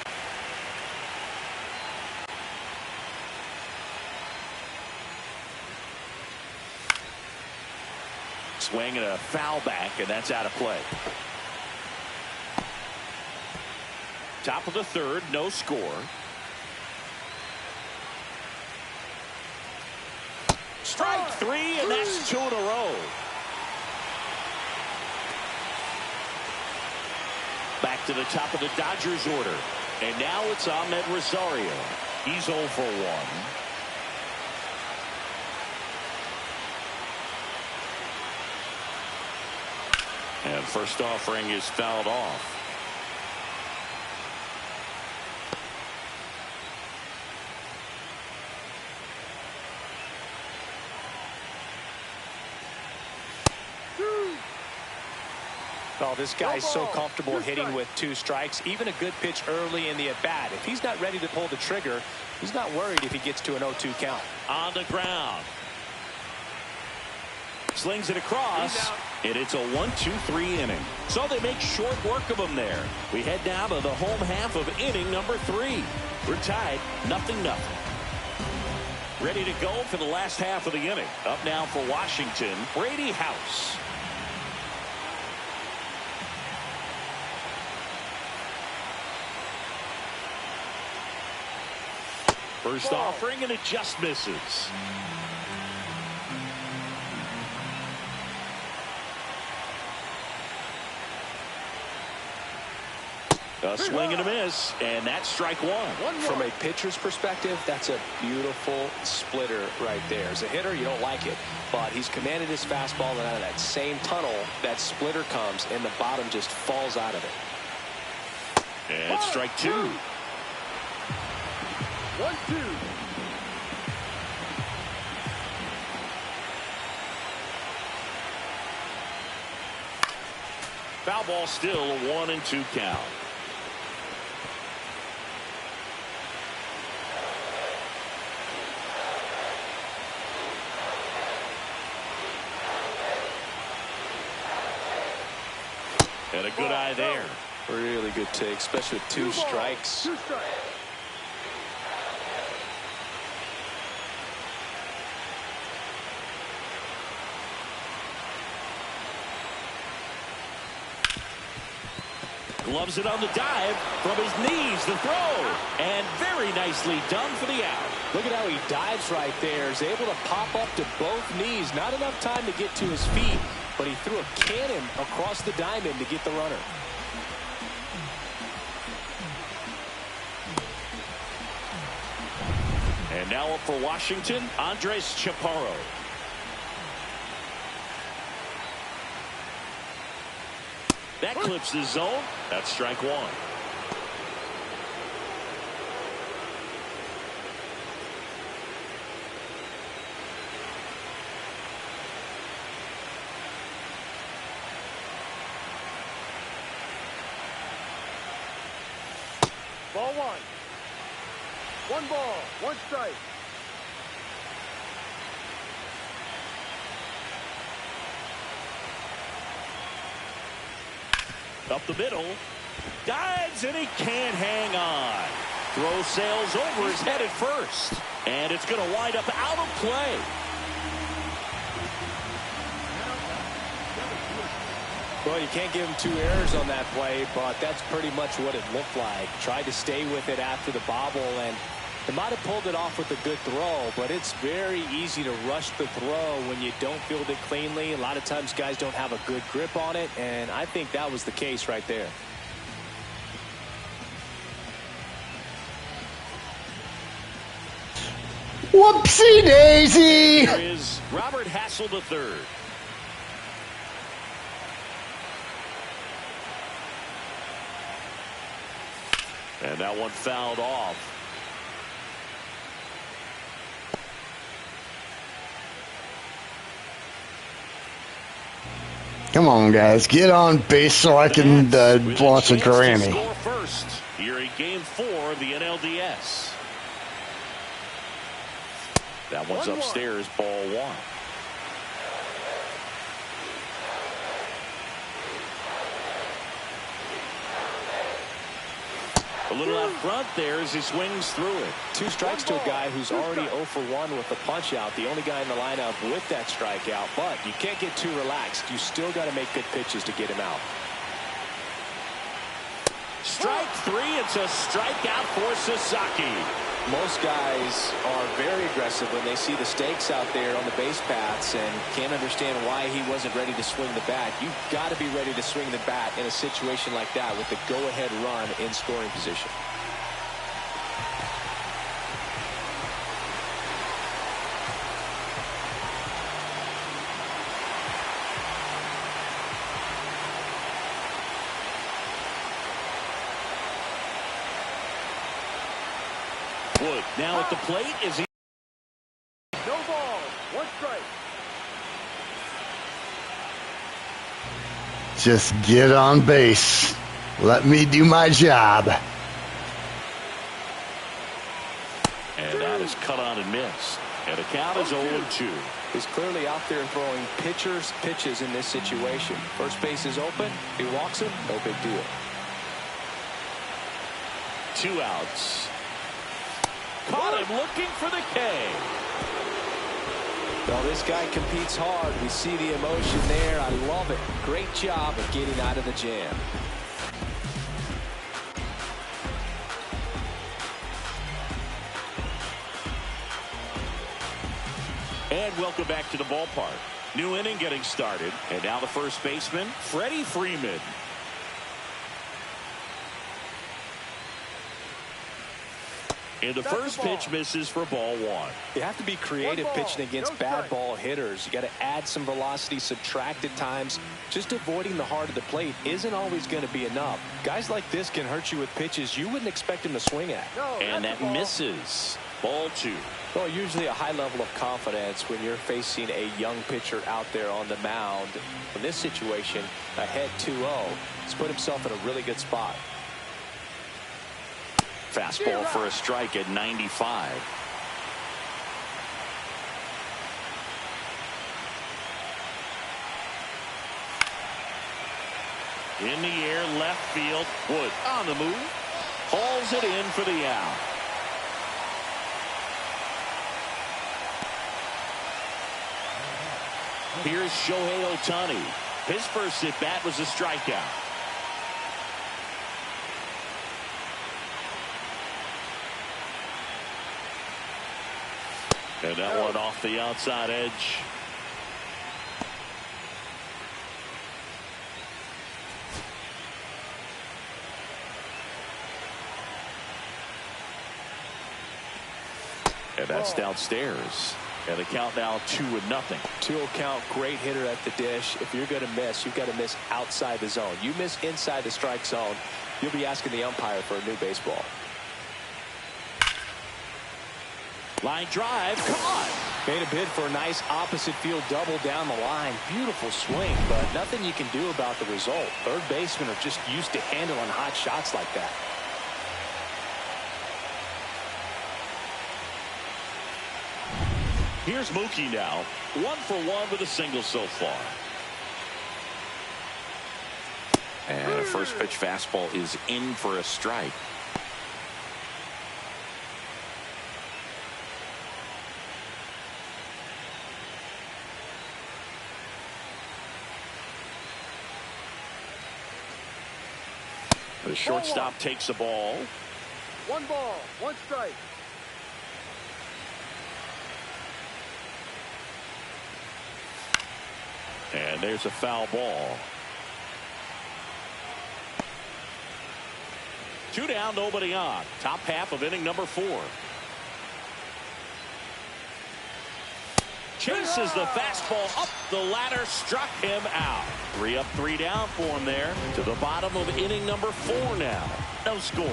Swing and a foul back, and that's out of play. Top of the third, no score. Strike 3, and that's 2 in a row. Back to the top of the Dodgers order. And now it's Ahmed Rosario. He's 0 for 1. And first offering is fouled off. Oh, this guy's so comfortable hitting with 2 strikes. Even a good pitch early in the at-bat. If he's not ready to pull the trigger, he's not worried if he gets to an 0-2 count. On the ground. Slings it across, and it's a 1-2-3 inning. So they make short work of him there. We head now to the home half of inning number 3. We're tied 0-0. Ready to go for the last half of the inning. Up now for Washington, Brady House. First offering, and it just misses. A swing and a miss, and that's strike 1. From a pitcher's perspective, that's a beautiful splitter right there. As a hitter, you don't like it, but he's commanded his fastball, and out of that same tunnel, that splitter comes, and the bottom just falls out of it. And it's strike 2. 1-2. Foul ball still, a 1-2 count. And a good eye there. Really good take, especially with 2 strikes. 2 strikes. Gloves it on the dive from his knees, the throw, and very nicely done for the out. Look at how he dives right there. He's able to pop up to both knees. Not enough time to get to his feet, but he threw a cannon across the diamond to get the runner. And now up for Washington, Andres Chaparro. That clips the zone. That's strike 1. Ball 1. 1 ball, 1 strike. Up the middle. Dives and he can't hang on. Throw sails over his head at first. And it's going to wind up out of play. Well, you can't give him 2 errors on that play, but that's pretty much what it looked like. Tried to stay with it after the bobble, and they might have pulled it off with a good throw, but it's very easy to rush the throw when you don't field it cleanly. A lot of times guys don't have a good grip on it, and I think that was the case right there. Whoopsie daisy! Here is Robert Hassel III. And that one fouled off. Come on, guys. Get on base so I can launch a Grammy. Score first here in Game 4 of the NLDS. That one's upstairs, ball 1. A little out front there as he swings through it. 2 strikes to a guy who's already 0 for 1 with the punch out. The only guy in the lineup with that strikeout. But you can't get too relaxed. You still got to make good pitches to get him out. Strike 3. It's a strikeout for Sasaki. Most guys are very aggressive when they see the stakes out there on the base paths and can't understand why he wasn't ready to swing the bat. You've got to be ready to swing the bat in a situation like that with the go-ahead run in scoring position. Wood now at the plate is he. No balls, 1 strike. Just get on base. Let me do my job. And that is cut on and missed. And the count is 0-2. He's clearly out there throwing pitches in this situation. First base is open. He walks him. No big deal. 2 outs. Caught him looking for the K. Well, this guy competes hard. We see the emotion there. I love it. Great job of getting out of the jam. And welcome back to the ballpark. New inning getting started. And now the first baseman, Freddie Freeman. And the first pitch misses for ball 1. You have to be creative pitching against bad ball hitters. You got to add some velocity, subtract at times. Just avoiding the heart of the plate isn't always going to be enough. Guys like this can hurt you with pitches you wouldn't expect him to swing at. And that misses. Ball 2. Well, usually a high level of confidence when you're facing a young pitcher out there on the mound. In this situation, ahead 2-0, he's put himself in a really good spot. Fastball for a strike at 95. In the air, left field. Wood on the move. Hauls it in for the out. Here's Shohei Ohtani. His first at-bat was a strikeout. And that one off the outside edge. And that's downstairs. And the count now 2-0. 2-0 count. Great hitter at the dish. If you're going to miss, you've got to miss outside the zone. You miss inside the strike zone, you'll be asking the umpire for a new baseball. Line drive. Come on. Made a bid for a nice opposite field double down the line. Beautiful swing, but nothing you can do about the result. Third basemen are just used to handling hot shots like that. Here's Mookie now. 1 for 1 with a single so far. And a first pitch fastball is in for a strike. The shortstop takes a ball. 1 ball, 1 strike. And there's a foul ball. 2 down, nobody on. Top half of inning number 4. Chases the fastball up the ladder, struck him out. 3 up, 3 down for him there. To the bottom of inning number 4 now. No score.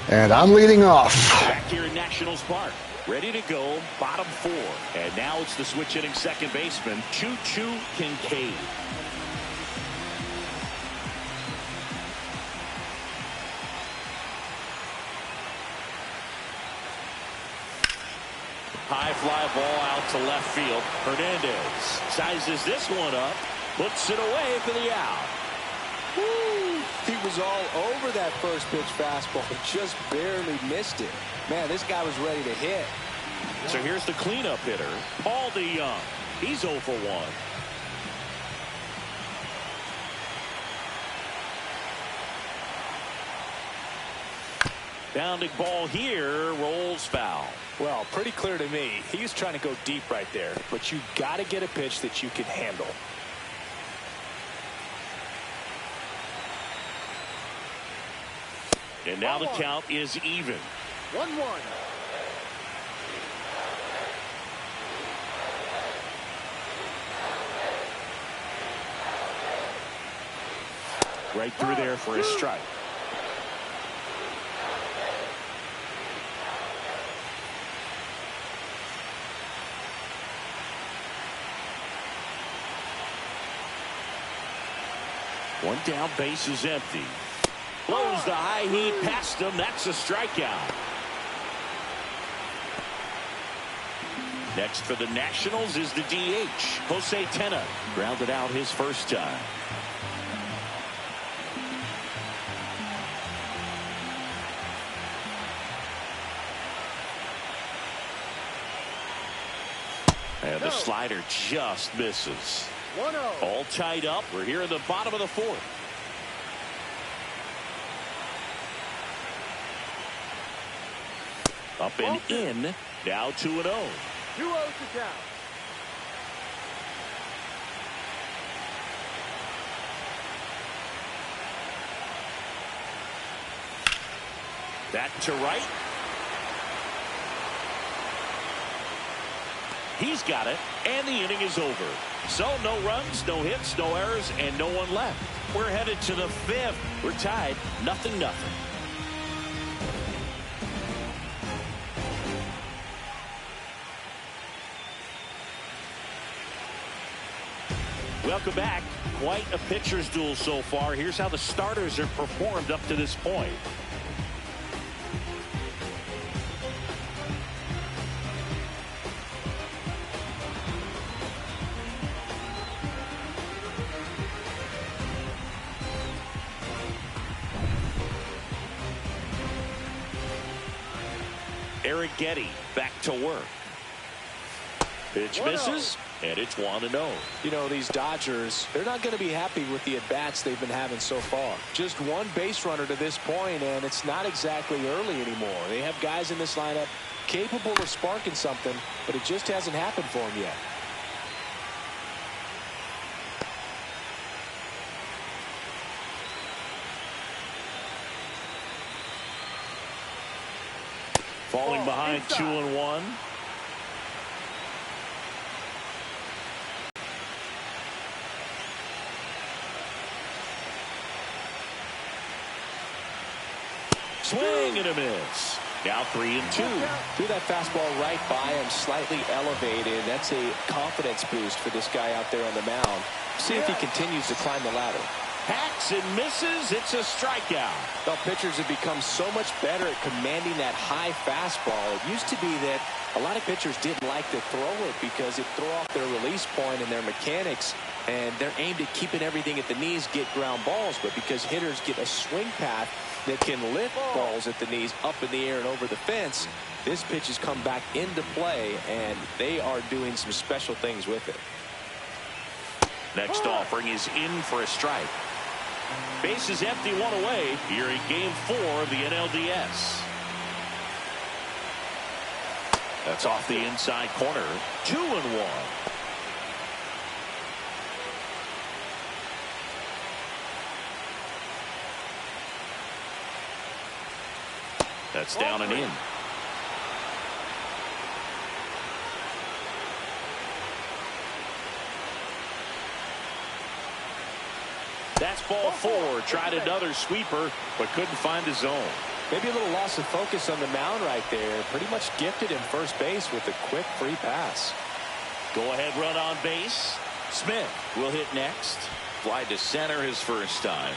And I'm leading off. Back here in Nationals Park. Ready to go, bottom 4. And now it's the switch hitting second baseman, Choo Choo Kinkade. High fly ball out to left field. Hernandez sizes this one up, puts it away for the out. Woo! He was all over that first pitch fastball, just barely missed it. Man, this guy was ready to hit. So here's the cleanup hitter, Paul DeYoung. He's 0 for 1. Bounding ball here, rolls foul. Well, pretty clear to me. He's trying to go deep right there, but you got to get a pitch that you can handle. And now the count is even. 1-1. Right through there for a strike. One down, base is empty. Blows the high heat past him. That's a strikeout. Next for the Nationals is the DH, Jose Tena. Grounded out his first time. And the slider just misses. 1-0. All tied up. We're here in the bottom of the 4th. Up and in. Now 2-0. 2-0 to count. That to right. He's got it, and the inning is over. So no runs, no hits, no errors, and no one left. We're headed to the 5th. We're tied 0-0. Welcome back. Quite a pitcher's duel so far. Here's how the starters have performed up to this point. Getty back to work. Pitch misses, and it's 1-0. You know, these Dodgers, they're not going to be happy with the at-bats they've been having so far. Just one base runner to this point, and it's not exactly early anymore. They have guys in this lineup capable of sparking something, but it just hasn't happened for them yet. Falling behind 2-1. Swing and a miss. Now 3-2. Threw that fastball right by him, slightly elevated. That's a confidence boost for this guy out there on the mound. See if he continues to climb the ladder. Hacks and misses. It's a strikeout. Well, pitchers have become so much better at commanding that high fastball. It used to be that a lot of pitchers didn't like to throw it because it threw off their release point and their mechanics, and they're aimed at keeping everything at the knees, get ground balls. But because hitters get a swing path that can lift balls at the knees up in the air and over the fence, this pitch has come back into play, and they are doing some special things with it. Next offering is in for a strike. Base is empty, 1 away here in Game 4 of the NLDS. That's off the inside corner. 2-1. That's down and in. That's ball 4. Tried another sweeper, but couldn't find the zone. Maybe a little loss of focus on the mound right there. Pretty much gifted him first base with a quick free pass. Go ahead run on base. Smith will hit next. Fly to center his first time.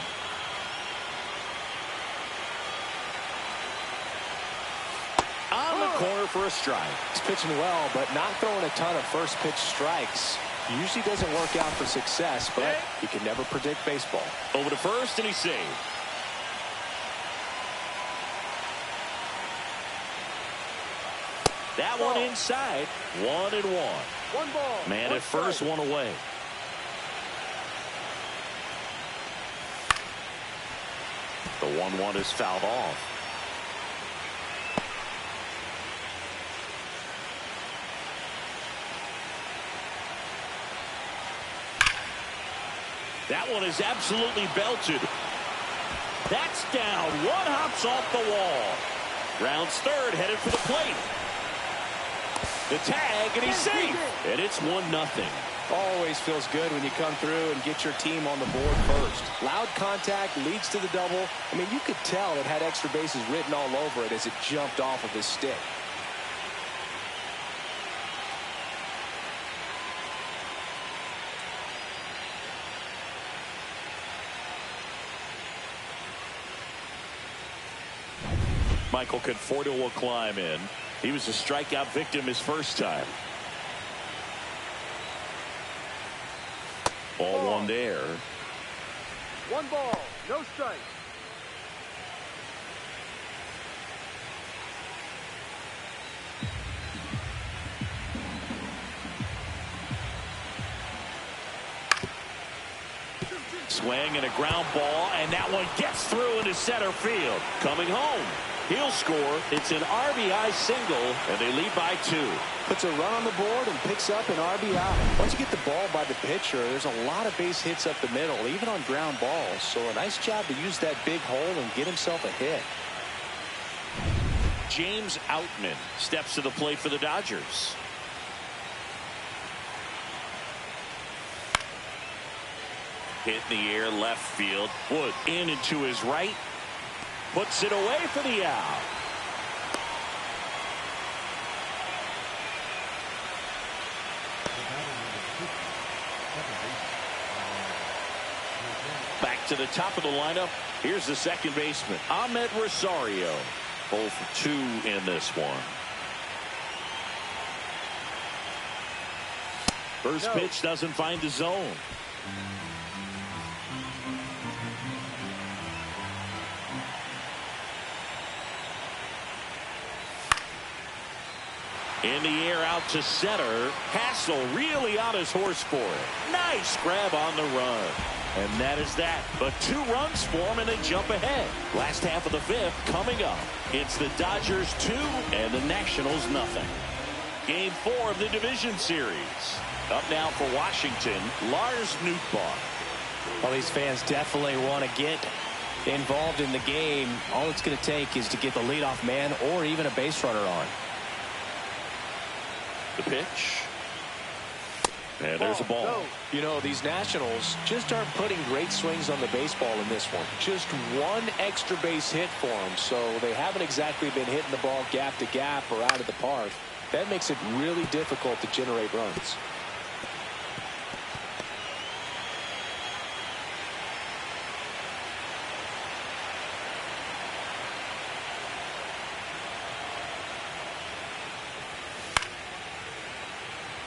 On the corner for a strike. He's pitching well, but not throwing a ton of first pitch strikes. Usually doesn't work out for success, but you can never predict baseball. Over to first, and he's saved. That one inside. 1-1. 1 ball. Man at first, 1 away. The 1-1 is fouled off. That one is absolutely belted. That's down. One hops off the wall. Rounds third, headed for the plate. The tag, and he's safe. And it's 1-0. Always feels good when you come through and get your team on the board first. Loud contact leads to the double. I mean, you could tell it had extra bases written all over it as it jumped off of his stick. Michael Conforto will climb in. He was a strikeout victim his first time. Ball 1 there. 1 ball, no strike. Swing and a ground ball, and that one gets through into center field. Coming home. He'll score. It's an RBI single, and they lead by 2. Puts a run on the board and picks up an RBI. Once you get the ball by the pitcher, there's a lot of base hits up the middle, even on ground balls. So a nice job to use that big hole and get himself a hit. James Outman steps to the plate for the Dodgers. Hit in the air, left field. Wood in and to his right. Puts it away for the out. Back to the top of the lineup. Here's the second baseman, Ahmed Rosario. 0 for 2 in this one. First pitch doesn't find the zone. In the air out to center. Hassel really on his horse for it. Nice grab on the run. And that is that. But 2 runs for him, and they jump ahead. Last half of the 5th coming up. It's the Dodgers 2 and the Nationals nothing. Game 4 of the division series. Up now for Washington, Lars Nootbaar. Well, these fans definitely want to get involved in the game. All it's going to take is to get the leadoff man or even a base runner on. The pitch. And there's a ball. You know, these Nationals just aren't putting great swings on the baseball in this one. Just 1 extra base hit for them. So they haven't exactly been hitting the ball gap to gap or out of the park. That makes it really difficult to generate runs.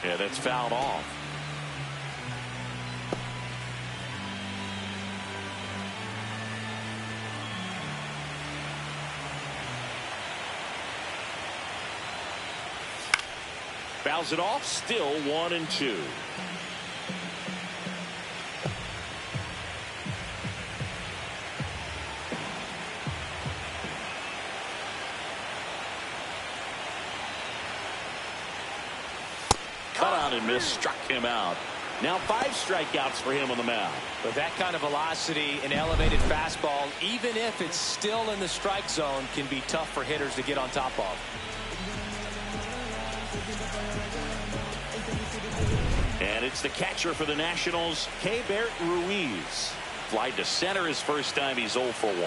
Yeah, that's fouled off. Fouls it off, still 1-2. Cut on and miss, struck him out. Now 5 strikeouts for him on the mound. With that kind of velocity, an elevated fastball, even if it's still in the strike zone, can be tough for hitters to get on top of. And it's the catcher for the Nationals, Keibert Ruiz. Flied to center his first time. He's 0 for 1.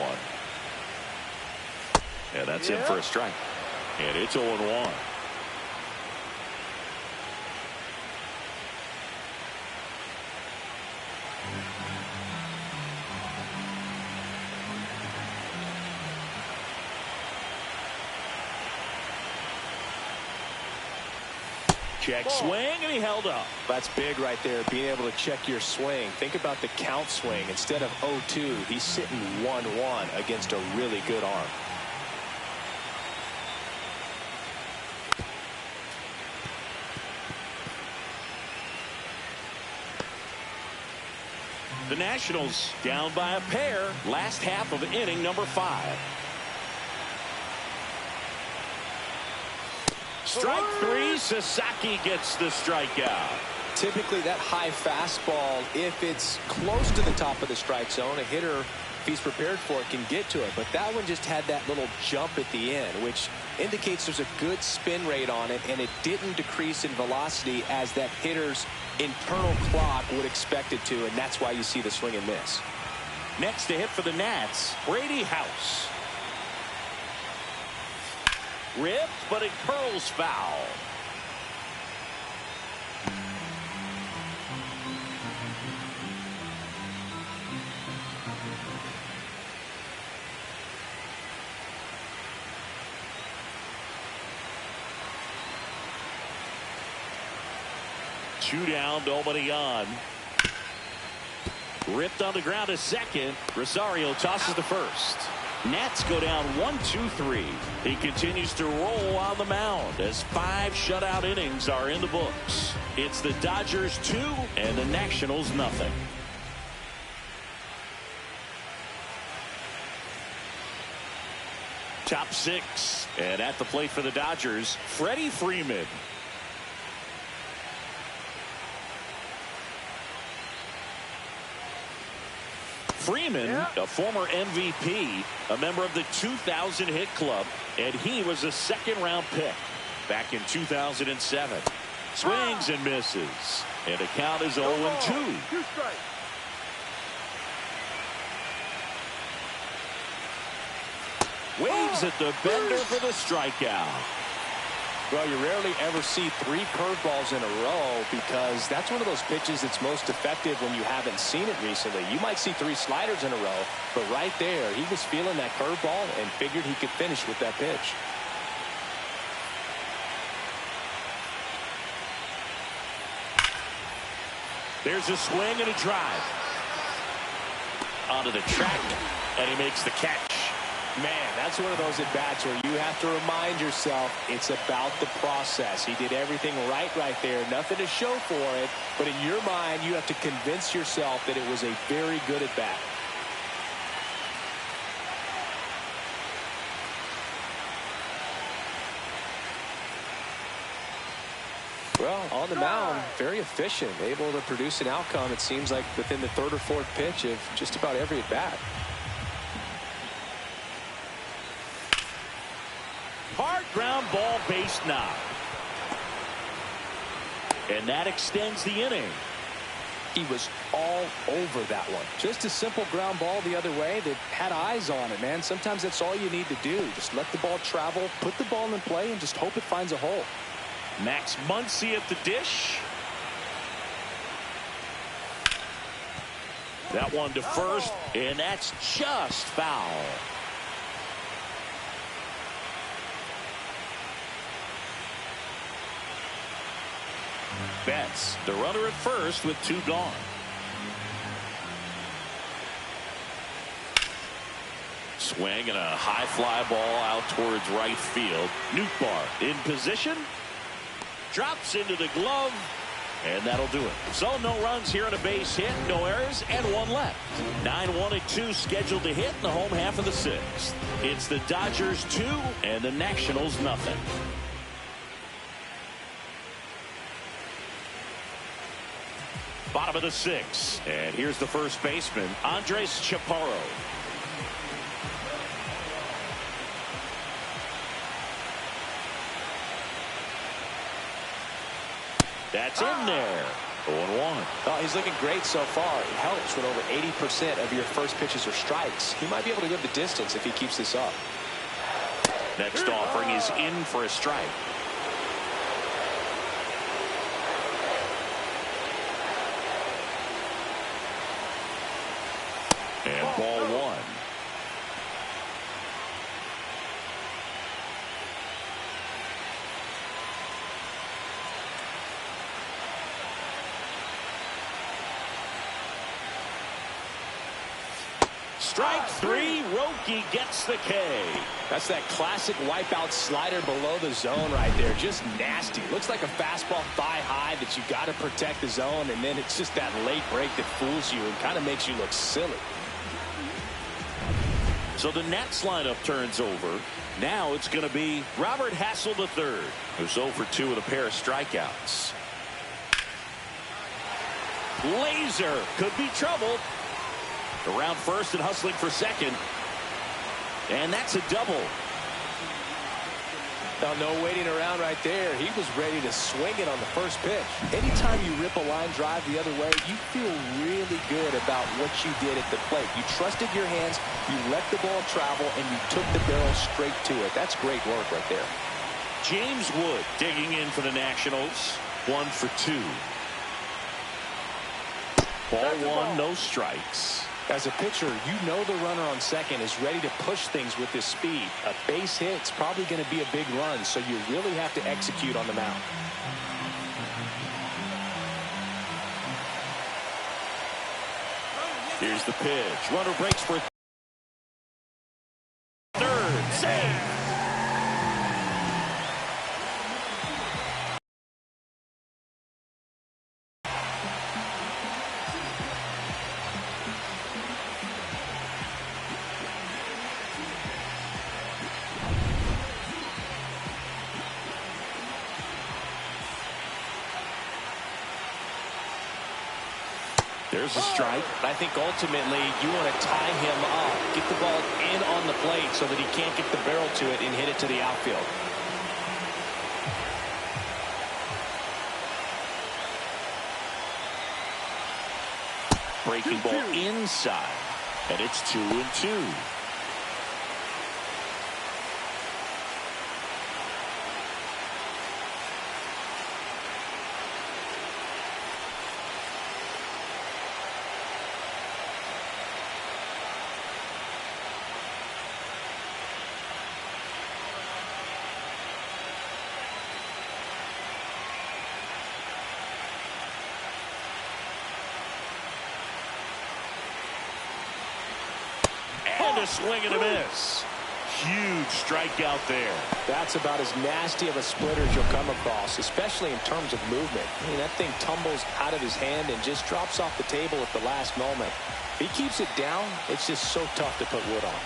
Yeah, that's in for a strike. And it's 0-1. Check swing, and he held up. That's big right there, being able to check your swing. Think about the count swing. Instead of 0-2, he's sitting 1-1 against a really good arm. The Nationals down by a pair. Last half of inning number 5. Strike 3. Sasaki gets the strikeout. Typically that high fastball, if it's close to the top of the strike zone, a hitter, if he's prepared for it, can get to it. But that one just had that little jump at the end, which indicates there's a good spin rate on it, and it didn't decrease in velocity as that hitter's internal clock would expect it to, and that's why you see the swing and miss. Next to hit for the Nats, Brady House. Ripped, but it curls foul. Two down, nobody on. Ripped on the ground to second. Rosario tosses to first. Nats go down 1-2-3. He continues to roll on the mound as 5 shutout innings are in the books. It's the Dodgers 2 and the Nationals nothing. Top 6, and at the plate for the Dodgers, Freddie Freeman. Freeman, a former MVP, a member of the 2000 hit club, and he was a 2nd-round pick back in 2007. Swings and misses, and the count is 0-2. Waves at the bender for the strikeout. Well, you rarely ever see 3 curveballs in a row because that's one of those pitches that's most effective when you haven't seen it recently. You might see 3 sliders in a row, but right there, he was feeling that curveball and figured he could finish with that pitch. There's a swing and a drive. Onto the track, and he makes the catch. Man, that's one of those at-bats where you have to remind yourself it's about the process. He did everything right there. Nothing to show for it. But in your mind, you have to convince yourself that it was a very good at-bat. Well, on the mound, very efficient, able to produce an outcome, it seems like, within the third or fourth pitch of just about every at-bat. Hard ground ball, base knock. And that extends the inning. He was all over that one. Just a simple ground ball the other way that had eyes on it, man. Sometimes that's all you need to do. Just let the ball travel, put the ball in play, and just hope it finds a hole. Max Muncy at the dish. That one to first, and that's just foul. Betts, the runner at first with 2 gone. Swing and a high fly ball out towards right field. Nootbaar in position. Drops into the glove, and that'll do it. So no runs here on a base hit, no errors, and 1 left. 9-1 and 2 scheduled to hit in the home half of the 6th. It's the Dodgers 2 and the Nationals nothing. Bottom of the 6th, and here's the first baseman, Andres Chaparro. That's in there. 0-1. Oh, he's looking great so far. It helps when over 80% of your first pitches are strikes. He might be able to go the distance if he keeps this up. Next offering is in for a strike. And ball 1. Strike 3. Roki gets the K. That's that classic wipeout slider below the zone right there. Just nasty. Looks like a fastball thigh high that you got to protect the zone, and then it's just that late break that fools you and kind of makes you look silly. So the Nats lineup turns over. Now it's going to be Robert Hassel III, who's 0 for 2 with a pair of strikeouts. Laser could be trouble. Around first and hustling for second. And that's a double. Now, no waiting around right there. He was ready to swing it on the first pitch. Anytime you rip a line drive the other way, you feel really good about what you did at the plate. You trusted your hands, you let the ball travel, and you took the barrel straight to it. That's great work right there. James Wood digging in for the Nationals. 1 for 2. Ball 1, no strikes. As a pitcher, you know the runner on second is ready to push things with his speed. A base hit's probably going to be a big run, so you really have to execute on the mound. Here's the pitch. Runner breaks for third. Save. There's a strike. I think ultimately you want to tie him up, get the ball in on the plate so that he can't get the barrel to it and hit it to the outfield. Breaking ball inside, and it's 2-2. A swing and a miss. Huge strikeout there. That's about as nasty of a splitter as you'll come across, especially in terms of movement. I mean, that thing tumbles out of his hand and just drops off the table at the last moment. If he keeps it down, it's just so tough to put wood on.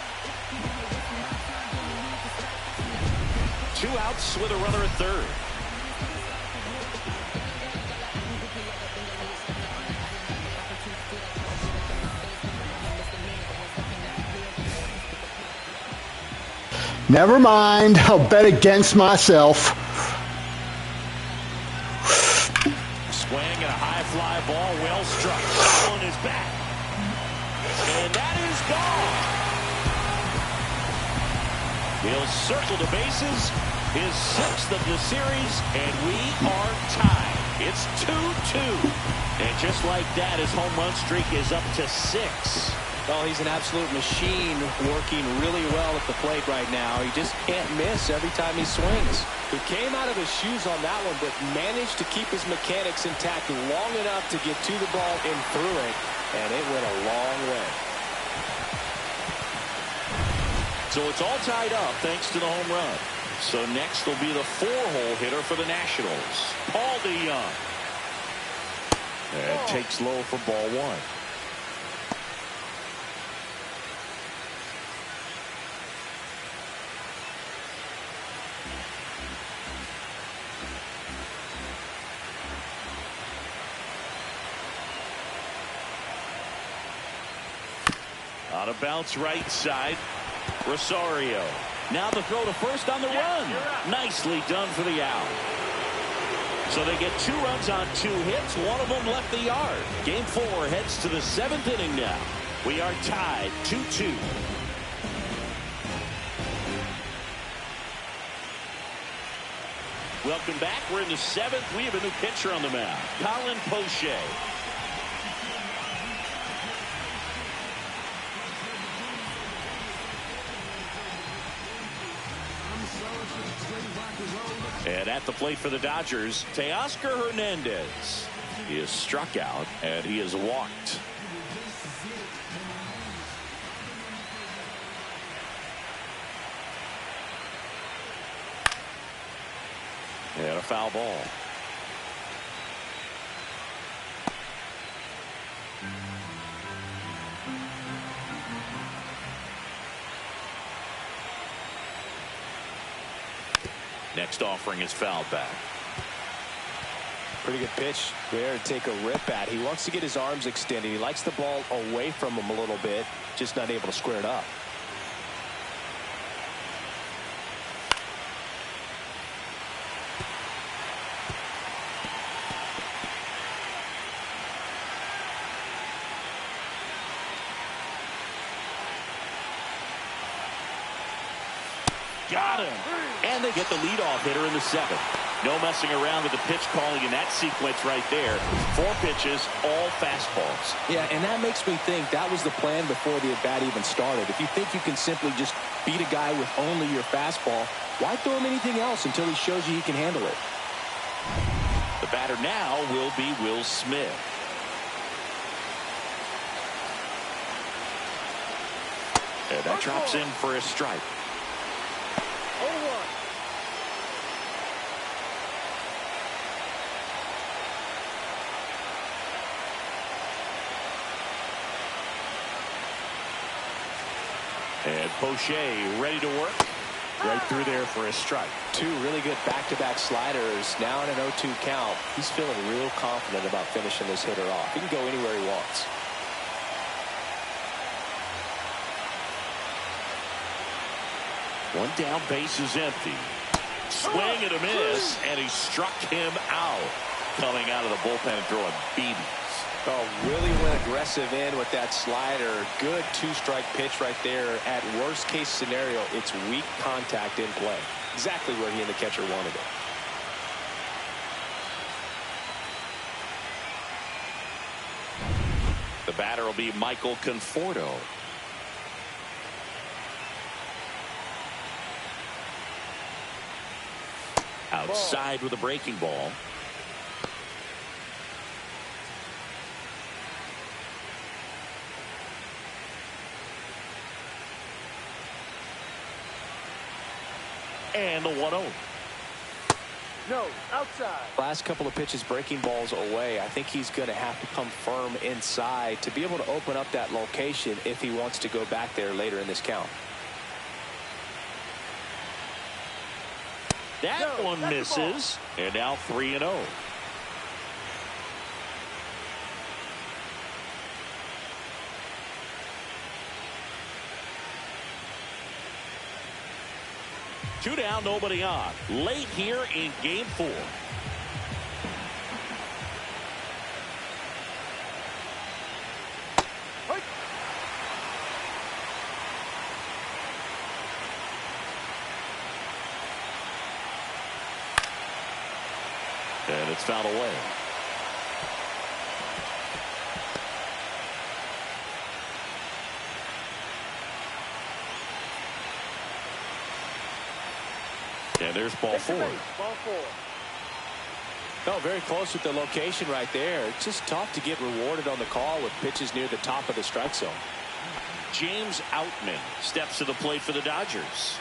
2 outs with a runner at third. Never mind. I'll bet against myself. Swing and a high fly ball, well struck. Foul in his back. And that is gone. He'll circle the bases. His 6th of the series, and we are tied. It's 2-2. And just like that, his home run streak is up to 6. Well, he's an absolute machine, working really well at the plate right now. He just can't miss every time he swings. He came out of his shoes on that one, but managed to keep his mechanics intact long enough to get to the ball and through it, and it went a long way. So it's all tied up thanks to the home run. So next will be the 4-hole hitter for the Nationals, Paul DeYoung. And takes low for ball 1. On a bounce right side, Rosario. Now the throw to first on the run. Nicely done for the out. So they get 2 runs on 2 hits. One of them left the yard. Game 4 heads to the 7th inning now. We are tied 2-2. Welcome back. We're in the 7th. We have a new pitcher on the mound, Colin Poche. And at the plate for the Dodgers, Teoscar Hernandez. He is struck out and he is walked. And a foul ball. Next offering is fouled back. Pretty good pitch there to take a rip at. He wants to get his arms extended. He likes the ball away from him a little bit, just not able to square it up. Got him. And they get the leadoff hitter in the 7th. No messing around with the pitch calling in that sequence right there. 4 pitches, all fastballs. Yeah, and that makes me think that was the plan before the at-bat even started. If you think you can simply just beat a guy with only your fastball, why throw him anything else until he shows you he can handle it? The batter now will be Will Smith. And that drops in for a strike. 0-1. And Poche ready to work. Right through there for a strike. 2 really good back-to-back sliders. Now in an 0-2 count. He's feeling real confident about finishing this hitter off. He can go anywhere he wants. One down, base is empty. Swing and a miss, and he struck him out. Coming out of the bullpen and throwing BBs. Oh, really went aggressive in with that slider. Good 2-strike pitch right there. At worst case scenario, it's weak contact in play. Exactly where he and the catcher wanted it. The batter will be Michael Conforto. Outside with a breaking ball. And the 1-0. No, outside. Last couple of pitches breaking balls away. I think he's going to have to come firm inside to be able to open up that location if he wants to go back there later in this count. That one misses. And now 3-0. Two down, nobody on. Late here in game 4. And it's fouled away. And there's ball 4. Ball 4. No, very close with the location right there. It's just tough to get rewarded on the call with pitches near the top of the strike zone. James Outman steps to the plate for the Dodgers.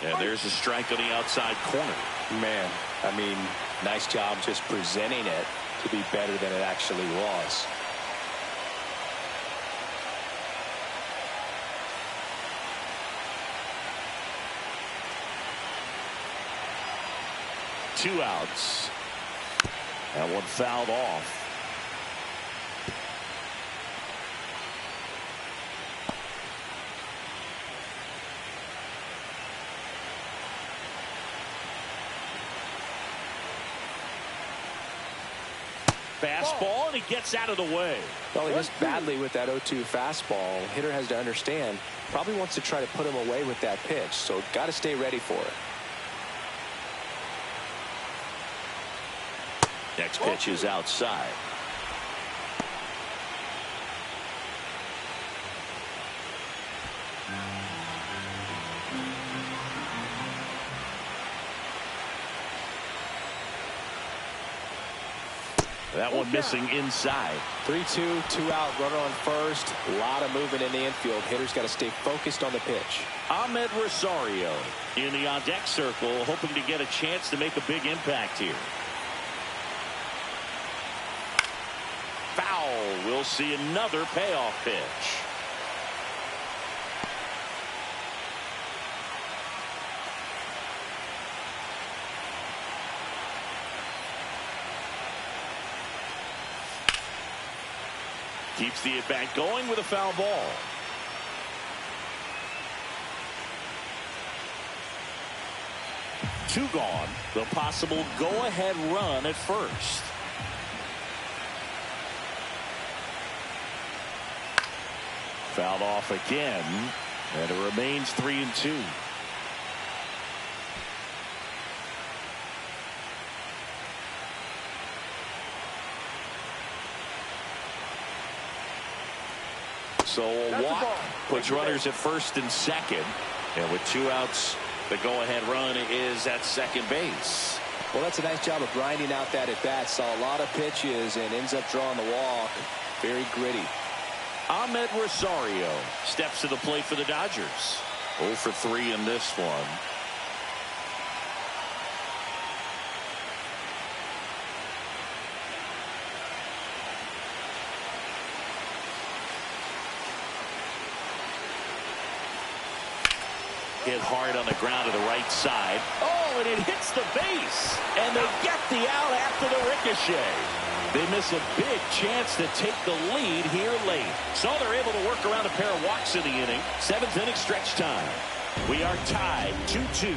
And there's a strike on the outside corner. Man, I mean, nice job just presenting it to be better than it actually was. Two outs. That one fouled off. Fastball, and he gets out of the way. Well, he missed badly with that 0-2 fastball. Hitter has to understand, probably wants to try to put him away with that pitch, so got to stay ready for it. Next pitch is outside. That one missing inside. 3-2, 2-out, runner on first. A lot of movement in the infield. Hitter's got to stay focused on the pitch. Ahmed Rosario in the on-deck circle, hoping to get a chance to make a big impact here. Foul. We'll see another payoff pitch. Keeps the at-bat going with a foul ball. Two gone. The possible go-ahead run at first. Fouled off again, and it remains 3-2. So a walk puts runners at first and second. And with two outs, the go-ahead run is at second base. Well, that's a nice job of grinding out that at-bat. Saw a lot of pitches and ends up drawing the walk. Very gritty. Ahmed Rosario steps to the plate for the Dodgers. 0 for 3 in this one. Hit hard on the ground to the right side. Oh, and it hits the base. And they get the out after the ricochet. They miss a big chance to take the lead here late. So they're able to work around a pair of walks in the inning. 7th inning stretch time. We are tied 2-2.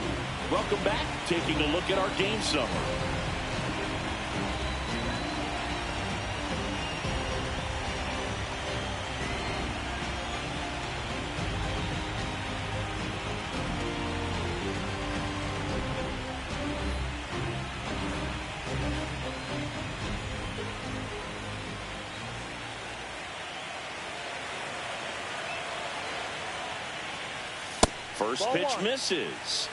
Welcome back. Taking a look at our game summary. First pitch misses.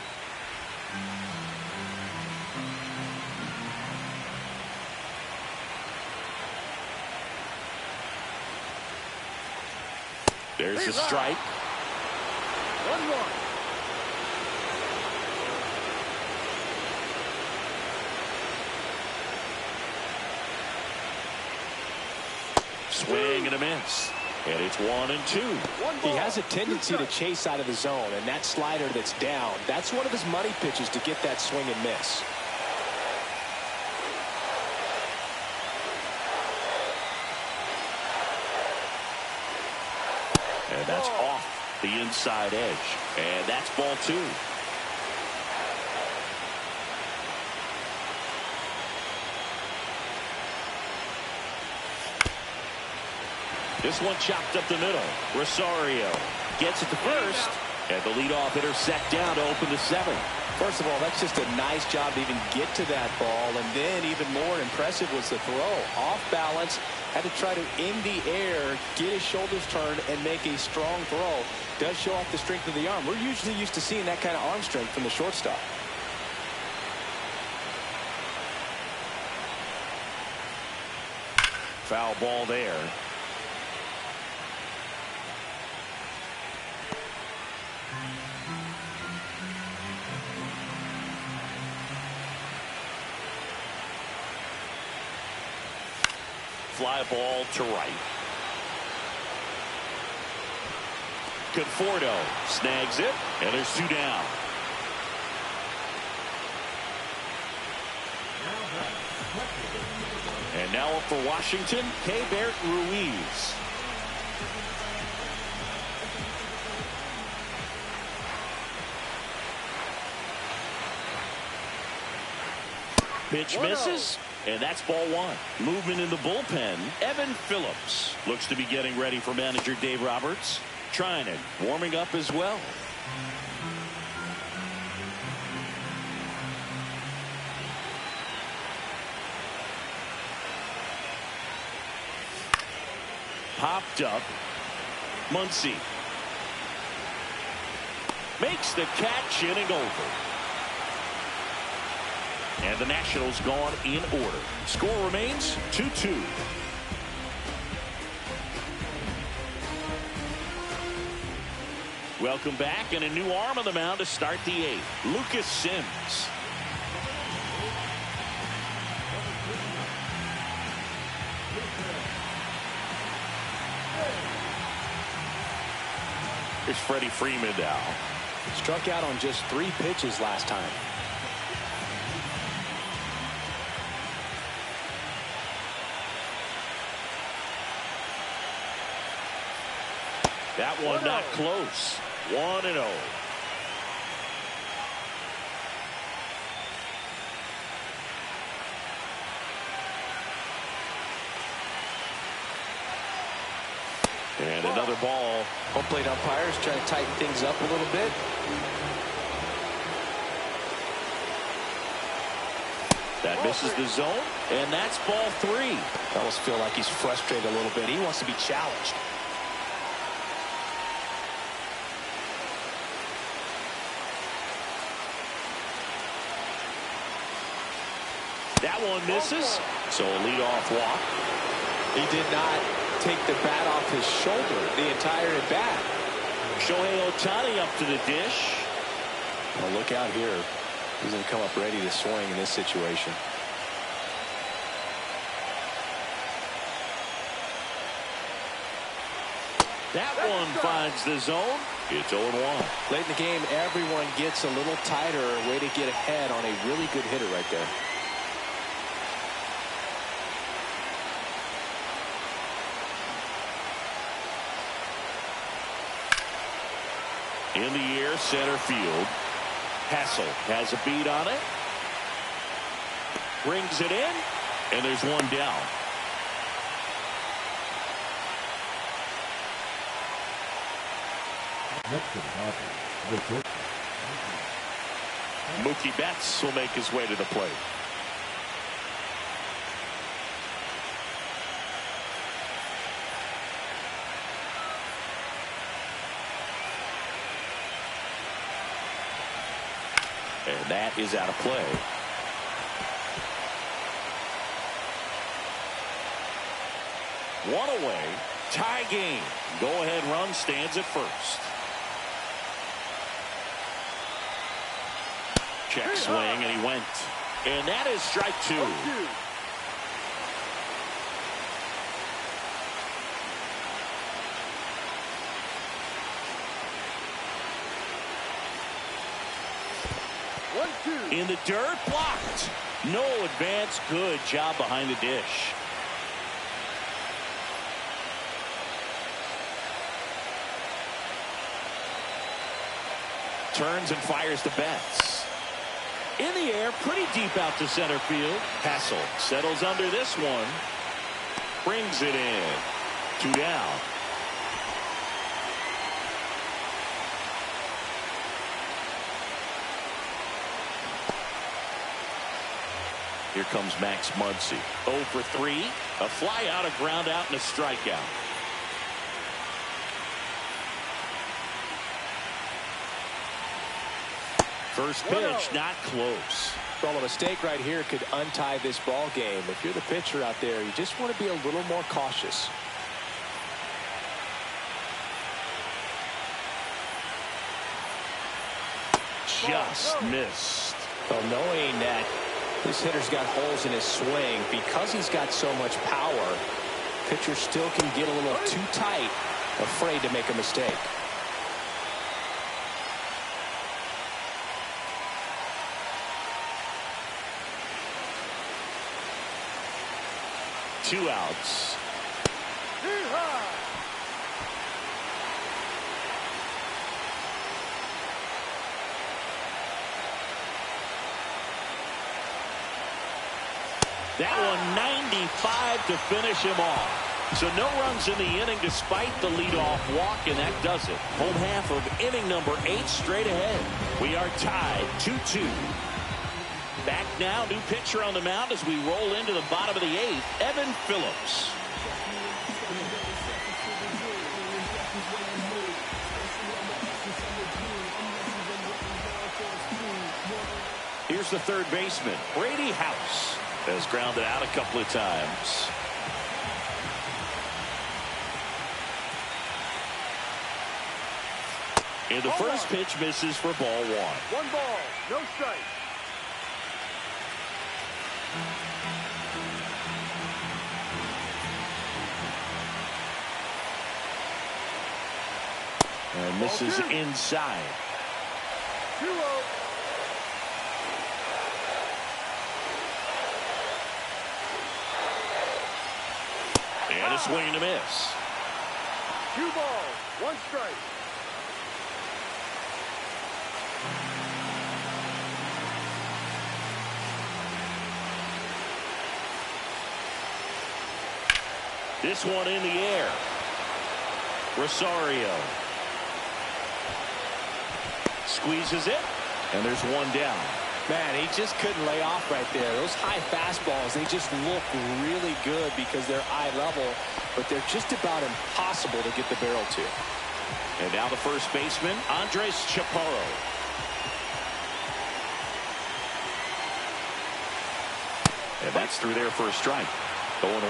There's a strike. 1-1. Swing and a miss. And it's 1-2. He has a tendency to chase out of the zone, and that slider that's down, that's one of his money pitches to get that swing and miss. And that's off the inside edge. And that's ball 2. This one chopped up the middle. Rosario gets it to first. And the leadoff hitter set down to open the 7th. First of all, that's just a nice job to even get to that ball. And then even more impressive was the throw. Off balance. Had to try to, in the air, get his shoulders turned and make a strong throw. Does show off the strength of the arm. We're usually used to seeing that kind of arm strength from the shortstop. Foul ball there. Fly ball to right. Conforto snags it, and there's 2 down. And now up for Washington, Keibert Ruiz. Pitch misses. And that's ball 1. Movement in the bullpen. Evan Phillips looks to be getting ready for manager Dave Roberts. Trinan warming up as well. Popped up. Muncy makes the catch, inning over. And the Nationals gone in order. Score remains 2-2. Welcome back, and a new arm on the mound to start the 8th. Lucas Sims. Here's Freddie Freeman now. Struck out on just 3 pitches last time. That one not close. 1-0. And another ball. Home plate umpires trying to tighten things up a little bit. That misses the zone, and that's ball 3. I almost feel like he's frustrated a little bit. He wants to be challenged. That one misses, so a leadoff walk. He did not take the bat off his shoulder the entire at bat. Shohei Ohtani up to the dish. Well, look out here. He's going to come up ready to swing in this situation. That one finds the zone. It's 0-1. Late in the game, everyone gets a little tighter. Way to get ahead on a really good hitter right there. In the air, center field. Hassel has a beat on it. Brings it in, and there's 1 down. Mookie Betts will make his way to the plate. And that is out of play. One away. Tie game. Go-ahead run stands at first. Check swing, and he went. And that is strike 2. In the dirt, blocked. No advance. Good job behind the dish. Turns and fires to Betts. In the air, pretty deep out to center field. Hassel settles under this one. Brings it in. 2 down. Here comes Max Muncy. 0 for 3. A fly out, a ground out, and a strikeout. First pitch, not close. Well, a mistake right here could untie this ball game. If you're the pitcher out there, you just want to be a little more cautious. Just missed. Well, knowing that this hitter's got holes in his swing, because he's got so much power, pitcher still can get a little too tight, afraid to make a mistake. Two outs. That one 95 to finish him off. So no runs in the inning despite the leadoff walk, and that does it. Home half of inning number 8 straight ahead. We are tied 2-2. Back now, new pitcher on the mound as we roll into the bottom of the 8th, Evan Phillips. Here's the third baseman, Brady House. Has grounded out a couple of times. And the first pitch misses for ball 1. 1 ball, no strike. And misses inside. 2-0. And a swing and a miss. 2 balls, 1 strike. This one in the air. Rosario squeezes it, and there's 1 down. Man, he just couldn't lay off right there. Those high fastballs, they just look really good because they're eye level, but they're just about impossible to get the barrel to. And now the first baseman, Andres Chaparro. And that's through there for a strike. 0-1.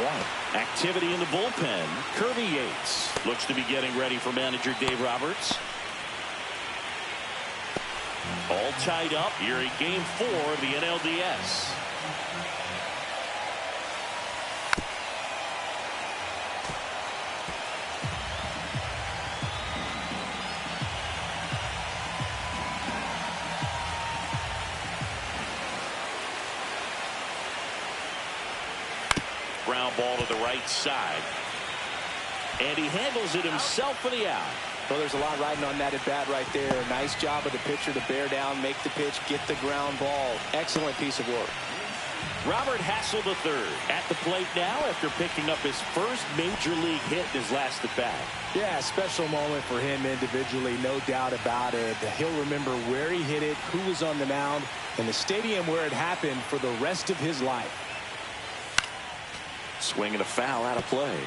Activity in the bullpen. Kirby Yates looks to be getting ready for manager Dave Roberts. All tied up here in Game 4 of the NLDS. Ground ball to the right side. And he handles it himself for the out. Well, there's a lot riding on that at bat right there. Nice job of the pitcher to bear down, make the pitch, get the ground ball. Excellent piece of work. Robert Hassel III at the plate now after picking up his first major league hit in his last at bat. Yeah, special moment for him individually, no doubt about it. He'll remember where he hit it, who was on the mound, and the stadium where it happened for the rest of his life. Swing and a foul out of play.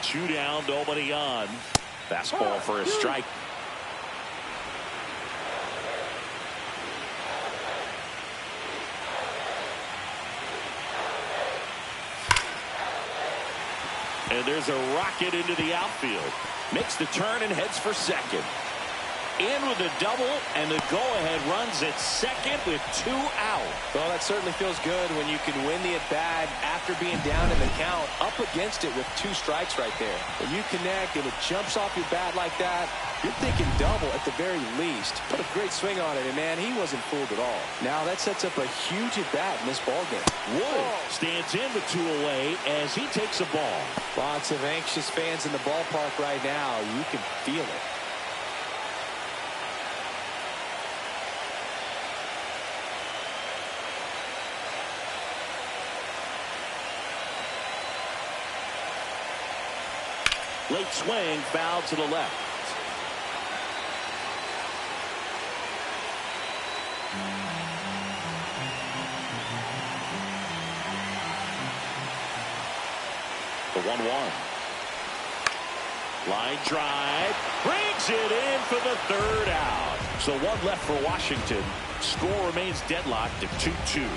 Two down, nobody on. Fastball for a strike. And there's a rocket into the outfield. Makes the turn and heads for second. In with a double, and the go-ahead runs at second with 2 out. Well, that certainly feels good when you can win the at-bat after being down in the count, up against it with 2 strikes right there. When you connect and it jumps off your bat like that, you're thinking double at the very least. Put a great swing on it, and man, he wasn't fooled at all. Now that sets up a huge at-bat in this ballgame. Wood stands in with 2 away as he takes a ball. Lots of anxious fans in the ballpark right now. You can feel it. Late swing, foul to the left. The 1-1. Line drive. Brings it in for the 3rd out. So 1 left for Washington. Score remains deadlocked at 2-2.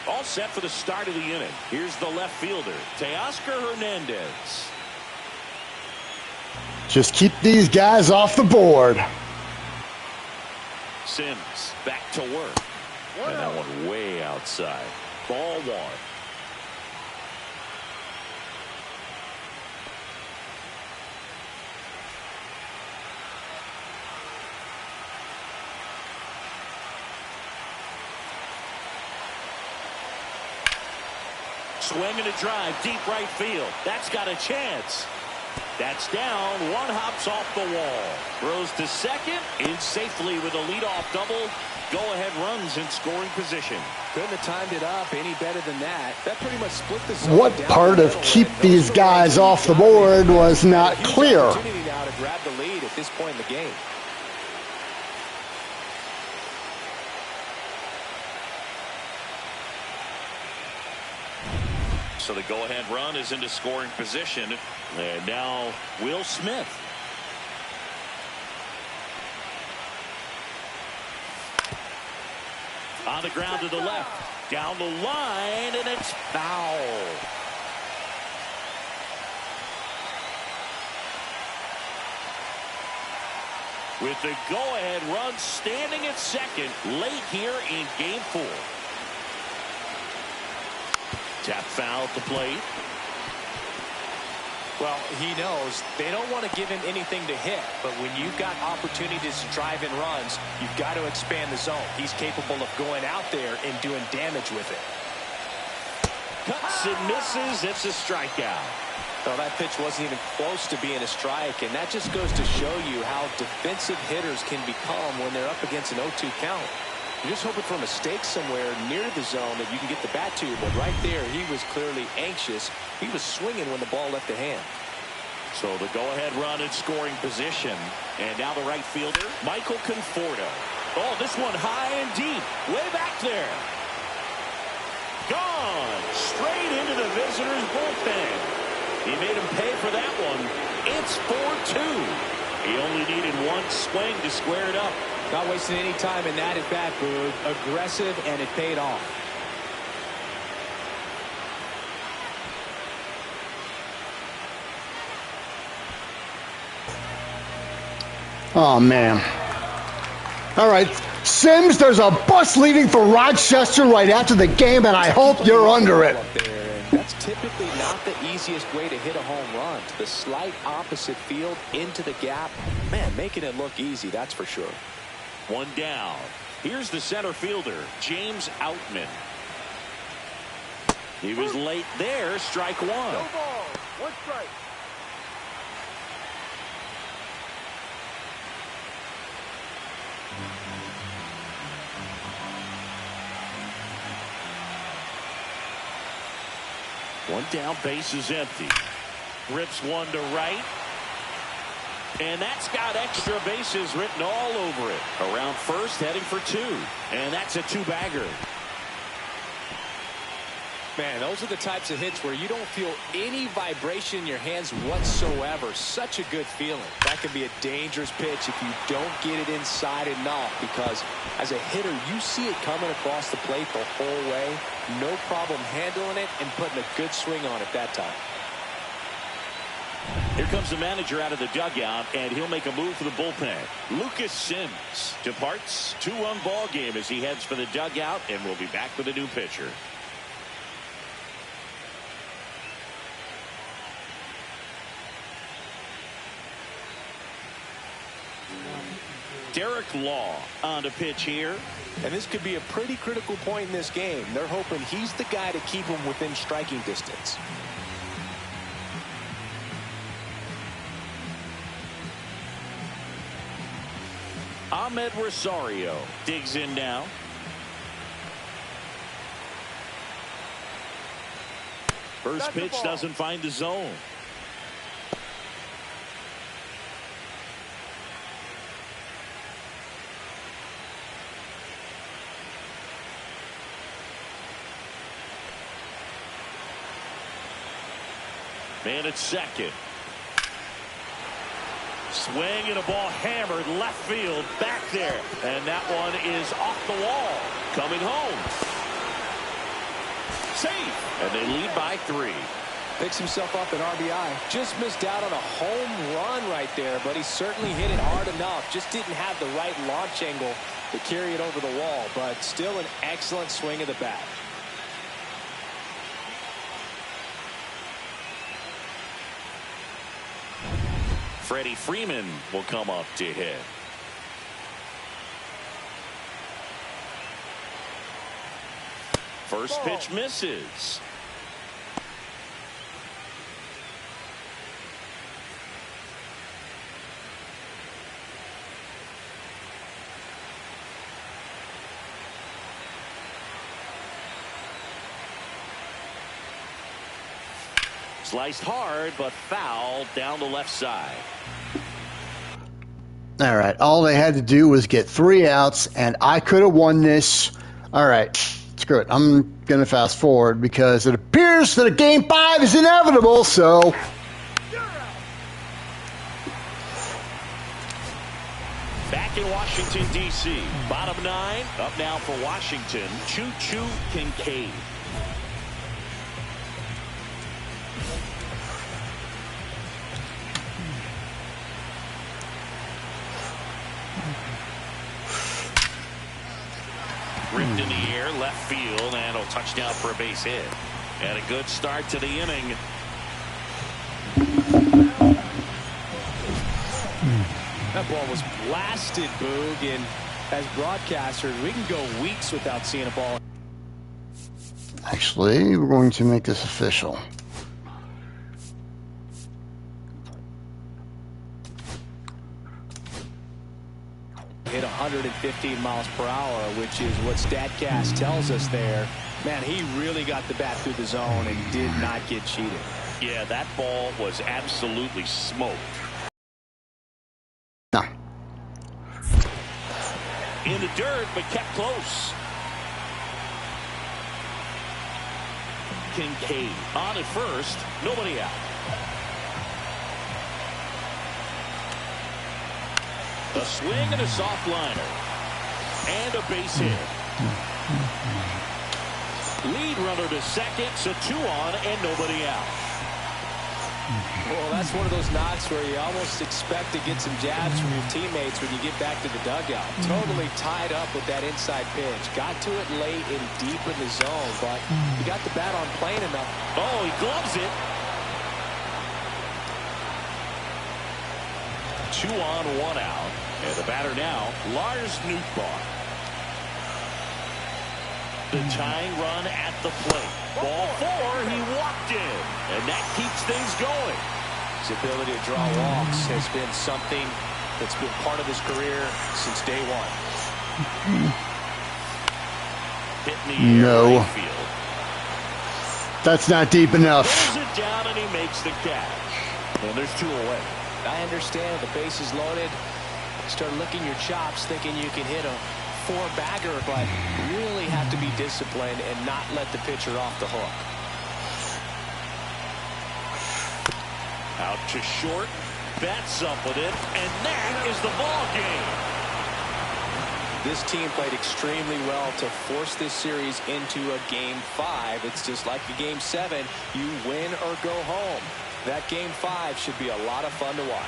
All set for the start of the inning. Here's the left fielder, Teoscar Hernandez. Just keep these guys off the board. Sims back to work. And that one way outside. Ball 1. Swing and a drive, deep right field. That's got a chance. That's down. 1 hops off the wall. Throws to second. In safely with a leadoff double. Go-ahead runs in scoring position. Couldn't have timed it up any better than that. That pretty much split the zone. What part of keep these guys off the board was not clear? Opportunity now to grab the lead at this point in the game. So the go-ahead run is into scoring position. And now Will Smith. On the ground to the left. Down the line, and it's foul. With the go-ahead run standing at second late here in Game 4. Tap foul at the plate. Well, he knows they don't want to give him anything to hit, but when you've got opportunities to drive in runs, you've got to expand the zone. He's capable of going out there and doing damage with it. Cuts and misses. It's a strikeout. Well, that pitch wasn't even close to being a strike, and that just goes to show you how defensive hitters can become when they're up against an 0-2 count. You're just hoping for a mistake somewhere near the zone that you can get the bat to, but right there he was clearly anxious. He was swinging when the ball left the hand. So the go-ahead run in scoring position. And now the right fielder, Michael Conforto. Oh, this one high and deep. Way back there. Gone. Straight into the visitor's bullpen. He made him pay for that one. It's 4-2. He only needed 1 swing to square it up. Not wasting any time in that at bat, Boog. Aggressive, and it paid off. Oh, man. All right. Sims, there's a bus leaving for Rochester right after the game, and I hope you're under it. That's typically not the easiest way to hit a home run. To the slight opposite field, into the gap. Man, making it look easy, that's for sure. 1 down. Here's the center fielder, James Outman. He was late there. Strike 1. No ball. 1 strike. One down, base is empty. Rips one to right. And that's got extra bases written all over it. Around first, heading for 2. And that's a 2-bagger. Man, those are the types of hits where you don't feel any vibration in your hands whatsoever. Such a good feeling. That can be a dangerous pitch if you don't get it inside enough, because as a hitter, you see it coming across the plate the whole way. No problem handling it and putting a good swing on it that time. Here comes the manager out of the dugout, and he'll make a move for the bullpen. Lucas Sims departs. 2-run ball game as he heads for the dugout, and we'll be back with a new pitcher. Derek Law on the pitch here. And this could be a pretty critical point in this game. They're hoping he's the guy to keep them within striking distance. Ahmed Rosario digs in now. First pitch doesn't find the zone. Man at second. Swing and a ball hammered left field back there. And that one is off the wall. Coming home. Safe. And they lead by 3. Picks himself up an RBI. Just missed out on a home run right there, but he certainly hit it hard enough. Just didn't have the right launch angle to carry it over the wall, but still an excellent swing of the bat. Freddie Freeman will come up to hit. First pitch misses. Sliced hard, but foul down the left side. All right. All they had to do was get 3 outs, and I could have won this. All right. Screw it. I'm going to fast forward because it appears that a Game 5 is inevitable, so... Back in Washington, D.C. Bottom 9. Up now for Washington. Choo Choo Kinkade. Ripped in the air, left field, and a touchdown for a base hit. And a good start to the inning. That ball was blasted, Boog, and as broadcasters, we can go weeks without seeing a ball. Actually, we're going to make this official. Hit 115 miles per hour, which is what StatCast tells us there. Man, he really got the bat through the zone and did not get cheated. Yeah, that ball was absolutely smoked. No. In the dirt, but kept close. Kinkade on at first, nobody out. A swing and a soft liner. And a base hit. Lead runner to second, so 2 on and nobody out. Well, that's one of those knocks where you almost expect to get some jabs from your teammates when you get back to the dugout. Totally tied up with that inside pitch. Got to it late and deep in the zone, but he got the bat on plane enough. Oh, he gloves it. 2 on, 1 out. And the batter now, Lars Nootbaar. The tying run at the plate. Ball 4, he walked in. And that keeps things going. His ability to draw walks has been something that's been part of his career since day 1. Hit in the air, right field. That's not deep enough. Pulls it down and he makes the catch. And there's 2 away. I understand the base is loaded. Start licking your chops thinking you can hit a 4-bagger, but really really have to be disciplined and not let the pitcher off the hook. Out to short. Bats up with it, and that is the ball game. This team played extremely well to force this series into a Game 5. It's just like a Game 7. You win or go home. That Game 5 should be a lot of fun to watch.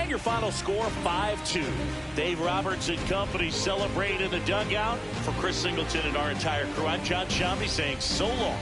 Your final score, 5-2. Dave Roberts and company celebrate in the dugout. For Chris Singleton and our entire crew, I'm John Shambi saying so long.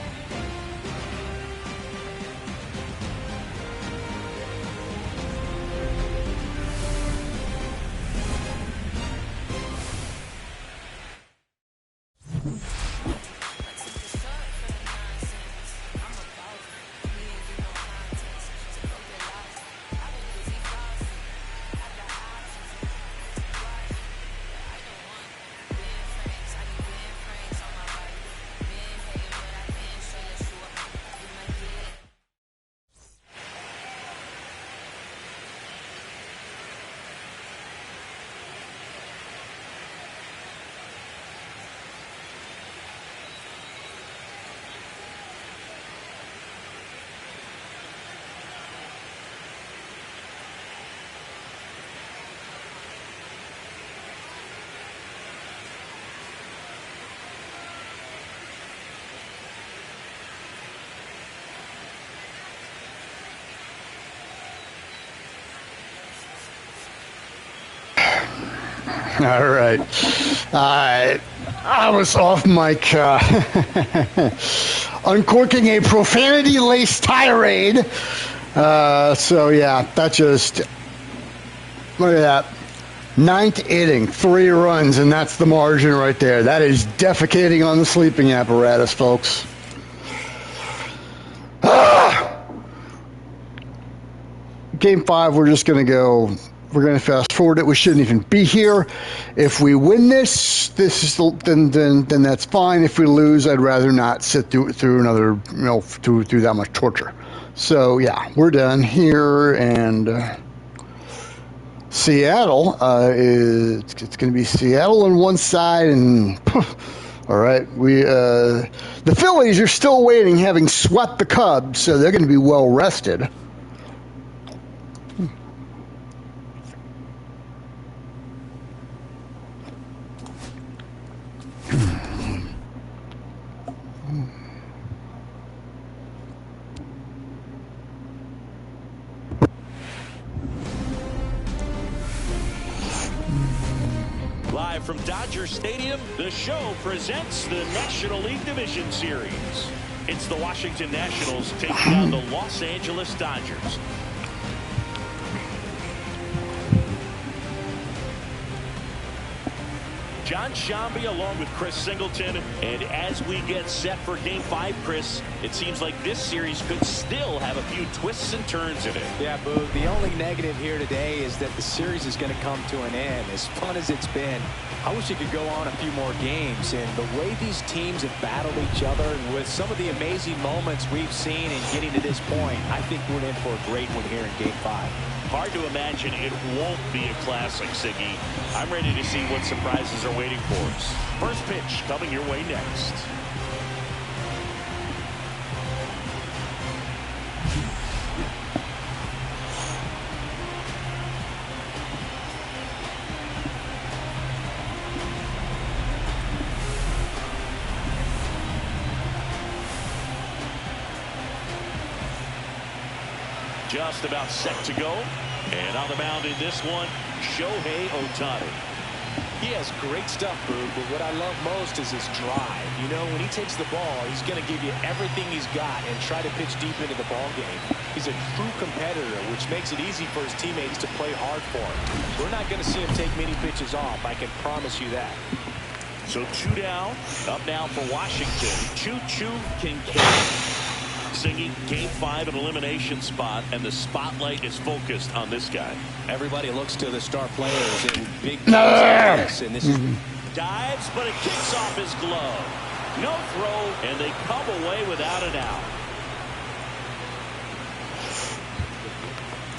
All right. I was off mic uncorking a profanity-laced tirade. So, yeah, that just... Look at that. 9th inning, 3 runs, and that's the margin right there. That is defecating on the sleeping apparatus, folks. Game 5, we're just going to go... We're going to fast forward it. We shouldn't even be here. If we win this then that's fine. If we lose, I'd rather not sit through another, through that much torture. So yeah, we're done here, and Seattle it's going to be Seattle on one side, and all right, the Phillies are still waiting, having swept the Cubs, so they're going to be well rested. Live from Dodger Stadium, the show presents the National League Division Series. It's the Washington Nationals taking on the Los Angeles Dodgers. John Shambi along with Chris Singleton. And as we get set for Game 5, Chris, it seems like this series could still have a few twists and turns in it. Yeah, Boog, the only negative here today is that the series is going to come to an end. As fun as it's been, I wish it could go on a few more games. And the way these teams have battled each other, and with some of the amazing moments we've seen in getting to this point, I think we're in for a great one here in Game 5. Hard to imagine it won't be a classic, Siggy. I'm ready to see what surprises are waiting for us. First pitch coming your way next. Just about set to go. And on the mound in this one, Shohei Ohtani. He has great stuff, Boog, but what I love most is his drive. You know, when he takes the ball, he's going to give you everything he's got and try to pitch deep into the ball game. He's a true competitor, which makes it easy for his teammates to play hard for him. We're not going to see him take many pitches off, I can promise you that. So 2 down. Up now for Washington, Choo Choo Kinkade. singing Game 5 an elimination spot, and the spotlight is focused on this guy. Everybody looks to the star players in big games like this, and this is dives, but it kicks off his glove. No throw, and they come away without an out.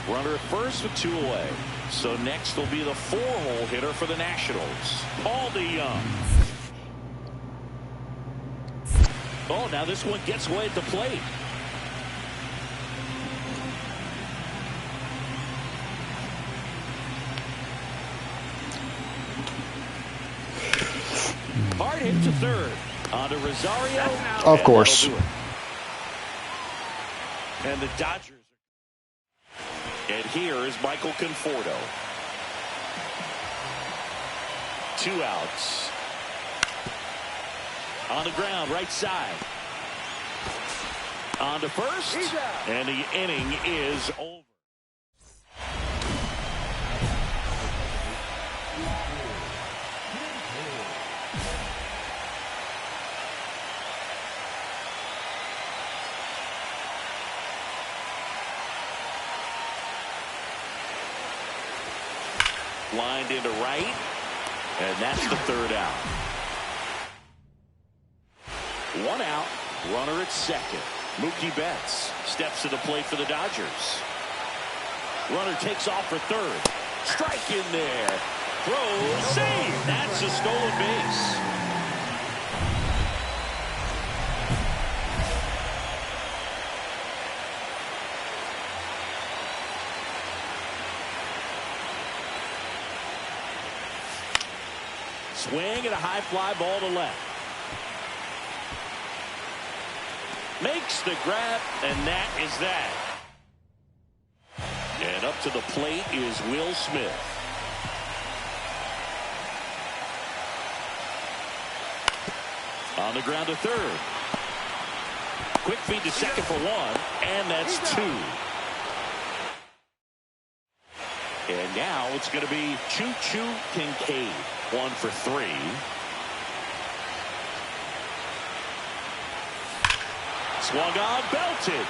Runner at first with 2 away. So next will be the 4-hole hitter for the Nationals, Paul DeYoung. Oh, now this one gets away at the plate. Hard hit to third. On to Rosario. Of course. And the Dodgers. And here is Michael Conforto. 2 outs. On the ground, right side. On to first. And the inning is over. Lined into right, and that's the 3rd out. 1 out, runner at second. Mookie Betts steps to the plate for the Dodgers. Runner takes off for 3rd. Strike in there. Throw, save. That's a stolen base. Swing and a high fly ball to left. Makes the grab, and that is that. And up to the plate is Will Smith. On the ground to 3rd. Quick feed to second for 1, and that's 2. And now it's going to be Choo Choo Kinkade. 1 for 3. Swung on, belted.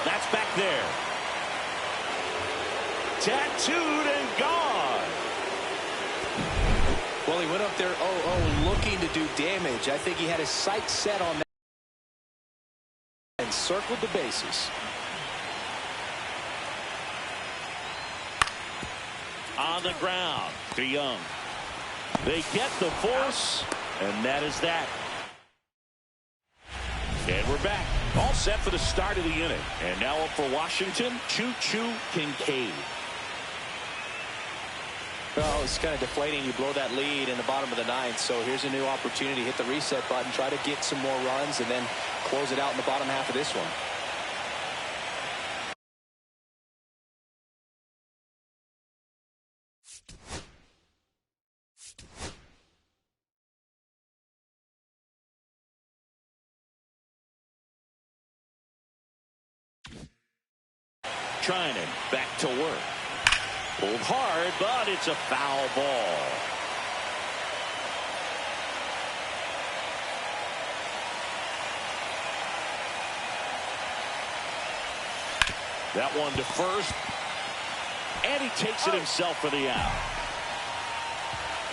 That's back there. Tattooed and gone. Well, he went up there 0-0 looking to do damage. I think he had his sights set on that and circled the bases. On the ground, DeYoung. They get the force, and that is that. And we're back. All set for the start of the inning. And now up for Washington, Choo Choo Kinkade. Well, it's kind of deflating. You blow that lead in the bottom of the 9th. So here's a new opportunity. Hit the reset button. Try to get some more runs and then close it out in the bottom half of this one. Trinan back to work. Pulled hard, but it's a foul ball. That one to first. And he takes it himself for the out.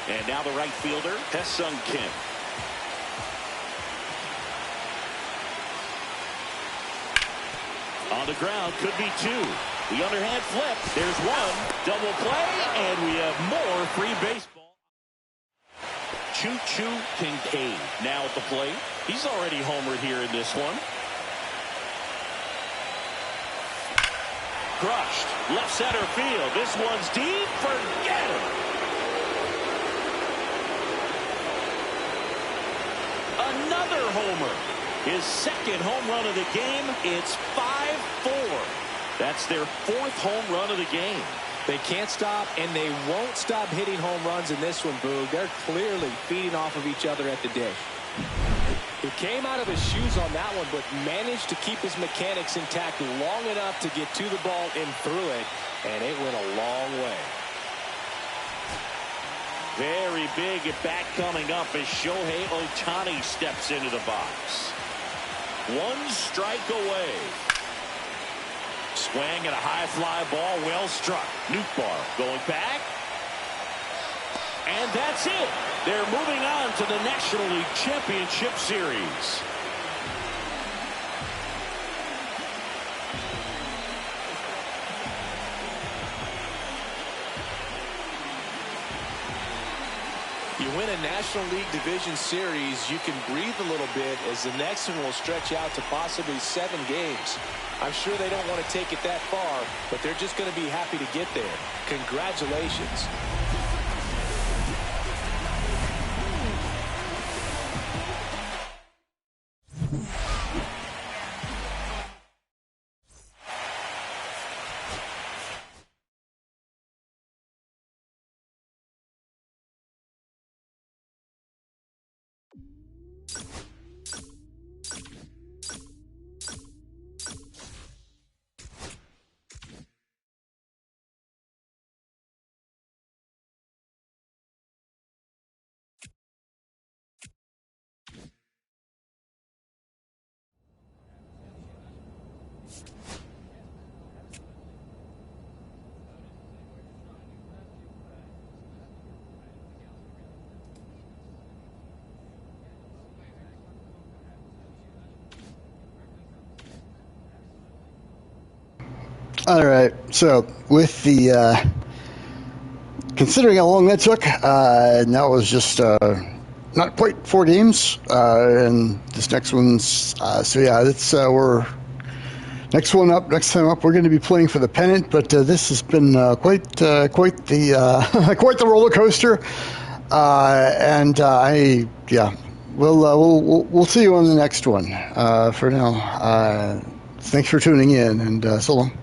And now the right fielder, Ha-Seong Kim. On the ground, could be 2. The underhand flip. There's 1. Double play, and we have more free baseball. Choo Choo Kinkade now at the plate. He's already homered here in this one. Crushed. Left center field. This one's deep. Forget it. Another homer. His 2nd home run of the game. It's 5-4. That's their 4th home run of the game. They can't stop, and they won't stop hitting home runs in this one, Boog. They're clearly feeding off of each other at the dish. He came out of his shoes on that one, but managed to keep his mechanics intact long enough to get to the ball and through it, and it went a long way. Very big at bat coming up as Shohei Ohtani steps into the box. One strike away. Swing and a high fly ball, well struck. Nootbaar going back. And that's it. They're moving on to the National League Championship Series. You win a National League Division Series, you can breathe a little bit as the next one will stretch out to possibly 7 games. I'm sure they don't want to take it that far, but they're just going to be happy to get there. Congratulations. All right. So with the considering how long that took, now it was just not quite 4 games, and this next one's so yeah, it's we're next time up we're going to be playing for the pennant, but this has been quite the quite the roller coaster, and we'll see you on the next one. For now, thanks for tuning in, and so long.